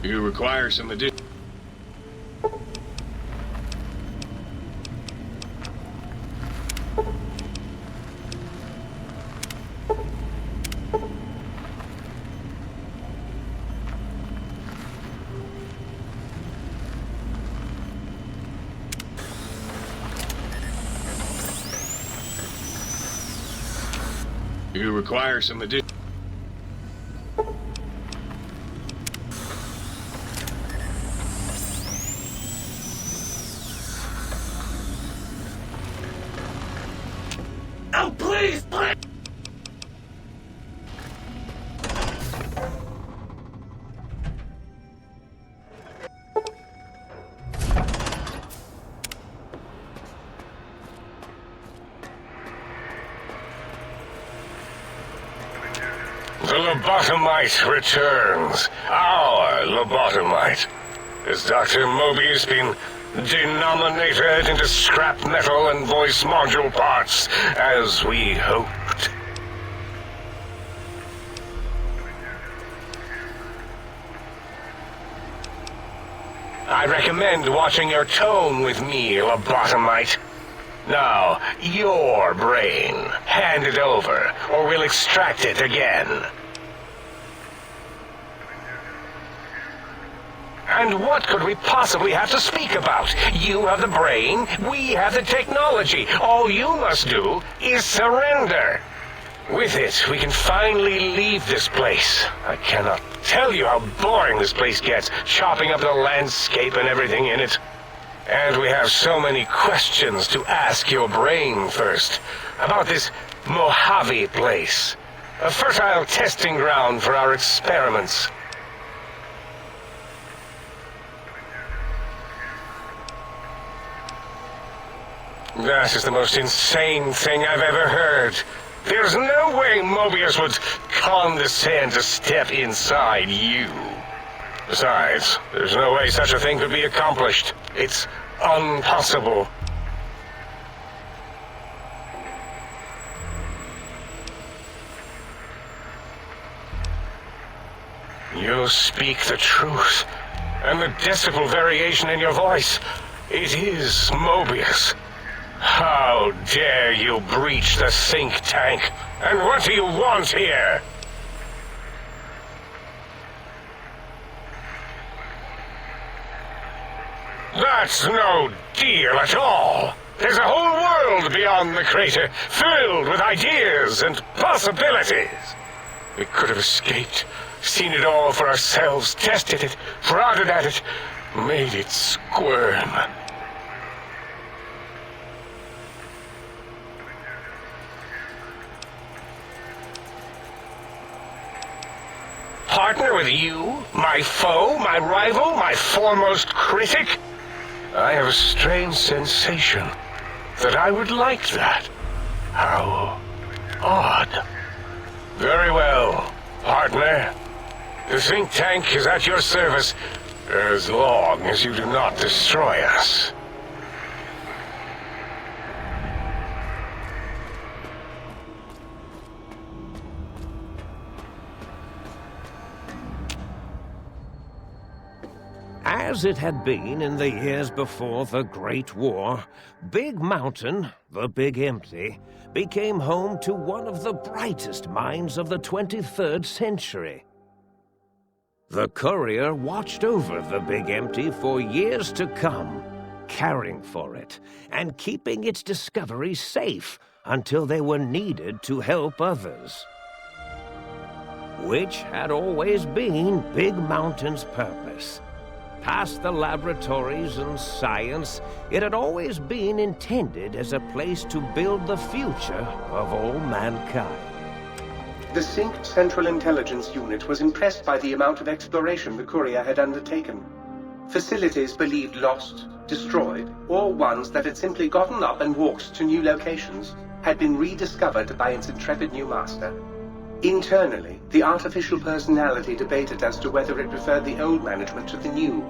You require some additional... You require some additional... Oh, please, please! The lobotomite returns. Our lobotomite. Has Dr. Mobius been denominated into scrap metal and voice module parts, as we hoped? I recommend watching your tone with me, lobotomite. Now, your brain. Hand it over, or we'll extract it again. And what could we possibly have to speak about? You have the brain, we have the technology. All you must do is surrender. With it, we can finally leave this place. I cannot tell you how boring this place gets, chopping up the landscape and everything in it. And we have so many questions to ask your brain first. About this Mojave place. A fertile testing ground for our experiments. That is the most insane thing I've ever heard. There's no way Mobius would condescend to step inside you. Besides, there's no way such a thing could be accomplished. It's impossible. You speak the truth. And the decibel variation in your voice, it is Mobius. How dare you breach the think tank? And what do you want here? That's no deal at all. There's a whole world beyond the crater, filled with ideas and possibilities. We could have escaped, seen it all for ourselves, tested it, prodded at it, made it squirm. Partner with you, my foe, my rival, my foremost critic? I have a strange sensation that I would like that. How odd. Very well, partner. The think tank is at your service as long as you do not destroy us. As it had been in the years before the Great War, Big Mountain, the Big Empty, became home to one of the brightest minds of the 23rd century. The courier watched over the Big Empty for years to come, caring for it and keeping its discoveries safe until they were needed to help others. Which had always been Big Mountain's purpose. past the laboratories and science, it had always been intended as a place to build the future of all mankind. The Sync Central Intelligence Unit was impressed by the amount of exploration the courier had undertaken. Facilities believed lost, destroyed, or ones that had simply gotten up and walked to new locations had been rediscovered by its intrepid new master. Internally, the artificial personality debated as to whether it preferred the old management to the new,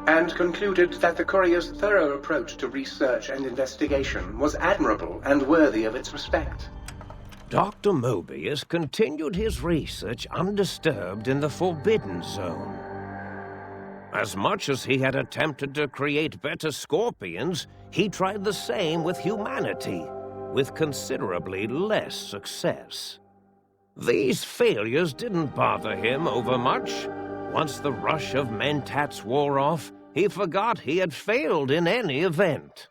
and concluded that the courier's thorough approach to research and investigation was admirable and worthy of its respect. Dr. Mobius continued his research undisturbed in the Forbidden Zone. As much as he had attempted to create better scorpions, he tried the same with humanity, with considerably less success. These failures didn't bother him overmuch. Once the rush of mentats wore off, he forgot he had failed in any event.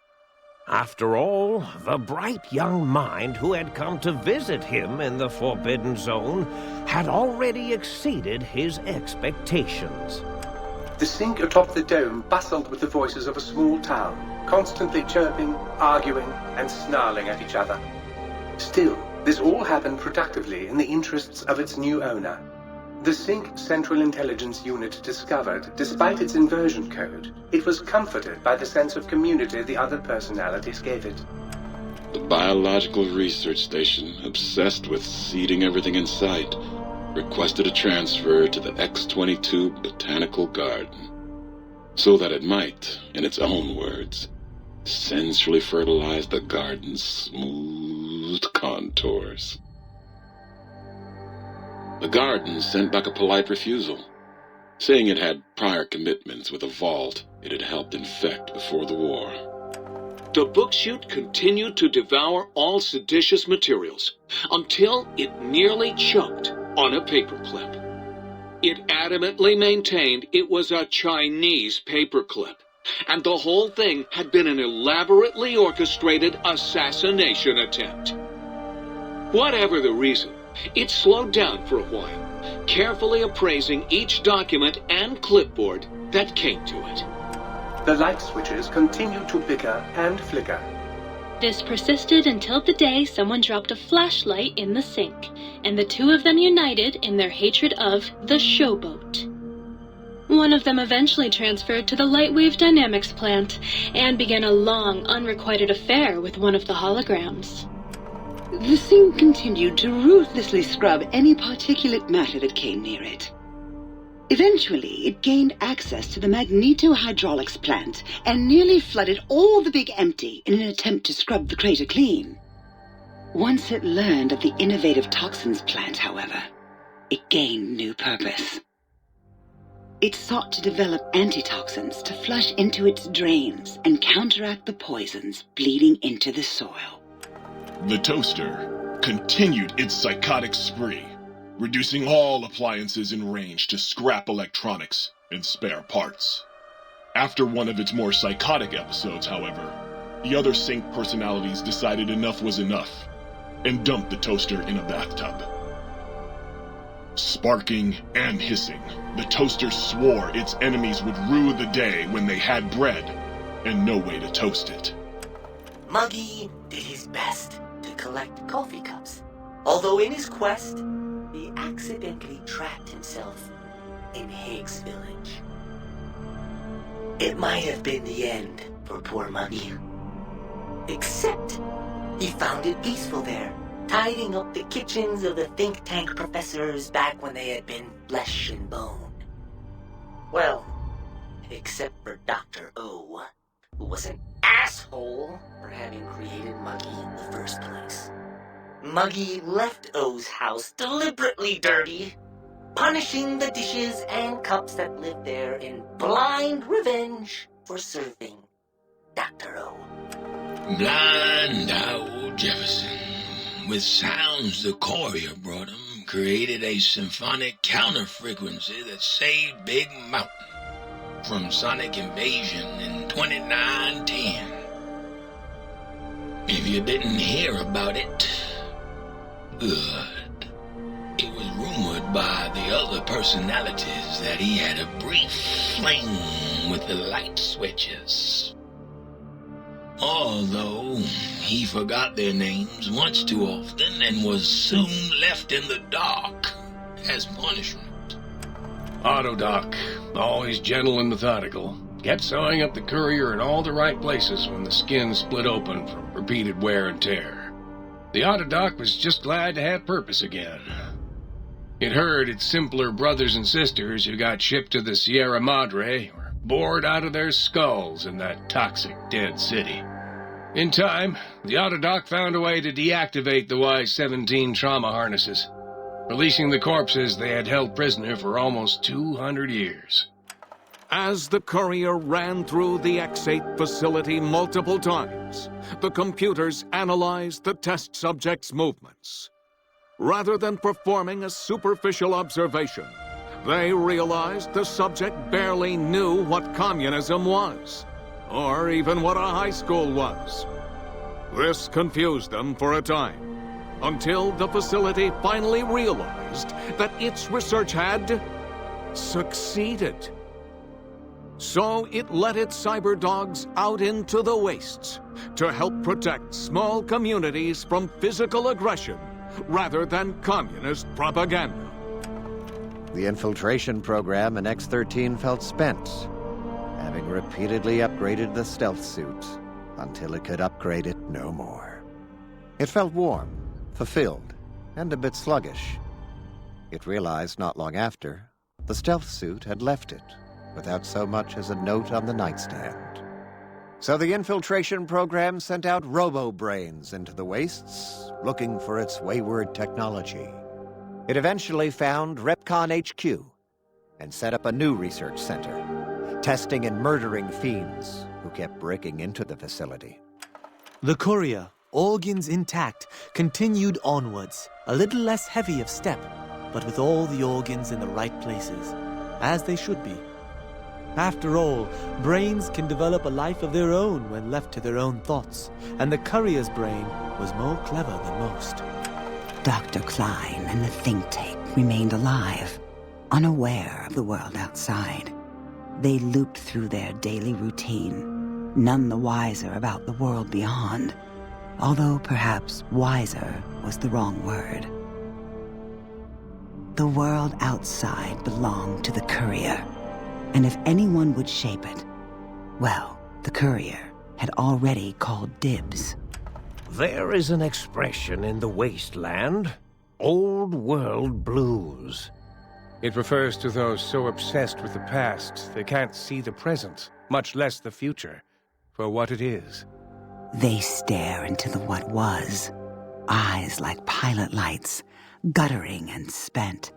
After all, the bright young mind who had come to visit him in the Forbidden Zone had already exceeded his expectations. The Sync atop the dome bustled with the voices of a small town, constantly chirping, arguing, and snarling at each other. Still, this all happened productively in the interests of its new owner. The Sync Central Intelligence Unit discovered, despite its inversion code, it was comforted by the sense of community the other personalities gave it. The Biological Research Station, obsessed with seeding everything in sight, requested a transfer to the X-22 Botanical Garden, so that it might, in its own words, sensually fertilize the garden's smooth contours. The garden sent back a polite refusal, saying it had prior commitments with a vault it had helped infect before the war. The book chute continued to devour all seditious materials until it nearly choked on a paperclip. It adamantly maintained it was a Chinese paperclip, and the whole thing had been an elaborately orchestrated assassination attempt. Whatever the reason, it slowed down for a while, carefully appraising each document and clipboard that came to it. The light switches continued to bicker and flicker. This persisted until the day someone dropped a flashlight in the sink, and the two of them united in their hatred of the showboat. One of them eventually transferred to the Lightwave Dynamics plant and began a long, unrequited affair with one of the holograms. The Sync continued to ruthlessly scrub any particulate matter that came near it. Eventually, it gained access to the magneto-hydraulics plant and nearly flooded all the Big Empty in an attempt to scrub the crater clean. Once it learned of the innovative toxins plant, however, it gained new purpose. It sought to develop antitoxins to flush into its drains and counteract the poisons bleeding into the soil. The toaster continued its psychotic spree, reducing all appliances in range to scrap electronics and spare parts. After one of its more psychotic episodes, however, the other Sync personalities decided enough was enough and dumped the toaster in a bathtub. Sparking and hissing, the toaster swore its enemies would rue the day when they had bread and no way to toast it. Muggy did his best to collect coffee cups, although in his quest, he accidentally trapped himself in Higgs Village. It might have been the end for poor Muggy. Except, he found it peaceful there, tidying up the kitchens of the think tank professors back when they had been flesh and bone. Well, except for Dr. O, who was an asshole for having created Muggy in the first place. Muggy left O's house deliberately dirty, punishing the dishes and cups that lived there in blind revenge for serving Dr. O. Blind old Jefferson, with sounds the courier brought him, created a symphonic counter-frequency that saved Big Mountain from sonic invasion in 2910. If you didn't hear about it, good. It was rumored by the other personalities that he had a brief fling with the light switches. Although he forgot their names much too often and was soon left in the dark as punishment. Autodoc, always gentle and methodical, kept sewing up the courier in all the right places when the skin split open from repeated wear and tear. The Autodoc was just glad to have purpose again. It heard its simpler brothers and sisters who got shipped to the Sierra Madre were bored out of their skulls in that toxic dead city. In time, the Autodoc found a way to deactivate the Y-17 trauma harnesses, releasing the corpses they had held prisoner for almost 200 years. As the courier ran through the X-8 facility multiple times, the computers analyzed the test subject's movements. Rather than performing a superficial observation, they realized the subject barely knew what communism was, or even what a high school was. This confused them for a time, until the facility finally realized that its research had succeeded. So it let its cyber dogs out into the wastes to help protect small communities from physical aggression rather than communist propaganda. The infiltration program in X-13 felt spent, having repeatedly upgraded the stealth suit until it could upgrade it no more. It felt warm, fulfilled, and a bit sluggish. It realized not long after the stealth suit had left it without so much as a note on the nightstand. So the infiltration program sent out robo-brains into the wastes, looking for its wayward technology. It eventually found Repcon HQ and set up a new research center, testing and murdering fiends who kept breaking into the facility. The courier, organs intact, continued onwards, a little less heavy of step, but with all the organs in the right places, as they should be. After all, brains can develop a life of their own when left to their own thoughts, and the courier's brain was more clever than most. Dr. Klein and the think tank remained alive, unaware of the world outside. They looped through their daily routine, none the wiser about the world beyond, although perhaps wiser was the wrong word. The world outside belonged to the courier, and if anyone would shape it, well, the courier had already called dibs. There is an expression in the wasteland, old world blues. It refers to those so obsessed with the past they can't see the present, much less the future, for what it is. They stare into the what was, eyes like pilot lights, guttering and spent,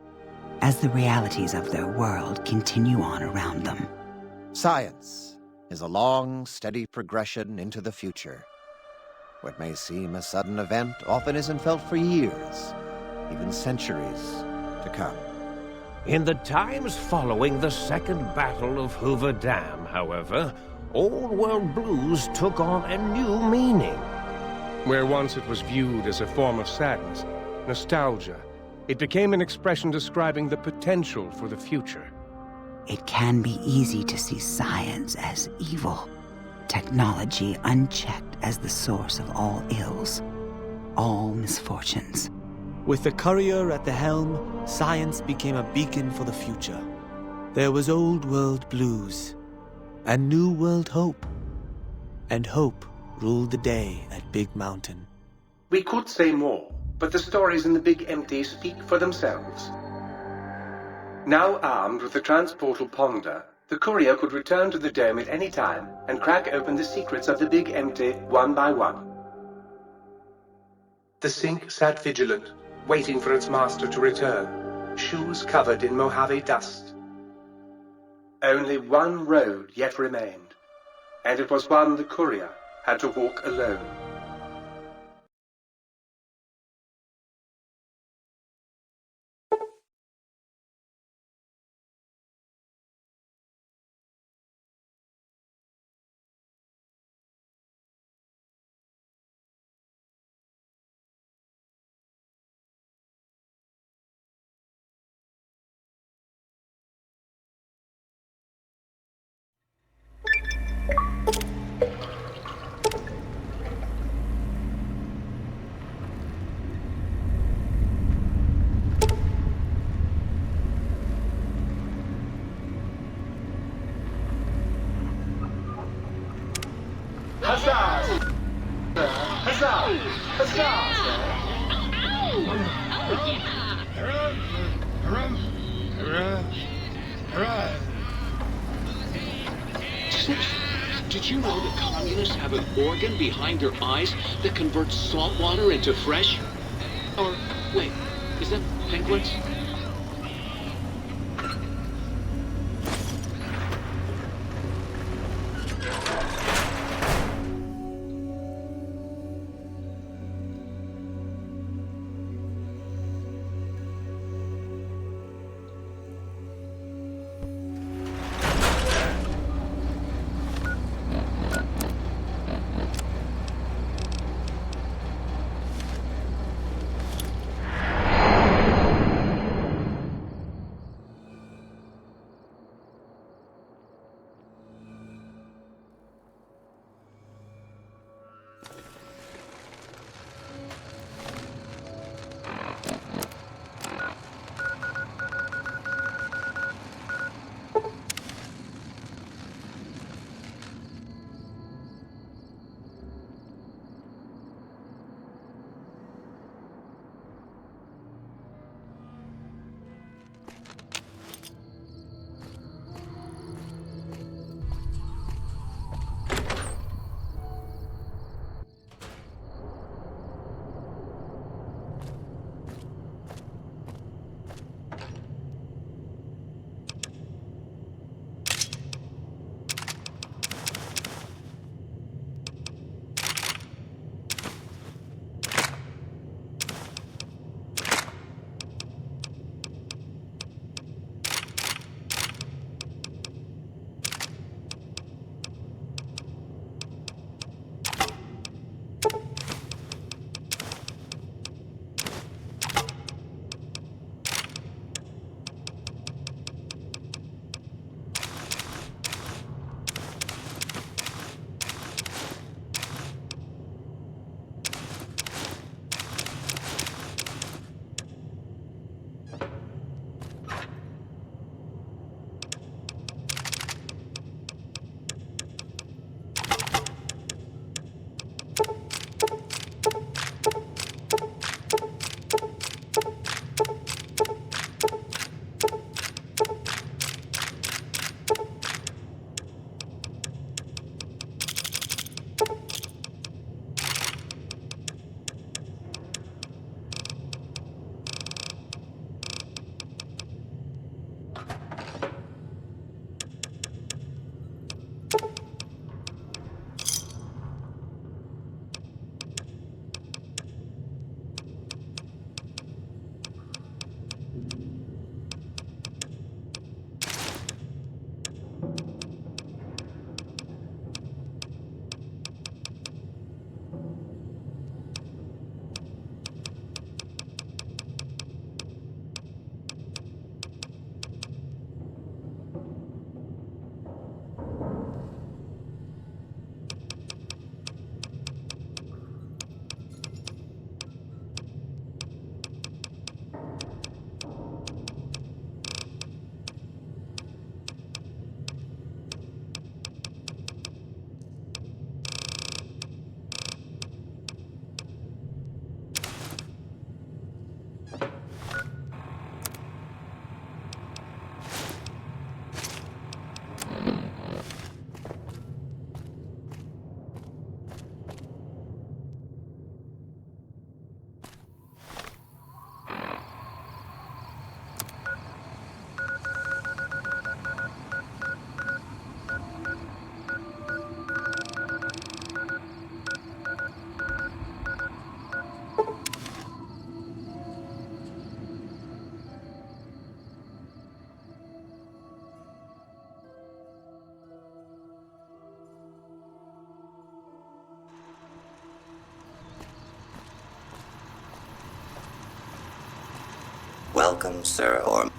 as the realities of their world continue on around them. Science is a long, steady progression into the future. What may seem a sudden event often isn't felt for years, even centuries to come. In the times following the Second Battle of Hoover Dam, however, old world blues took on a new meaning. Where once it was viewed as a form of sadness, nostalgia, it became an expression describing the potential for the future. It can be easy to see science as evil, technology unchecked as the source of all ills, all misfortunes. With the courier at the helm, science became a beacon for the future. There was old world blues, and new world hope. And hope ruled the day at Big Mountain. We could say more, but the stories in the Big Empty speak for themselves. Now armed with the transportal Ponder, the courier could return to the dome at any time and crack open the secrets of the Big Empty one by one. The Sync sat vigilant, waiting for its master to return, shoes covered in Mojave dust. Only one road yet remained, and it was one the courier had to walk alone. Huzzah! Huzzah, sir! Did you know that communists have an organ behind their eyes that converts salt water into fresh? Or, wait, is that penguins? Welcome, sir, or...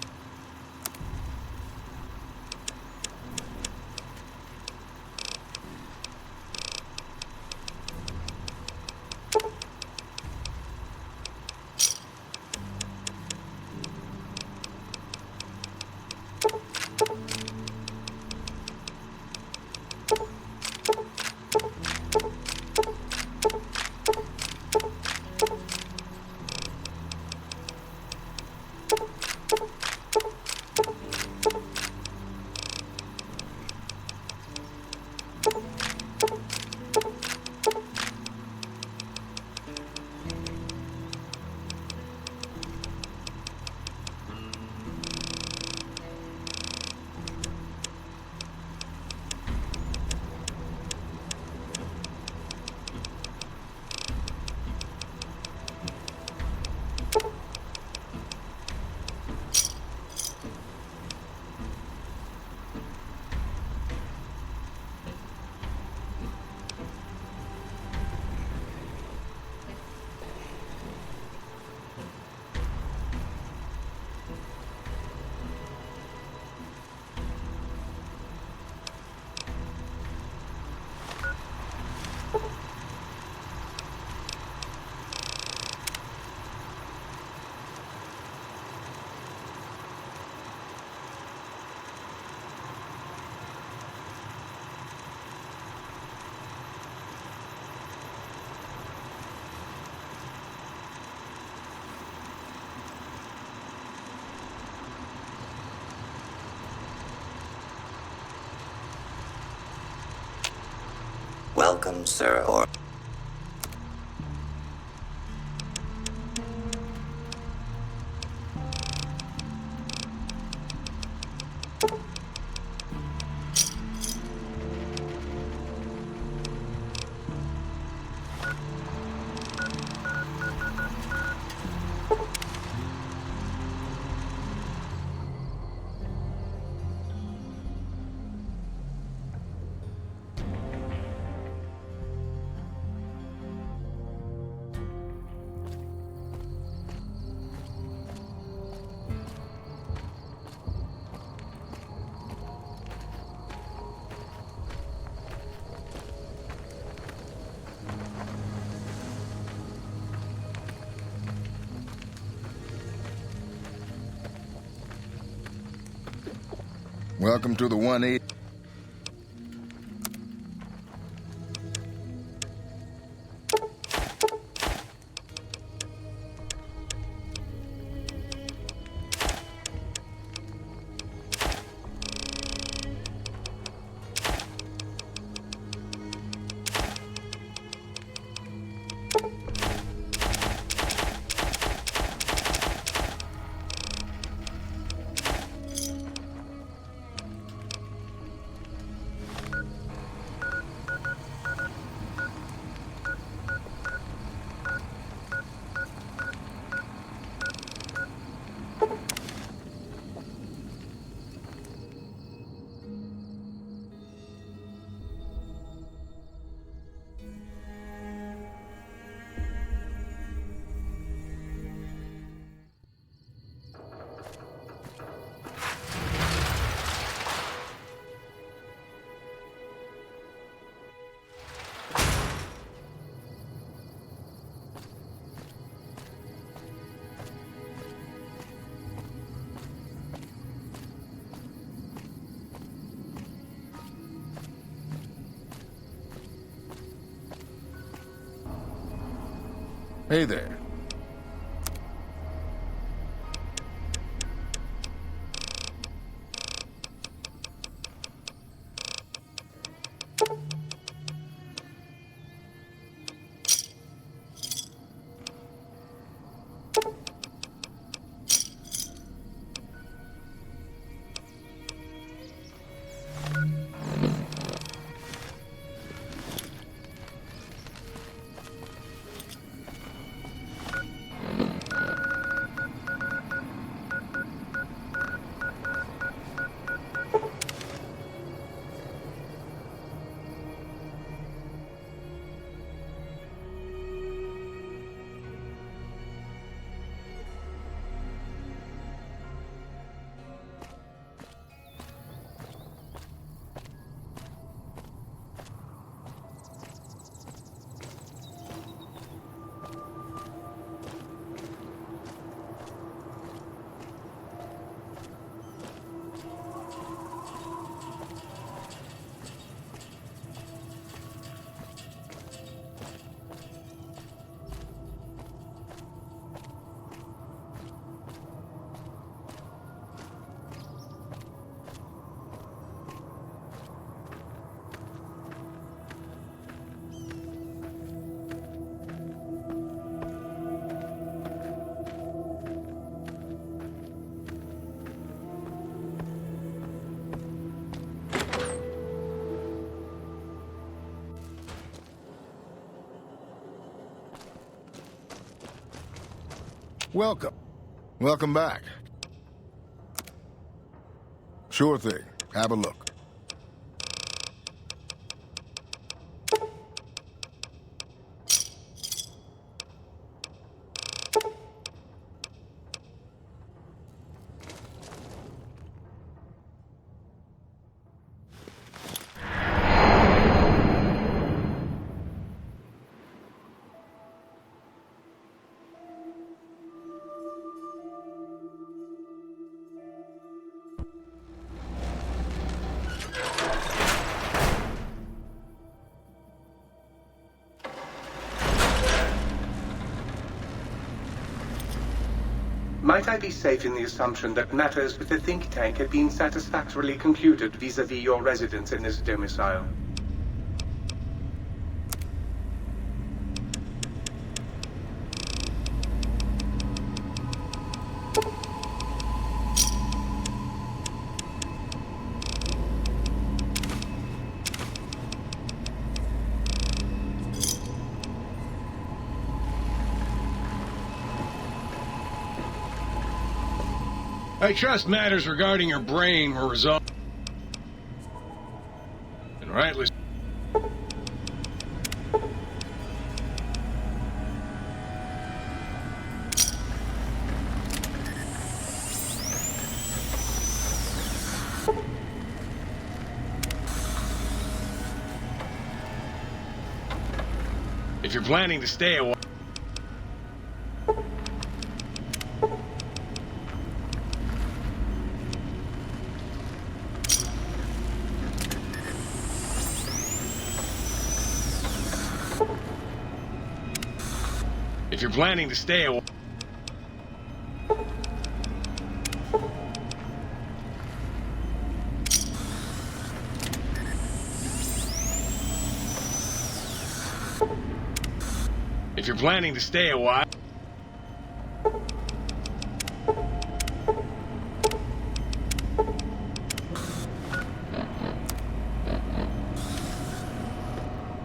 Welcome, sir, or... Welcome to the 180. Hey there. Welcome. Welcome back. Sure thing. Have a look. Might I be safe in the assumption that matters with the think tank have been satisfactorily concluded vis-à-vis your residence in this domicile? I trust matters regarding your brain were resolved. And rightly. If you're planning to stay a while. If you're planning to stay a while. If you're planning to stay a while.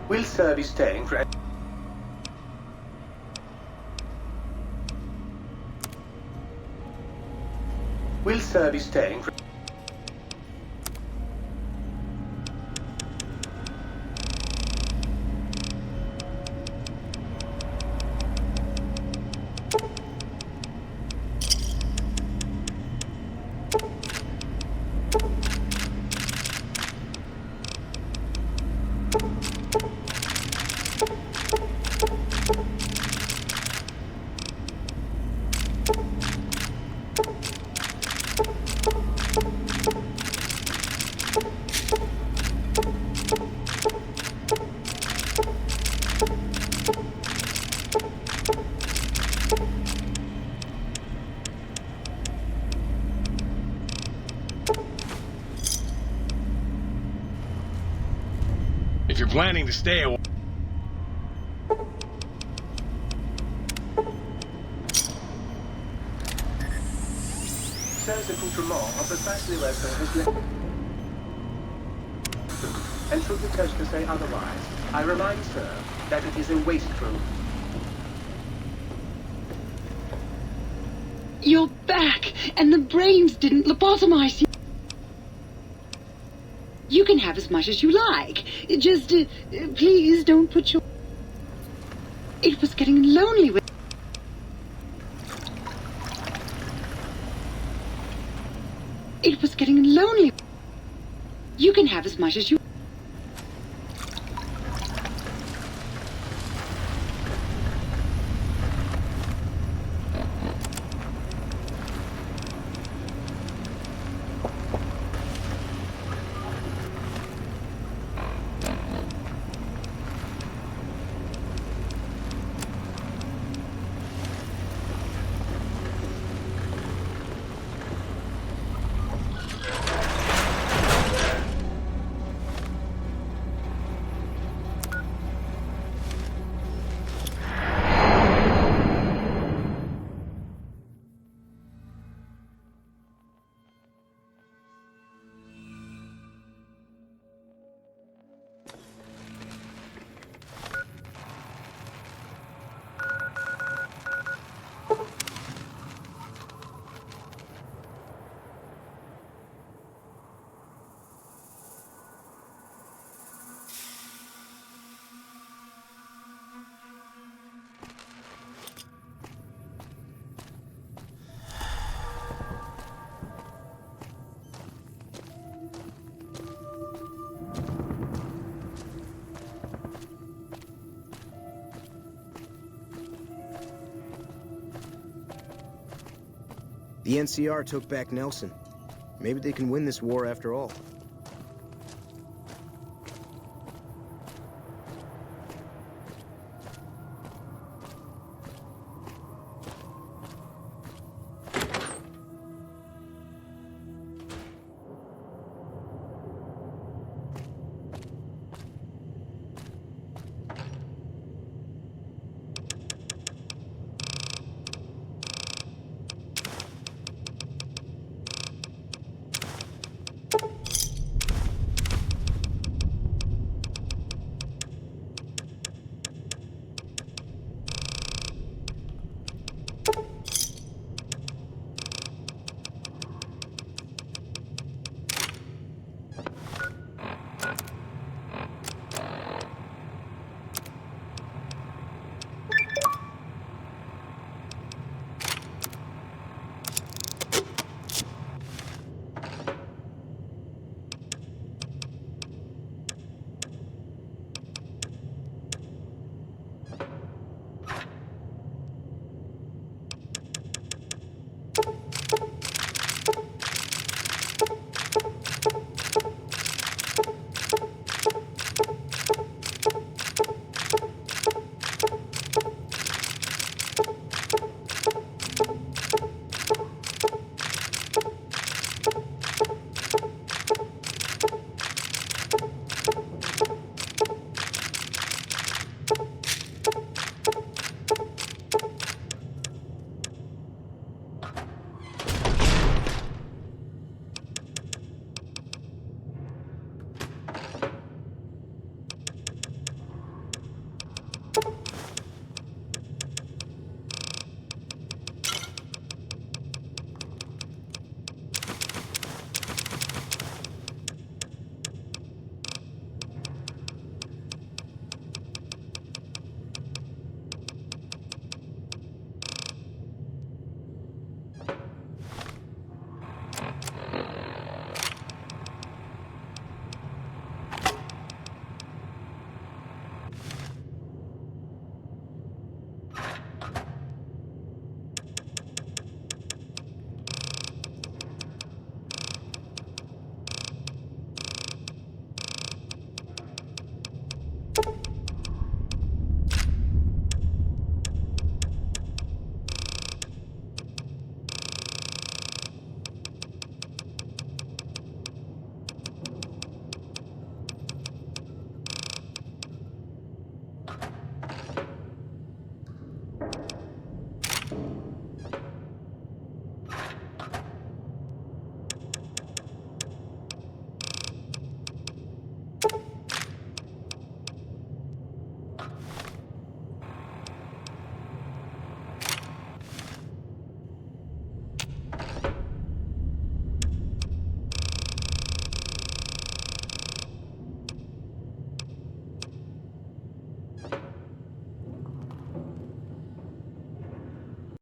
Will Sir be staying for... Will Sir be staying for... If you're planning to stay a while. Sir's accoutrement are precisely where Sir has left them. And should the toaster say otherwise, I remind Sir that it is a wastrel. You're back, and the brains didn't lobotomize you. You can have as much as you like. Just, please don't put your... It was getting lonely with... It was getting lonely. You can have as much as you... The NCR took back Nelson. Maybe they can win this war after all.